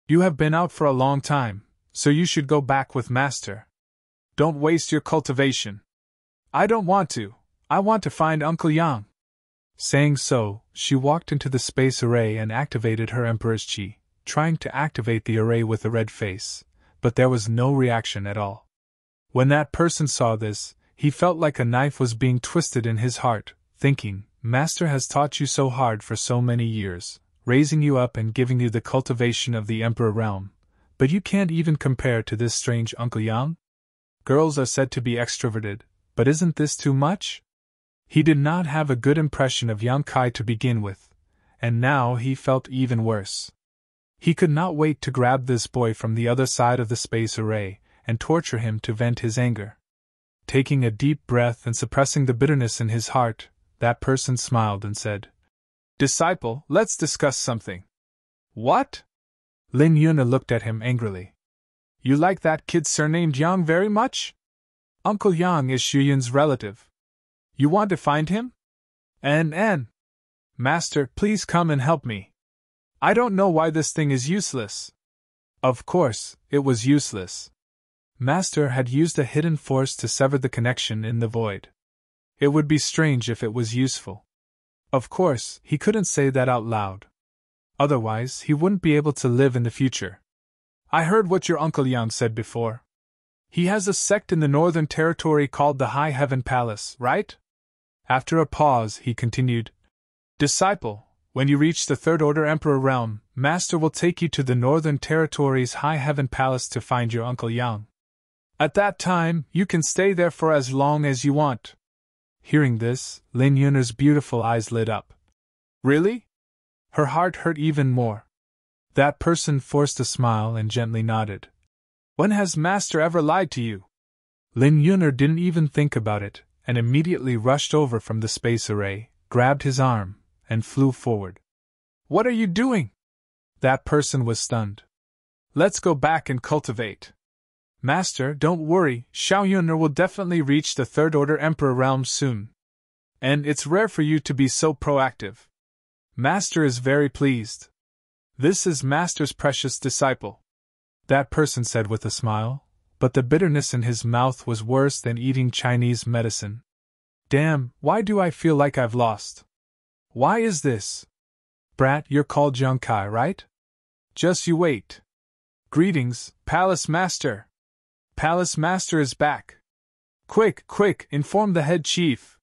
You have been out for a long time, so you should go back with Master. Don't waste your cultivation. I don't want to. I want to find Uncle Yang. Saying so, she walked into the space array and activated her Emperor's Qi, trying to activate the array with a red face, but there was no reaction at all. When that person saw this, he felt like a knife was being twisted in his heart, thinking, Master has taught you so hard for so many years, raising you up and giving you the cultivation of the Emperor realm, but you can't even compare to this strange Uncle Yang? Girls are said to be extroverted, but isn't this too much? He did not have a good impression of Yang Kai to begin with, and now he felt even worse. He could not wait to grab this boy from the other side of the space array and torture him to vent his anger. Taking a deep breath and suppressing the bitterness in his heart, that person smiled and said, Disciple, let's discuss something. What? Lin Yun'er looked at him angrily. You like that kid surnamed Yang very much? Uncle Yang is Xu Yun's relative. You want to find him? Master, please come and help me. I don't know why this thing is useless. Of course, it was useless. Master had used a hidden force to sever the connection in the void. It would be strange if it was useful. Of course, he couldn't say that out loud. Otherwise, he wouldn't be able to live in the future. I heard what your Uncle Yang said before. He has a sect in the Northern Territory called the High Heaven Palace, right? After a pause, he continued, Disciple, when you reach the Third Order Emperor realm, Master will take you to the Northern Territory's High Heaven Palace to find your Uncle Yang. At that time, you can stay there for as long as you want. Hearing this, Lin Yun'er's beautiful eyes lit up. Really? Her heart hurt even more. That person forced a smile and gently nodded. When has Master ever lied to you? Lin Yun'er didn't even think about it, and immediately rushed over from the space array, grabbed his arm, and flew forward. What are you doing? That person was stunned. Let's go back and cultivate. Master, don't worry, Xiao Yun'er will definitely reach the Third Order Emperor realm soon. And it's rare for you to be so proactive. Master is very pleased. This is Master's precious disciple. That person said with a smile, but the bitterness in his mouth was worse than eating Chinese medicine. Damn, why do I feel like I've lost? Why is this? Brat, you're called Yang Kai, right? Just you wait. Greetings, Palace Master. Palace Master is back. Quick, inform the head chief.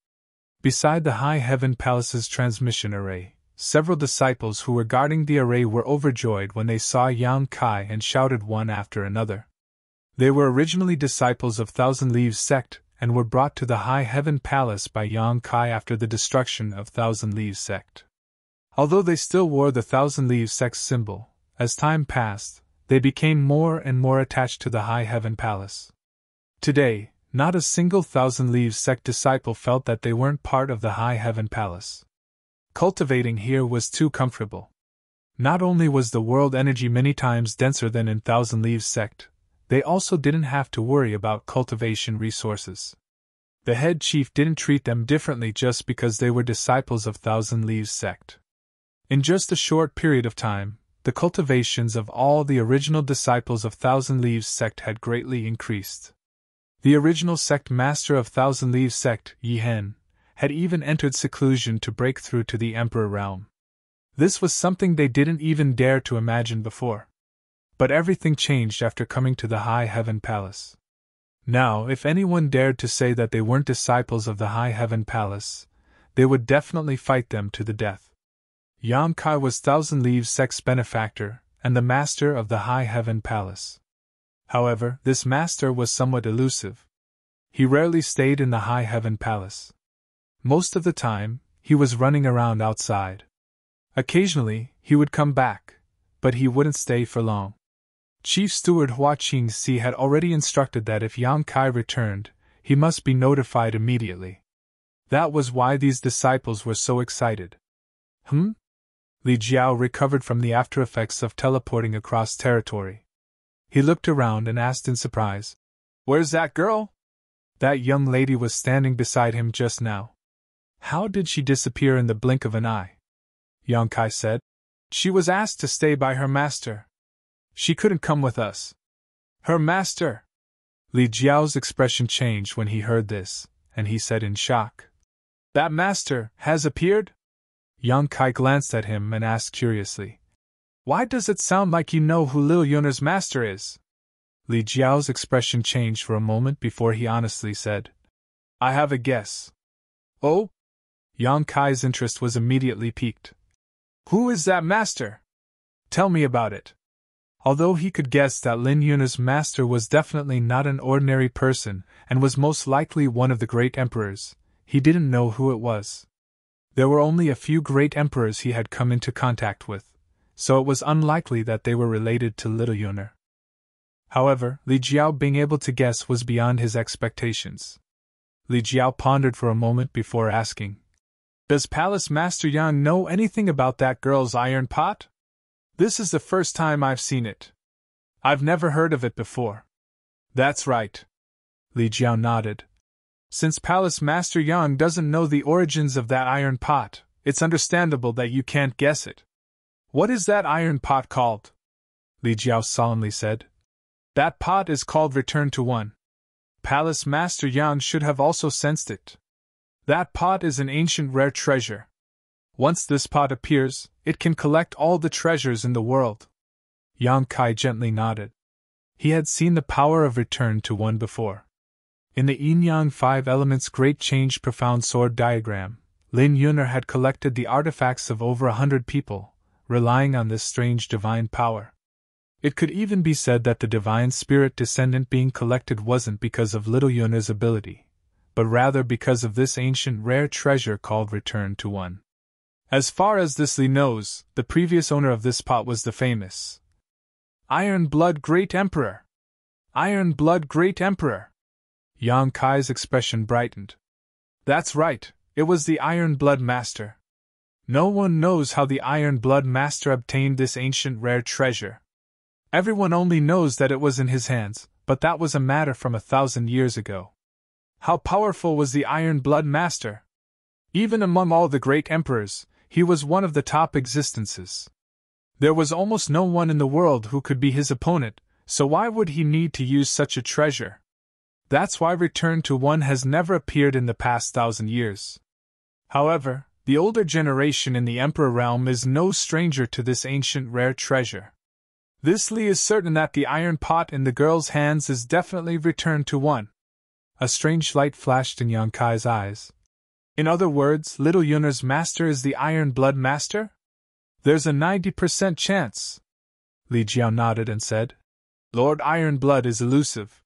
Beside the High Heaven Palace's transmission array, several disciples who were guarding the array were overjoyed when they saw Yang Kai and shouted one after another. They were originally disciples of Thousand Leaves sect and were brought to the High Heaven Palace by Yang Kai after the destruction of Thousand Leaves sect. Although they still wore the Thousand Leaves sect symbol, as time passed, they became more and more attached to the High Heaven Palace. Today, not a single Thousand Leaves sect disciple felt that they weren't part of the High Heaven Palace. Cultivating here was too comfortable. Not only was the world energy many times denser than in Thousand Leaves sect, they also didn't have to worry about cultivation resources. The head chief didn't treat them differently just because they were disciples of Thousand Leaves sect. In just a short period of time, the cultivations of all the original disciples of Thousand Leaves sect had greatly increased. The original sect master of Thousand Leaves sect, Yi Hen, had even entered seclusion to break through to the Emperor realm. This was something they didn't even dare to imagine before. But everything changed after coming to the High Heaven Palace. Now, if anyone dared to say that they weren't disciples of the High Heaven Palace, they would definitely fight them to the death. Yang Kai was Thousand Leaves' sex benefactor and the master of the High Heaven Palace. However, this master was somewhat elusive. He rarely stayed in the High Heaven Palace. Most of the time, he was running around outside. Occasionally, he would come back, but he wouldn't stay for long. Chief Steward Hua Qingxi had already instructed that if Yang Kai returned, he must be notified immediately. That was why these disciples were so excited. Li Jiao recovered from the aftereffects of teleporting across territory. He looked around and asked in surprise, "Where's that girl?" That young lady was standing beside him just now. How did she disappear in the blink of an eye? Yang Kai said. She was asked to stay by her master. She couldn't come with us. Her master? Li Jiao's expression changed when he heard this, and he said in shock, "That master has appeared?" Yang Kai glanced at him and asked curiously, "Why does it sound like you know who Lil Yun'er's master is?" Li Jiao's expression changed for a moment before he honestly said, "I have a guess." "Oh?" Yang Kai's interest was immediately piqued. "Who is that master? Tell me about it." Although he could guess that Lin Yun'er's master was definitely not an ordinary person and was most likely one of the great emperors, he didn't know who it was. There were only a few great emperors he had come into contact with, so it was unlikely that they were related to Little Yun'er. However, Li Jiao being able to guess was beyond his expectations. Li Jiao pondered for a moment before asking, "Does Palace Master Yan know anything about that girl's iron pot? This is the first time I've seen it. I've never heard of it before." "That's right." Li Jiao nodded. "Since Palace Master Yan doesn't know the origins of that iron pot, it's understandable that you can't guess it. What is that iron pot called?" Li Jiao solemnly said. "That pot is called Return to One. Palace Master Yan should have also sensed it. That pot is an ancient rare treasure. Once this pot appears, it can collect all the treasures in the world." Yang Kai gently nodded. He had seen the power of Return to One before. In the Yin-Yang Five Elements Great Change Profound Sword diagram, Lin Yun'er had collected the artifacts of over 100 people, relying on this strange divine power. It could even be said that the divine spirit descendant being collected wasn't because of Little Yun'er's ability, but rather because of this ancient rare treasure called Return to One. As far as this Li knows, the previous owner of this pot was the famous Iron Blood Great Emperor. Iron Blood Great Emperor. Yang Kai's expression brightened. "That's right, it was the Iron Blood Master. No one knows how the Iron Blood Master obtained this ancient rare treasure. Everyone only knows that it was in his hands, but that was a matter from 1,000 years ago. How powerful was the Iron Blood Master? Even among all the great emperors, he was one of the top existences. There was almost no one in the world who could be his opponent, so why would he need to use such a treasure? That's why Return to One has never appeared in the past 1,000 years. However, the older generation in the Emperor realm is no stranger to this ancient rare treasure. This Li is certain that the iron pot in the girl's hands is definitely Return to One." A strange light flashed in Yang Kai's eyes. "In other words, Little Yun'er's master is the Iron Blood Master? There's a 90% chance." Li Jiao nodded and said, "Lord Iron Blood is elusive.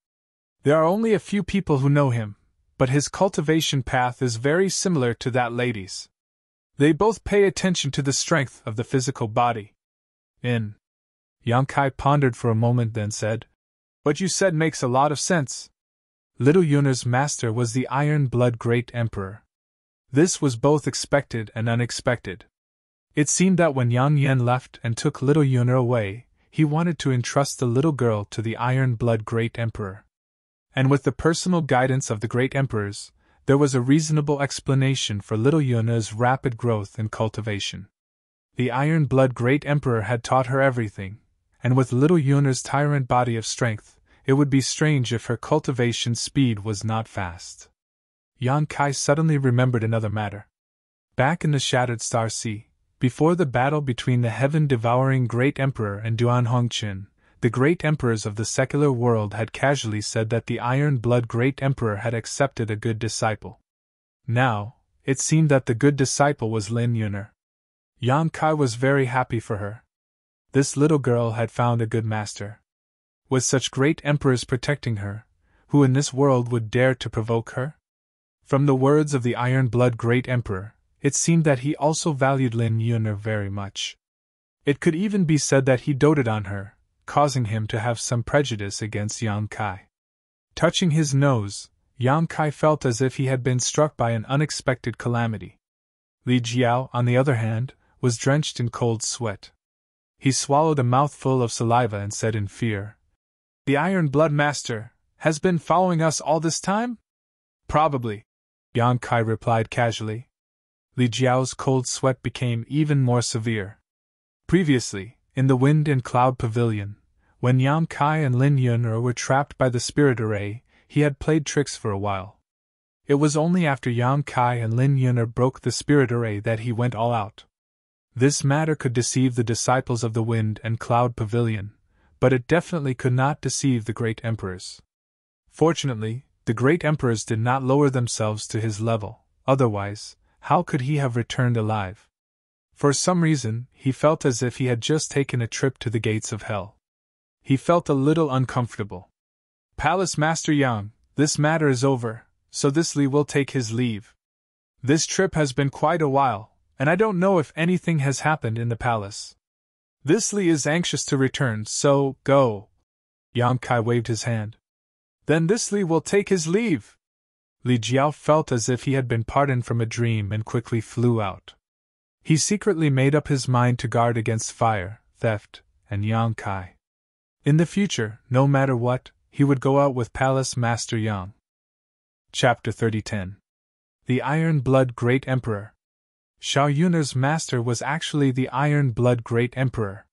There are only a few people who know him, but his cultivation path is very similar to that lady's. They both pay attention to the strength of the physical body." Yang Kai pondered for a moment, then said, "What you said makes a lot of sense. Little Yun'er's master was the Iron Blood Great Emperor." This was both expected and unexpected. It seemed that when Yang Yan left and took Little Yun'er away, he wanted to entrust the little girl to the Iron Blood Great Emperor. And with the personal guidance of the great emperors, there was a reasonable explanation for Little Yun'er's rapid growth and cultivation. The Iron Blood Great Emperor had taught her everything, and with Little Yun'er's tyrant body of strength, it would be strange if her cultivation speed was not fast. Yang Kai suddenly remembered another matter. Back in the Shattered Star Sea, before the battle between the heaven-devouring Great Emperor and Duan Hongqin, the great emperors of the secular world had casually said that the Iron Blood Great Emperor had accepted a good disciple. Now, it seemed that the good disciple was Lin Yuner. Yan Kai was very happy for her. This little girl had found a good master. With such great emperors protecting her, who in this world would dare to provoke her? From the words of the iron-blood great emperor, it seemed that he also valued Lin Yuner very much. It could even be said that he doted on her, causing him to have some prejudice against Yan Kai. Touching his nose, Yan Kai felt as if he had been struck by an unexpected calamity. Li Jiao, on the other hand, was drenched in cold sweat. He swallowed a mouthful of saliva and said in fear, "The Iron-Blood Master has been following us all this time?" "Probably," Yan Kai replied casually. Li Jiao's cold sweat became even more severe. Previously, in the Wind and Cloud Pavilion, when Yan Kai and Lin Yuner were trapped by the spirit array, he had played tricks for a while. It was only after Yan Kai and Lin Yuner broke the spirit array that he went all out. This matter could deceive the disciples of the Wind and Cloud Pavilion, but it definitely could not deceive the great emperors. Fortunately, the great emperors did not lower themselves to his level, otherwise, how could he have returned alive? For some reason, he felt as if he had just taken a trip to the gates of hell. He felt a little uncomfortable. "Palace Master Yang, this matter is over, so this Li will take his leave. This trip has been quite a while, and I don't know if anything has happened in the palace. This Li is anxious to return, so go." Yang Kai waved his hand. "Then this Li will take his leave." Li Jiao felt as if he had been pardoned from a dream and quickly flew out. He secretly made up his mind to guard against fire, theft, and Yang Kai. In the future, no matter what, he would go out with Palace Master Yang. Chapter 30:10. The Iron-Blood Great Emperor. Xiao Yuner's master was actually the Iron-Blood Great Emperor.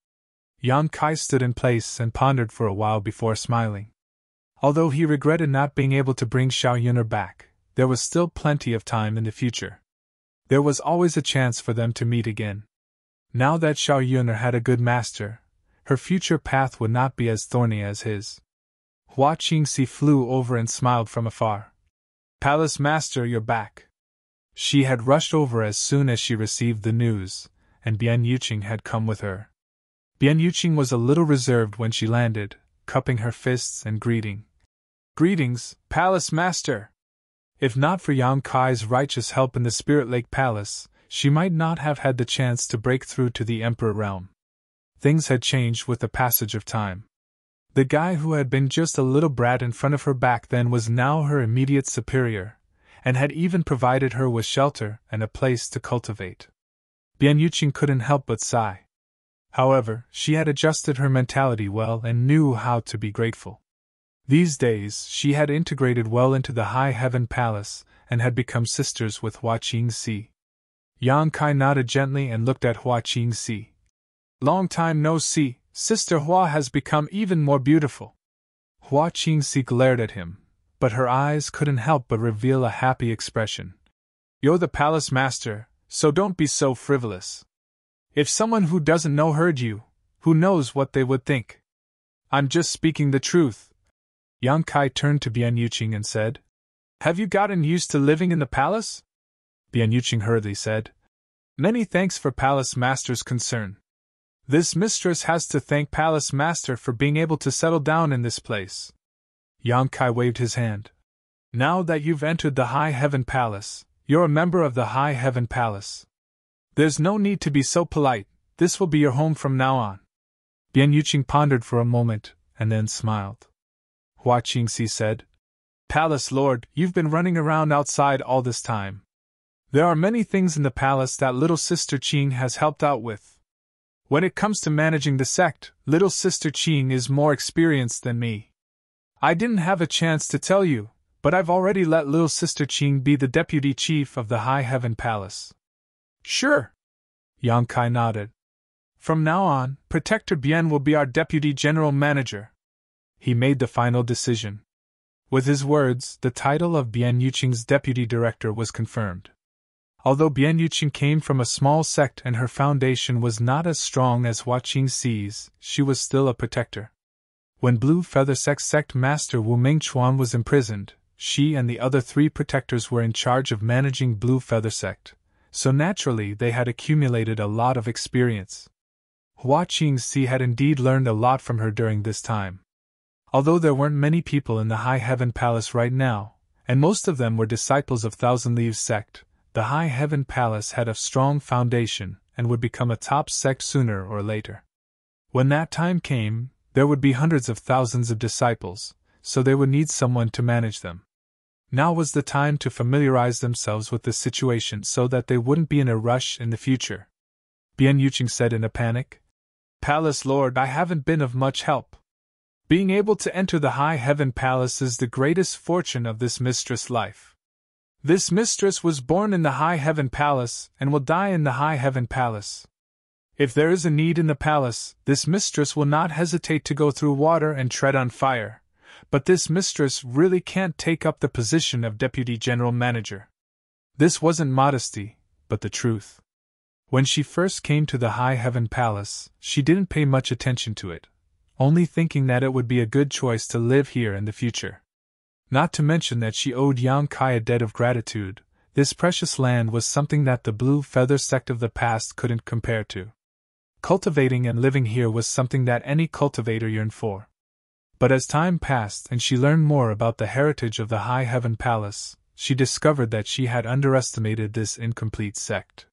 Yan Kai stood in place and pondered for a while before smiling. Although he regretted not being able to bring Xiao Yuner back, there was still plenty of time in the future. There was always a chance for them to meet again. Now that Xiao Yuner had a good master, her future path would not be as thorny as his. Hua Qingxi flew over and smiled from afar. "Palace Master, you're back." She had rushed over as soon as she received the news, and Bian Yuqing had come with her. Bian Yuqing was a little reserved when she landed, cupping her fists and greeting. "Greetings, Palace Master!" If not for Yang Kai's righteous help in the Spirit Lake Palace, she might not have had the chance to break through to the Emperor realm. Things had changed with the passage of time. The guy who had been just a little brat in front of her back then was now her immediate superior, and had even provided her with shelter and a place to cultivate. Bian Yuqing couldn't help but sigh. However, she had adjusted her mentality well and knew how to be grateful. These days, she had integrated well into the High Heaven Palace and had become sisters with Hua Qingxi. Yang Kai nodded gently and looked at Hua Qingxi. "Long time no see, Sister Hua has become even more beautiful." Hua Qingxi glared at him, but her eyes couldn't help but reveal a happy expression. "You're the Palace Master, so don't be so frivolous. If someone who doesn't know heard you, who knows what they would think? I'm just speaking the truth." Yang Kai turned to Bian Yuqing and said, "Have you gotten used to living in the palace?" Bian Yuqing hurriedly said, "Many thanks for Palace Master's concern. This mistress has to thank Palace Master for being able to settle down in this place." Yang Kai waved his hand. "Now that you've entered the High Heaven Palace, you're a member of the High Heaven Palace. There's no need to be so polite, this will be your home from now on." Bian Yuqing pondered for a moment, and then smiled. Hua Qingxi said, "Palace Lord, you've been running around outside all this time. There are many things in the palace that little Sister Qing has helped out with. When it comes to managing the sect, little Sister Qing is more experienced than me. I didn't have a chance to tell you, but I've already let little Sister Qing be the deputy chief of the High Heaven Palace." "Sure." Yang Kai nodded. "From now on, Protector Bian will be our deputy general manager." He made the final decision. With his words, the title of Bian Yuqing's deputy director was confirmed. Although Bian Yuqing came from a small sect and her foundation was not as strong as Hua Qingxi's, she was still a protector. When Blue Feather Sect master Wu Mingchuan was imprisoned, she and the other 3 protectors were in charge of managing Blue Feather Sect, so naturally they had accumulated a lot of experience. Hua Qingxi had indeed learned a lot from her during this time. Although there weren't many people in the High Heaven Palace right now, and most of them were disciples of Thousand Leaves Sect, the High Heaven Palace had a strong foundation and would become a top sect sooner or later. When that time came, there would be hundreds of thousands of disciples, so they would need someone to manage them. Now was the time to familiarize themselves with the situation so that they wouldn't be in a rush in the future. Bian Yuqing said in a panic, "Palace Lord, I haven't been of much help. Being able to enter the High Heaven Palace is the greatest fortune of this mistress' life. This mistress was born in the High Heaven Palace and will die in the High Heaven Palace. If there is a need in the palace, this mistress will not hesitate to go through water and tread on fire, but this mistress really can't take up the position of Deputy General Manager." This wasn't modesty, but the truth. When she first came to the High Heaven Palace, she didn't pay much attention to it, only thinking that it would be a good choice to live here in the future. Not to mention that she owed Yang Kai a debt of gratitude. This precious land was something that the Blue Feather Sect of the past couldn't compare to. Cultivating and living here was something that any cultivator yearned for. But as time passed and she learned more about the heritage of the High Heaven Palace, she discovered that she had underestimated this incomplete sect.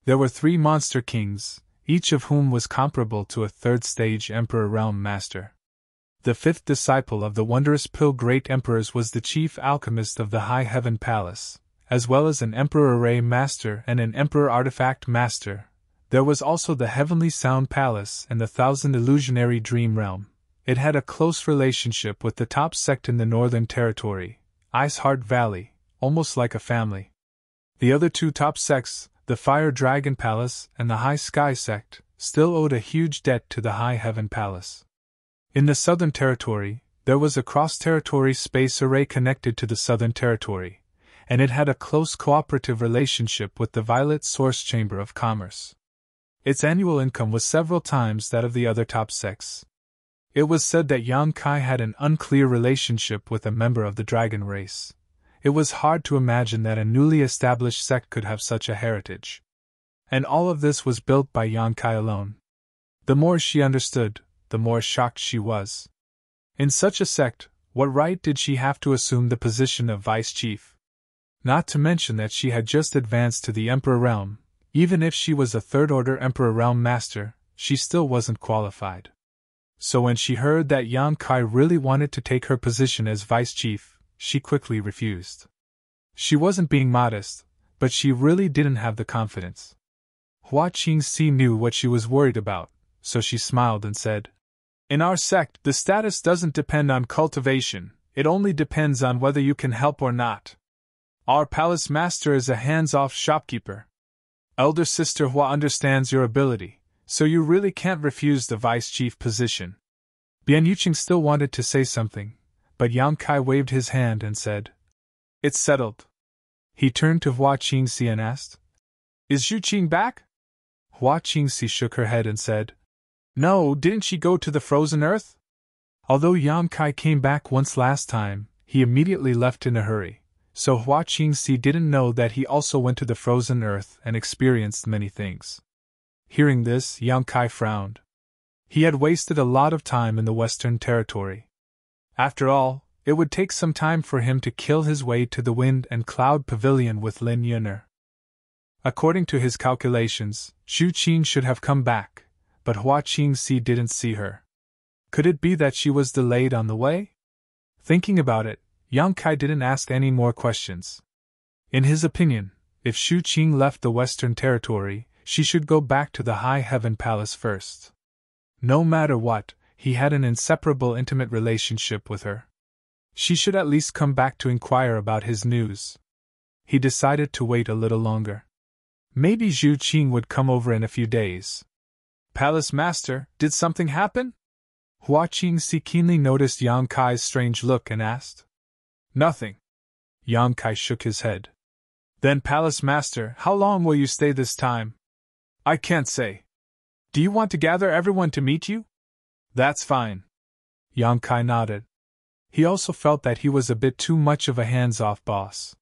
There were 3 monster kings, each of whom was comparable to a 3rd-stage Emperor Realm Master. The 5th disciple of the wondrous Pill Great Emperors was the chief alchemist of the High Heaven Palace, as well as an Emperor Array Master and an Emperor Artifact Master. There was also the Heavenly Sound Palace and the Thousand Illusionary Dream Realm. It had a close relationship with the top sect in the Northern Territory, Ice Heart Valley, almost like a family. The other 2 top sects, the Fire Dragon Palace and the High Sky Sect, still owed a huge debt to the High Heaven Palace. In the Southern Territory, there was a cross-territory space array connected to the Southern Territory, and it had a close cooperative relationship with the Violet Source Chamber of Commerce. Its annual income was several times that of the other top sects. It was said that Yang Kai had an unclear relationship with a member of the dragon race. It was hard to imagine that a newly established sect could have such a heritage. And all of this was built by Yang Kai alone. The more she understood, the more shocked she was. In such a sect, what right did she have to assume the position of vice chief? Not to mention that she had just advanced to the Emperor Realm. Even if she was a 3rd-order Emperor Realm Master, she still wasn't qualified. So when she heard that Yang Kai really wanted to take her position as vice chief, she quickly refused. She wasn't being modest, but she really didn't have the confidence. Hua Qingxi knew what she was worried about, so she smiled and said, "In our sect, the status doesn't depend on cultivation, it only depends on whether you can help or not. Our palace master is a hands-off shopkeeper. Elder Sister Hua understands your ability, so you really can't refuse the vice chief position." Bian Yuqing still wanted to say something, but Yang Kai waved his hand and said, "It's settled." He turned to Hua Qingxi and asked, "Is Zhu Qing back?" Hua Qingxi shook her head and said, "No, didn't she go to the frozen earth?" Although Yang Kai came back once last time, he immediately left in a hurry, so Hua Qingxi didn't know that he also went to the frozen earth and experienced many things. Hearing this, Yang Kai frowned. He had wasted a lot of time in the Western Territory. After all, it would take some time for him to kill his way to the Wind and Cloud Pavilion with Lin Yuner. According to his calculations, Zhu Qing should have come back, but Hua Qingxi didn't see her. Could it be that she was delayed on the way? Thinking about it, Yang Kai didn't ask any more questions. In his opinion, if Zhu Qing left the Western Territory, she should go back to the High Heaven Palace first. No matter what, he had an inseparable intimate relationship with her. She should at least come back to inquire about his news. He decided to wait a little longer. Maybe Zhu Qing would come over in a few days. "Palace Master, did something happen?" Hua Qingxi keenly noticed Yang Kai's strange look and asked. "Nothing." Yang Kai shook his head. "Then Palace Master, how long will you stay this time?" "I can't say." "Do you want to gather everyone to meet you?" "That's fine." Yang Kai nodded. He also felt that he was a bit too much of a hands-off boss.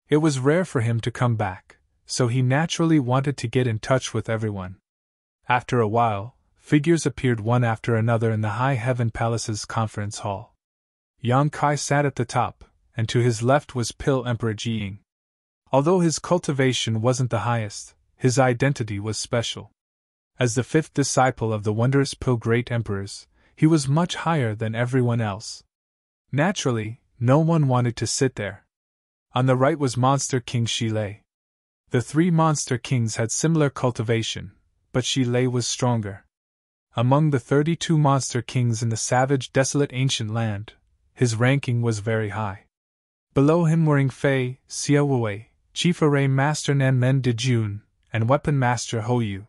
It was rare for him to come back, so he naturally wanted to get in touch with everyone. After a while, figures appeared one after another in the High Heaven Palace's conference hall. Yang Kai sat at the top, and to his left was Pil Emperor Jiying. Although his cultivation wasn't the highest, his identity was special. As the fifth disciple of the wondrous Pil Great Emperors, he was much higher than everyone else. Naturally, no one wanted to sit there. On the right was Monster King Shilei. The three Monster Kings had similar cultivation, but Shilei was stronger. Among the 32 Monster Kings in the savage, desolate ancient land, his ranking was very high. Below him were Fei, Xia Wei, Chief Array Master Nan Men Dijun, and Weapon Master Ho Yu.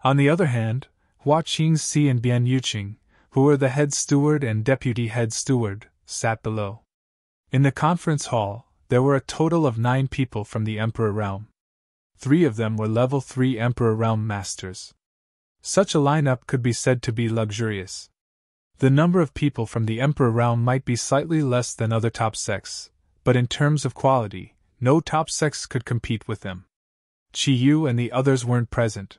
On the other hand, Hua Qingxi and Bian Yuqing, who were the head steward and deputy head steward, sat below. In the conference hall, there were a total of 9 people from the Emperor Realm. 3 of them were level 3 Emperor Realm Masters. Such a lineup could be said to be luxurious. The number of people from the Emperor Realm might be slightly less than other top sects, but in terms of quality, no top sects could compete with them. Qi Yu and the others weren't present.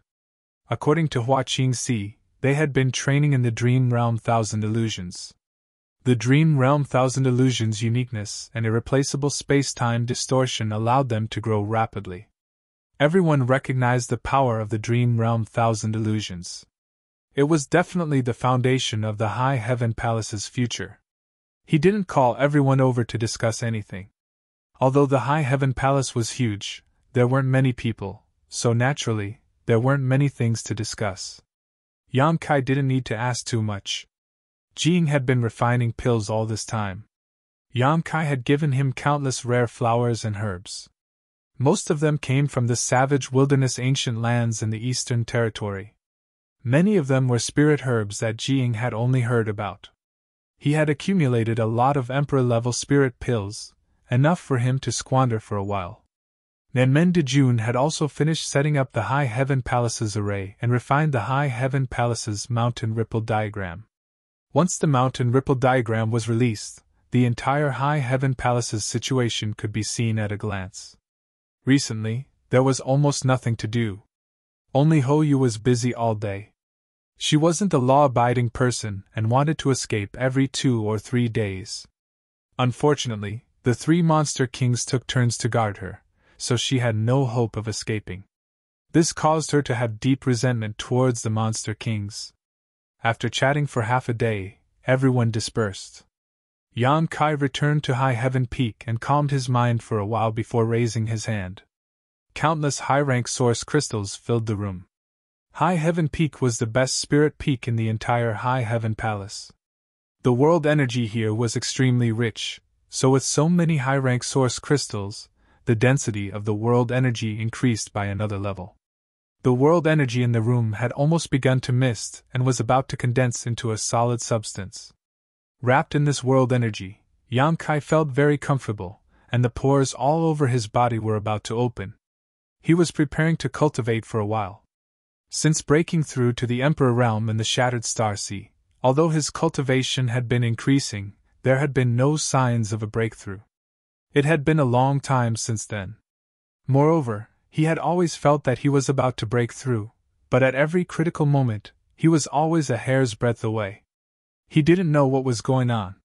According to Hua Qingxi, they had been training in the Dream Realm Thousand Illusions. The Dream Realm Thousand Illusions' uniqueness and irreplaceable space-time distortion allowed them to grow rapidly. Everyone recognized the power of the Dream Realm Thousand Illusions. It was definitely the foundation of the High Heaven Palace's future. He didn't call everyone over to discuss anything. Although the High Heaven Palace was huge, there weren't many people, so naturally, there weren't many things to discuss. Yang Kai didn't need to ask too much. Jiying had been refining pills all this time. Yang Kai had given him countless rare flowers and herbs. Most of them came from the savage wilderness ancient lands in the Eastern Territory. Many of them were spirit herbs that Jiying had only heard about. He had accumulated a lot of Emperor-level spirit pills, enough for him to squander for a while. Nanmen Dijun had also finished setting up the High Heaven Palace's array and refined the High Heaven Palace's mountain ripple diagram. Once the mountain ripple diagram was released, the entire High Heaven Palace's situation could be seen at a glance. Recently, there was almost nothing to do. Only Ho Yu was busy all day. She wasn't a law-abiding person and wanted to escape every 2 or 3 days. Unfortunately, the 3 Monster Kings took turns to guard her, so she had no hope of escaping. This caused her to have deep resentment towards the Monster Kings. After chatting for half a day, everyone dispersed. Yang Kai returned to High Heaven Peak and calmed his mind for a while before raising his hand. Countless high-rank source crystals filled the room. High Heaven Peak was the best spirit peak in the entire High Heaven Palace. The world energy here was extremely rich, so with so many high-rank source crystals, the density of the world energy increased by another level. The world energy in the room had almost begun to mist and was about to condense into a solid substance. Wrapped in this world energy, Yang Kai felt very comfortable, and the pores all over his body were about to open. He was preparing to cultivate for a while. Since breaking through to the Emperor Realm in the Shattered Star Sea, although his cultivation had been increasing, there had been no signs of a breakthrough. It had been a long time since then. Moreover, he had always felt that he was about to break through, but at every critical moment, he was always a hair's breadth away. He didn't know what was going on.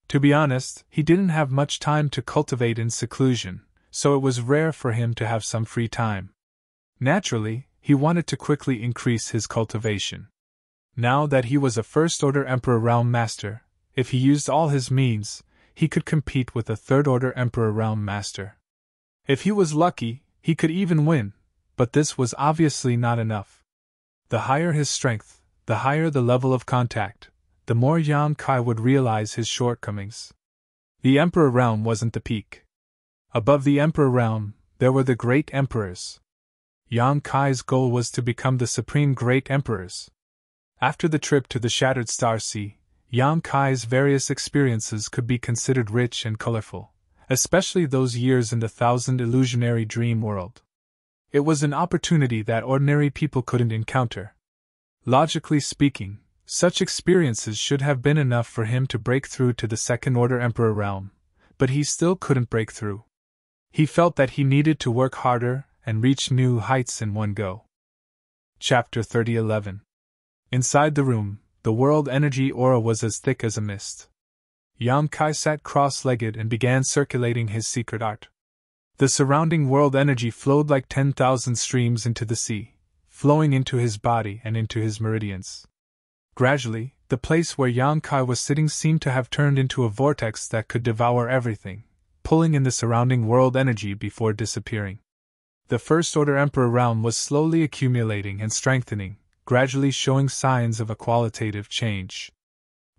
To be honest, he didn't have much time to cultivate in seclusion, so it was rare for him to have some free time. Naturally, he wanted to quickly increase his cultivation. Now that he was a First-Order Emperor Realm Master, if he used all his means, he could compete with a Third-Order Emperor Realm Master. If he was lucky, he could even win, but this was obviously not enough. The higher his strength, the higher the level of contact, the more Yang Kai would realize his shortcomings. The Emperor Realm wasn't the peak. Above the Emperor Realm, there were the Great Emperors. Yang Kai's goal was to become the Supreme Great Emperors. After the trip to the Shattered Star Sea, Yang Kai's various experiences could be considered rich and colorful, especially those years in the Thousand Illusionary Dream World. It was an opportunity that ordinary people couldn't encounter. Logically speaking, Such experiences should have been enough for him to break through to the Second-Order Emperor realm, but he still couldn't break through. He felt that he needed to work harder and reach new heights in one go. Chapter 30:11. Inside the room, the world energy aura was as thick as a mist. Yang Kai sat cross-legged and began circulating his secret art. The surrounding world energy flowed like 10,000 streams into the sea, flowing into his body and into his meridians. Gradually, the place where Yang Kai was sitting seemed to have turned into a vortex that could devour everything, pulling in the surrounding world energy before disappearing. The First-Order Emperor realm was slowly accumulating and strengthening, gradually showing signs of a qualitative change.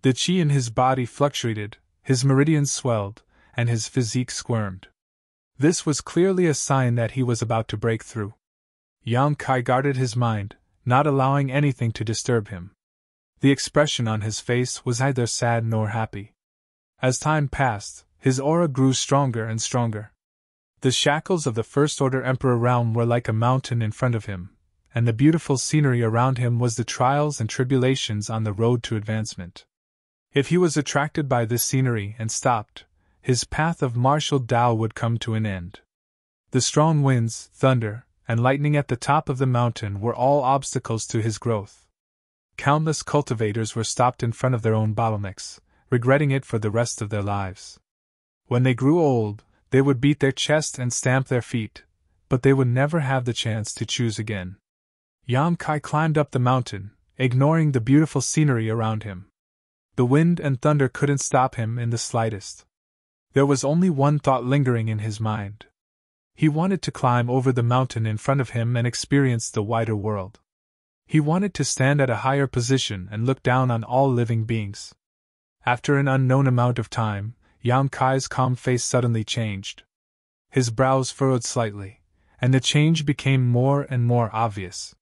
The chi in his body fluctuated, his meridians swelled, and his physique squirmed. This was clearly a sign that he was about to break through. Yang Kai guarded his mind, not allowing anything to disturb him. The expression on his face was neither sad nor happy. As time passed, his aura grew stronger and stronger. The shackles of the First-Order Emperor realm were like a mountain in front of him, and the beautiful scenery around him was the trials and tribulations on the road to advancement. If he was attracted by this scenery and stopped, his path of martial Tao would come to an end. The strong winds, thunder, and lightning at the top of the mountain were all obstacles to his growth. Countless cultivators were stopped in front of their own bottlenecks, regretting it for the rest of their lives. When they grew old, they would beat their chest and stamp their feet, but they would never have the chance to choose again. Yang Kai climbed up the mountain, ignoring the beautiful scenery around him. The wind and thunder couldn't stop him in the slightest. There was only one thought lingering in his mind. He wanted to climb over the mountain in front of him and experience the wider world. He wanted to stand at a higher position and look down on all living beings. After an unknown amount of time, Yang Kai's calm face suddenly changed. His brows furrowed slightly, and the change became more and more obvious.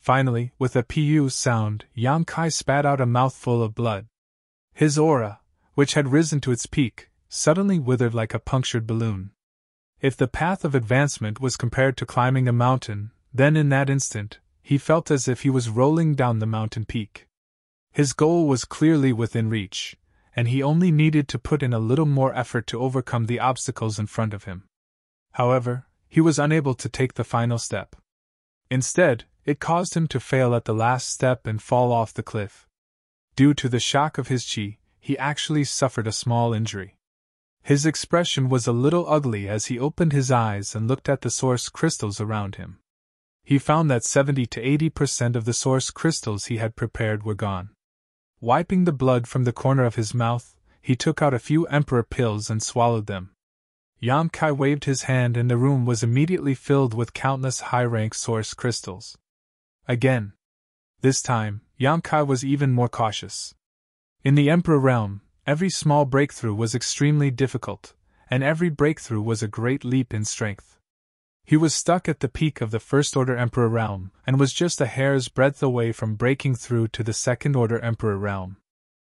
Finally, with a pu sound, Yang Kai spat out a mouthful of blood. His aura, which had risen to its peak, suddenly withered like a punctured balloon. If the path of advancement was compared to climbing a mountain, then in that instant, he felt as if he was rolling down the mountain peak. His goal was clearly within reach, and he only needed to put in a little more effort to overcome the obstacles in front of him. However, he was unable to take the final step. Instead, it caused him to fail at the last step and fall off the cliff. Due to the shock of his chi, he actually suffered a small injury. His expression was a little ugly as he opened his eyes and looked at the source crystals around him. He found that 70 to 80% of the source crystals he had prepared were gone. Wiping the blood from the corner of his mouth, he took out a few emperor pills and swallowed them. Yang Kai waved his hand and the room was immediately filled with countless high-rank source crystals. Again. This time, Yang Kai was even more cautious. In the Emperor realm, every small breakthrough was extremely difficult, and every breakthrough was a great leap in strength. He was stuck at the peak of the First-Order Emperor realm, and was just a hair's breadth away from breaking through to the Second-Order Emperor realm.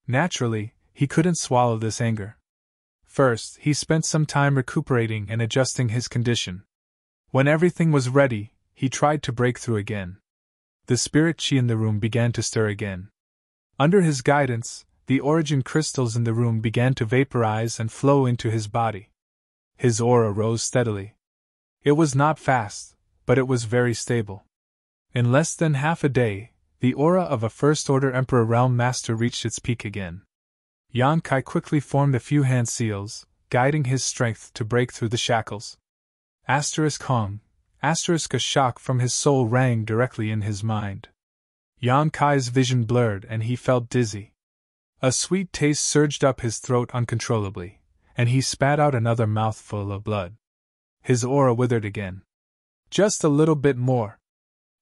Naturally, he couldn't swallow this anger. First, he spent some time recuperating and adjusting his condition. When everything was ready, he tried to break through again. The spirit chi in the room began to stir again. Under his guidance, the origin crystals in the room began to vaporize and flow into his body. His aura rose steadily. It was not fast, but it was very stable. In less than half a day, the aura of a First-Order Emperor Realm Master reached its peak again. Yang Kai quickly formed a few hand seals, guiding his strength to break through the shackles. Hong. A shock from his soul rang directly in his mind. Yang Kai's vision blurred and he felt dizzy. A sweet taste surged up his throat uncontrollably, and he spat out another mouthful of blood. His aura withered again. Just a little bit more.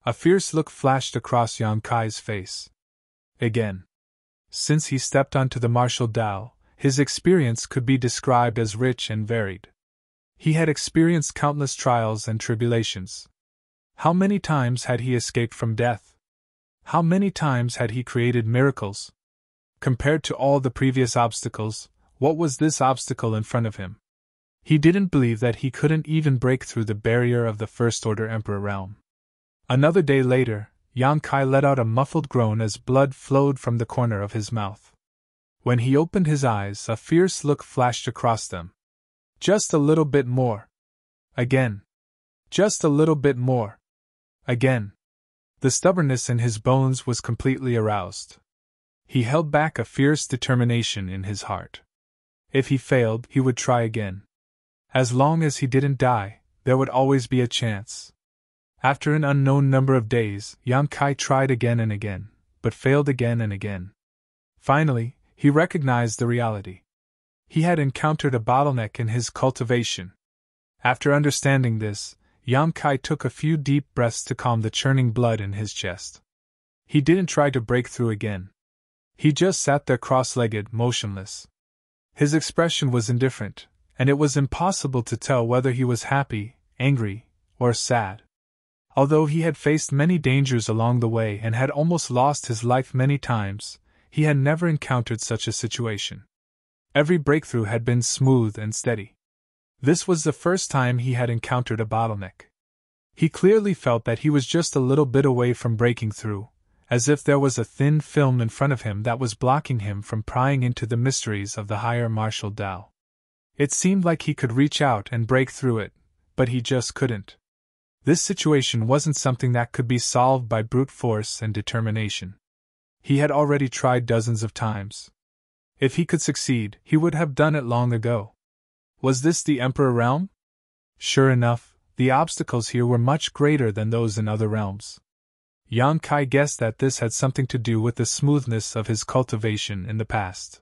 A fierce look flashed across Yang Kai's face. Again. Since he stepped onto the martial Tao, his experience could be described as rich and varied. He had experienced countless trials and tribulations. How many times had he escaped from death? How many times had he created miracles? Compared to all the previous obstacles, what was this obstacle in front of him? He didn't believe that he couldn't even break through the barrier of the First-Order Emperor realm. Another day later, Yang Kai let out a muffled groan as blood flowed from the corner of his mouth. When he opened his eyes, a fierce look flashed across them. Just a little bit more. Again. Just a little bit more. Again. The stubbornness in his bones was completely aroused. He held back a fierce determination in his heart. If he failed, he would try again. As long as he didn't die, there would always be a chance. After an unknown number of days, Yang Kai tried again and again, but failed again and again. Finally, he recognized the reality. He had encountered a bottleneck in his cultivation. After understanding this, Yang Kai took a few deep breaths to calm the churning blood in his chest. He didn't try to break through again. He just sat there cross-legged, motionless. His expression was indifferent, and it was impossible to tell whether he was happy, angry, or sad. Although he had faced many dangers along the way and had almost lost his life many times, he had never encountered such a situation. Every breakthrough had been smooth and steady. This was the first time he had encountered a bottleneck. He clearly felt that he was just a little bit away from breaking through, as if there was a thin film in front of him that was blocking him from prying into the mysteries of the higher martial Tao. It seemed like he could reach out and break through it, but he just couldn't. This situation wasn't something that could be solved by brute force and determination. He had already tried dozens of times. If he could succeed, he would have done it long ago. Was this the Emperor realm? Sure enough, the obstacles here were much greater than those in other realms. Yang Kai guessed that this had something to do with the smoothness of his cultivation in the past.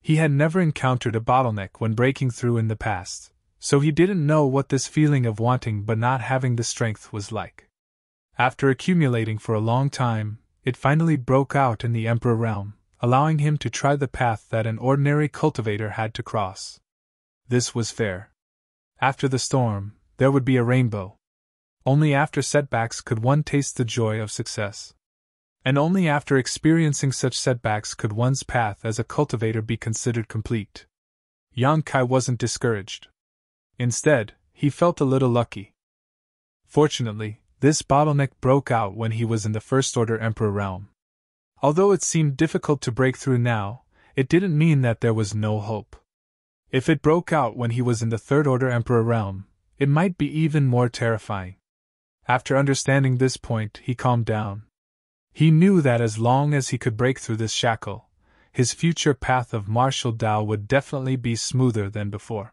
He had never encountered a bottleneck when breaking through in the past, so he didn't know what this feeling of wanting but not having the strength was like. After accumulating for a long time, it finally broke out in the Emperor realm, allowing him to try the path that an ordinary cultivator had to cross. This was fair. After the storm, there would be a rainbow. Only after setbacks could one taste the joy of success. And only after experiencing such setbacks could one's path as a cultivator be considered complete. Yang Kai wasn't discouraged. Instead, he felt a little lucky. Fortunately, this bottleneck broke out when he was in the First Order Emperor realm. Although it seemed difficult to break through now, it didn't mean that there was no hope. If it broke out when he was in the Third Order Emperor realm, it might be even more terrifying. After understanding this point, he calmed down. He knew that as long as he could break through this shackle, his future path of martial Tao would definitely be smoother than before.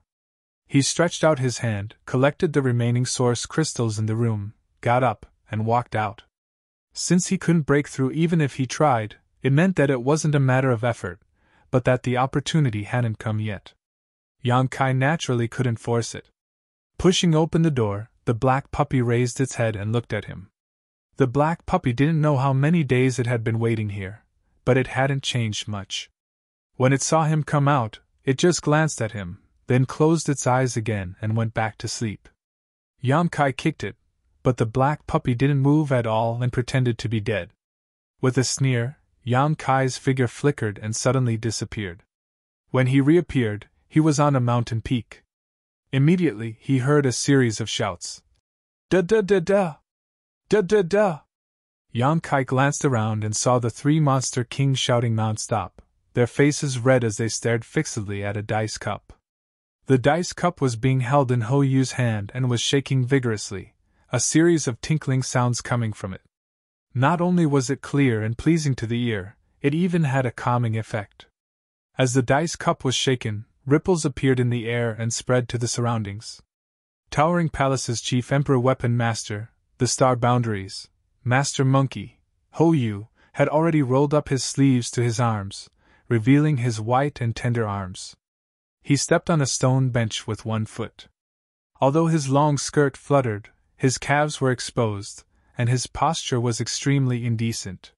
He stretched out his hand, collected the remaining source crystals in the room, got up, and walked out. Since he couldn't break through even if he tried, it meant that it wasn't a matter of effort, but that the opportunity hadn't come yet. Yang Kai naturally couldn't force it. Pushing open the door, the black puppy raised its head and looked at him. The black puppy didn't know how many days it had been waiting here, but it hadn't changed much. When it saw him come out, it just glanced at him, then closed its eyes again and went back to sleep. Yang Kai kicked it, but the black puppy didn't move at all and pretended to be dead. With a sneer, Yang Kai's figure flickered and suddenly disappeared. When he reappeared, he was on a mountain peak. Immediately, he heard a series of shouts. Da-da-da-da! Da-da-da! Yang Kai glanced around and saw the three monster kings shouting non-stop, their faces red as they stared fixedly at a dice cup. The dice cup was being held in Ho Yu's hand and was shaking vigorously, a series of tinkling sounds coming from it. Not only was it clear and pleasing to the ear, it even had a calming effect. As the dice cup was shaken, ripples appeared in the air and spread to the surroundings. Towering Palace's chief emperor weapon master, the Star Boundaries, Master Monkey, Ho Yu, had already rolled up his sleeves to his arms, revealing his white and tender arms. He stepped on a stone bench with one foot. Although his long skirt fluttered, his calves were exposed, and his posture was extremely indecent.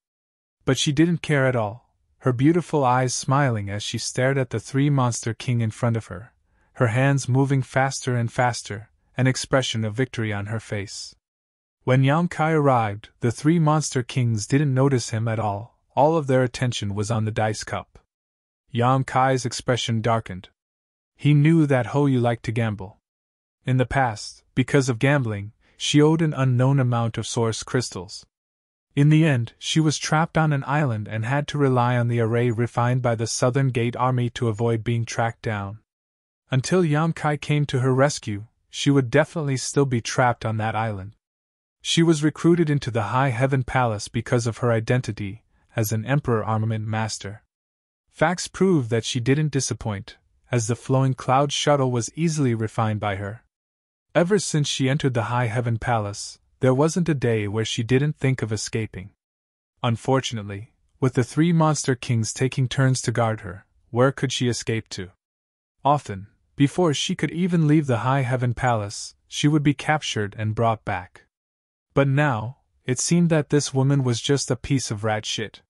But she didn't care at all, her beautiful eyes smiling as she stared at the three-monster king in front of her, her hands moving faster and faster, an expression of victory on her face. When Yang Kai arrived, the three monster kings didn't notice him at all of their attention was on the dice cup. Yang Kai's expression darkened. He knew that Ho Yu liked to gamble. In the past, because of gambling, she owed an unknown amount of source crystals. In the end, she was trapped on an island and had to rely on the array refined by the Southern Gate Army to avoid being tracked down. Until Yang Kai came to her rescue, she would definitely still be trapped on that island. She was recruited into the High Heaven Palace because of her identity as an Emperor Armament Master. Facts prove that she didn't disappoint, as the flowing cloud shuttle was easily refined by her. Ever since she entered the High Heaven Palace, there wasn't a day where she didn't think of escaping. Unfortunately, with the 3 monster kings taking turns to guard her, where could she escape to? Often, before she could even leave the High Heaven Palace, she would be captured and brought back. But now, it seemed that this woman was just a piece of rat shit.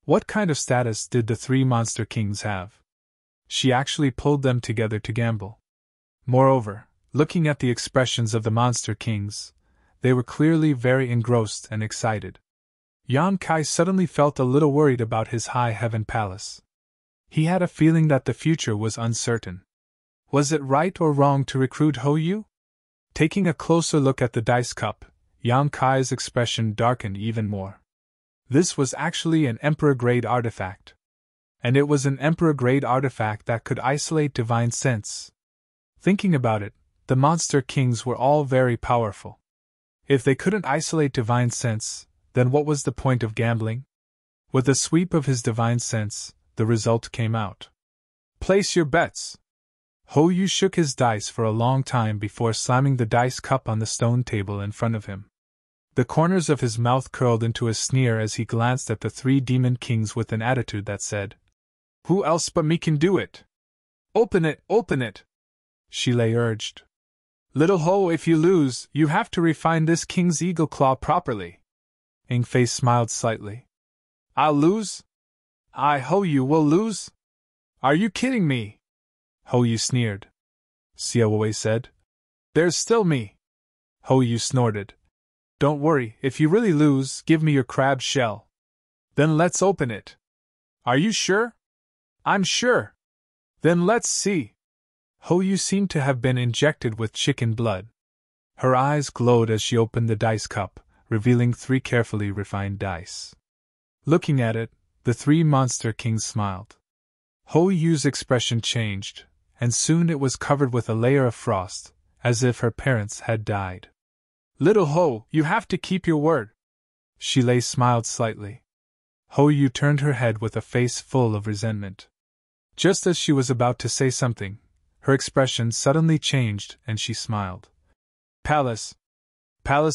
What kind of status did the 3 monster kings have? She actually pulled them together to gamble. Moreover, looking at the expressions of the monster kings, they were clearly very engrossed and excited. Yang Kai suddenly felt a little worried about his High Heaven Palace. He had a feeling that the future was uncertain. Was it right or wrong to recruit Hou Yu? Taking a closer look at the dice cup, Yang Kai's expression darkened even more. This was actually an Emperor-grade artifact. And it was an Emperor-grade artifact that could isolate divine sense. Thinking about it, the monster kings were all very powerful. If they couldn't isolate divine sense, then what was the point of gambling? With a sweep of his divine sense, the result came out. Place your bets. Hou Yu shook his dice for a long time before slamming the dice cup on the stone table in front of him. The corners of his mouth curled into a sneer as he glanced at the 3 demon kings with an attitude that said, "Who else but me can do it? Open it, open it!" Shilei urged. "Little Ho, if you lose, you have to refine this king's eagle claw properly." Ingfei smiled slightly. "I'll lose? Hou Yu will lose? Are you kidding me?" Hou Yu sneered. Xiaowei said, "There's still me." Hou Yu snorted. "Don't worry, if you really lose, give me your crab shell. Then let's open it." "Are you sure?" "I'm sure." "Then let's see." Hou Yu seemed to have been injected with chicken blood. Her eyes glowed as she opened the dice cup, revealing 3 carefully refined dice. Looking at it, the 3 monster kings smiled. Hou Yu's expression changed, and soon it was covered with a layer of frost, as if her parents had died. "Little Ho, you have to keep your word." Shilei smiled slightly. Hou Yu turned her head with a face full of resentment. Just as she was about to say something, her expression suddenly changed and she smiled. Palace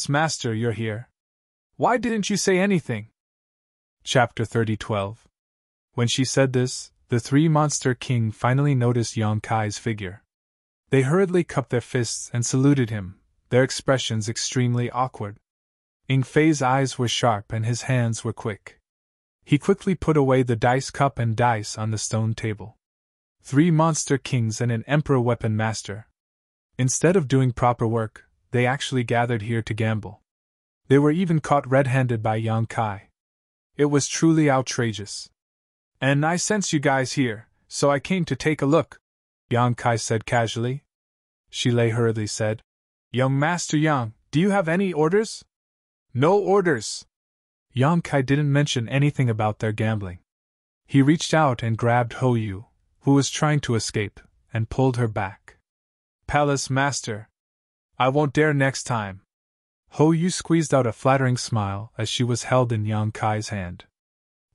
Master, you're here. Why didn't you say anything?" Chapter 30:12. When she said this, the 3 monster king finally noticed Yang Kai's figure. They hurriedly cupped their fists and saluted him, their expressions extremely awkward. Ingfei's eyes were sharp and his hands were quick. He quickly put away the dice cup and dice on the stone table. 3 monster kings and an emperor weapon master. Instead of doing proper work, they actually gathered here to gamble. They were even caught red-handed by Yang Kai. It was truly outrageous. "And I sense you guys here, so I came to take a look," Yang Kai said casually. Shilei hurriedly said, "Young Master Yang, do you have any orders?" "No orders." Yang Kai didn't mention anything about their gambling. He reached out and grabbed Hou Yu, who was trying to escape, and pulled her back. "Palace Master, I won't dare next time." Hou Yu squeezed out a flattering smile as she was held in Yang Kai's hand.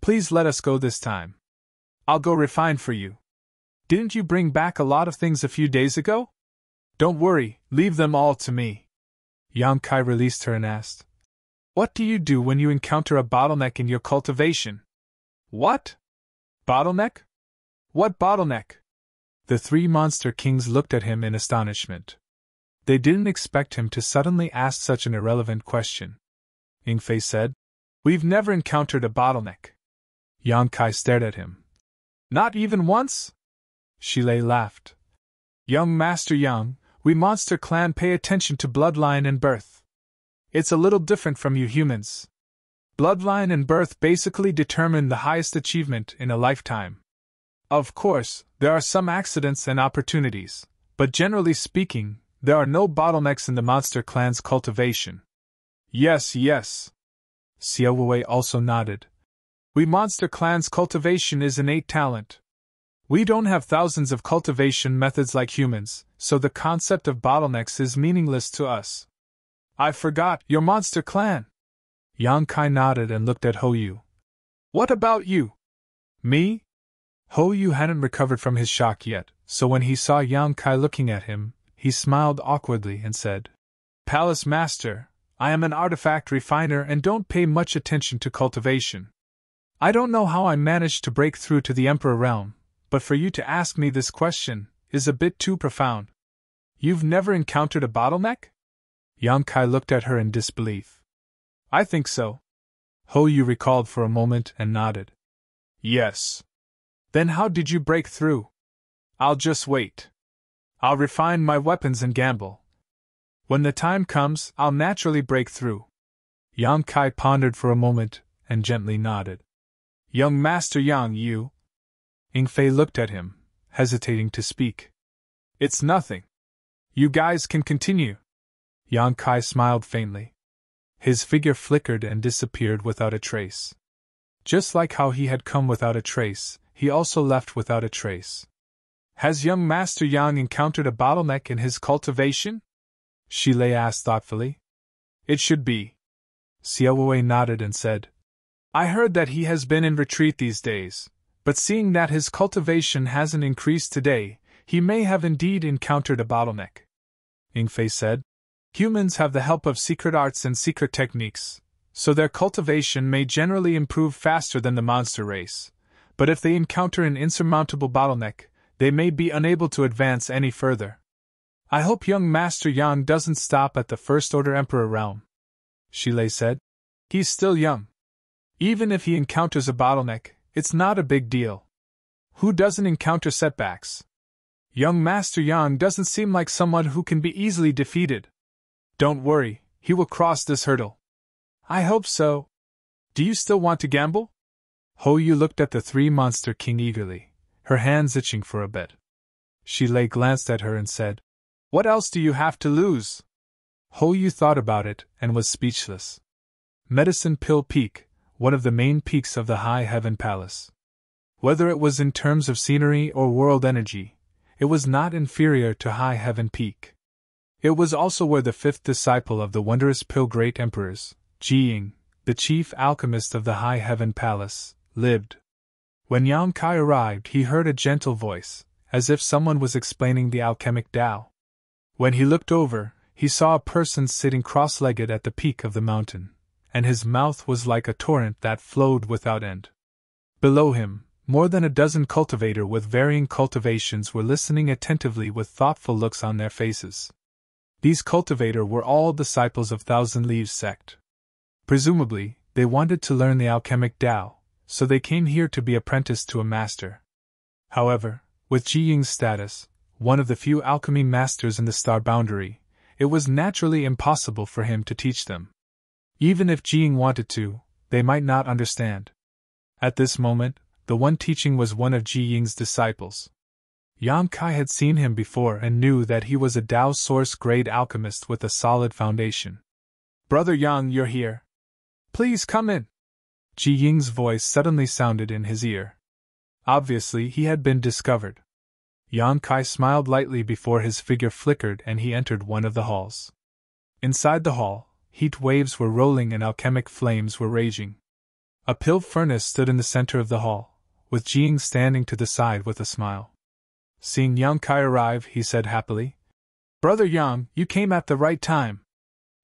"Please let us go this time. I'll go refine for you. Didn't you bring back a lot of things a few days ago?" "Don't worry, leave them all to me." Yang Kai released her and asked, "What do you do when you encounter a bottleneck in your cultivation?" "What? Bottleneck? What bottleneck?" The 3 monster kings looked at him in astonishment. They didn't expect him to suddenly ask such an irrelevant question. Ingfei said, "We've never encountered a bottleneck." Yang Kai stared at him. "Not even once?" Shilei laughed. "Young Master Yang, we Monster Clan pay attention to bloodline and birth. It's a little different from you humans. Bloodline and birth basically determine the highest achievement in a lifetime. Of course, there are some accidents and opportunities, but generally speaking, there are no bottlenecks in the Monster Clan's cultivation." Yes. Xiaowei also nodded. We monster clans' cultivation is innate talent. We don't have thousands of cultivation methods like humans, so the concept of bottlenecks is meaningless to us. I forgot, your monster clan. Yang Kai nodded and looked at Hou Yu. What about you? Me? Hou Yu hadn't recovered from his shock yet, so when he saw Yang Kai looking at him, he smiled awkwardly and said, Palace Master, I am an artifact refiner and don't pay much attention to cultivation. I don't know how I managed to break through to the Emperor realm, but for you to ask me this question is a bit too profound. You've never encountered a bottleneck? Yang Kai looked at her in disbelief. I think so. Hou Yu recalled for a moment and nodded. Yes. Then how did you break through? I'll just wait. I'll refine my weapons and gamble. When the time comes, I'll naturally break through. Yang Kai pondered for a moment and gently nodded. Young Master Yang Yu. Ying Fei looked at him, hesitating to speak. It's nothing. You guys can continue. Yang Kai smiled faintly. His figure flickered and disappeared without a trace. Just like how he had come without a trace, he also left without a trace. Has young Master Yang encountered a bottleneck in his cultivation? Shilei asked thoughtfully. It should be. Xiaowei nodded and said, I heard that he has been in retreat these days, but seeing that his cultivation hasn't increased today, he may have indeed encountered a bottleneck. Ying Fei said, Humans have the help of secret arts and secret techniques, so their cultivation may generally improve faster than the monster race, but if they encounter an insurmountable bottleneck, they may be unable to advance any further. I hope young Master Yang doesn't stop at the First Order Emperor realm. Shilei said. He's still young. Even if he encounters a bottleneck, it's not a big deal. Who doesn't encounter setbacks? Young Master Yang doesn't seem like someone who can be easily defeated. Don't worry, he will cross this hurdle. I hope so. Do you still want to gamble? Hou Yu looked at the three-monster king eagerly, her hands itching for a bet. Shilei glanced at her and said, What else do you have to lose? Hou Yu thought about it and was speechless. Medicine Pill Peak, one of the main peaks of the High Heaven Palace. Whether it was in terms of scenery or world energy, it was not inferior to High Heaven Peak. It was also where the fifth disciple of the wondrous Pill Great Emperors, Jiying, the chief alchemist of the High Heaven Palace, lived. When Yang Kai arrived, he heard a gentle voice, as if someone was explaining the alchemic Tao. When he looked over, he saw a person sitting cross-legged at the peak of the mountain, and his mouth was like a torrent that flowed without end. Below him, more than a dozen cultivators with varying cultivations were listening attentively with thoughtful looks on their faces. These cultivators were all disciples of Thousand Leaves sect. Presumably, they wanted to learn the alchemic Tao, so they came here to be apprenticed to a master. However, with Jiying's status, one of the few alchemy masters in the star boundary, it was naturally impossible for him to teach them. Even if Jiying wanted to, they might not understand. At this moment, the one teaching was one of Jiying's disciples. Yang Kai had seen him before and knew that he was a Tao Source-grade alchemist with a solid foundation. Brother Yang, you're here. Please come in. Jiying's voice suddenly sounded in his ear. Obviously, he had been discovered. Yang Kai smiled lightly before his figure flickered and he entered one of the halls. Inside the hall, heat waves were rolling and alchemic flames were raging. A pill furnace stood in the center of the hall, with Jiying standing to the side with a smile. Seeing Yang Kai arrive, he said happily, Brother Yang, you came at the right time.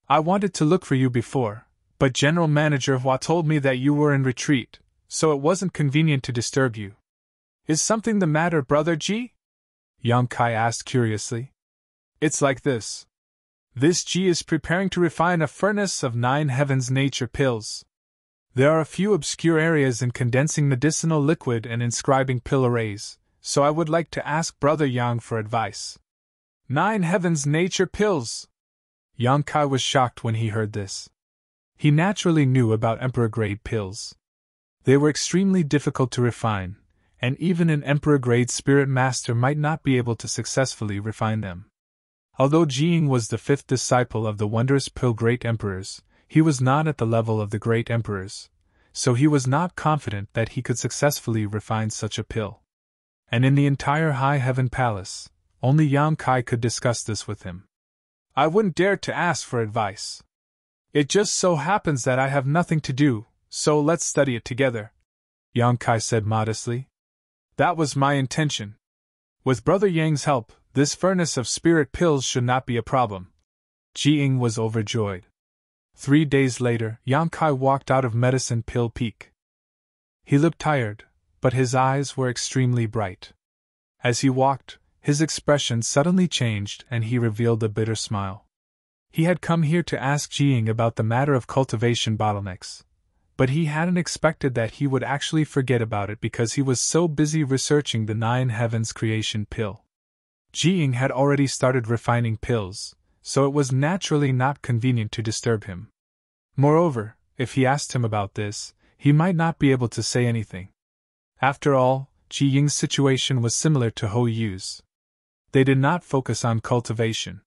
I wanted to look for you before, but General Manager Hua told me that you were in retreat, so it wasn't convenient to disturb you. Is something the matter, Brother Ji? Yang Kai asked curiously. It's like this. This Ji is preparing to refine a furnace of 9 heavens nature pills. There are a few obscure areas in condensing medicinal liquid and inscribing pill arrays, so I would like to ask Brother Yang for advice. 9 heavens nature pills! Yang Kai was shocked when he heard this. He naturally knew about Emperor-grade pills. They were extremely difficult to refine, and even an Emperor-grade spirit master might not be able to successfully refine them. Although Jiying was the 5th disciple of the wondrous Pill Great Emperors, he was not at the level of the great emperors, so he was not confident that he could successfully refine such a pill. And in the entire High Heaven Palace, only Yang Kai could discuss this with him. I wouldn't dare to ask for advice. It just so happens that I have nothing to do, so let's study it together, Yang Kai said modestly. That was my intention. With Brother Yang's help, this furnace of spirit pills should not be a problem. Ji Ying was overjoyed. 3 days later, Yang Kai walked out of Medicine Pill Peak. He looked tired, but his eyes were extremely bright. As he walked, his expression suddenly changed and he revealed a bitter smile. He had come here to ask Ji Ying about the matter of cultivation bottlenecks, but he hadn't expected that he would actually forget about it because he was so busy researching the 9 Heavens creation pill. Ji Ying had already started refining pills, so it was naturally not convenient to disturb him. Moreover, if he asked him about this, he might not be able to say anything. After all, Ji Ying's situation was similar to Ho Yu's. They did not focus on cultivation.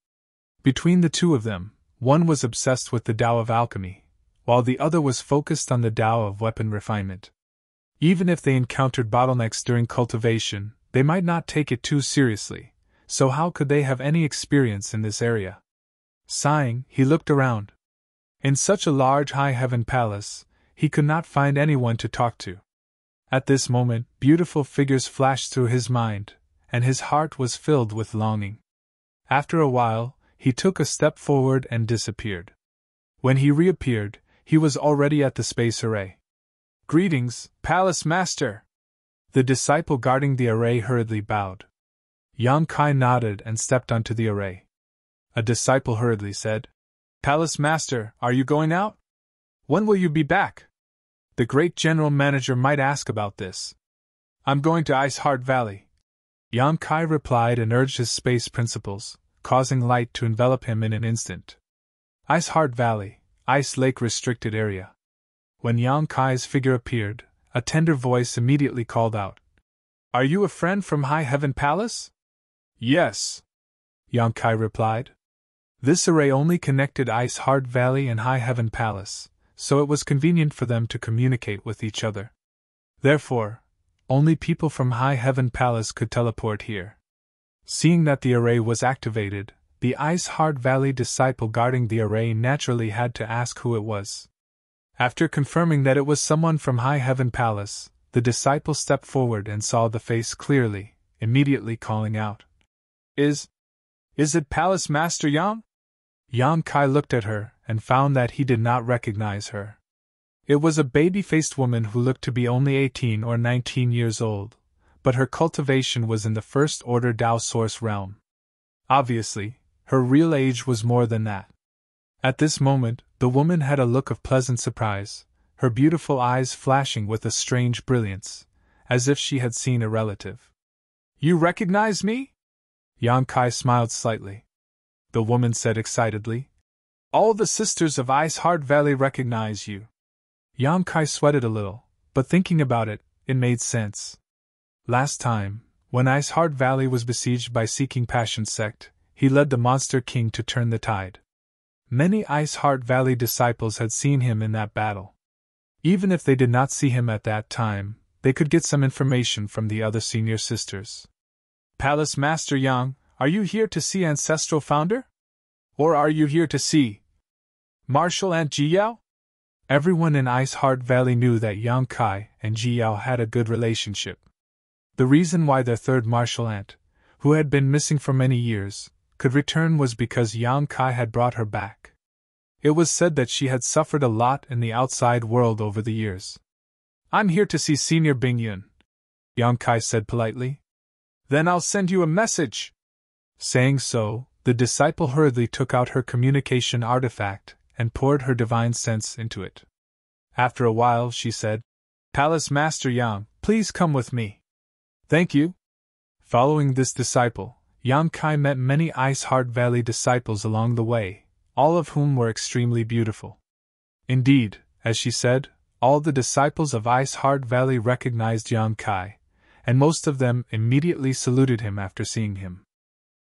Between the two of them, one was obsessed with the Tao of alchemy, while the other was focused on the Tao of weapon refinement. Even if they encountered bottlenecks during cultivation, they might not take it too seriously, so how could they have any experience in this area? Sighing, he looked around. In such a large high heaven palace, he could not find anyone to talk to. At this moment, beautiful figures flashed through his mind, and his heart was filled with longing. After a while, he took a step forward and disappeared. When he reappeared, he was already at the space array. Greetings, Palace Master! The disciple guarding the array hurriedly bowed. Yang Kai nodded and stepped onto the array. A disciple hurriedly said, Palace Master, are you going out? When will you be back? The great general manager might ask about this. I'm going to Ice Heart Valley. Yang Kai replied and urged his space principles, causing light to envelop him in an instant. Ice Heart Valley, Ice Lake Restricted Area. When Yang Kai's figure appeared, a tender voice immediately called out, Are you a friend from High Heaven Palace? Yes, Yang Kai replied. This array only connected Ice Heart Valley and High Heaven Palace, so it was convenient for them to communicate with each other. Therefore, only people from High Heaven Palace could teleport here. Seeing that the array was activated, the Ice Heart Valley disciple guarding the array naturally had to ask who it was. After confirming that it was someone from High Heaven Palace, the disciple stepped forward and saw the face clearly, immediately calling out, Is it Palace Master Yang? Yang Kai looked at her and found that he did not recognize her. It was a baby-faced woman who looked to be only 18 or 19 years old, but her cultivation was in the first-order Tao Source realm. Obviously, her real age was more than that. At this moment, the woman had a look of pleasant surprise, her beautiful eyes flashing with a strange brilliance, as if she had seen a relative. You recognize me? Yang Kai smiled slightly. The woman said excitedly, All the sisters of Ice Heart Valley recognize you. Yang Kai sweated a little, but thinking about it, it made sense. Last time, when Ice Heart Valley was besieged by Seeking Passion sect, he led the Monster King to turn the tide. Many Ice Heart Valley disciples had seen him in that battle. Even if they did not see him at that time, they could get some information from the other senior sisters. Palace Master Yang, are you here to see Ancestral Founder? Or are you here to see Martial Ant Ji Yao? Everyone in Ice Heart Valley knew that Yang Kai and Ji Yao had a good relationship. The reason why their third martial ant, who had been missing for many years, could return was because Yang Kai had brought her back. It was said that she had suffered a lot in the outside world over the years. I'm here to see Senior Bing Yun, Yang Kai said politely. Then I'll send you a message. Saying so, the disciple hurriedly took out her communication artifact and poured her divine sense into it. After a while she said, Palace Master Yang, please come with me. Thank you. Following this disciple, Yang Kai met many Ice Heart Valley disciples along the way, all of whom were extremely beautiful. Indeed, as she said, all the disciples of Ice Heart Valley recognized Yang Kai, and most of them immediately saluted him after seeing him.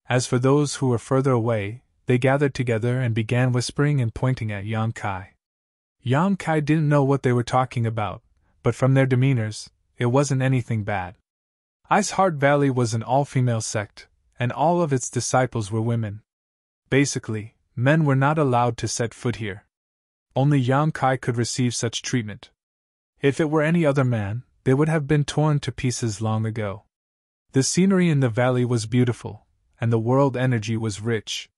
As for those who were further away, they gathered together and began whispering and pointing at Yang Kai. Yang Kai didn't know what they were talking about, but from their demeanors, it wasn't anything bad. Ice Heart Valley was an all-female sect, and all of its disciples were women. Basically, men were not allowed to set foot here. Only Yang Kai could receive such treatment. If it were any other man, they would have been torn to pieces long ago. The scenery in the valley was beautiful, and the world energy was rich.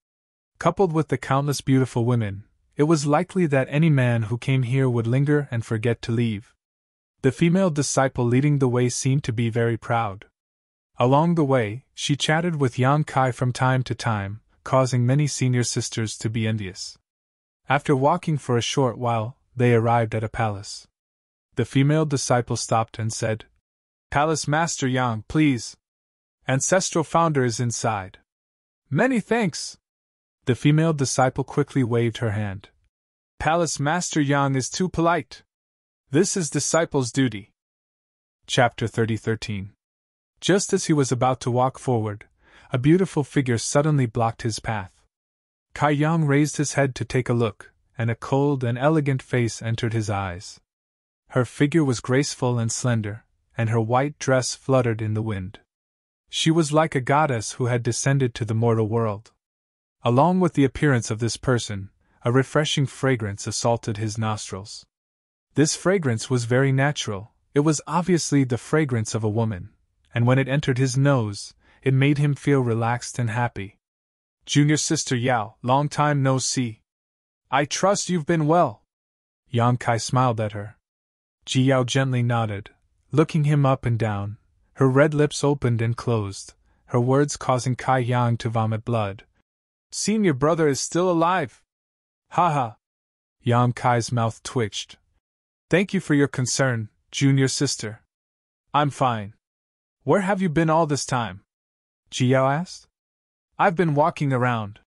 Coupled with the countless beautiful women, it was likely that any man who came here would linger and forget to leave. The female disciple leading the way seemed to be very proud. Along the way, she chatted with Yang Kai from time to time, causing many senior sisters to be envious. After walking for a short while, they arrived at a palace. The female disciple stopped and said, "Palace Master Yang, please. Ancestral founder is inside." "Many thanks." The female disciple quickly waved her hand. "Palace Master Yang is too polite. This is disciple's duty." Chapter 13. Just as he was about to walk forward, a beautiful figure suddenly blocked his path. Kai Yang raised his head to take a look, and a cold and elegant face entered his eyes. Her figure was graceful and slender, and her white dress fluttered in the wind. She was like a goddess who had descended to the mortal world. Along with the appearance of this person, a refreshing fragrance assaulted his nostrils. This fragrance was very natural. It was obviously the fragrance of a woman, and when it entered his nose, it made him feel relaxed and happy. "Junior sister Yao, long time no see. I trust you've been well." Yang Kai smiled at her. Ji Yao gently nodded, looking him up and down. Her red lips opened and closed, her words causing Kai Yang to vomit blood. "Senior brother is still alive." "Ha ha." Yang Kai's mouth twitched. "Thank you for your concern, junior sister. I'm fine. Where have you been all this time?" Ji Yao asked. "I've been walking around,"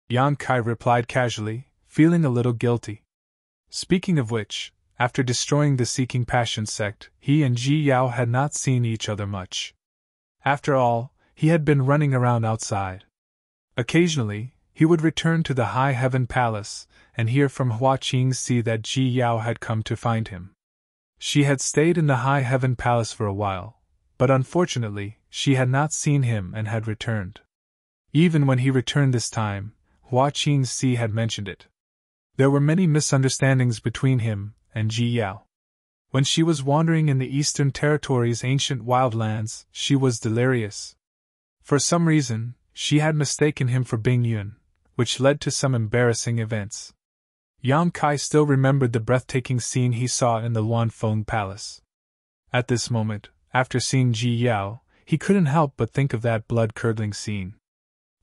Yang Kai replied casually, feeling a little guilty. Speaking of which, after destroying the Seeking Passion sect, he and Ji Yao had not seen each other much. After all, he had been running around outside. Occasionally, he would return to the High Heaven Palace, and hear from Hua Qingxi that Ji Yao had come to find him. She had stayed in the High Heaven Palace for a while, but unfortunately, she had not seen him and had returned. Even when he returned this time, Hua Qingxi had mentioned it. There were many misunderstandings between him and Ji Yao. When she was wandering in the Eastern Territory's ancient wildlands, she was delirious. For some reason, she had mistaken him for Bing Yun, which led to some embarrassing events. Yang Kai still remembered the breathtaking scene he saw in the Wanfeng Palace. At this moment, after seeing Ji Yao, he couldn't help but think of that blood-curdling scene.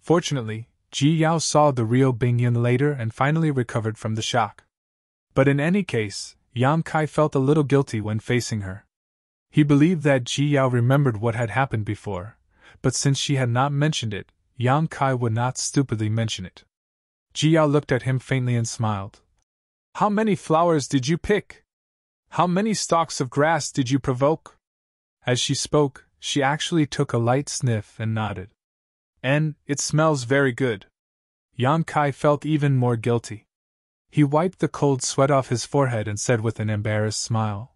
Fortunately, Ji Yao saw the real Bing Yun later and finally recovered from the shock. But in any case, Yang Kai felt a little guilty when facing her. He believed that Ji Yao remembered what had happened before, but since she had not mentioned it, Yang Kai would not stupidly mention it. Ji Yao looked at him faintly and smiled. "How many flowers did you pick? How many stalks of grass did you provoke?" As she spoke, she actually took a light sniff and nodded. "And it smells very good." Yang Kai felt even more guilty. He wiped the cold sweat off his forehead and said with an embarrassed smile,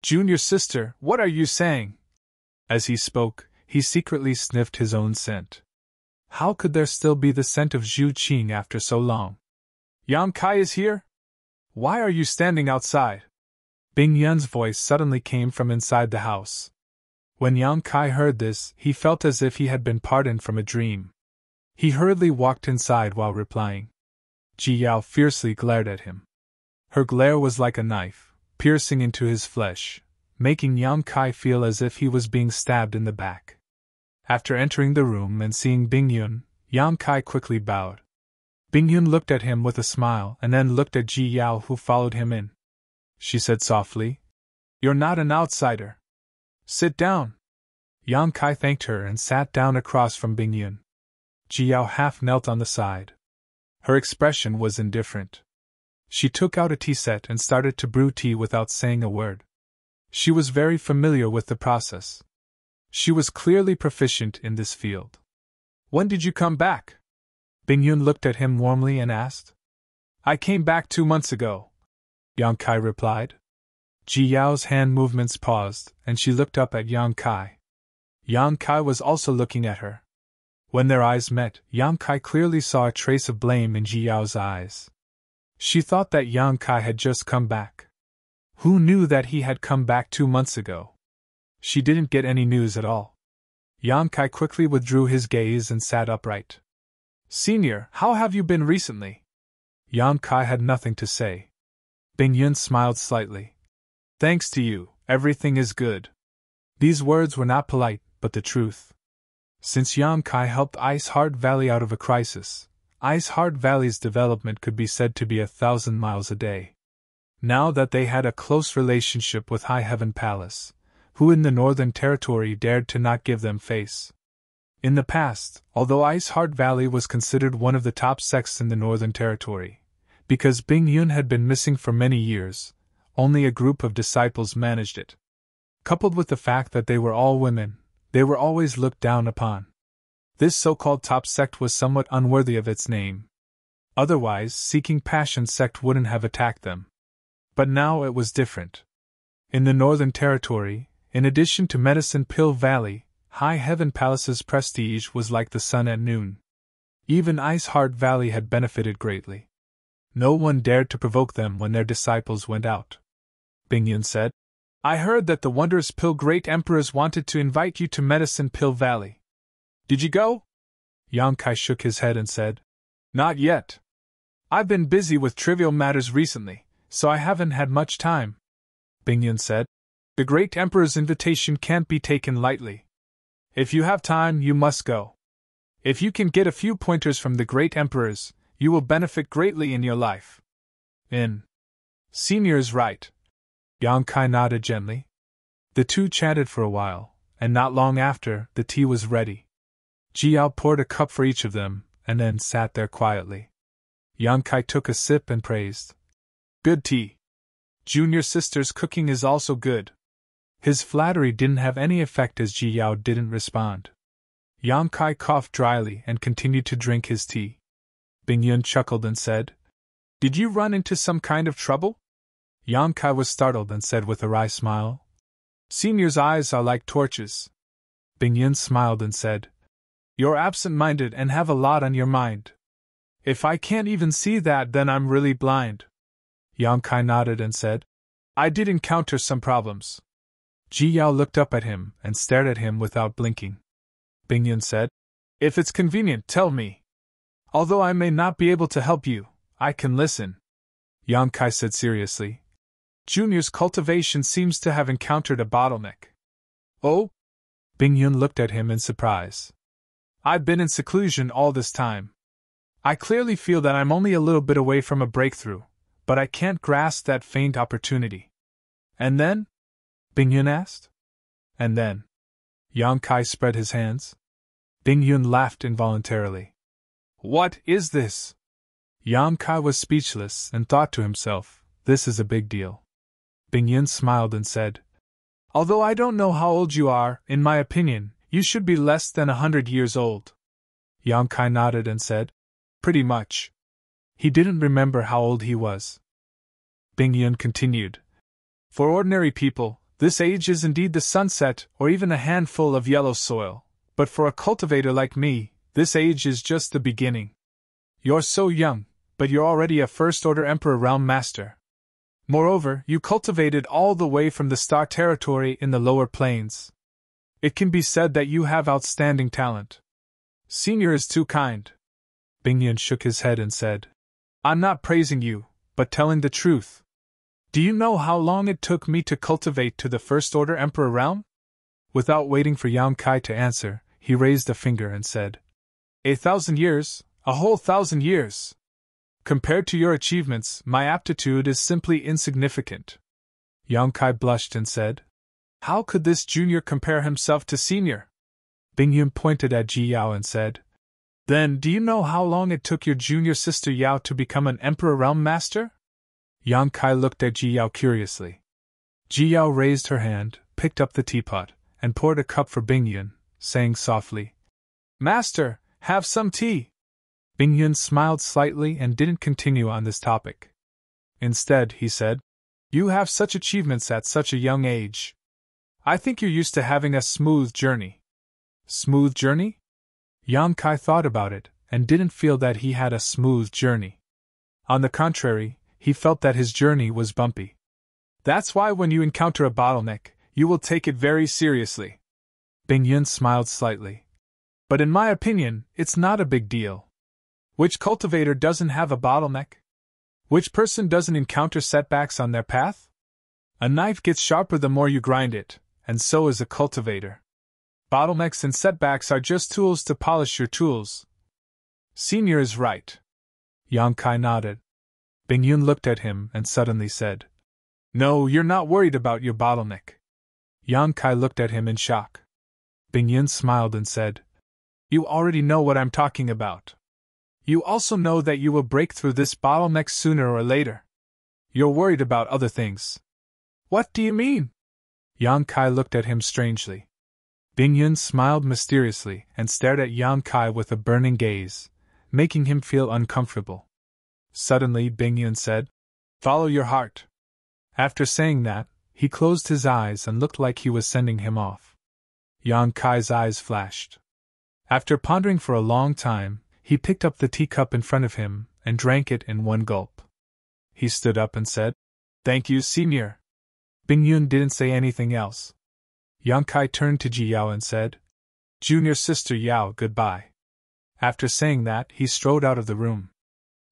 "Junior sister, what are you saying?" As he spoke, he secretly sniffed his own scent. How could there still be the scent of Zhu Qing after so long? "Yang Kai is here? Why are you standing outside?" Bing Yun's voice suddenly came from inside the house. When Yang Kai heard this, he felt as if he had been pardoned from a dream. He hurriedly walked inside while replying. Ji Yao fiercely glared at him. Her glare was like a knife, piercing into his flesh, making Yang Kai feel as if he was being stabbed in the back. After entering the room and seeing Bing Yun, Yang Kai quickly bowed. Bing Yun looked at him with a smile and then looked at Ji Yao, who followed him in. She said softly, "You're not an outsider. Sit down." Yang Kai thanked her and sat down across from Bing Yun. Ji Yao half knelt on the side. Her expression was indifferent. She took out a tea set and started to brew tea without saying a word. She was very familiar with the process. She was clearly proficient in this field. "When did you come back?" Bing Yun looked at him warmly and asked. "I came back 2 months ago." Yang Kai replied. Ji Yao's hand movements paused, and she looked up at Yang Kai. Yang Kai was also looking at her. When their eyes met, Yang Kai clearly saw a trace of blame in Ji Yao's eyes. She thought that Yang Kai had just come back. Who knew that he had come back 2 months ago? She didn't get any news at all. Yang Kai quickly withdrew his gaze and sat upright. Senior, how have you been recently? Yang Kai had nothing to say. Bing Yun smiled slightly. Thanks to you, everything is good. These words were not polite, but the truth. Since Yang Kai helped Ice Heart Valley out of a crisis, Ice Heart Valley's development could be said to be 1,000 miles a day. Now that they had a close relationship with High Heaven Palace, who in the Northern Territory dared to not give them face? In the past, although Ice Heart Valley was considered one of the top sects in the Northern Territory, because Bing Yun had been missing for many years, only a group of disciples managed it. Coupled with the fact that they were all women, they were always looked down upon. This so-called top sect was somewhat unworthy of its name. Otherwise, Seeking Passion sect wouldn't have attacked them. But now it was different. In the Northern Territory, in addition to Medicine Pill Valley, High Heaven Palace's prestige was like the sun at noon. Even Ice Heart Valley had benefited greatly. No one dared to provoke them when their disciples went out. Bing Yun said, I heard that the Wondrous Pill Great Emperors wanted to invite you to Medicine Pill Valley. Did you go? Yang Kai shook his head and said, Not yet. I've been busy with trivial matters recently, so I haven't had much time. Bing Yun said, The Great Emperor's invitation can't be taken lightly. If you have time, you must go. If you can get a few pointers from the Great Emperors, you will benefit greatly in your life. Senior is right. Yang Kai nodded gently. The two chatted for a while, and not long after, the tea was ready. Ji Yao poured a cup for each of them, and then sat there quietly. Yang Kai took a sip and praised. Good tea. Junior sister's cooking is also good. His flattery didn't have any effect as Ji Yao didn't respond. Yang Kai coughed dryly and continued to drink his tea. Bing Yun chuckled and said, Did you run into some kind of trouble? Yang Kai was startled and said with a wry smile, Senior's eyes are like torches. Bing Yun smiled and said, You're absent-minded and have a lot on your mind. If I can't even see that, then I'm really blind. Yang Kai nodded and said, I did encounter some problems. Ji Yao looked up at him and stared at him without blinking. Bing Yun said, If it's convenient, tell me. Although I may not be able to help you, I can listen. Yang Kai said seriously, Junior's cultivation seems to have encountered a bottleneck. Oh? Bing Yun looked at him in surprise. I've been in seclusion all this time. I clearly feel that I'm only a little bit away from a breakthrough, but I can't grasp that faint opportunity. And then? Bing Yun asked. And then? Yang Kai spread his hands. Bing Yun laughed involuntarily. What is this? Yang Kai was speechless and thought to himself, This is a big deal. Bing Yun smiled and said, Although I don't know how old you are, in my opinion, you should be less than 100 years old. Yang Kai nodded and said, Pretty much. He didn't remember how old he was. Bing Yun continued, For ordinary people, this age is indeed the sunset or even a handful of yellow soil, but for a cultivator like me, this age is just the beginning. You're so young, but you're already a First-Order Emperor Realm Master. Moreover, you cultivated all the way from the Star Territory in the lower plains. It can be said that you have outstanding talent. Senior is too kind. Bing Yun shook his head and said, I'm not praising you, but telling the truth. Do you know how long it took me to cultivate to the First-Order Emperor Realm? Without waiting for Yang Kai to answer, he raised a finger and said, 1,000 years, a whole 1,000 years. Compared to your achievements, my aptitude is simply insignificant. Yang Kai blushed and said, How could this junior compare himself to senior? Bing Yun pointed at Ji Yao and said, Then do you know how long it took your junior sister Yao to become an Emperor Realm Master? Yang Kai looked at Ji Yao curiously. Ji Yao raised her hand, picked up the teapot, and poured a cup for Bing Yun, saying softly, Master, have some tea. Bing Yun smiled slightly and didn't continue on this topic. Instead, he said, You have such achievements at such a young age. I think you're used to having a smooth journey. Smooth journey? Yang Kai thought about it, and didn't feel that he had a smooth journey. On the contrary, he felt that his journey was bumpy. That's why when you encounter a bottleneck, you will take it very seriously. Bing Yun smiled slightly. But in my opinion, it's not a big deal. Which cultivator doesn't have a bottleneck? Which person doesn't encounter setbacks on their path? A knife gets sharper the more you grind it, and so is a cultivator. Bottlenecks and setbacks are just tools to polish your tools. Senior is right. Yang Kai nodded. Bing Yun looked at him and suddenly said, No, you're not worried about your bottleneck. Yang Kai looked at him in shock. Bing Yun smiled and said, You already know what I'm talking about. You also know that you will break through this bottleneck sooner or later. You're worried about other things. What do you mean? Yang Kai looked at him strangely. Bing Yun smiled mysteriously and stared at Yang Kai with a burning gaze, making him feel uncomfortable. Suddenly Bing Yun said, Follow your heart. After saying that, he closed his eyes and looked like he was sending him off. Yang Kai's eyes flashed. After pondering for a long time, he picked up the teacup in front of him and drank it in one gulp. He stood up and said, Thank you, Senior. Bing Yun didn't say anything else. Yang Kai turned to Ji Yao and said, Junior sister Yao, goodbye. After saying that, he strode out of the room.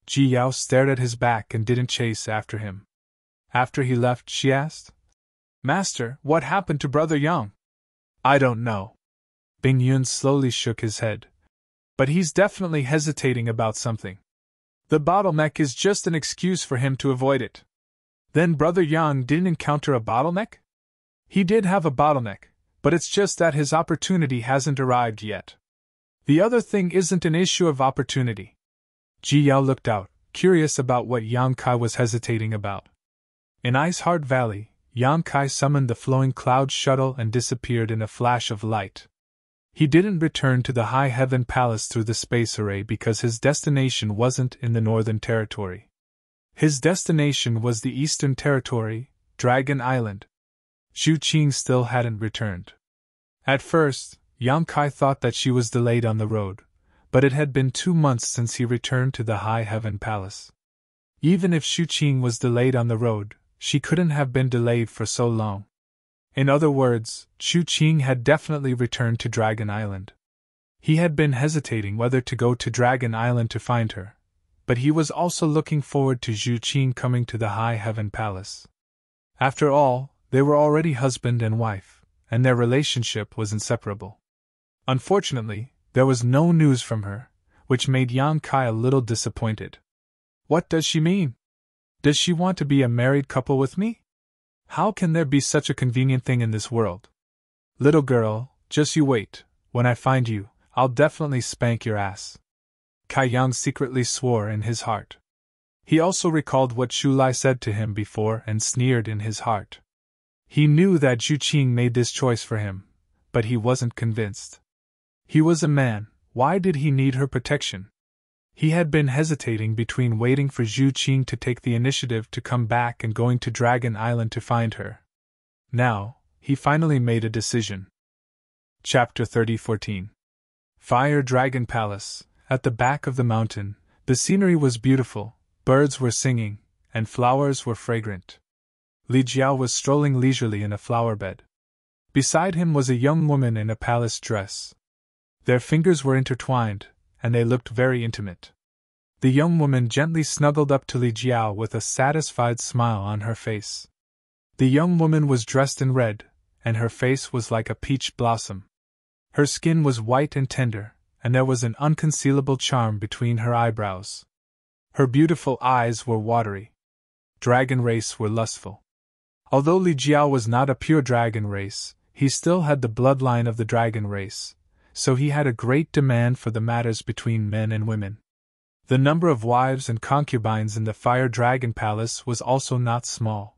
Ji Yao stared at his back and didn't chase after him. After he left, she asked, Master, what happened to Brother Yang? I don't know. Bing Yun slowly shook his head. But he's definitely hesitating about something. The bottleneck is just an excuse for him to avoid it. Then Brother Yang didn't encounter a bottleneck? He did have a bottleneck, but it's just that his opportunity hasn't arrived yet. The other thing isn't an issue of opportunity. Ji Yao looked out, curious about what Yang Kai was hesitating about. In Ice Heart Valley, Yang Kai summoned the flowing cloud shuttle and disappeared in a flash of light. He didn't return to the High Heaven Palace through the space array because his destination wasn't in the Northern Territory. His destination was the Eastern Territory, Dragon Island. Xu Qing still hadn't returned. At first, Yang Kai thought that she was delayed on the road, but it had been 2 months since he returned to the High Heaven Palace. Even if Xu Qing was delayed on the road, she couldn't have been delayed for so long. In other words, Xu Qing had definitely returned to Dragon Island. He had been hesitating whether to go to Dragon Island to find her, but he was also looking forward to Xu Qing coming to the High Heaven Palace. After all, they were already husband and wife, and their relationship was inseparable. Unfortunately, there was no news from her, which made Yang Kai a little disappointed. What does she mean? Does she want to be a married couple with me? How can there be such a convenient thing in this world? Little girl, just you wait. When I find you, I'll definitely spank your ass. Kai Yang secretly swore in his heart. He also recalled what Shu Lai said to him before and sneered in his heart. He knew that Xu Qing made this choice for him, but he wasn't convinced. He was a man, why did he need her protection? He had been hesitating between waiting for Xu Qing to take the initiative to come back and going to Dragon Island to find her. Now, he finally made a decision. Chapter 30:14. Fire Dragon Palace. At the back of the mountain, the scenery was beautiful, birds were singing, and flowers were fragrant. Li Jiao was strolling leisurely in a flower bed. Beside him was a young woman in a palace dress. Their fingers were intertwined, and they looked very intimate. The young woman gently snuggled up to Li Jiao with a satisfied smile on her face. The young woman was dressed in red, and her face was like a peach blossom. Her skin was white and tender, and there was an unconcealable charm between her eyebrows. Her beautiful eyes were watery. Dragon race were lustful. Although Li Jiao was not a pure dragon race, he still had the bloodline of the dragon race, so he had a great demand for the matters between men and women. The number of wives and concubines in the Fire Dragon Palace was also not small.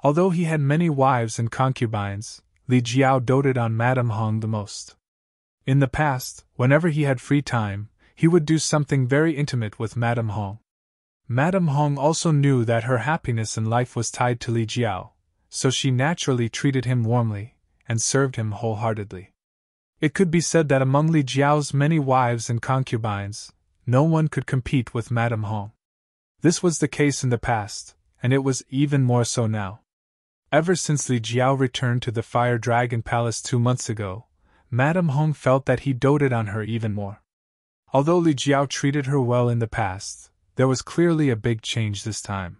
Although he had many wives and concubines, Li Jiao doted on Madame Hong the most. In the past, whenever he had free time, he would do something very intimate with Madame Hong. Madame Hong also knew that her happiness in life was tied to Li Jiao, so she naturally treated him warmly, and served him wholeheartedly. It could be said that among Li Jiao's many wives and concubines, no one could compete with Madame Hong. This was the case in the past, and it was even more so now. Ever since Li Jiao returned to the Fire Dragon Palace 2 months ago, Madame Hong felt that he doted on her even more. Although Li Jiao treated her well in the past, there was clearly a big change this time.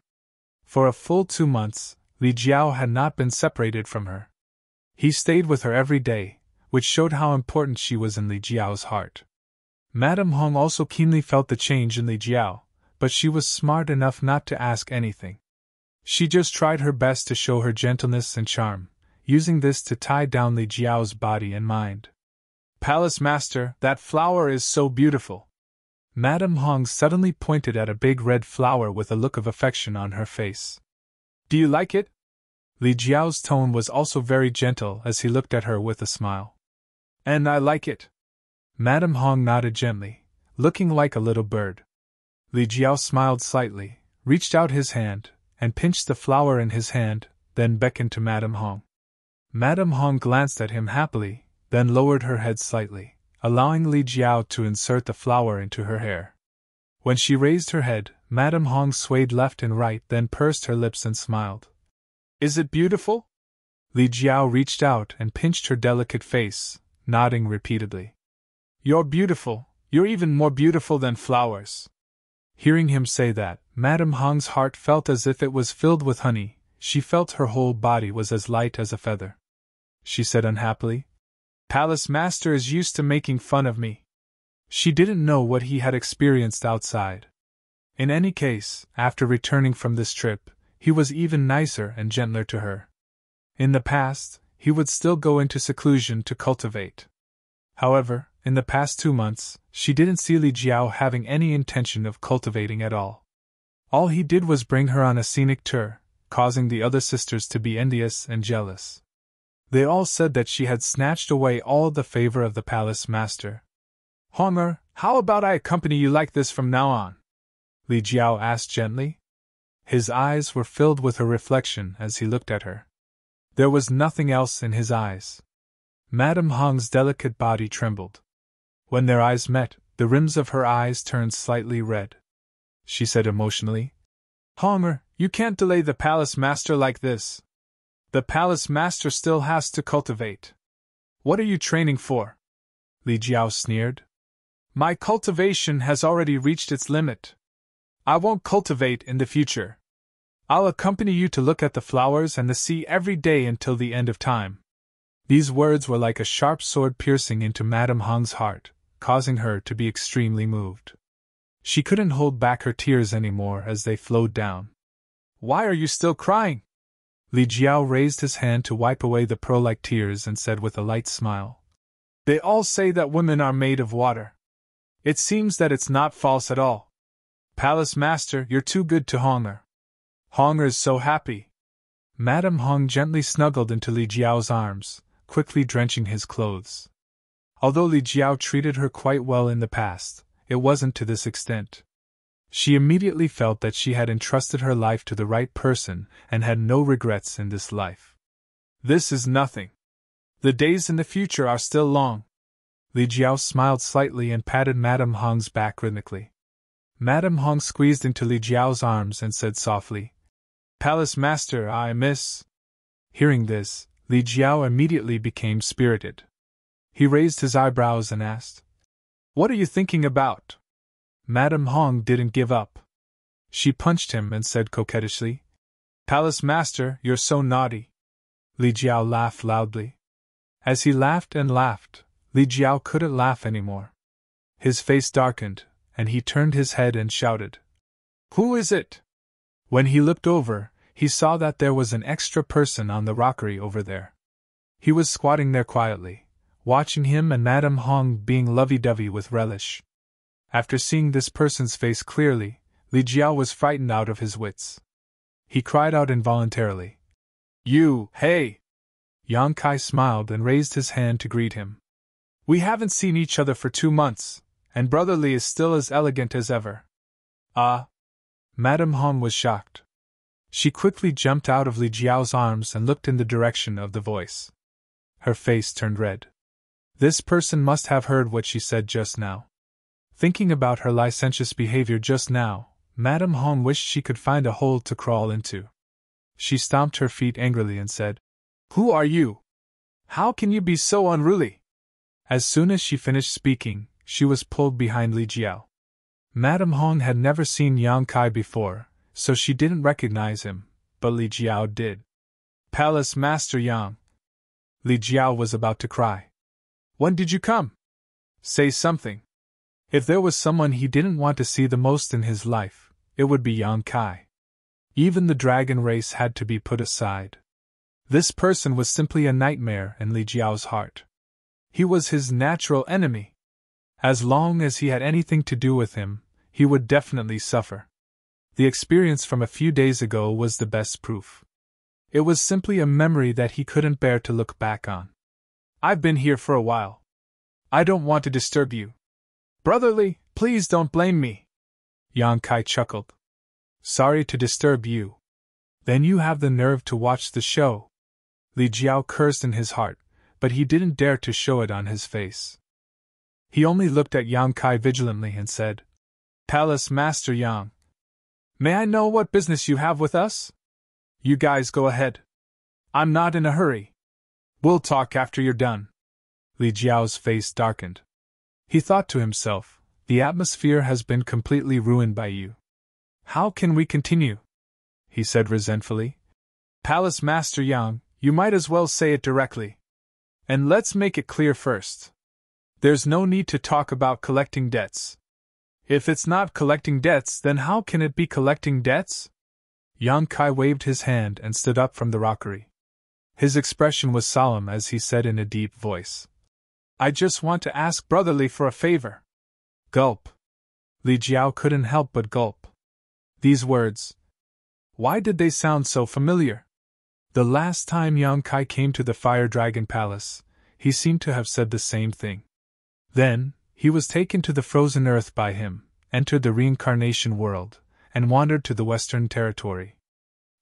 For a full 2 months, Li Jiao had not been separated from her. He stayed with her every day, which showed how important she was in Li Jiao's heart. Madame Hong also keenly felt the change in Li Jiao, but she was smart enough not to ask anything. She just tried her best to show her gentleness and charm, using this to tie down Li Jiao's body and mind. "Palace Master, that flower is so beautiful." Madame Hong suddenly pointed at a big red flower with a look of affection on her face. "Do you like it?" Li Jiao's tone was also very gentle as he looked at her with a smile. "And I like it." Madame Hong nodded gently, looking like a little bird. Li Jiao smiled slightly, reached out his hand, and pinched the flower in his hand, then beckoned to Madame Hong. Madame Hong glanced at him happily, then lowered her head slightly, allowing Li Jiao to insert the flower into her hair. When she raised her head, Madame Hong swayed left and right, then pursed her lips and smiled. "Is it beautiful?" Li Jiao reached out and pinched her delicate face, nodding repeatedly. "You're beautiful, you're even more beautiful than flowers." Hearing him say that, Madame Hong's heart felt as if it was filled with honey. She felt her whole body was as light as a feather. She said unhappily, "Palace Master is used to making fun of me." She didn't know what he had experienced outside. In any case, after returning from this trip, he was even nicer and gentler to her. In the past, he would still go into seclusion to cultivate. However, in the past 2 months, she didn't see Li Jiao having any intention of cultivating at all. All he did was bring her on a scenic tour, causing the other sisters to be envious and jealous. They all said that she had snatched away all the favor of the palace master. "Honger, how about I accompany you like this from now on?" Li Jiao asked gently. His eyes were filled with her reflection as he looked at her. There was nothing else in his eyes. Madame Hong's delicate body trembled. When their eyes met, the rims of her eyes turned slightly red. She said emotionally, "Honger, you can't delay the palace master like this. The palace master still has to cultivate." "What are you training for?" Li Jiao sneered. "My cultivation has already reached its limit. I won't cultivate in the future. I'll accompany you to look at the flowers and the sea every day until the end of time." These words were like a sharp sword piercing into Madame Hong's heart, causing her to be extremely moved. She couldn't hold back her tears anymore as they flowed down. "Why are you still crying?" Li Jiao raised his hand to wipe away the pearl-like tears and said with a light smile, "They all say that women are made of water. It seems that it's not false at all. Palace Master, you're too good to Honger. Honger is so happy." Madame Hong gently snuggled into Li Jiao's arms, quickly drenching his clothes. Although Li Jiao treated her quite well in the past, it wasn't to this extent. She immediately felt that she had entrusted her life to the right person and had no regrets in this life. "This is nothing. The days in the future are still long." Li Jiao smiled slightly and patted Madame Hong's back rhythmically. Madame Hong squeezed into Li Jiao's arms and said softly, "Palace Master, I miss." Hearing this, Li Jiao immediately became spirited. He raised his eyebrows and asked, "What are you thinking about?" Madame Hong didn't give up. She punched him and said coquettishly, "Palace Master, you're so naughty." Li Jiao laughed loudly. As he laughed and laughed, Li Jiao couldn't laugh anymore. His face darkened, and he turned his head and shouted, "Who is it?" When he looked over, he saw that there was an extra person on the rockery over there. He was squatting there quietly, watching him and Madame Hong being lovey-dovey with relish. After seeing this person's face clearly, Li Jiao was frightened out of his wits. He cried out involuntarily, "You, hey!" Yang Kai smiled and raised his hand to greet him. "We haven't seen each other for 2 months, and Brother Li is still as elegant as ever." "Ah!" Madame Hong was shocked. She quickly jumped out of Li Jiao's arms and looked in the direction of the voice. Her face turned red. This person must have heard what she said just now. Thinking about her licentious behavior just now, Madame Hong wished she could find a hole to crawl into. She stomped her feet angrily and said, "Who are you? How can you be so unruly?" As soon as she finished speaking, she was pulled behind Li Jiao. Madame Hong had never seen Yang Kai before, so she didn't recognize him, but Li Jiao did. "Palace Master Yang." Li Jiao was about to cry. "When did you come? Say something." If there was someone he didn't want to see the most in his life, it would be Yang Kai. Even the dragon race had to be put aside. This person was simply a nightmare in Li Jiao's heart. He was his natural enemy. As long as he had anything to do with him, he would definitely suffer. The experience from a few days ago was the best proof. It was simply a memory that he couldn't bear to look back on. "I've been here for a while. I don't want to disturb you. Brotherly, please don't blame me." Yang Kai chuckled. "Sorry to disturb you. Then you have the nerve to watch the show." Li Jiao cursed in his heart, but he didn't dare to show it on his face. He only looked at Yang Kai vigilantly and said, "Palace Master Yang, may I know what business you have with us? You guys go ahead. I'm not in a hurry. We'll talk after you're done." Li Jiao's face darkened. He thought to himself, "The atmosphere has been completely ruined by you. How can we continue?" He said resentfully. "Palace Master Yang, you might as well say it directly. And let's make it clear first. There's no need to talk about collecting debts. If it's not collecting debts, then how can it be collecting debts?" Yang Kai waved his hand and stood up from the rockery. His expression was solemn as he said in a deep voice, "I just want to ask brotherly for a favor." Gulp. Li Jiao couldn't help but gulp. These words. Why did they sound so familiar? The last time Yang Kai came to the Fire Dragon Palace, he seemed to have said the same thing. Then, he was taken to the frozen earth by him, entered the reincarnation world, and wandered to the Western Territory.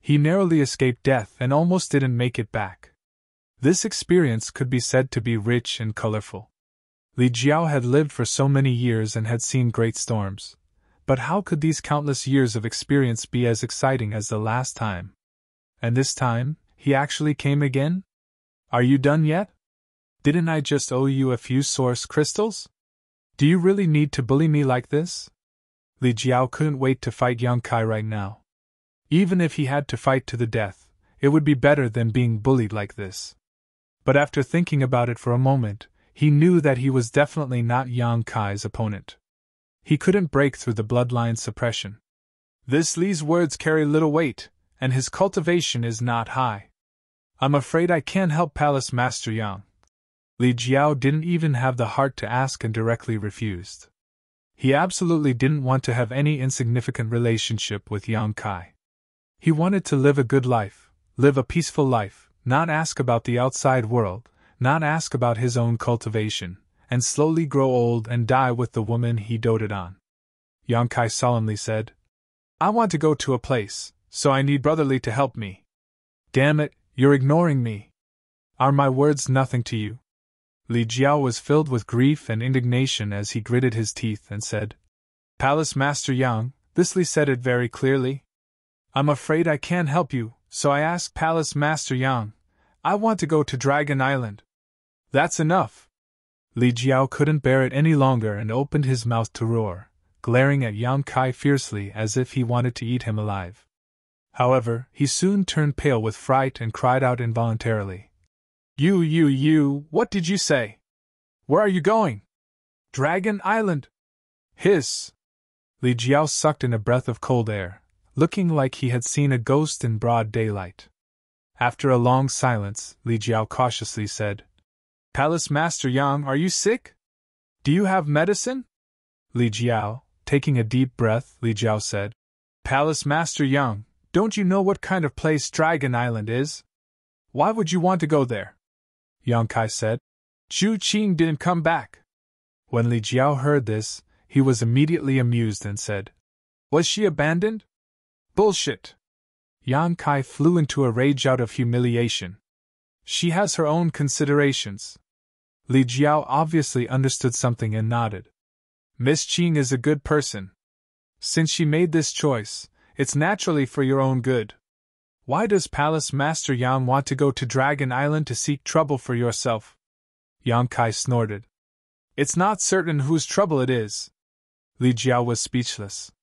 He narrowly escaped death and almost didn't make it back. This experience could be said to be rich and colorful. Li Jiao had lived for so many years and had seen great storms. But how could these countless years of experience be as exciting as the last time? And this time, he actually came again? "Are you done yet? Didn't I just owe you a few source crystals? Do you really need to bully me like this?" Li Jiao couldn't wait to fight Yang Kai right now. Even if he had to fight to the death, it would be better than being bullied like this. But after thinking about it for a moment, he knew that he was definitely not Yang Kai's opponent. He couldn't break through the bloodline suppression. This Li's words carry little weight, and his cultivation is not high. "I'm afraid I can't help Palace Master Yang." Li Jiao didn't even have the heart to ask and directly refused. He absolutely didn't want to have any insignificant relationship with Yang Kai. He wanted to live a good life, live a peaceful life, not ask about the outside world, not ask about his own cultivation, and slowly grow old and die with the woman he doted on. Yang Kai solemnly said, "I want to go to a place, so I need brotherly to help me." "Damn it, you're ignoring me. Are my words nothing to you?" Li Jiao was filled with grief and indignation as he gritted his teeth and said, "Palace Master Yang, this Li said it very clearly. I'm afraid I can't help you, so I ask Palace Master Yang. I want to go to Dragon Island." "That's enough." Li Jiao couldn't bear it any longer and opened his mouth to roar, glaring at Yang Kai fiercely as if he wanted to eat him alive. However, he soon turned pale with fright and cried out involuntarily, You, what did you say? Where are you going?" "Dragon Island." "Hiss." Li Jiao sucked in a breath of cold air, looking like he had seen a ghost in broad daylight. After a long silence, Li Jiao cautiously said, "Palace Master Yang, are you sick? Do you have medicine?" Li Jiao, taking a deep breath, Li Jiao said, "Palace Master Yang, don't you know what kind of place Dragon Island is? Why would you want to go there?" Yang Kai said, "Chu Qing didn't come back." When Li Jiao heard this, he was immediately amused and said, "Was she abandoned? Bullshit! Yang Kai flew into a rage out of humiliation. She has her own considerations. Li Jiao obviously understood something and nodded. Miss Qing is a good person. Since she made this choice, it's naturally for your own good. Why does Palace Master Yang want to go to Dragon Island to seek trouble for yourself? Yang Kai snorted. It's not certain whose trouble it is. Li Jiao was speechless.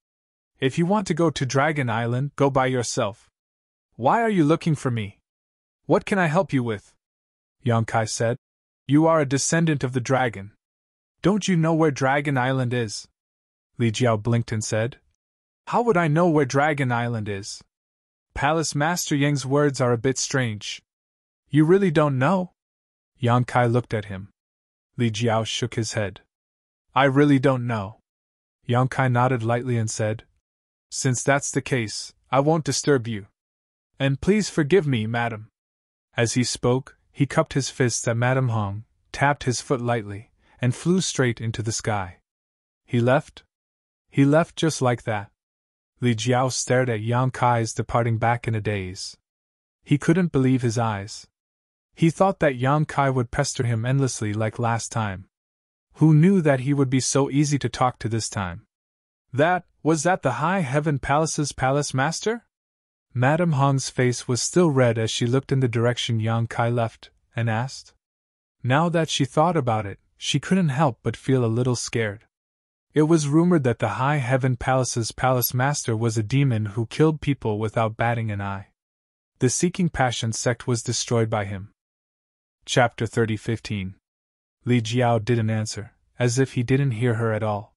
If you want to go to Dragon Island, go by yourself. Why are you looking for me? What can I help you with? Yang Kai said. You are a descendant of the dragon. Don't you know where Dragon Island is? Li Jiao blinked and said. How would I know where Dragon Island is? Palace Master Yang's words are a bit strange. You really don't know? Yang Kai looked at him. Li Jiao shook his head. I really don't know. Yang Kai nodded lightly and said, Since that's the case, I won't disturb you. And please forgive me, madam. As he spoke, he cupped his fists at Madame Hong, tapped his foot lightly, and flew straight into the sky. He left? He left just like that. Li Jiao stared at Yang Kai's departing back in a daze. He couldn't believe his eyes. He thought that Yang Kai would pester him endlessly like last time. Who knew that he would be so easy to talk to this time? Was that the High Heaven Palace's palace master? Madame Hong's face was still red as she looked in the direction Yang Kai left, and asked. Now that she thought about it, she couldn't help but feel a little scared. It was rumored that the High Heaven Palace's palace master was a demon who killed people without batting an eye. The Seeking Passion sect was destroyed by him. Chapter 30:15. Li Jiao didn't answer, as if he didn't hear her at all.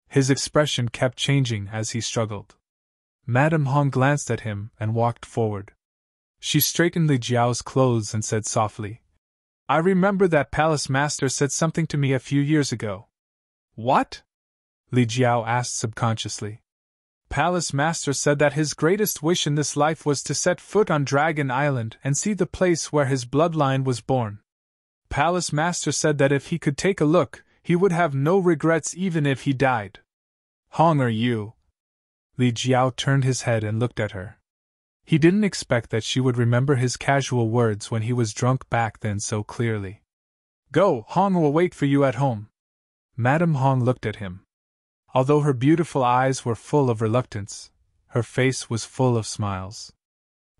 His expression kept changing as he struggled. Madame Hong glanced at him and walked forward. She straightened Li Jiao's clothes and said softly, I remember that palace master said something to me a few years ago. What? Li Jiao asked subconsciously. Palace master said that his greatest wish in this life was to set foot on Dragon Island and see the place where his bloodline was born. Palace master said that if he could take a look, he would have no regrets even if he died. Hong, are you? Li Jiao turned his head and looked at her. He didn't expect that she would remember his casual words when he was drunk back then so clearly. Go, Hong will wait for you at home. Madame Hong looked at him. Although her beautiful eyes were full of reluctance, her face was full of smiles.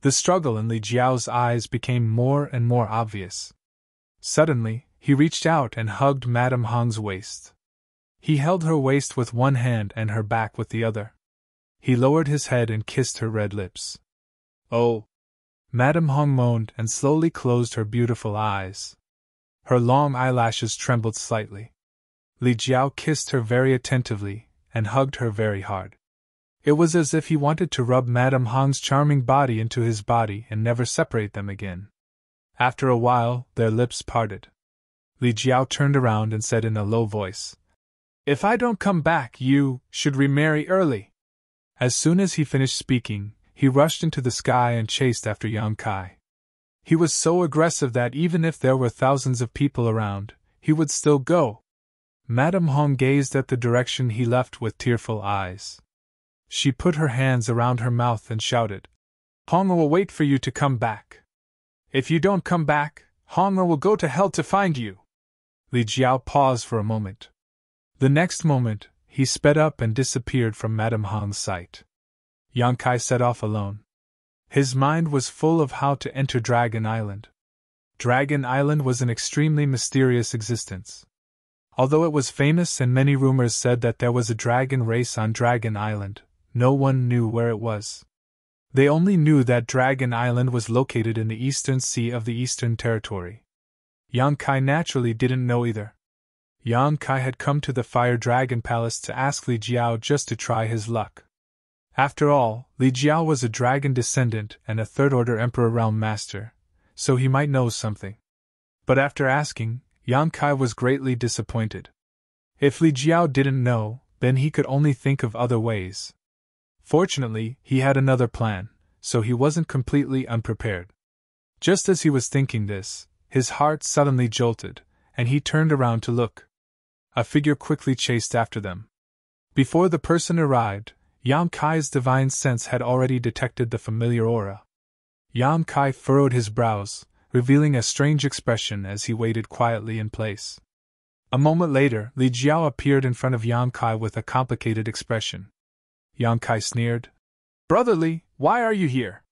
The struggle in Li Jiao's eyes became more and more obvious. Suddenly, he reached out and hugged Madame Hong's waist. He held her waist with one hand and her back with the other. He lowered his head and kissed her red lips. Oh! Madame Hong moaned and slowly closed her beautiful eyes. Her long eyelashes trembled slightly. Li Jiao kissed her very attentively and hugged her very hard. It was as if he wanted to rub Madame Hong's charming body into his body and never separate them again. After a while, their lips parted. Li Jiao turned around and said in a low voice, If I don't come back, you should remarry early. As soon as he finished speaking, he rushed into the sky and chased after Yang Kai. He was so aggressive that even if there were thousands of people around, he would still go. Madame Hong gazed at the direction he left with tearful eyes. She put her hands around her mouth and shouted, Hong will wait for you to come back. If you don't come back, Hong will go to hell to find you. Li Jiao paused for a moment. The next moment, he sped up and disappeared from Madame Hong's sight. Yang Kai set off alone. His mind was full of how to enter Dragon Island. Dragon Island was an extremely mysterious existence. Although it was famous and many rumors said that there was a dragon race on Dragon Island, no one knew where it was. They only knew that Dragon Island was located in the eastern sea of the Eastern Territory. Yang Kai naturally didn't know either. Yang Kai had come to the Fire Dragon Palace to ask Li Jiao just to try his luck. After all, Li Jiao was a dragon descendant and a third-order Emperor Realm Master, so he might know something. But after asking, Yang Kai was greatly disappointed. If Li Jiao didn't know, then he could only think of other ways. Fortunately, he had another plan, so he wasn't completely unprepared. Just as he was thinking this, his heart suddenly jolted, and he turned around to look. A figure quickly chased after them. Before the person arrived, Yang Kai's divine sense had already detected the familiar aura. Yang Kai furrowed his brows, revealing a strange expression as he waited quietly in place. A moment later, Li Jiao appeared in front of Yang Kai with a complicated expression. Yang Kai sneered. "Brother Li, why are you here?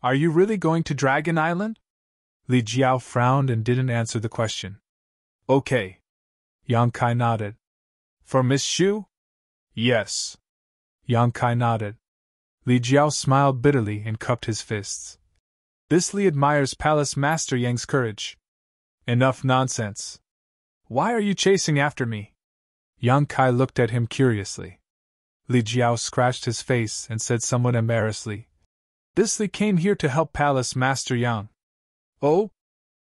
Are you really going to Dragon Island?" Li Jiao frowned and didn't answer the question. "Okay." Yang Kai nodded. "For Miss Xu?" "Yes." Yang Kai nodded. Li Jiao smiled bitterly and cupped his fists. "This Li admires Palace Master Yang's courage." "Enough nonsense. Why are you chasing after me?" Yang Kai looked at him curiously. Li Jiao scratched his face and said somewhat embarrassedly, "This Li came here to help Palace Master Yang." "Oh?"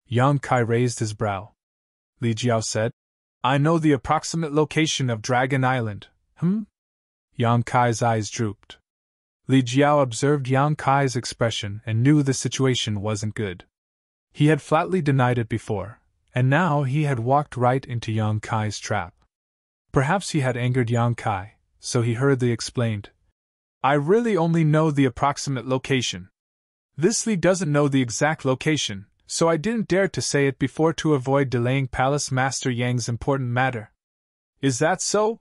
Yang Kai raised his brow. Li Jiao said, "I know the approximate location of Dragon Island." Yang Kai's eyes drooped. Li Jiao observed Yang Kai's expression and knew the situation wasn't good. He had flatly denied it before, and now he had walked right into Yang Kai's trap. Perhaps he had angered Yang Kai, so he hurriedly explained, "I really only know the approximate location. This Li doesn't know the exact location, so I didn't dare to say it before to avoid delaying Palace Master Yang's important matter." "Is that so?"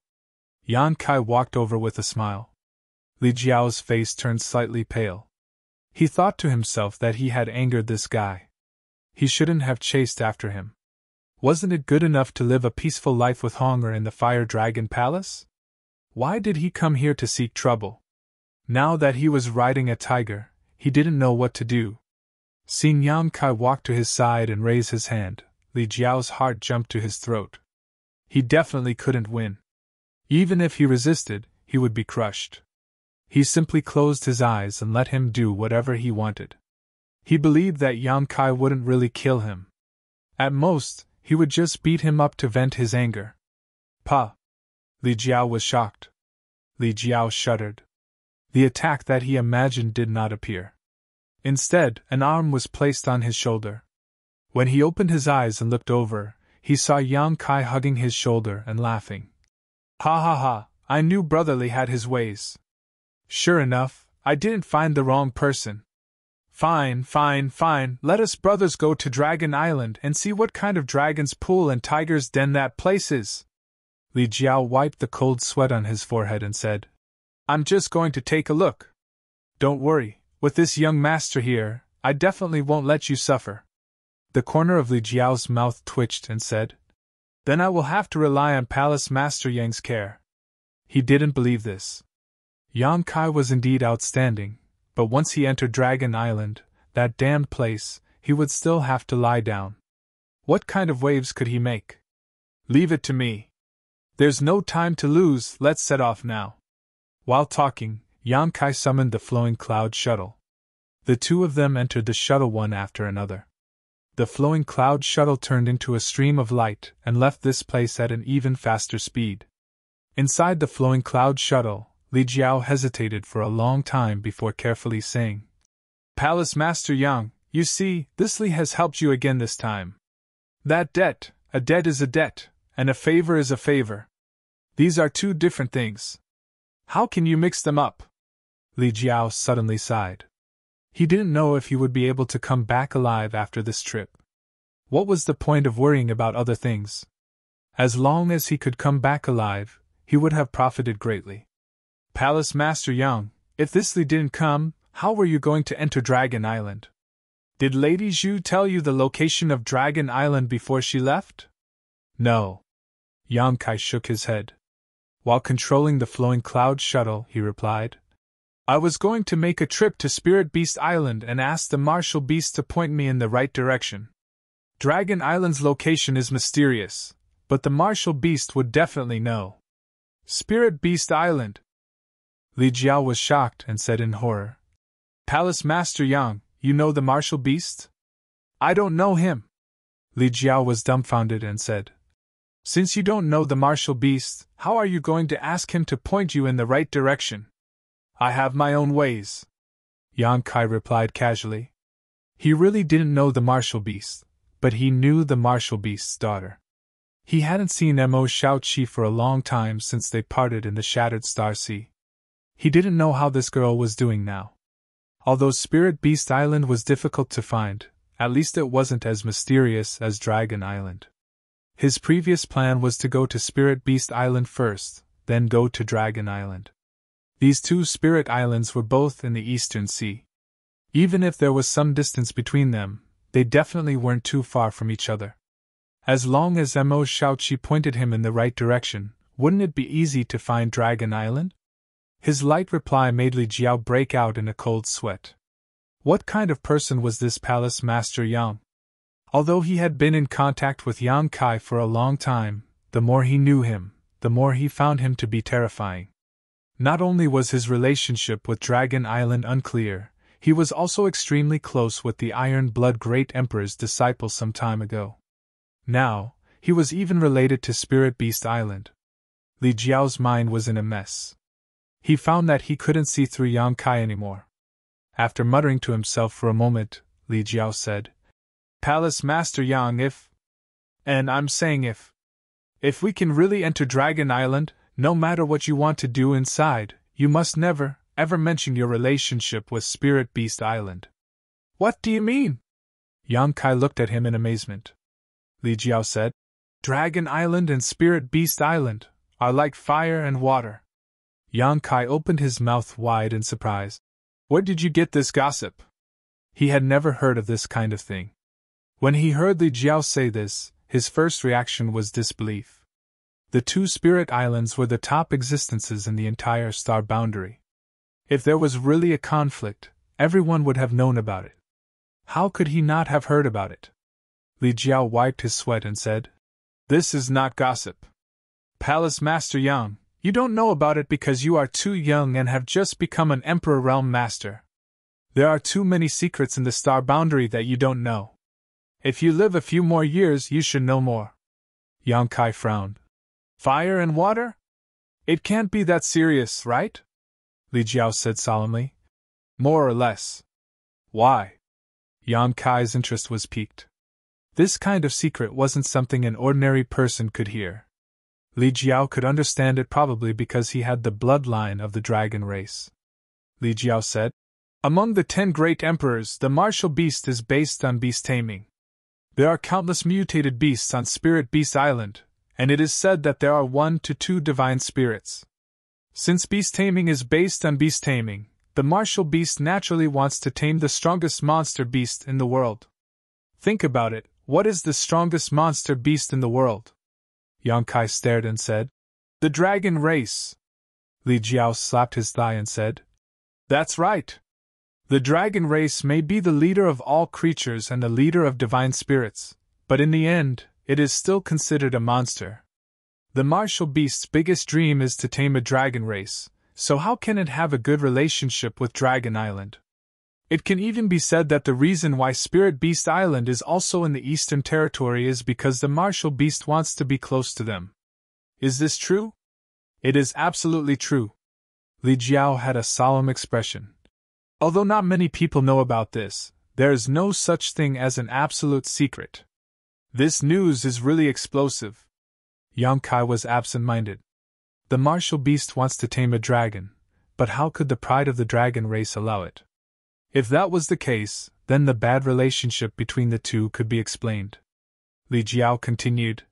Yang Kai walked over with a smile. Li Jiao's face turned slightly pale. He thought to himself that he had angered this guy. He shouldn't have chased after him. Wasn't it good enough to live a peaceful life with Honger in the Fire Dragon Palace? Why did he come here to seek trouble? Now that he was riding a tiger, he didn't know what to do. Seeing Yang Kai walk to his side and raise his hand, Li Jiao's heart jumped to his throat. He definitely couldn't win. Even if he resisted, he would be crushed. He simply closed his eyes and let him do whatever he wanted. He believed that Yang Kai wouldn't really kill him. At most, he would just beat him up to vent his anger. "Pa!" Li Jiao was shocked. Li Jiao shuddered. The attack that he imagined did not appear. Instead, an arm was placed on his shoulder. When he opened his eyes and looked over, he saw Yang Kai hugging his shoulder and laughing. "Ha ha ha, I knew Brotherly had his ways. Sure enough, I didn't find the wrong person. Fine, fine, fine, let us brothers go to Dragon Island and see what kind of dragon's pool and tiger's den that place is." Li Jiao wiped the cold sweat on his forehead and said, "I'm just going to take a look. Don't worry, with this young master here, I definitely won't let you suffer." The corner of Li Jiao's mouth twitched and said, "Then I will have to rely on Palace Master Yang's care." He didn't believe this. Yang Kai was indeed outstanding, but once he entered Dragon Island, that damned place, he would still have to lie down. What kind of waves could he make? "Leave it to me. There's no time to lose, let's set off now." While talking, Yang Kai summoned the flowing cloud shuttle. The two of them entered the shuttle one after another. The flowing cloud shuttle turned into a stream of light and left this place at an even faster speed. Inside the flowing cloud shuttle, Li Jiao hesitated for a long time before carefully saying, "Palace Master Yang, you see, this Li has helped you again this time. That debt, a debt is a debt, and a favor is a favor. These are two different things. How can you mix them up?" Li Jiao suddenly sighed. He didn't know if he would be able to come back alive after this trip. What was the point of worrying about other things? As long as he could come back alive, he would have profited greatly. "Palace Master Yang, if this Li didn't come, how were you going to enter Dragon Island? Did Lady Zhu tell you the location of Dragon Island before she left?" "No." Yang Kai shook his head. While controlling the flowing cloud shuttle, he replied, "I was going to make a trip to Spirit Beast Island and ask the Martial Beast to point me in the right direction. Dragon Island's location is mysterious, but the Martial Beast would definitely know." "Spirit Beast Island?" Li Jiao was shocked and said in horror, "Palace Master Yang, you know the Martial Beast?" "I don't know him." Li Jiao was dumbfounded and said, "Since you don't know the Martial Beast, how are you going to ask him to point you in the right direction?" "I have my own ways," Yang Kai replied casually. He really didn't know the Martial Beast, but he knew the Martial Beast's daughter. He hadn't seen Mo Shao-Chi for a long time since they parted in the Shattered Star Sea. He didn't know how this girl was doing now. Although Spirit Beast Island was difficult to find, at least it wasn't as mysterious as Dragon Island. His previous plan was to go to Spirit Beast Island first, then go to Dragon Island. These two Spirit Islands were both in the Eastern Sea. Even if there was some distance between them, they definitely weren't too far from each other. As long as Mo Xiaoqi pointed him in the right direction, wouldn't it be easy to find Dragon Island? His light reply made Li Jiao break out in a cold sweat. What kind of person was this Palace Master Yang? Although he had been in contact with Yang Kai for a long time, the more he knew him, the more he found him to be terrifying. Not only was his relationship with Dragon Island unclear, he was also extremely close with the Iron Blood Great Emperor's disciple some time ago. Now, he was even related to Spirit Beast Island. Li Jiao's mind was in a mess. He found that he couldn't see through Yang Kai anymore. After muttering to himself for a moment, Li Jiao said, "Palace Master Yang, and I'm saying if we can really enter Dragon Island, no matter what you want to do inside, you must never, ever mention your relationship with Spirit Beast Island." "What do you mean?" Yang Kai looked at him in amazement. Li Jiao said, "Dragon Island and Spirit Beast Island are like fire and water." Yang Kai opened his mouth wide in surprise. "Where did you get this gossip?" He had never heard of this kind of thing. When he heard Li Jiao say this, his first reaction was disbelief. The two Spirit Islands were the top existences in the entire star boundary. If there was really a conflict, everyone would have known about it. How could he not have heard about it? Li Jiao wiped his sweat and said, "This is not gossip. Palace Master Yang, you don't know about it because you are too young and have just become an Emperor Realm Master. There are too many secrets in the star boundary that you don't know. If you live a few more years, you should know more." Yang Kai frowned. "Fire and water? It can't be that serious, right?" Li Jiao said solemnly. "More or less." "Why?" Yang Kai's interest was piqued. This kind of secret wasn't something an ordinary person could hear. Li Jiao could understand it probably because he had the bloodline of the dragon race. Li Jiao said, "Among the 10 great emperors, the martial beast is based on beast taming. There are countless mutated beasts on Spirit Beast Island, and it is said that there are 1 to 2 divine spirits. Since beast taming is based on beast taming, the martial beast naturally wants to tame the strongest monster beast in the world. Think about it, what is the strongest monster beast in the world?" Yang Kai stared and said, "The dragon race." Li Jiao slapped his thigh and said, "That's right. The dragon race may be the leader of all creatures and the leader of divine spirits, but in the end, it is still considered a monster. The martial beast's biggest dream is to tame a dragon race, so how can it have a good relationship with Dragon Island? It can even be said that the reason why Spirit Beast Island is also in the Eastern Territory is because the martial beast wants to be close to them. Is this true?" "It is absolutely true." Li Jiao had a solemn expression. "Although not many people know about this, there is no such thing as an absolute secret. This news is really explosive." Yang Kai was absent-minded. The martial beast wants to tame a dragon, but how could the pride of the dragon race allow it? If that was the case, then the bad relationship between the two could be explained. Li Jiao continued,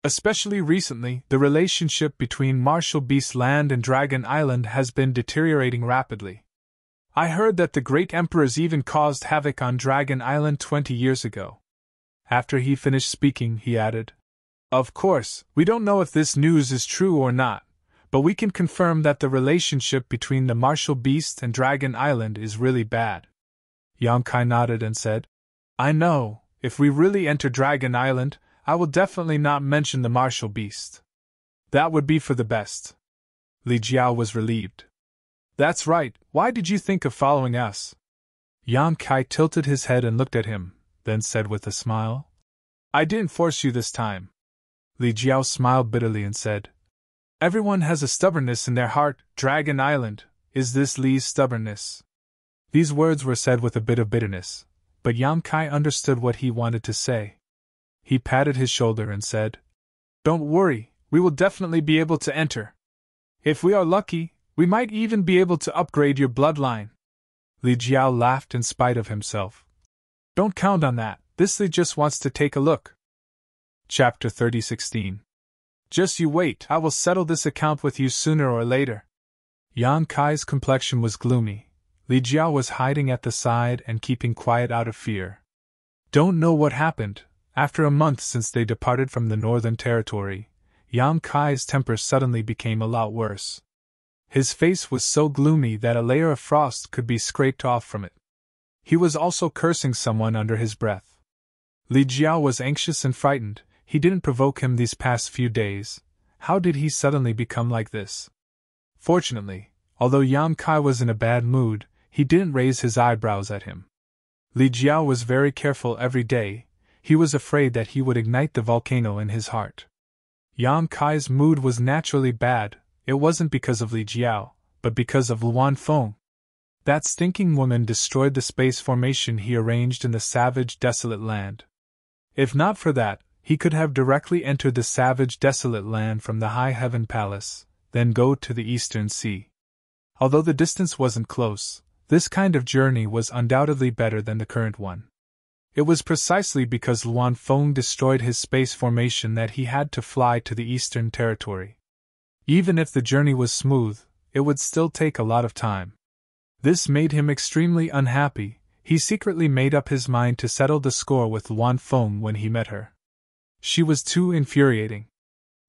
"Especially recently, the relationship between Martial Beast Land and Dragon Island has been deteriorating rapidly. I heard that the great emperors even caused havoc on Dragon Island 20 years ago." After he finished speaking, he added, "Of course, we don't know if this news is true or not, but we can confirm that the relationship between the Martial Beast and Dragon Island is really bad." Yang Kai nodded and said, "I know, if we really enter Dragon Island, I will definitely not mention the Martial Beast. That would be for the best." Li Jiao was relieved. "That's right, why did you think of following us?" Yang Kai tilted his head and looked at him, then said with a smile, "I didn't force you this time." Li Jiao smiled bitterly and said, "Everyone has a stubbornness in their heart, Dragon Island, is this Li's stubbornness?" These words were said with a bit of bitterness, but Yang Kai understood what he wanted to say. He patted his shoulder and said, "Don't worry, we will definitely be able to enter. If we are lucky, We might even be able to upgrade your bloodline. Li Jiao laughed in spite of himself. Don't count on that, this Li just wants to take a look. Chapter 30:16. Just you wait, I will settle this account with you sooner or later. Yang Kai's complexion was gloomy. Li Jiao was hiding at the side and keeping quiet out of fear. Don't know what happened. After a month since they departed from the Northern Territory, Yang Kai's temper suddenly became a lot worse. His face was so gloomy that a layer of frost could be scraped off from it. He was also cursing someone under his breath. Li Jiao was anxious and frightened. He didn't provoke him these past few days. How did he suddenly become like this? Fortunately, although Yang Kai was in a bad mood, he didn't raise his eyebrows at him. Li Jiao was very careful every day. He was afraid that he would ignite the volcano in his heart. Yang Kai's mood was naturally bad. It wasn't because of Li Jiao, but because of Luan Feng. That stinking woman destroyed the space formation he arranged in the savage, desolate land. If not for that, he could have directly entered the savage, desolate land from the High Heaven Palace, then go to the Eastern Sea. Although the distance wasn't close, this kind of journey was undoubtedly better than the current one. It was precisely because Luan Feng destroyed his space formation that he had to fly to the Eastern Territory. Even if the journey was smooth, it would still take a lot of time. This made him extremely unhappy. He secretly made up his mind to settle the score with Luan Feng when he met her. She was too infuriating.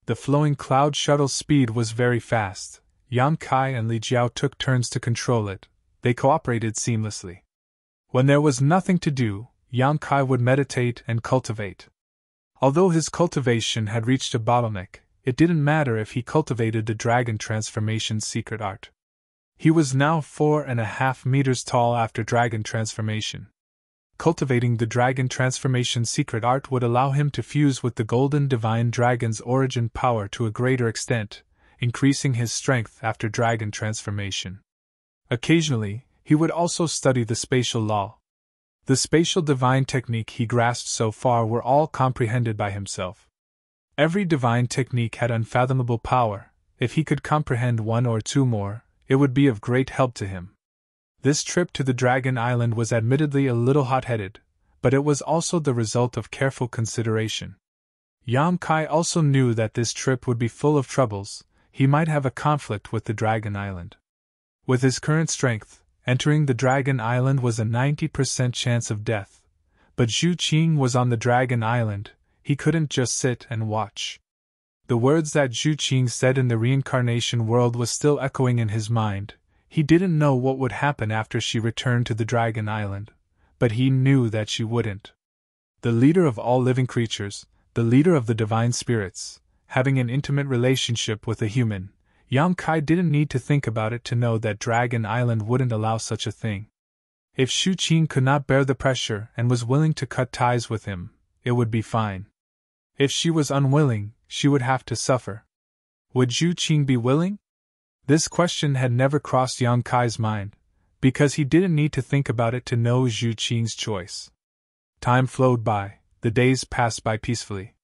The flowing cloud shuttle's speed was very fast. Yang Kai and Li Jiao took turns to control it. They cooperated seamlessly. When there was nothing to do, Yang Kai would meditate and cultivate. Although his cultivation had reached a bottleneck, it didn't matter if he cultivated the dragon transformation secret art. He was now 4.5 meters tall after dragon transformation. Cultivating the dragon transformation secret art would allow him to fuse with the golden divine dragon's origin power to a greater extent, increasing his strength after dragon transformation. Occasionally, he would also study the spatial law. The spatial divine technique he grasped so far were all comprehended by himself. Every divine technique had unfathomable power. If he could comprehend one or two more, it would be of great help to him. This trip to the Dragon Island was admittedly a little hot-headed, but it was also the result of careful consideration. Yang Kai also knew that this trip would be full of troubles. He might have a conflict with the Dragon Island. With his current strength, entering the Dragon Island was a 90% chance of death. But Zhu Qing was on the Dragon Island. He couldn't just sit and watch. The words that Zhu Qing said in the reincarnation world was still echoing in his mind. He didn't know what would happen after she returned to the Dragon Island, but he knew that she wouldn't. The leader of all living creatures, the leader of the divine spirits, having an intimate relationship with a human, Yang Kai didn't need to think about it to know that Dragon Island wouldn't allow such a thing. If Zhu Qing could not bear the pressure and was willing to cut ties with him, it would be fine. If she was unwilling, she would have to suffer. Would Zhu Qing be willing? This question had never crossed Yang Kai's mind, because he didn't need to think about it to know Zhu Qing's choice. Time flowed by, the days passed by peacefully.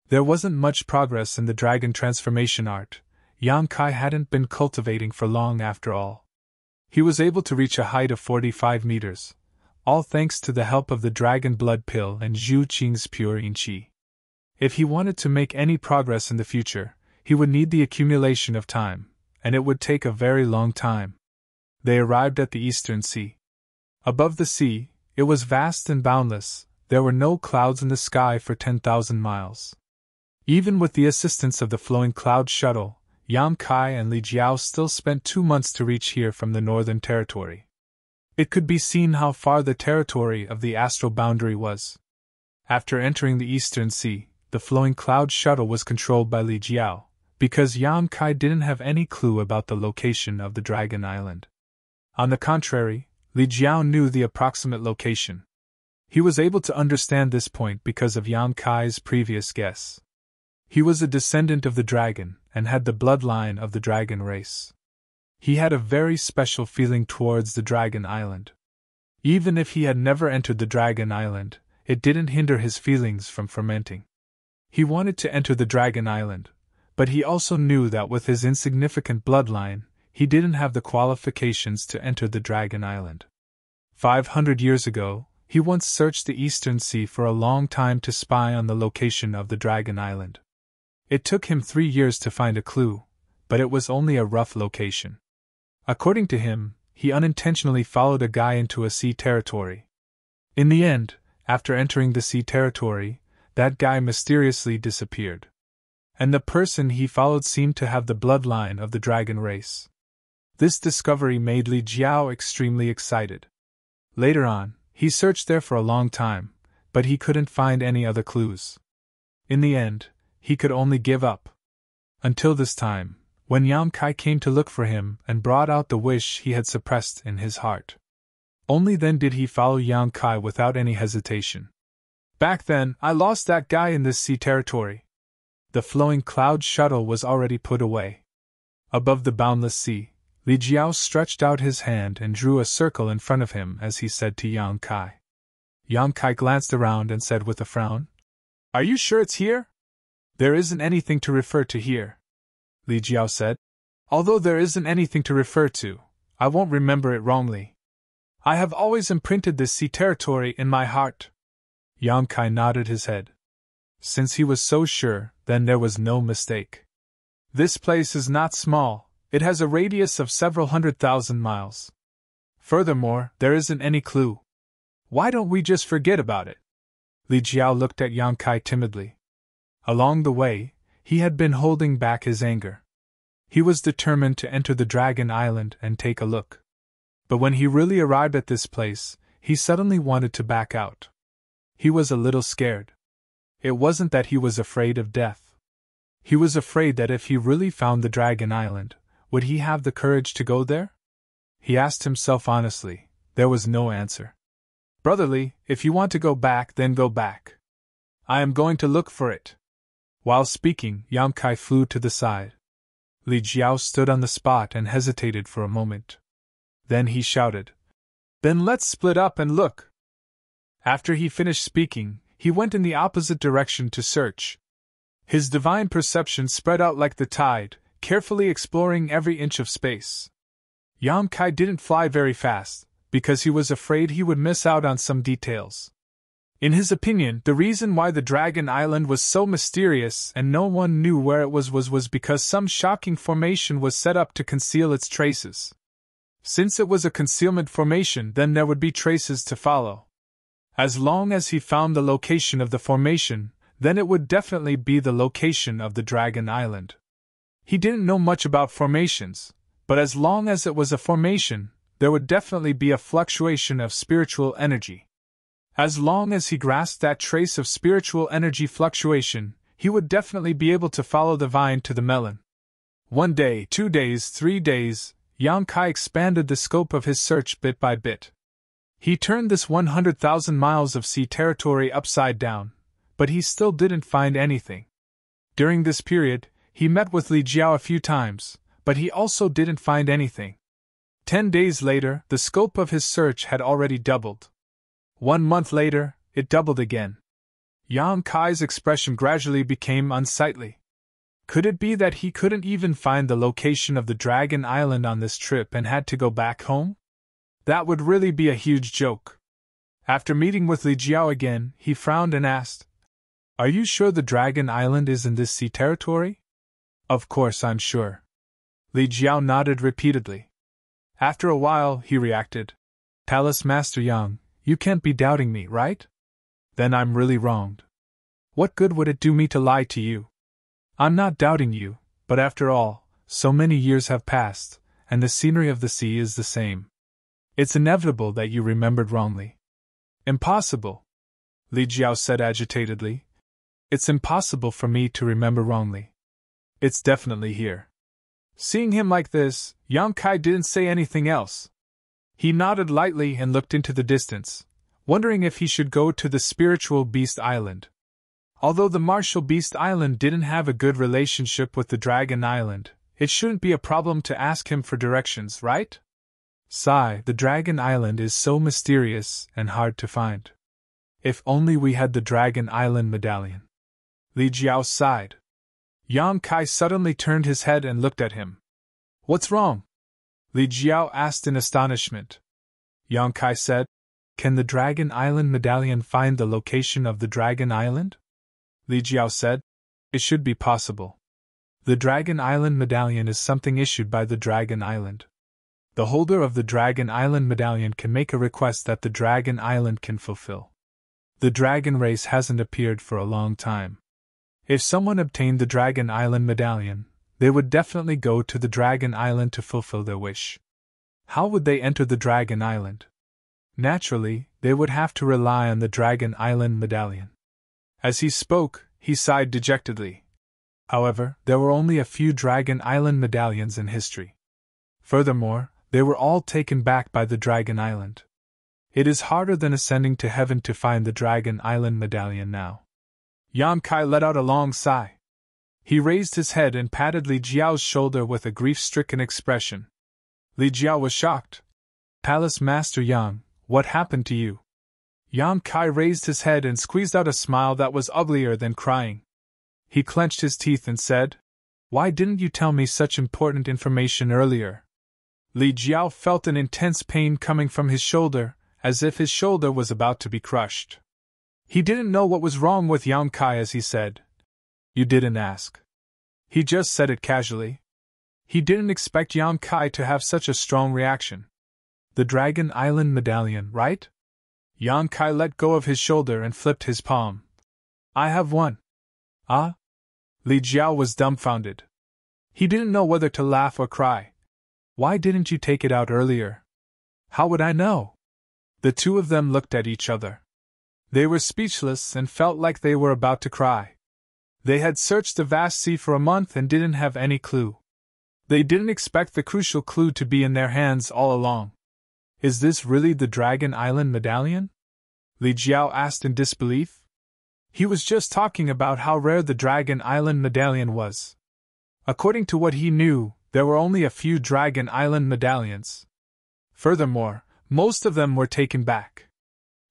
There wasn't much progress in the dragon transformation art. Yang Kai hadn't been cultivating for long after all. He was able to reach a height of 45 meters, all thanks to the help of the dragon blood pill and Zhu Qing's pure yin qi. If he wanted to make any progress in the future, he would need the accumulation of time, and it would take a very long time. They arrived at the Eastern Sea. Above the sea, it was vast and boundless. There were no clouds in the sky for 10,000 miles. Even with the assistance of the flowing cloud shuttle, Yang Kai and Li Jiao still spent 2 months to reach here from the Northern Territory. It could be seen how far the territory of the astral boundary was. After entering the Eastern Sea, the flowing cloud shuttle was controlled by Li Jiao, because Yang Kai didn't have any clue about the location of the Dragon Island. On the contrary, Li Jiao knew the approximate location. He was able to understand this point because of Yang Kai's previous guess. He was a descendant of the dragon, and had the bloodline of the dragon race. He had a very special feeling towards the Dragon Island. Even if he had never entered the Dragon Island, it didn't hinder his feelings from fermenting. He wanted to enter the Dragon Island, but he also knew that with his insignificant bloodline, he didn't have the qualifications to enter the Dragon Island. 500 years ago, he once searched the Eastern Sea for a long time to spy on the location of the Dragon Island. It took him 3 years to find a clue, but it was only a rough location. According to him, he unintentionally followed a guy into a sea territory. In the end, after entering the sea territory, that guy mysteriously disappeared. And the person he followed seemed to have the bloodline of the dragon race. This discovery made Li Jiao extremely excited. Later on, he searched there for a long time, but he couldn't find any other clues. In the end, he could only give up. Until this time, when Yang Kai came to look for him and brought out the wish he had suppressed in his heart. Only then did he follow Yang Kai without any hesitation. Back then, I lost that guy in this sea territory. The flowing cloud shuttle was already put away. Above the boundless sea, Li Jiao stretched out his hand and drew a circle in front of him as he said to Yang Kai. Yang Kai glanced around and said with a frown, "Are you sure it's here?" "There isn't anything to refer to here," Li Jiao said. "Although there isn't anything to refer to, I won't remember it wrongly. I have always imprinted this sea territory in my heart." Yang Kai nodded his head. Since he was so sure, then there was no mistake. "This place is not small, it has a radius of several 100,000 miles. Furthermore, there isn't any clue. Why don't we just forget about it?" Li Jiao looked at Yang Kai timidly. Along the way, he had been holding back his anger. He was determined to enter the Dragon Island and take a look. But when he really arrived at this place, he suddenly wanted to back out. He was a little scared. It wasn't that he was afraid of death. He was afraid that if he really found the Dragon Island, would he have the courage to go there? He asked himself honestly. There was no answer. "Brotherly, if you want to go back, then go back. I am going to look for it." While speaking, Yang Kai flew to the side. Li Jiao stood on the spot and hesitated for a moment. Then he shouted, "Then let's split up and look." After he finished speaking, he went in the opposite direction to search. His divine perception spread out like the tide, carefully exploring every inch of space. Yang Kai didn't fly very fast, because he was afraid he would miss out on some details. In his opinion, the reason why the Dragon Island was so mysterious and no one knew where it was because some shocking formation was set up to conceal its traces. Since it was a concealment formation, then there would be traces to follow. As long as he found the location of the formation, then it would definitely be the location of the Dragon Island. He didn't know much about formations, but as long as it was a formation, there would definitely be a fluctuation of spiritual energy. As long as he grasped that trace of spiritual energy fluctuation, he would definitely be able to follow the vine to the melon. 1 day, 2 days, 3 days, Yang Kai expanded the scope of his search bit by bit. He turned this 100,000 miles of sea territory upside down, but he still didn't find anything. During this period, he met with Li Jiao a few times, but he also didn't find anything. 10 days later, the scope of his search had already doubled. 1 month later, it doubled again. Yang Kai's expression gradually became unsightly. Could it be that he couldn't even find the location of the Dragon Island on this trip and had to go back home? That would really be a huge joke. After meeting with Li Jiao again, he frowned and asked, "Are you sure the Dragon Island is in this sea territory?" "Of course I'm sure." Li Jiao nodded repeatedly. After a while, he reacted, "Palace Master Yang, you can't be doubting me, right? Then I'm really wronged. What good would it do me to lie to you? I'm not doubting you, but after all, so many years have passed, and the scenery of the sea is the same. It's inevitable that you remembered wrongly." "Impossible," Li Jiao said agitatedly. "It's impossible for me to remember wrongly. It's definitely here." Seeing him like this, Yang Kai didn't say anything else. He nodded lightly and looked into the distance, wondering if he should go to the Spiritual Beast Island. Although the Martial Beast Island didn't have a good relationship with the Dragon Island, it shouldn't be a problem to ask him for directions, right? Sigh, the Dragon Island is so mysterious and hard to find. If only we had the Dragon Island medallion. Li Jiao sighed. Yang Kai suddenly turned his head and looked at him. "What's wrong?" Li Jiao asked in astonishment. Yang Kai said, "Can the Dragon Island medallion find the location of the Dragon Island?" Li Jiao said, "It should be possible. The Dragon Island medallion is something issued by the Dragon Island. The holder of the Dragon Island medallion can make a request that the Dragon Island can fulfill. The dragon race hasn't appeared for a long time. If someone obtained the Dragon Island medallion, they would definitely go to the Dragon Island to fulfill their wish. How would they enter the Dragon Island? Naturally, they would have to rely on the Dragon Island medallion." As he spoke, he sighed dejectedly. However, there were only a few Dragon Island medallions in history. Furthermore, they were all taken back by the Dragon Island. It is harder than ascending to heaven to find the Dragon Island medallion now. Yang Kai let out a long sigh. He raised his head and patted Li Jiao's shoulder with a grief-stricken expression. Li Jiao was shocked. "Palace Master Yang, what happened to you?" Yang Kai raised his head and squeezed out a smile that was uglier than crying. He clenched his teeth and said, "Why didn't you tell me such important information earlier?" Li Jiao felt an intense pain coming from his shoulder, as if his shoulder was about to be crushed. He didn't know what was wrong with Yang Kai as he said, "You didn't ask." He just said it casually. He didn't expect Yang Kai to have such a strong reaction. "The Dragon Island medallion, right?" Yang Kai let go of his shoulder and flipped his palm. "I have one." "Ah?" Li Jiao was dumbfounded. He didn't know whether to laugh or cry. "Why didn't you take it out earlier?" "How would I know?" The two of them looked at each other. They were speechless and felt like they were about to cry. They had searched the vast sea for a month and didn't have any clue. They didn't expect the crucial clue to be in their hands all along. "Is this really the Dragon Island medallion?" Li Jiao asked in disbelief. He was just talking about how rare the Dragon Island medallion was. According to what he knew, there were only a few Dragon Island medallions. Furthermore, most of them were taken back.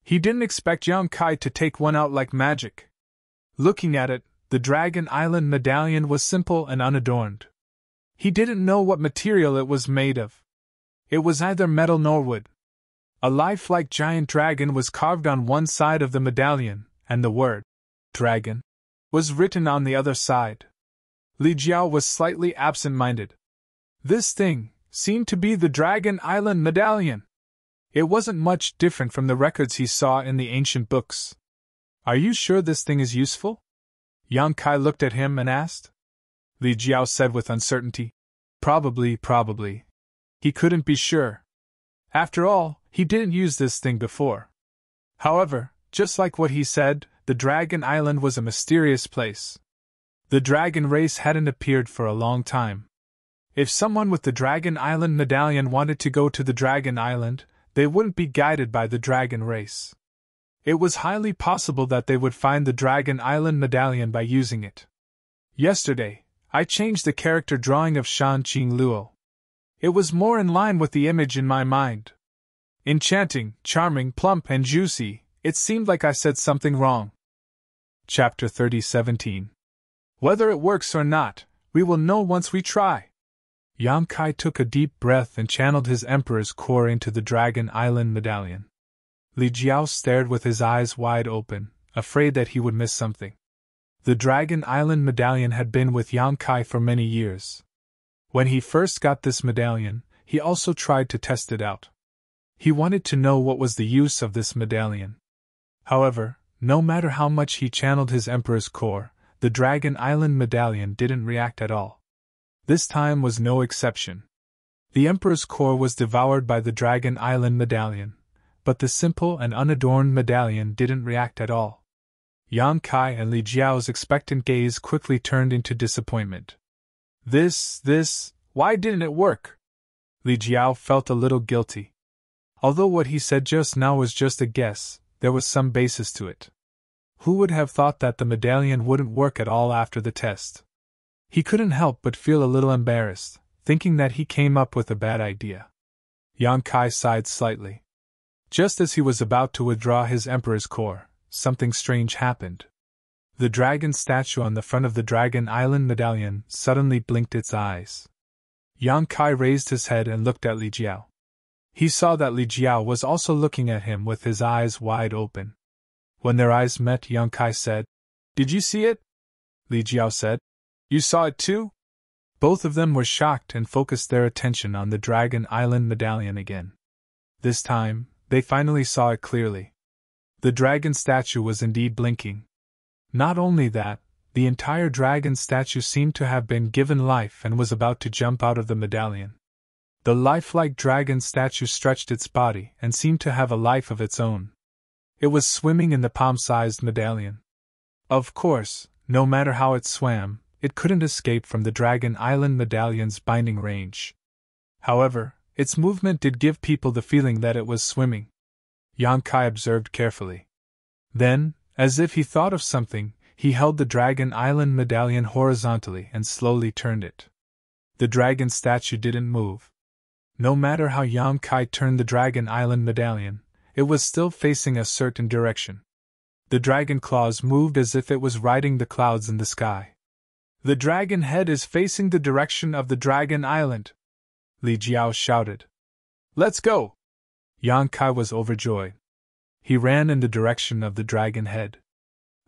He didn't expect Yang Kai to take one out like magic. Looking at it, the Dragon Island medallion was simple and unadorned. He didn't know what material it was made of. It was neither metal nor wood. A lifelike giant dragon was carved on one side of the medallion, and the word, "dragon," was written on the other side. Li Jiao was slightly absent-minded. This thing seemed to be the Dragon Island medallion. It wasn't much different from the records he saw in the ancient books. "Are you sure this thing is useful?" Yang Kai looked at him and asked. Li Jiao said with uncertainty, Probably. He couldn't be sure. After all, he didn't use this thing before. However, just like what he said, the Dragon Island was a mysterious place. The dragon race hadn't appeared for a long time. If someone with the Dragon Island medallion wanted to go to the Dragon Island, they wouldn't be guided by the dragon race. It was highly possible that they would find the Dragon Island medallion by using it. Yesterday, I changed the character drawing of Shan Qing Luo. It was more in line with the image in my mind. Enchanting, charming, plump, and juicy, it seemed like I said something wrong. Chapter 30:17. Whether it works or not, we will know once we try. Yang Kai took a deep breath and channeled his Emperor's core into the Dragon Island medallion. Li Jiao stared with his eyes wide open, afraid that he would miss something. The Dragon Island medallion had been with Yang Kai for many years. When he first got this medallion, he also tried to test it out. He wanted to know what was the use of this medallion. However, no matter how much he channeled his Emperor's core, the Dragon Island medallion didn't react at all. This time was no exception. The Emperor's core was devoured by the Dragon Island medallion, but the simple and unadorned medallion didn't react at all. Yang Kai and Li Jiao's expectant gaze quickly turned into disappointment. Why didn't it work? Li Jiao felt a little guilty. Although what he said just now was just a guess, there was some basis to it. Who would have thought that the medallion wouldn't work at all after the test? He couldn't help but feel a little embarrassed, thinking that he came up with a bad idea. Yang Kai sighed slightly. Just as he was about to withdraw his Emperor's core, something strange happened. The dragon statue on the front of the Dragon Island medallion suddenly blinked its eyes. Yang Kai raised his head and looked at Li Jiao. He saw that Li Jiao was also looking at him with his eyes wide open. When their eyes met, Yang Kai said, "Did you see it?" Li Jiao said, "You saw it too?" Both of them were shocked and focused their attention on the Dragon Island medallion again. This time, they finally saw it clearly. The dragon statue was indeed blinking. Not only that, the entire dragon statue seemed to have been given life and was about to jump out of the medallion. The lifelike dragon statue stretched its body and seemed to have a life of its own. It was swimming in the palm-sized medallion. Of course, no matter how it swam, it couldn't escape from the Dragon Island medallion's binding range. However, its movement did give people the feeling that it was swimming. Yang Kai observed carefully. Then, as if he thought of something, he held the Dragon Island medallion horizontally and slowly turned it. The dragon statue didn't move. No matter how Yang Kai turned the Dragon Island medallion, it was still facing a certain direction. The dragon claws moved as if it was riding the clouds in the sky. "The dragon head is facing the direction of the Dragon Island," Li Jiao shouted. "Let's go!" Yang Kai was overjoyed. He ran in the direction of the dragon head.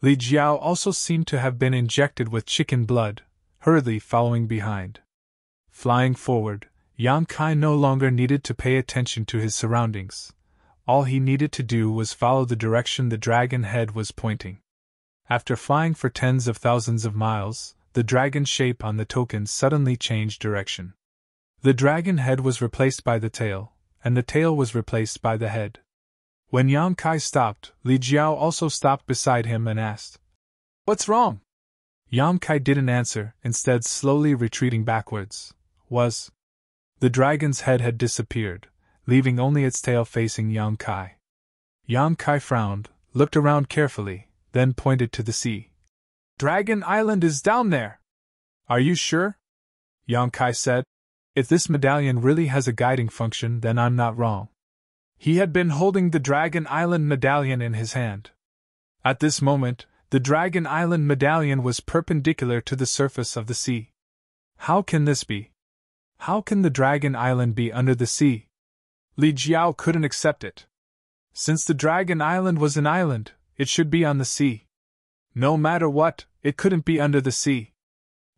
Li Jiao also seemed to have been injected with chicken blood, hurriedly following behind. Flying forward, Yang Kai no longer needed to pay attention to his surroundings. All he needed to do was follow the direction the dragon head was pointing. After flying for tens of thousands of miles, the dragon shape on the token suddenly changed direction. The dragon head was replaced by the tail, and the tail was replaced by the head. When Yang Kai stopped, Li Jiao also stopped beside him and asked, "What's wrong?" Yang Kai didn't answer, instead slowly retreating backwards. The dragon's head had disappeared, leaving only its tail facing Yang Kai. Yang Kai frowned, looked around carefully, then pointed to the sea. "Dragon Island is down there." "Are you sure?" Yang Kai said. "If this medallion really has a guiding function, then I'm not wrong." He had been holding the Dragon Island medallion in his hand. At this moment, the Dragon Island medallion was perpendicular to the surface of the sea. How can this be? How can the Dragon Island be under the sea? Li Jiao couldn't accept it. Since the Dragon Island was an island, it should be on the sea. No matter what, it couldn't be under the sea.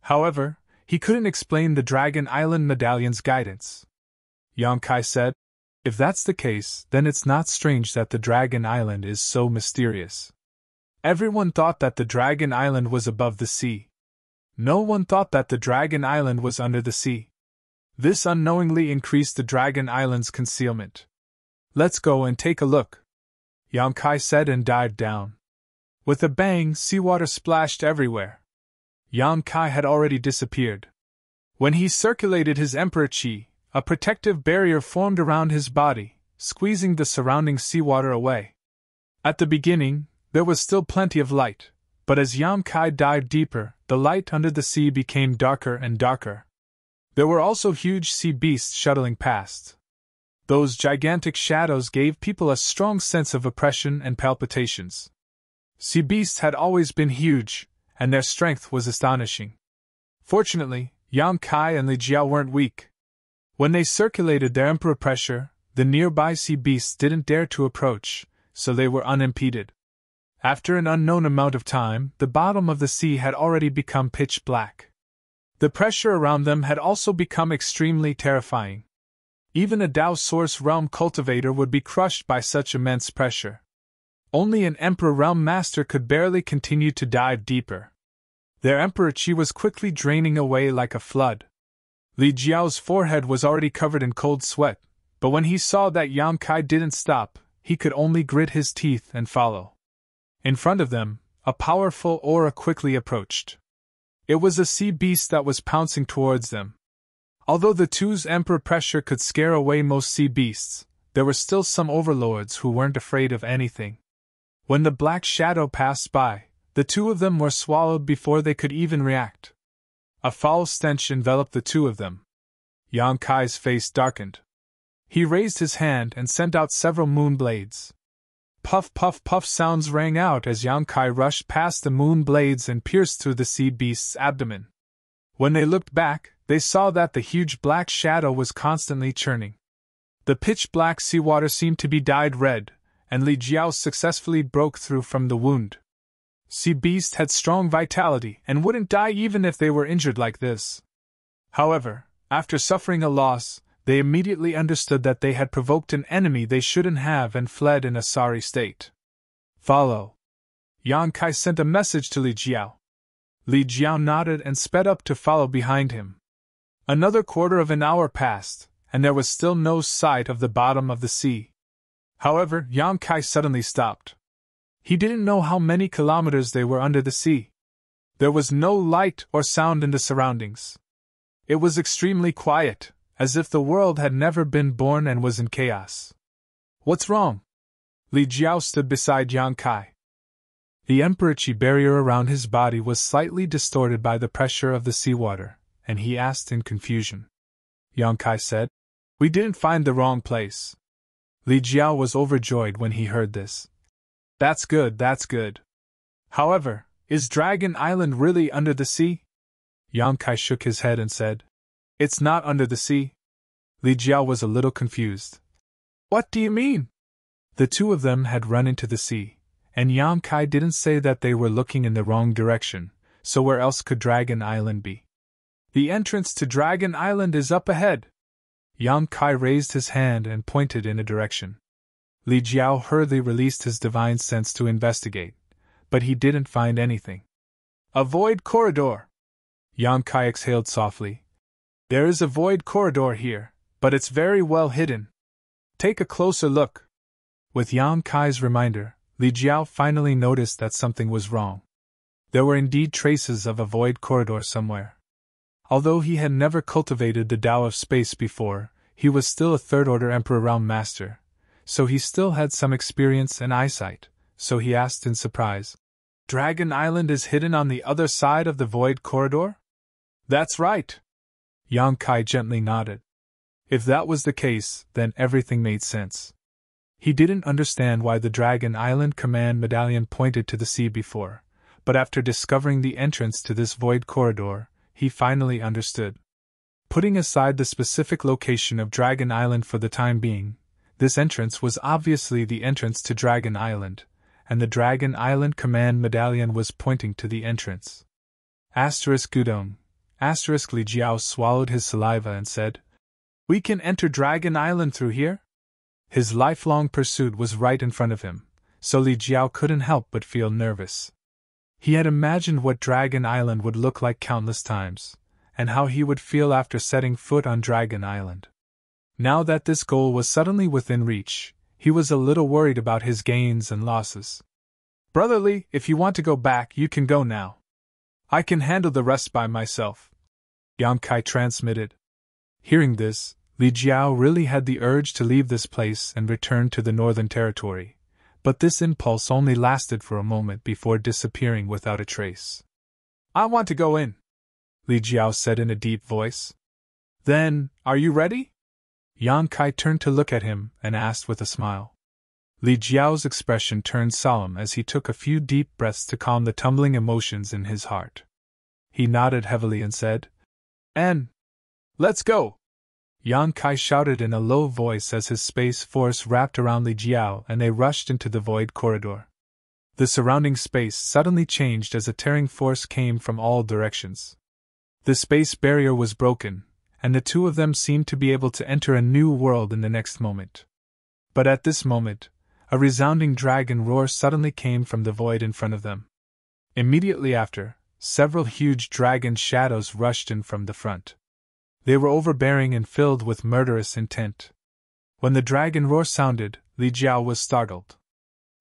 However, he couldn't explain the Dragon Island medallion's guidance. Yang Kai said, "If that's the case, then it's not strange that the Dragon Island is so mysterious." Everyone thought that the Dragon Island was above the sea. No one thought that the Dragon Island was under the sea. This unknowingly increased the Dragon Island's concealment. "Let's go and take a look," Yang Kai said and dived down. With a bang, seawater splashed everywhere. Yang Kai had already disappeared. When he circulated his Emperor Qi, a protective barrier formed around his body, squeezing the surrounding seawater away. At the beginning, there was still plenty of light, but as Yang Kai dived deeper, the light under the sea became darker and darker. There were also huge sea beasts shuttling past. Those gigantic shadows gave people a strong sense of oppression and palpitations. Sea beasts had always been huge, and their strength was astonishing. Fortunately, Yang Kai and Li Jiao weren't weak. When they circulated their emperor pressure, the nearby sea beasts didn't dare to approach, so they were unimpeded. After an unknown amount of time, the bottom of the sea had already become pitch black. The pressure around them had also become extremely terrifying. Even a Dao Source Realm cultivator would be crushed by such immense pressure. Only an Emperor Realm Master could barely continue to dive deeper. Their Emperor Qi was quickly draining away like a flood. Li Jiao's forehead was already covered in cold sweat, but when he saw that Yang Kai didn't stop, he could only grit his teeth and follow. In front of them, a powerful aura quickly approached. It was a sea beast that was pouncing towards them. Although the two's emperor pressure could scare away most sea beasts, there were still some overlords who weren't afraid of anything. When the black shadow passed by, the two of them were swallowed before they could even react. A foul stench enveloped the two of them. Yang Kai's face darkened. He raised his hand and sent out several moon blades. Puff puff puff sounds rang out as Yang Kai rushed past the moon blades and pierced through the sea beast's abdomen. When they looked back, they saw that the huge black shadow was constantly churning. The pitch-black seawater seemed to be dyed red, and Li Jiao successfully broke through from the wound. Sea beasts had strong vitality and wouldn't die even if they were injured like this. However, after suffering a loss, they immediately understood that they had provoked an enemy they shouldn't have and fled in a sorry state. Follow. Yang Kai sent a message to Li Jiao. Li Jiao nodded and sped up to follow behind him. Another quarter of an hour passed, and there was still no sight of the bottom of the sea. However, Yang Kai suddenly stopped. He didn't know how many kilometers they were under the sea. There was no light or sound in the surroundings. It was extremely quiet, as if the world had never been born and was in chaos. What's wrong? Li Jiao stood beside Yang Kai. The Emperor-Chi barrier around his body was slightly distorted by the pressure of the seawater, and he asked in confusion. Yang Kai said, "We didn't find the wrong place." Li Jiao was overjoyed when he heard this. That's good, that's good. However, is Dragon Island really under the sea? Yang Kai shook his head and said, "It's not under the sea." Li Jiao was a little confused. What do you mean? The two of them had run into the sea, and Yang Kai didn't say that they were looking in the wrong direction, so where else could Dragon Island be? The entrance to Dragon Island is up ahead. Yang Kai raised his hand and pointed in a direction. Li Jiao hurriedly released his divine sense to investigate, but he didn't find anything. A void corridor! Yang Kai exhaled softly. There is a void corridor here, but it's very well hidden. Take a closer look. With Yang Kai's reminder, Li Jiao finally noticed that something was wrong. There were indeed traces of a void corridor somewhere. Although he had never cultivated the Tao of space before, he was still a third-order Emperor Realm Master, so he still had some experience and eyesight, so he asked in surprise, Dragon Island is hidden on the other side of the void corridor? That's right. Yang Kai gently nodded. If that was the case, then everything made sense. He didn't understand why the Dragon Island command medallion pointed to the sea before, but after discovering the entrance to this void corridor, he finally understood. Putting aside the specific location of Dragon Island for the time being, this entrance was obviously the entrance to Dragon Island, and the Dragon Island command medallion was pointing to the entrance. Gudong. Li Jiao swallowed his saliva and said, We can enter Dragon Island through here? His lifelong pursuit was right in front of him, so Li Jiao couldn't help but feel nervous. He had imagined what Dragon Island would look like countless times, and how he would feel after setting foot on Dragon Island. Now that this goal was suddenly within reach, he was a little worried about his gains and losses. Brother Li, if you want to go back, you can go now. I can handle the rest by myself. Yang Kai transmitted. Hearing this, Li Jiao really had the urge to leave this place and return to the Northern Territory, but this impulse only lasted for a moment before disappearing without a trace. I want to go in, Li Jiao said in a deep voice. Then, are you ready? Yang Kai turned to look at him and asked with a smile. Li Jiao's expression turned solemn as he took a few deep breaths to calm the tumbling emotions in his heart. He nodded heavily and said, And let's go! Yang Kai shouted in a low voice as his space force wrapped around Li Jiao and they rushed into the void corridor. The surrounding space suddenly changed as a tearing force came from all directions. The space barrier was broken, and the two of them seemed to be able to enter a new world in the next moment. But at this moment, a resounding dragon roar suddenly came from the void in front of them. Immediately after, several huge dragon shadows rushed in from the front. They were overbearing and filled with murderous intent. When the dragon roar sounded, Li Jiao was startled.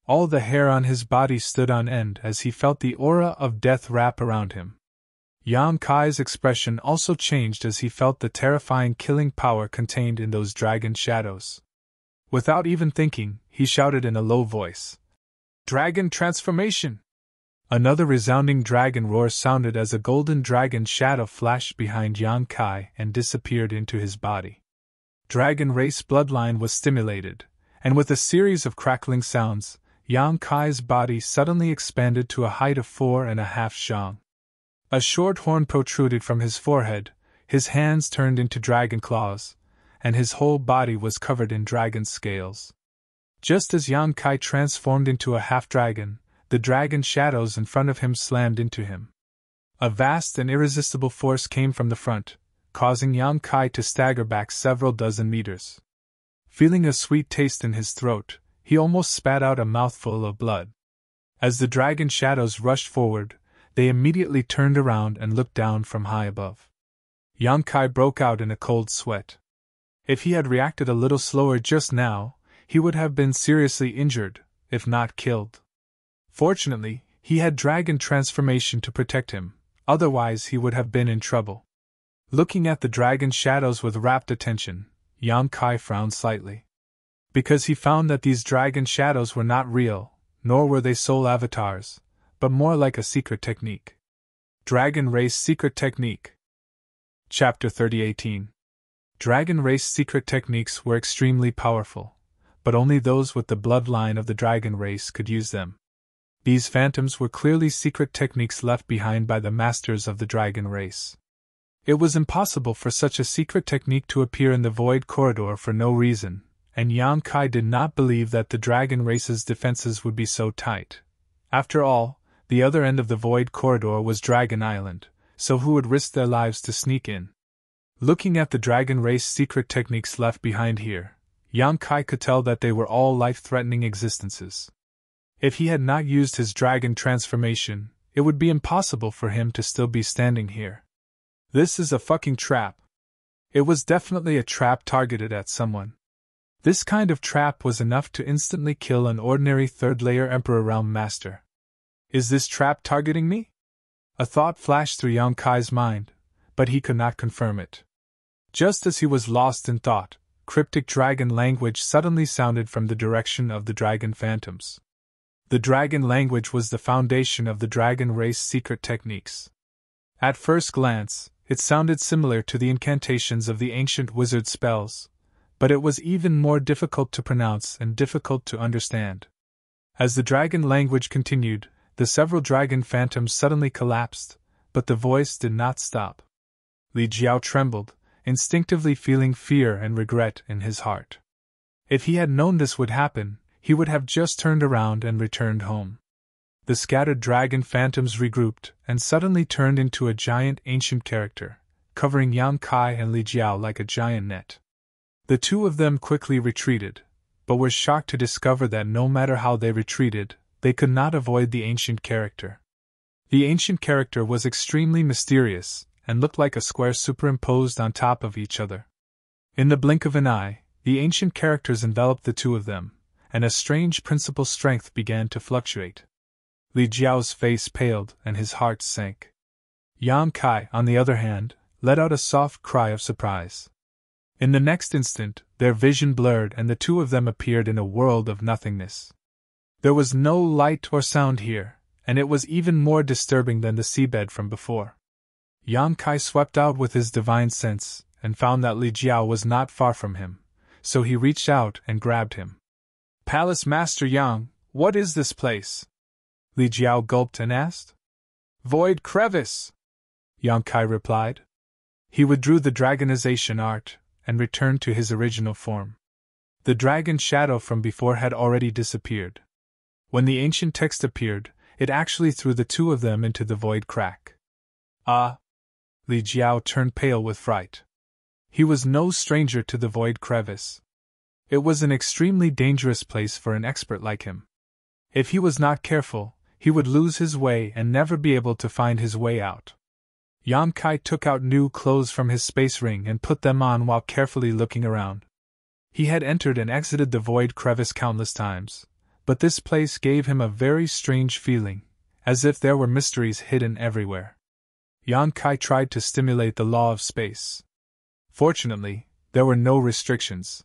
All the hair on his body stood on end as he felt the aura of death wrap around him. Yang Kai's expression also changed as he felt the terrifying killing power contained in those dragon shadows. Without even thinking, he shouted in a low voice, Dragon transformation! Another resounding dragon roar sounded as a golden dragon shadow flashed behind Yang Kai and disappeared into his body. Dragon race bloodline was stimulated, and with a series of crackling sounds, Yang Kai's body suddenly expanded to a height of 4.5 shang. A short horn protruded from his forehead, his hands turned into dragon claws, and his whole body was covered in dragon scales. Just as Yang Kai transformed into a half-dragon, the dragon shadows in front of him slammed into him. A vast and irresistible force came from the front, causing Yang Kai to stagger back several dozen meters. Feeling a sweet taste in his throat, he almost spat out a mouthful of blood. As the dragon shadows rushed forward, they immediately turned around and looked down from high above. Yang Kai broke out in a cold sweat. If he had reacted a little slower just now, he would have been seriously injured, if not killed. Fortunately, he had dragon transformation to protect him, otherwise he would have been in trouble. Looking at the dragon shadows with rapt attention, Yang Kai frowned slightly. Because he found that these dragon shadows were not real, nor were they soul avatars, but more like a secret technique. Dragon Race Secret Technique. Chapter 30:18. Dragon Race secret techniques were extremely powerful, but only those with the bloodline of the dragon race could use them. These phantoms were clearly secret techniques left behind by the masters of the dragon race. It was impossible for such a secret technique to appear in the void corridor for no reason, and Yang Kai did not believe that the dragon race's defenses would be so tight. After all, the other end of the void corridor was Dragon Island, so who would risk their lives to sneak in? Looking at the dragon race secret techniques left behind here, Yang Kai could tell that they were all life-threatening existences. If he had not used his dragon transformation, it would be impossible for him to still be standing here. This is a fucking trap. It was definitely a trap targeted at someone. This kind of trap was enough to instantly kill an ordinary third-layer Emperor Realm Master. Is this trap targeting me? A thought flashed through Yang Kai's mind, but he could not confirm it. Just as he was lost in thought, cryptic dragon language suddenly sounded from the direction of the dragon phantoms. The dragon language was the foundation of the dragon race secret techniques. At first glance, it sounded similar to the incantations of the ancient wizard spells, but it was even more difficult to pronounce and difficult to understand. As the dragon language continued, the several dragon phantoms suddenly collapsed, but the voice did not stop. Li Jiao trembled, instinctively feeling fear and regret in his heart. If he had known this would happen, he would have just turned around and returned home. The scattered dragon phantoms regrouped and suddenly turned into a giant ancient character, covering Yang Kai and Li Jiao like a giant net. The two of them quickly retreated, but were shocked to discover that no matter how they retreated, they could not avoid the ancient character. The ancient character was extremely mysterious, and looked like a square superimposed on top of each other. In the blink of an eye, the ancient characters enveloped the two of them, and a strange principal strength began to fluctuate. Li Jiao's face paled and his heart sank. Yang Kai, on the other hand, let out a soft cry of surprise. In the next instant, their vision blurred and the two of them appeared in a world of nothingness. There was no light or sound here, and it was even more disturbing than the seabed from before. Yang Kai swept out with his divine sense, and found that Li Jiao was not far from him, so he reached out and grabbed him. "Palace Master Yang, what is this place?" Li Jiao gulped and asked. "Void Crevice," Yang Kai replied. He withdrew the dragonization art, and returned to his original form. The dragon shadow from before had already disappeared. When the ancient text appeared, it actually threw the two of them into the void crack. Ah! Li Jiao turned pale with fright. He was no stranger to the void crevice. It was an extremely dangerous place for an expert like him. If he was not careful, he would lose his way and never be able to find his way out. Yang Kai took out new clothes from his space ring and put them on while carefully looking around. He had entered and exited the void crevice countless times, but this place gave him a very strange feeling, as if there were mysteries hidden everywhere. Yang Kai tried to stimulate the law of space. Fortunately, there were no restrictions.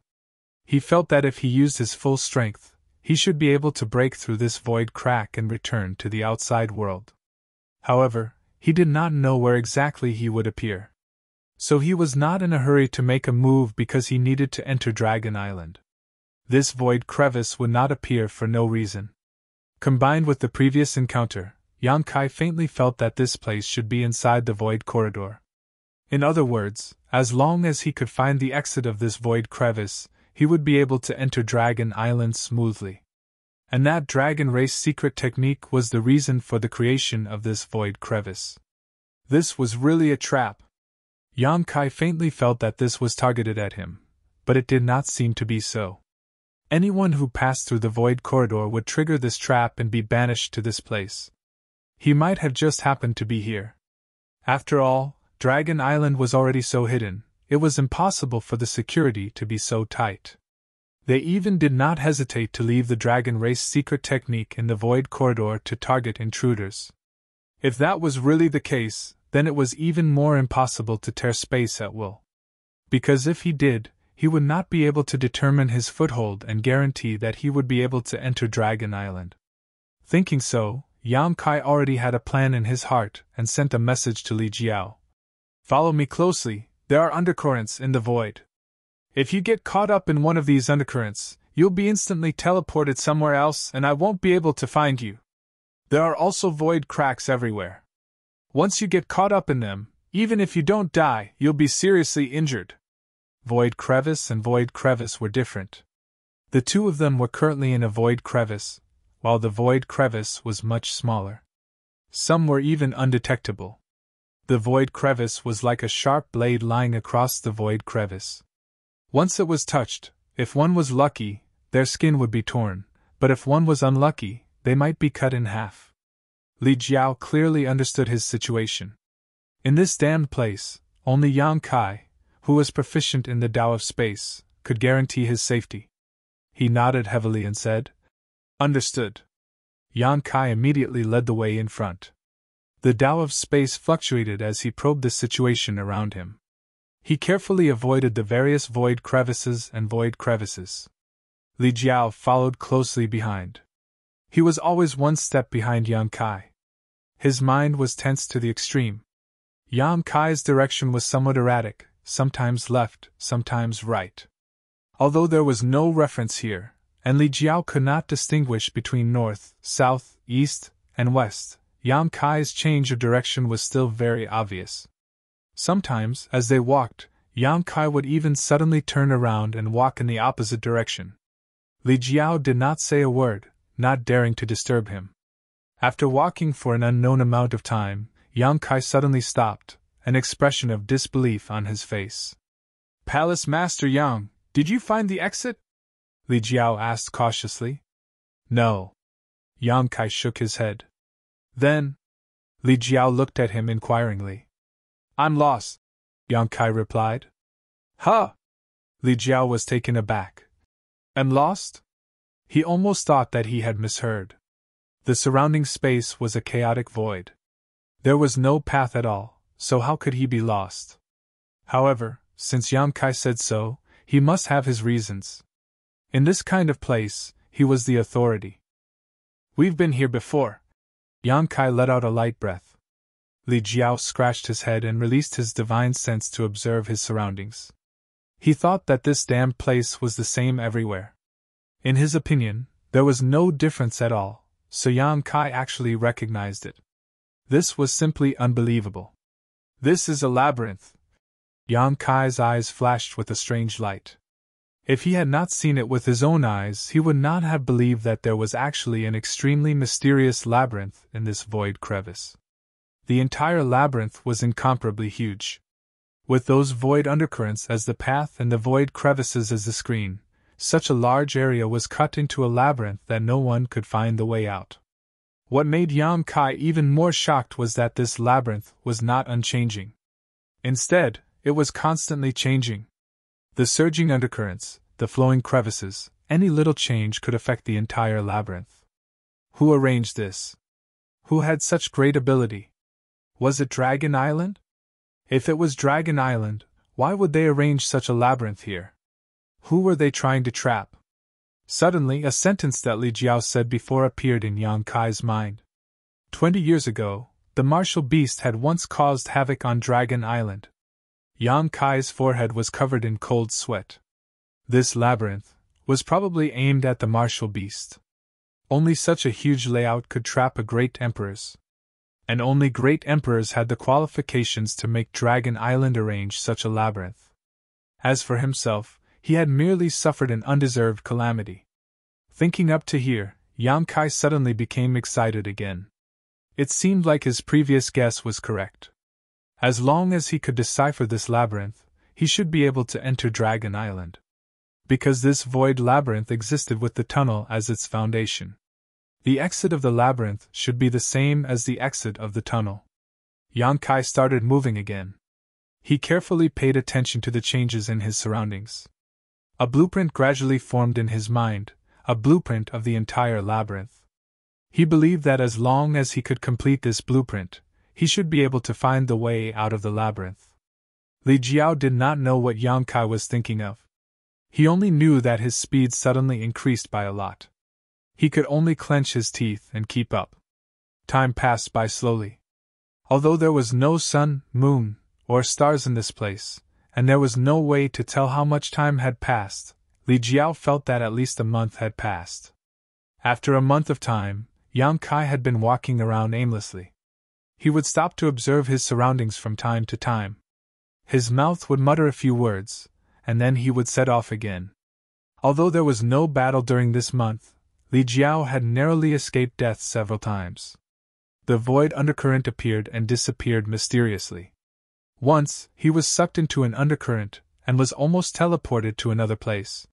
He felt that if he used his full strength, he should be able to break through this void crack and return to the outside world. However, he did not know where exactly he would appear. So he was not in a hurry to make a move because he needed to enter Dragon Island. This void crevice would not appear for no reason. Combined with the previous encounter, Yang Kai faintly felt that this place should be inside the void corridor. In other words, as long as he could find the exit of this void crevice, he would be able to enter Dragon Island smoothly. And that Dragon Race secret technique was the reason for the creation of this void crevice. This was really a trap. Yang Kai faintly felt that this was targeted at him, but it did not seem to be so. Anyone who passed through the void corridor would trigger this trap and be banished to this place. He might have just happened to be here. After all, Dragon Island was already so hidden, it was impossible for the security to be so tight. They even did not hesitate to leave the Dragon Race secret technique in the void corridor to target intruders. If that was really the case, then it was even more impossible to tear space at will. Because if he did, he would not be able to determine his foothold and guarantee that he would be able to enter Dragon Island. Thinking so, Yang Kai already had a plan in his heart and sent a message to Li Jiao. Follow me closely, there are undercurrents in the void. If you get caught up in one of these undercurrents, you'll be instantly teleported somewhere else and I won't be able to find you. There are also void cracks everywhere. Once you get caught up in them, even if you don't die, you'll be seriously injured. Void crevice and void crevice were different. The two of them were currently in a void crevice, while the void crevice was much smaller. Some were even undetectable. The void crevice was like a sharp blade lying across the void crevice. Once it was touched, if one was lucky, their skin would be torn, but if one was unlucky, they might be cut in half. Li Jiao clearly understood his situation. In this damned place, only Yang Kai, who was proficient in the Tao of space, could guarantee his safety. He nodded heavily and said, "Understood." Yang Kai immediately led the way in front. The Tao of space fluctuated as he probed the situation around him. He carefully avoided the various void crevices and void crevices. Li Jiao followed closely behind. He was always one step behind Yang Kai. His mind was tense to the extreme. Yang Kai's direction was somewhat erratic, sometimes left, sometimes right. Although there was no reference here, and Li Jiao could not distinguish between north, south, east, and west, Yang Kai's change of direction was still very obvious. Sometimes, as they walked, Yang Kai would even suddenly turn around and walk in the opposite direction. Li Jiao did not say a word, not daring to disturb him. After walking for an unknown amount of time, Yang Kai suddenly stopped, an expression of disbelief on his face. "Palace Master Yang, did you find the exit?" Li Jiao asked cautiously. "No." Yang Kai shook his head. "Then?" Li Jiao looked at him inquiringly. "I'm lost," Yang Kai replied. "Huh?" Li Jiao was taken aback. "Am lost?" He almost thought that he had misheard. The surrounding space was a chaotic void. There was no path at all, so how could he be lost? However, since Yang Kai said so, he must have his reasons. In this kind of place, he was the authority. "We've been here before." Yang Kai let out a light breath. Li Jiao scratched his head and released his divine sense to observe his surroundings. He thought that this damned place was the same everywhere. In his opinion, there was no difference at all, so Yang Kai actually recognized it. This was simply unbelievable. "This is a labyrinth." Yang Kai's eyes flashed with a strange light. If he had not seen it with his own eyes, he would not have believed that there was actually an extremely mysterious labyrinth in this void crevice. The entire labyrinth was incomparably huge. With those void undercurrents as the path and the void crevices as the screen, such a large area was cut into a labyrinth that no one could find the way out. What made Yang Kai even more shocked was that this labyrinth was not unchanging. Instead, it was constantly changing. The surging undercurrents, the flowing crevices, any little change could affect the entire labyrinth. Who arranged this? Who had such great ability? Was it Dragon Island? If it was Dragon Island, why would they arrange such a labyrinth here? Who were they trying to trap? Suddenly, a sentence that Li Jiao said before appeared in Yang Kai's mind. 20 years ago, the martial beast had once caused havoc on Dragon Island. Yang Kai's forehead was covered in cold sweat. This labyrinth was probably aimed at the martial beast. Only such a huge layout could trap a great emperor's and only great emperors had the qualifications to make Dragon Island arrange such a labyrinth. As for himself, he had merely suffered an undeserved calamity. Thinking up to here, Yang Kai suddenly became excited again. It seemed like his previous guess was correct. As long as he could decipher this labyrinth, he should be able to enter Dragon Island. Because this void labyrinth existed with the tunnel as its foundation. The exit of the labyrinth should be the same as the exit of the tunnel. Yang Kai started moving again. He carefully paid attention to the changes in his surroundings. A blueprint gradually formed in his mind, a blueprint of the entire labyrinth. He believed that as long as he could complete this blueprint, he should be able to find the way out of the labyrinth. Li Jiao did not know what Yang Kai was thinking of. He only knew that his speed suddenly increased by a lot. He could only clench his teeth and keep up. Time passed by slowly. Although there was no sun, moon, or stars in this place, and there was no way to tell how much time had passed, Li Jiao felt that at least a month had passed. After a month of time, Yang Kai had been walking around aimlessly. He would stop to observe his surroundings from time to time. His mouth would mutter a few words, and then he would set off again. Although there was no battle during this month, Li Jiao had narrowly escaped death several times. The void undercurrent appeared and disappeared mysteriously. Once, he was sucked into an undercurrent and was almost teleported to another place.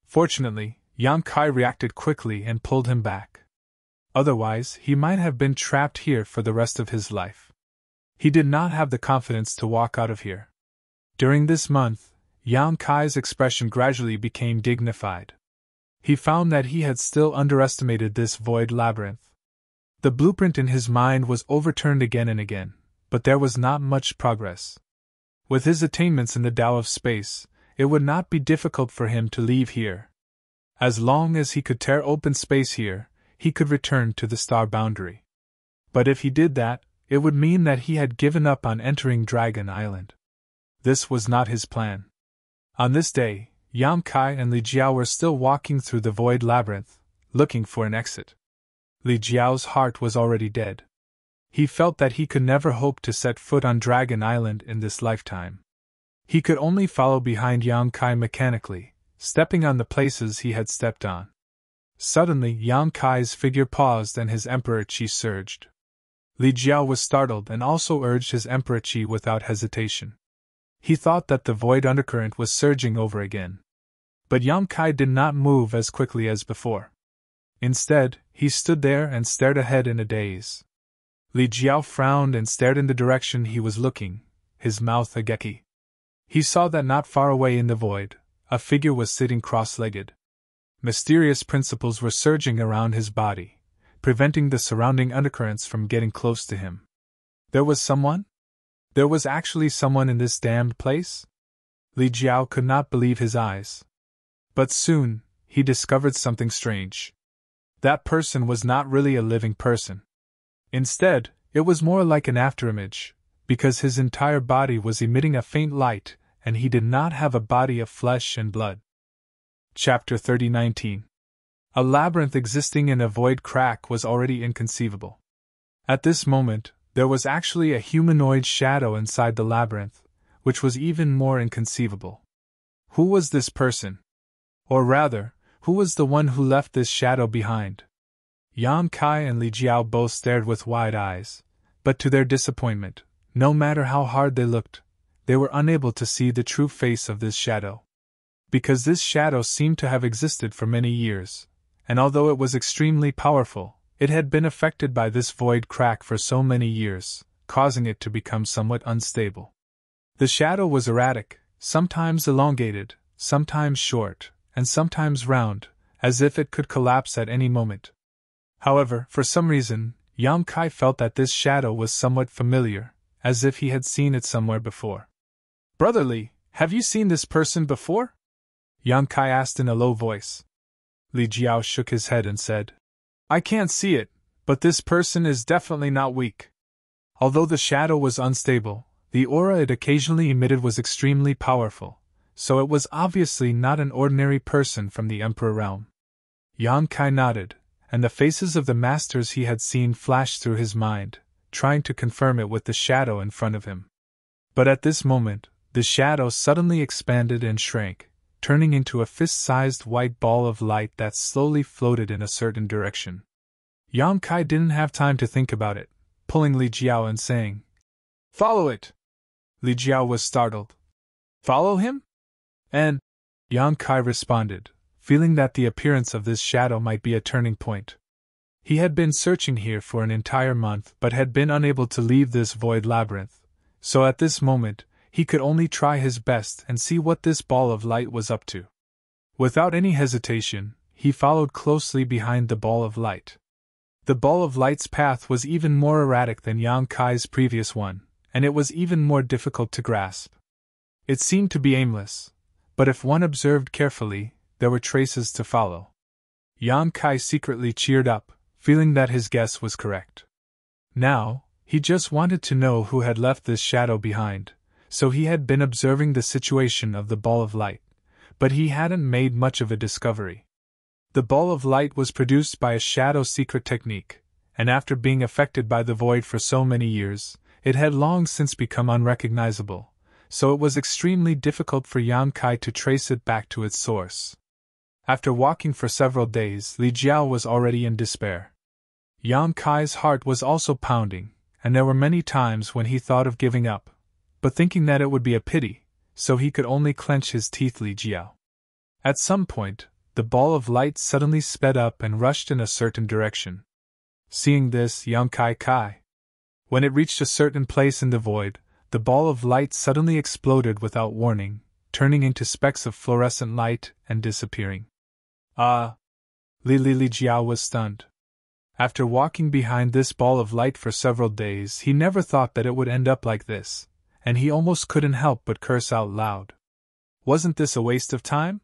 Fortunately, Yang Kai reacted quickly and pulled him back. Otherwise, he might have been trapped here for the rest of his life. He did not have the confidence to walk out of here. During this month, Yang Kai's expression gradually became dignified. He found that he had still underestimated this void labyrinth. The blueprint in his mind was overturned again and again, but there was not much progress. With his attainments in the Tao of space, it would not be difficult for him to leave here. As long as he could tear open space here, he could return to the star boundary. But if he did that, it would mean that he had given up on entering Dragon Island. This was not his plan. On this day, Yang Kai and Li Jiao were still walking through the void labyrinth, looking for an exit. Li Jiao's heart was already dead. He felt that he could never hope to set foot on Dragon Island in this lifetime. He could only follow behind Yang Kai mechanically, stepping on the places he had stepped on. Suddenly, Yang Kai's figure paused and his Emperor Qi surged. Li Jiao was startled and also urged his Emperor Qi without hesitation. He thought that the void undercurrent was surging over again. But Yang Kai did not move as quickly as before. Instead, he stood there and stared ahead in a daze. Li Jiao frowned and stared in the direction he was looking, his mouth agape. He saw that not far away in the void, a figure was sitting cross-legged. Mysterious principles were surging around his body, preventing the surrounding undercurrents from getting close to him. There was someone? There was actually someone in this damned place? Li Jiao could not believe his eyes. But soon, he discovered something strange. That person was not really a living person. Instead, it was more like an afterimage, because his entire body was emitting a faint light, and he did not have a body of flesh and blood. Chapter 30:19. A labyrinth existing in a void crack was already inconceivable. At this moment, there was actually a humanoid shadow inside the labyrinth, which was even more inconceivable. Who was this person? Or rather, who was the one who left this shadow behind? Yang Kai and Li Jiao both stared with wide eyes, but to their disappointment, no matter how hard they looked, they were unable to see the true face of this shadow. Because this shadow seemed to have existed for many years, and although it was extremely powerful, it had been affected by this void crack for so many years, causing it to become somewhat unstable. The shadow was erratic, sometimes elongated, sometimes short, and sometimes round, as if it could collapse at any moment. However, for some reason, Yang Kai felt that this shadow was somewhat familiar, as if he had seen it somewhere before. "Brother Li, have you seen this person before?" Yang Kai asked in a low voice. Li Jiao shook his head and said, "I can't see it, but this person is definitely not weak." Although the shadow was unstable, the aura it occasionally emitted was extremely powerful, so it was obviously not an ordinary person from the Emperor realm. Yang Kai nodded, and the faces of the masters he had seen flashed through his mind, trying to confirm it with the shadow in front of him. But at this moment, the shadow suddenly expanded and shrank, turning into a fist-sized white ball of light that slowly floated in a certain direction. Yang Kai didn't have time to think about it, pulling Li Jiao and saying, "Follow it!" Li Jiao was startled. "Follow him?" And Yang Kai responded, feeling that the appearance of this shadow might be a turning point. He had been searching here for an entire month but had been unable to leave this void labyrinth, so at this moment, he could only try his best and see what this ball of light was up to. Without any hesitation, he followed closely behind the ball of light. The ball of light's path was even more erratic than Yang Kai's previous one, and it was even more difficult to grasp. It seemed to be aimless, but if one observed carefully, there were traces to follow. Yang Kai secretly cheered up, feeling that his guess was correct. Now, he just wanted to know who had left this shadow behind, so he had been observing the situation of the ball of light, but he hadn't made much of a discovery. The ball of light was produced by a shadow secret technique, and after being affected by the void for so many years, it had long since become unrecognizable, so it was extremely difficult for Yang Kai to trace it back to its source. After walking for several days, Li Jiao was already in despair. Yang Kai's heart was also pounding, and there were many times when he thought of giving up, but thinking that it would be a pity, so he could only clench his teeth. Li Jiao. At some point, the ball of light suddenly sped up and rushed in a certain direction. Seeing this, Yang Kai. When it reached a certain place in the void, the ball of light suddenly exploded without warning, turning into specks of fluorescent light and disappearing. Li Jiao was stunned. After walking behind this ball of light for several days, he never thought that it would end up like this, and he almost couldn't help but curse out loud. Wasn't this a waste of time?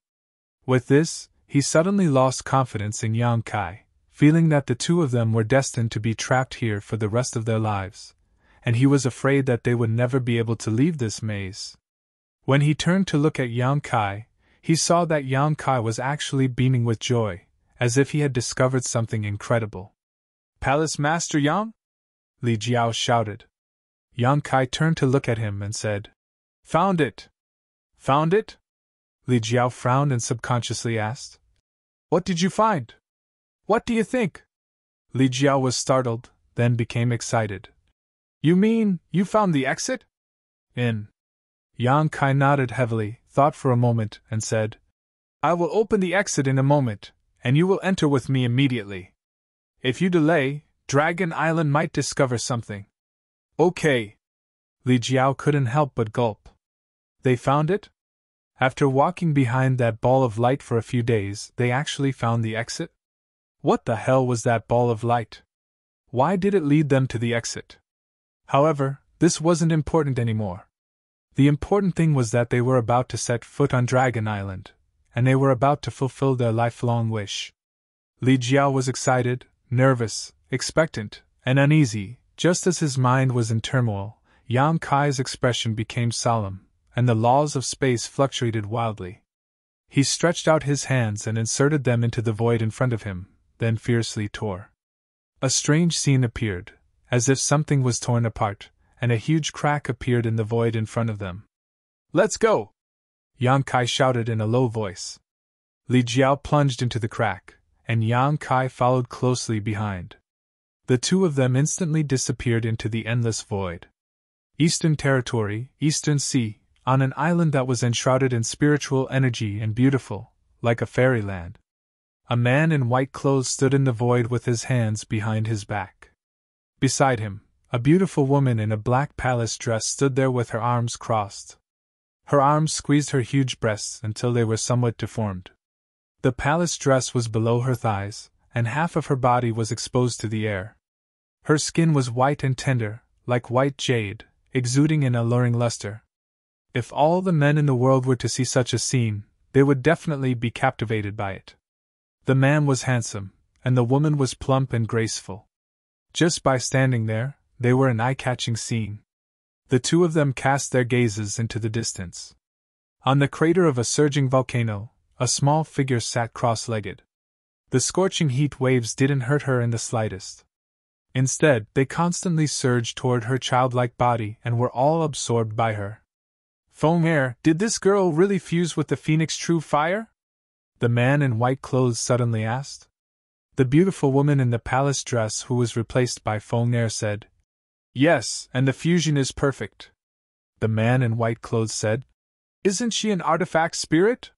With this, he suddenly lost confidence in Yang Kai, feeling that the two of them were destined to be trapped here for the rest of their lives, and he was afraid that they would never be able to leave this maze. When he turned to look at Yang Kai, he saw that Yang Kai was actually beaming with joy, as if he had discovered something incredible. "Palace Master Yang?" Li Jiao shouted. Yang Kai turned to look at him and said, "Found it!" "Found it?" Li Jiao frowned and subconsciously asked, "What did you find? What do you think?" Li Jiao was startled, then became excited. "You mean, you found the exit?" "In." Yang Kai nodded heavily, thought for a moment, and said, "I will open the exit in a moment, and you will enter with me immediately. If you delay, Dragon Island might discover something." "Okay." Li Jiao couldn't help but gulp. They found it? After walking behind that ball of light for a few days, they actually found the exit? What the hell was that ball of light? Why did it lead them to the exit? However, this wasn't important anymore. The important thing was that they were about to set foot on Dragon Island, and they were about to fulfill their lifelong wish. Li Jiao was excited, nervous, expectant, and uneasy. Just as his mind was in turmoil, Yang Kai's expression became solemn, and the laws of space fluctuated wildly. He stretched out his hands and inserted them into the void in front of him, then fiercely tore. A strange scene appeared, as if something was torn apart, and a huge crack appeared in the void in front of them. "Let's go!" Yang Kai shouted in a low voice. Li Jiao plunged into the crack, and Yang Kai followed closely behind. The two of them instantly disappeared into the endless void. Eastern Territory, Eastern Sea, on an island that was enshrouded in spiritual energy and beautiful, like a fairyland. A man in white clothes stood in the void with his hands behind his back. Beside him, a beautiful woman in a black palace dress stood there with her arms crossed. Her arms squeezed her huge breasts until they were somewhat deformed. The palace dress was below her thighs, and half of her body was exposed to the air. Her skin was white and tender, like white jade, exuding an alluring luster. If all the men in the world were to see such a scene, they would definitely be captivated by it. The man was handsome, and the woman was plump and graceful. Just by standing there, they were an eye-catching scene. The two of them cast their gazes into the distance. On the crater of a surging volcano, a small figure sat cross-legged. The scorching heat waves didn't hurt her in the slightest. Instead, they constantly surged toward her childlike body and were all absorbed by her. Feng Er, did this girl really fuse with the Phoenix True Fire? The man in white clothes suddenly asked. The beautiful woman in the palace dress who was replaced by Feng Er said, Yes, and the fusion is perfect. The man in white clothes said, Isn't she an artifact spirit?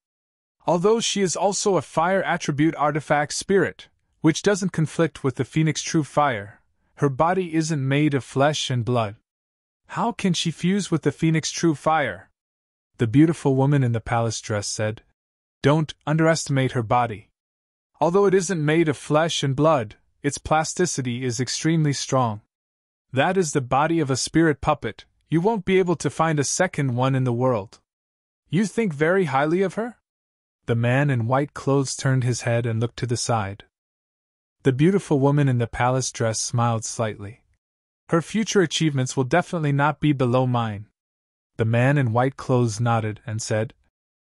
Although she is also a fire attribute artifact spirit, which doesn't conflict with the Phoenix True Fire, her body isn't made of flesh and blood. How can she fuse with the Phoenix True Fire? The beautiful woman in the palace dress said, Don't underestimate her body. Although it isn't made of flesh and blood, its plasticity is extremely strong. That is the body of a spirit puppet. You won't be able to find a second one in the world. You think very highly of her? The man in white clothes turned his head and looked to the side. The beautiful woman in the palace dress smiled slightly. Her future achievements will definitely not be below mine. The man in white clothes nodded and said,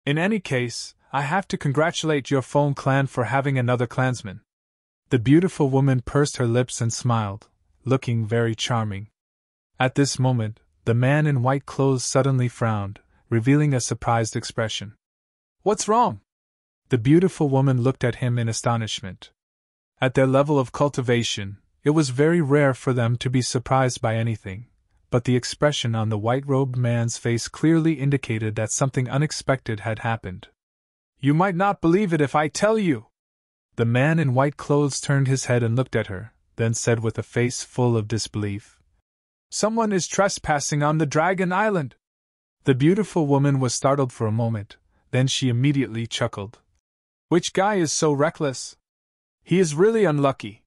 In any case, I have to congratulate your Feng clan for having another clansman. The beautiful woman pursed her lips and smiled, looking very charming. At this moment, the man in white clothes suddenly frowned, revealing a surprised expression. What's wrong? The beautiful woman looked at him in astonishment. At their level of cultivation, it was very rare for them to be surprised by anything, but the expression on the white-robed man's face clearly indicated that something unexpected had happened. You might not believe it if I tell you. The man in white clothes turned his head and looked at her, then said with a face full of disbelief, Someone is trespassing on the Dragon Island. The beautiful woman was startled for a moment, then she immediately chuckled. Which guy is so reckless? He is really unlucky.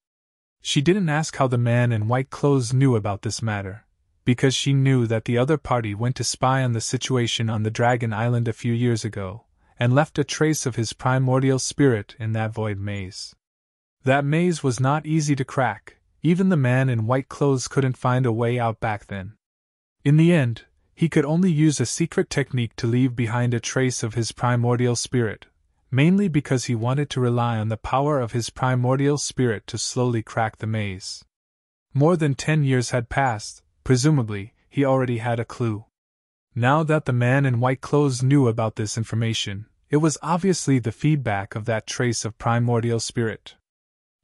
She didn't ask how the man in white clothes knew about this matter, because she knew that the other party went to spy on the situation on the Dragon Island a few years ago, and left a trace of his primordial spirit in that void maze. That maze was not easy to crack, even the man in white clothes couldn't find a way out back then. In the end, he could only use a secret technique to leave behind a trace of his primordial spirit, mainly because he wanted to rely on the power of his primordial spirit to slowly crack the maze. More than 10 years had passed, presumably, he already had a clue. Now that the man in white clothes knew about this information, it was obviously the feedback of that trace of primordial spirit.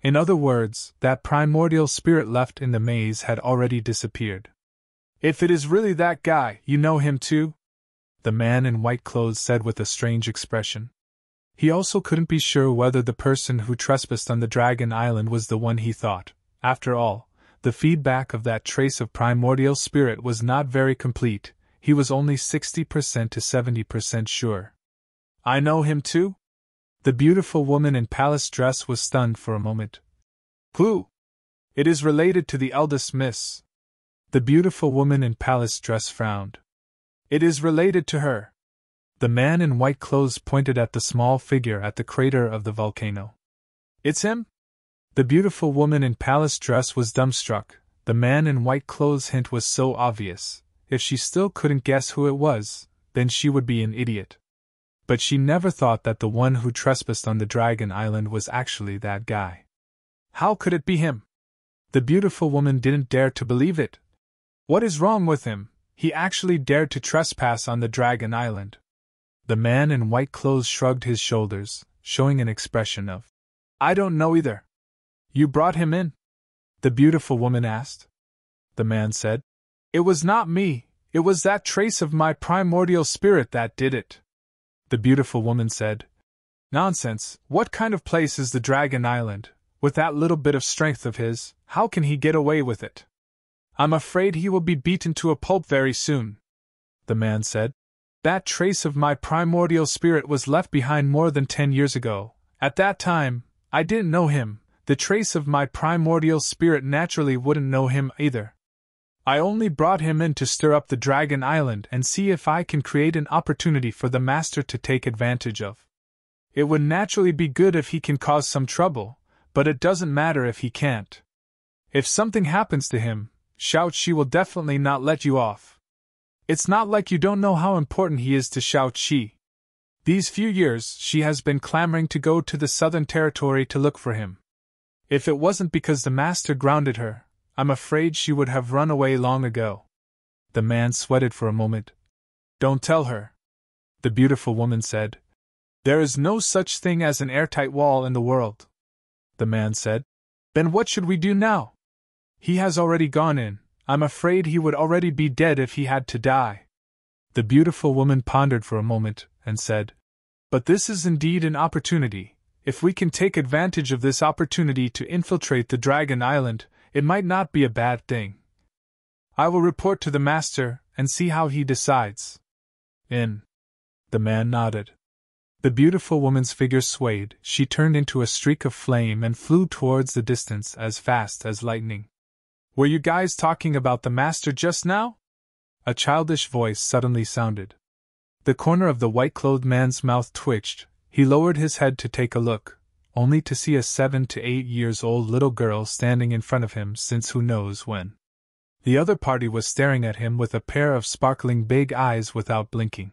In other words, that primordial spirit left in the maze had already disappeared. If it is really that guy, you know him too? The man in white clothes said with a strange expression. He also couldn't be sure whether the person who trespassed on the Dragon Island was the one he thought. After all, the feedback of that trace of primordial spirit was not very complete. He was only 60% to 70% sure. I know him too? The beautiful woman in palace dress was stunned for a moment. Who? It is related to the eldest miss. The beautiful woman in palace dress frowned. It is related to her. The man in white clothes pointed at the small figure at the crater of the volcano. It's him? The beautiful woman in palace dress was dumbstruck. The man in white clothes' hint was so obvious. If she still couldn't guess who it was, then she would be an idiot. But she never thought that the one who trespassed on the Dragon Island was actually that guy. How could it be him? The beautiful woman didn't dare to believe it. What is wrong with him? He actually dared to trespass on the Dragon Island. The man in white clothes shrugged his shoulders, showing an expression of, I don't know either. You brought him in? The beautiful woman asked. The man said, It was not me, it was that trace of my primordial spirit that did it. The beautiful woman said, Nonsense, what kind of place is the Dragon Island? With that little bit of strength of his, how can he get away with it? I'm afraid he will be beaten to a pulp very soon. The man said, That trace of my primordial spirit was left behind more than 10 years ago. At that time, I didn't know him. The trace of my primordial spirit naturally wouldn't know him either. I only brought him in to stir up the Dragon Island and see if I can create an opportunity for the master to take advantage of. It would naturally be good if he can cause some trouble, but it doesn't matter if he can't. If something happens to him, Shao-Chi will definitely not let you off. It's not like you don't know how important he is to Shao-Chi. These few years she has been clamoring to go to the Southern Territory to look for him. If it wasn't because the master grounded her, I'm afraid she would have run away long ago. The man sweated for a moment. Don't tell her, the beautiful woman said. There is no such thing as an airtight wall in the world. The man said. Then what should we do now? He has already gone in. I'm afraid he would already be dead if he had to die. The beautiful woman pondered for a moment, and said, But this is indeed an opportunity. If we can take advantage of this opportunity to infiltrate the Dragon Island, it might not be a bad thing. I will report to the master, and see how he decides. The man nodded. The beautiful woman's figure swayed, she turned into a streak of flame and flew towards the distance as fast as lightning. Were you guys talking about the master just now? A childish voice suddenly sounded. The corner of the white-clothed man's mouth twitched. He lowered his head to take a look, only to see a 7 to 8 years old little girl standing in front of him since who knows when. The other party was staring at him with a pair of sparkling big eyes without blinking.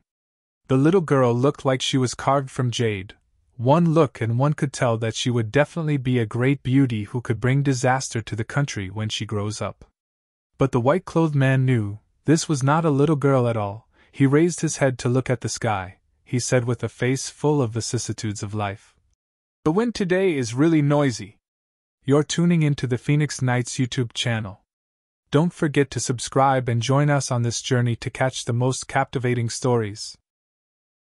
The little girl looked like she was carved from jade. One look and one could tell that she would definitely be a great beauty who could bring disaster to the country when she grows up. But the white-clothed man knew this was not a little girl at all. He raised his head to look at the sky. He said with a face full of vicissitudes of life. The wind today is really noisy. You're tuning into the Phoenix Nights YouTube channel. Don't forget to subscribe and join us on this journey to catch the most captivating stories.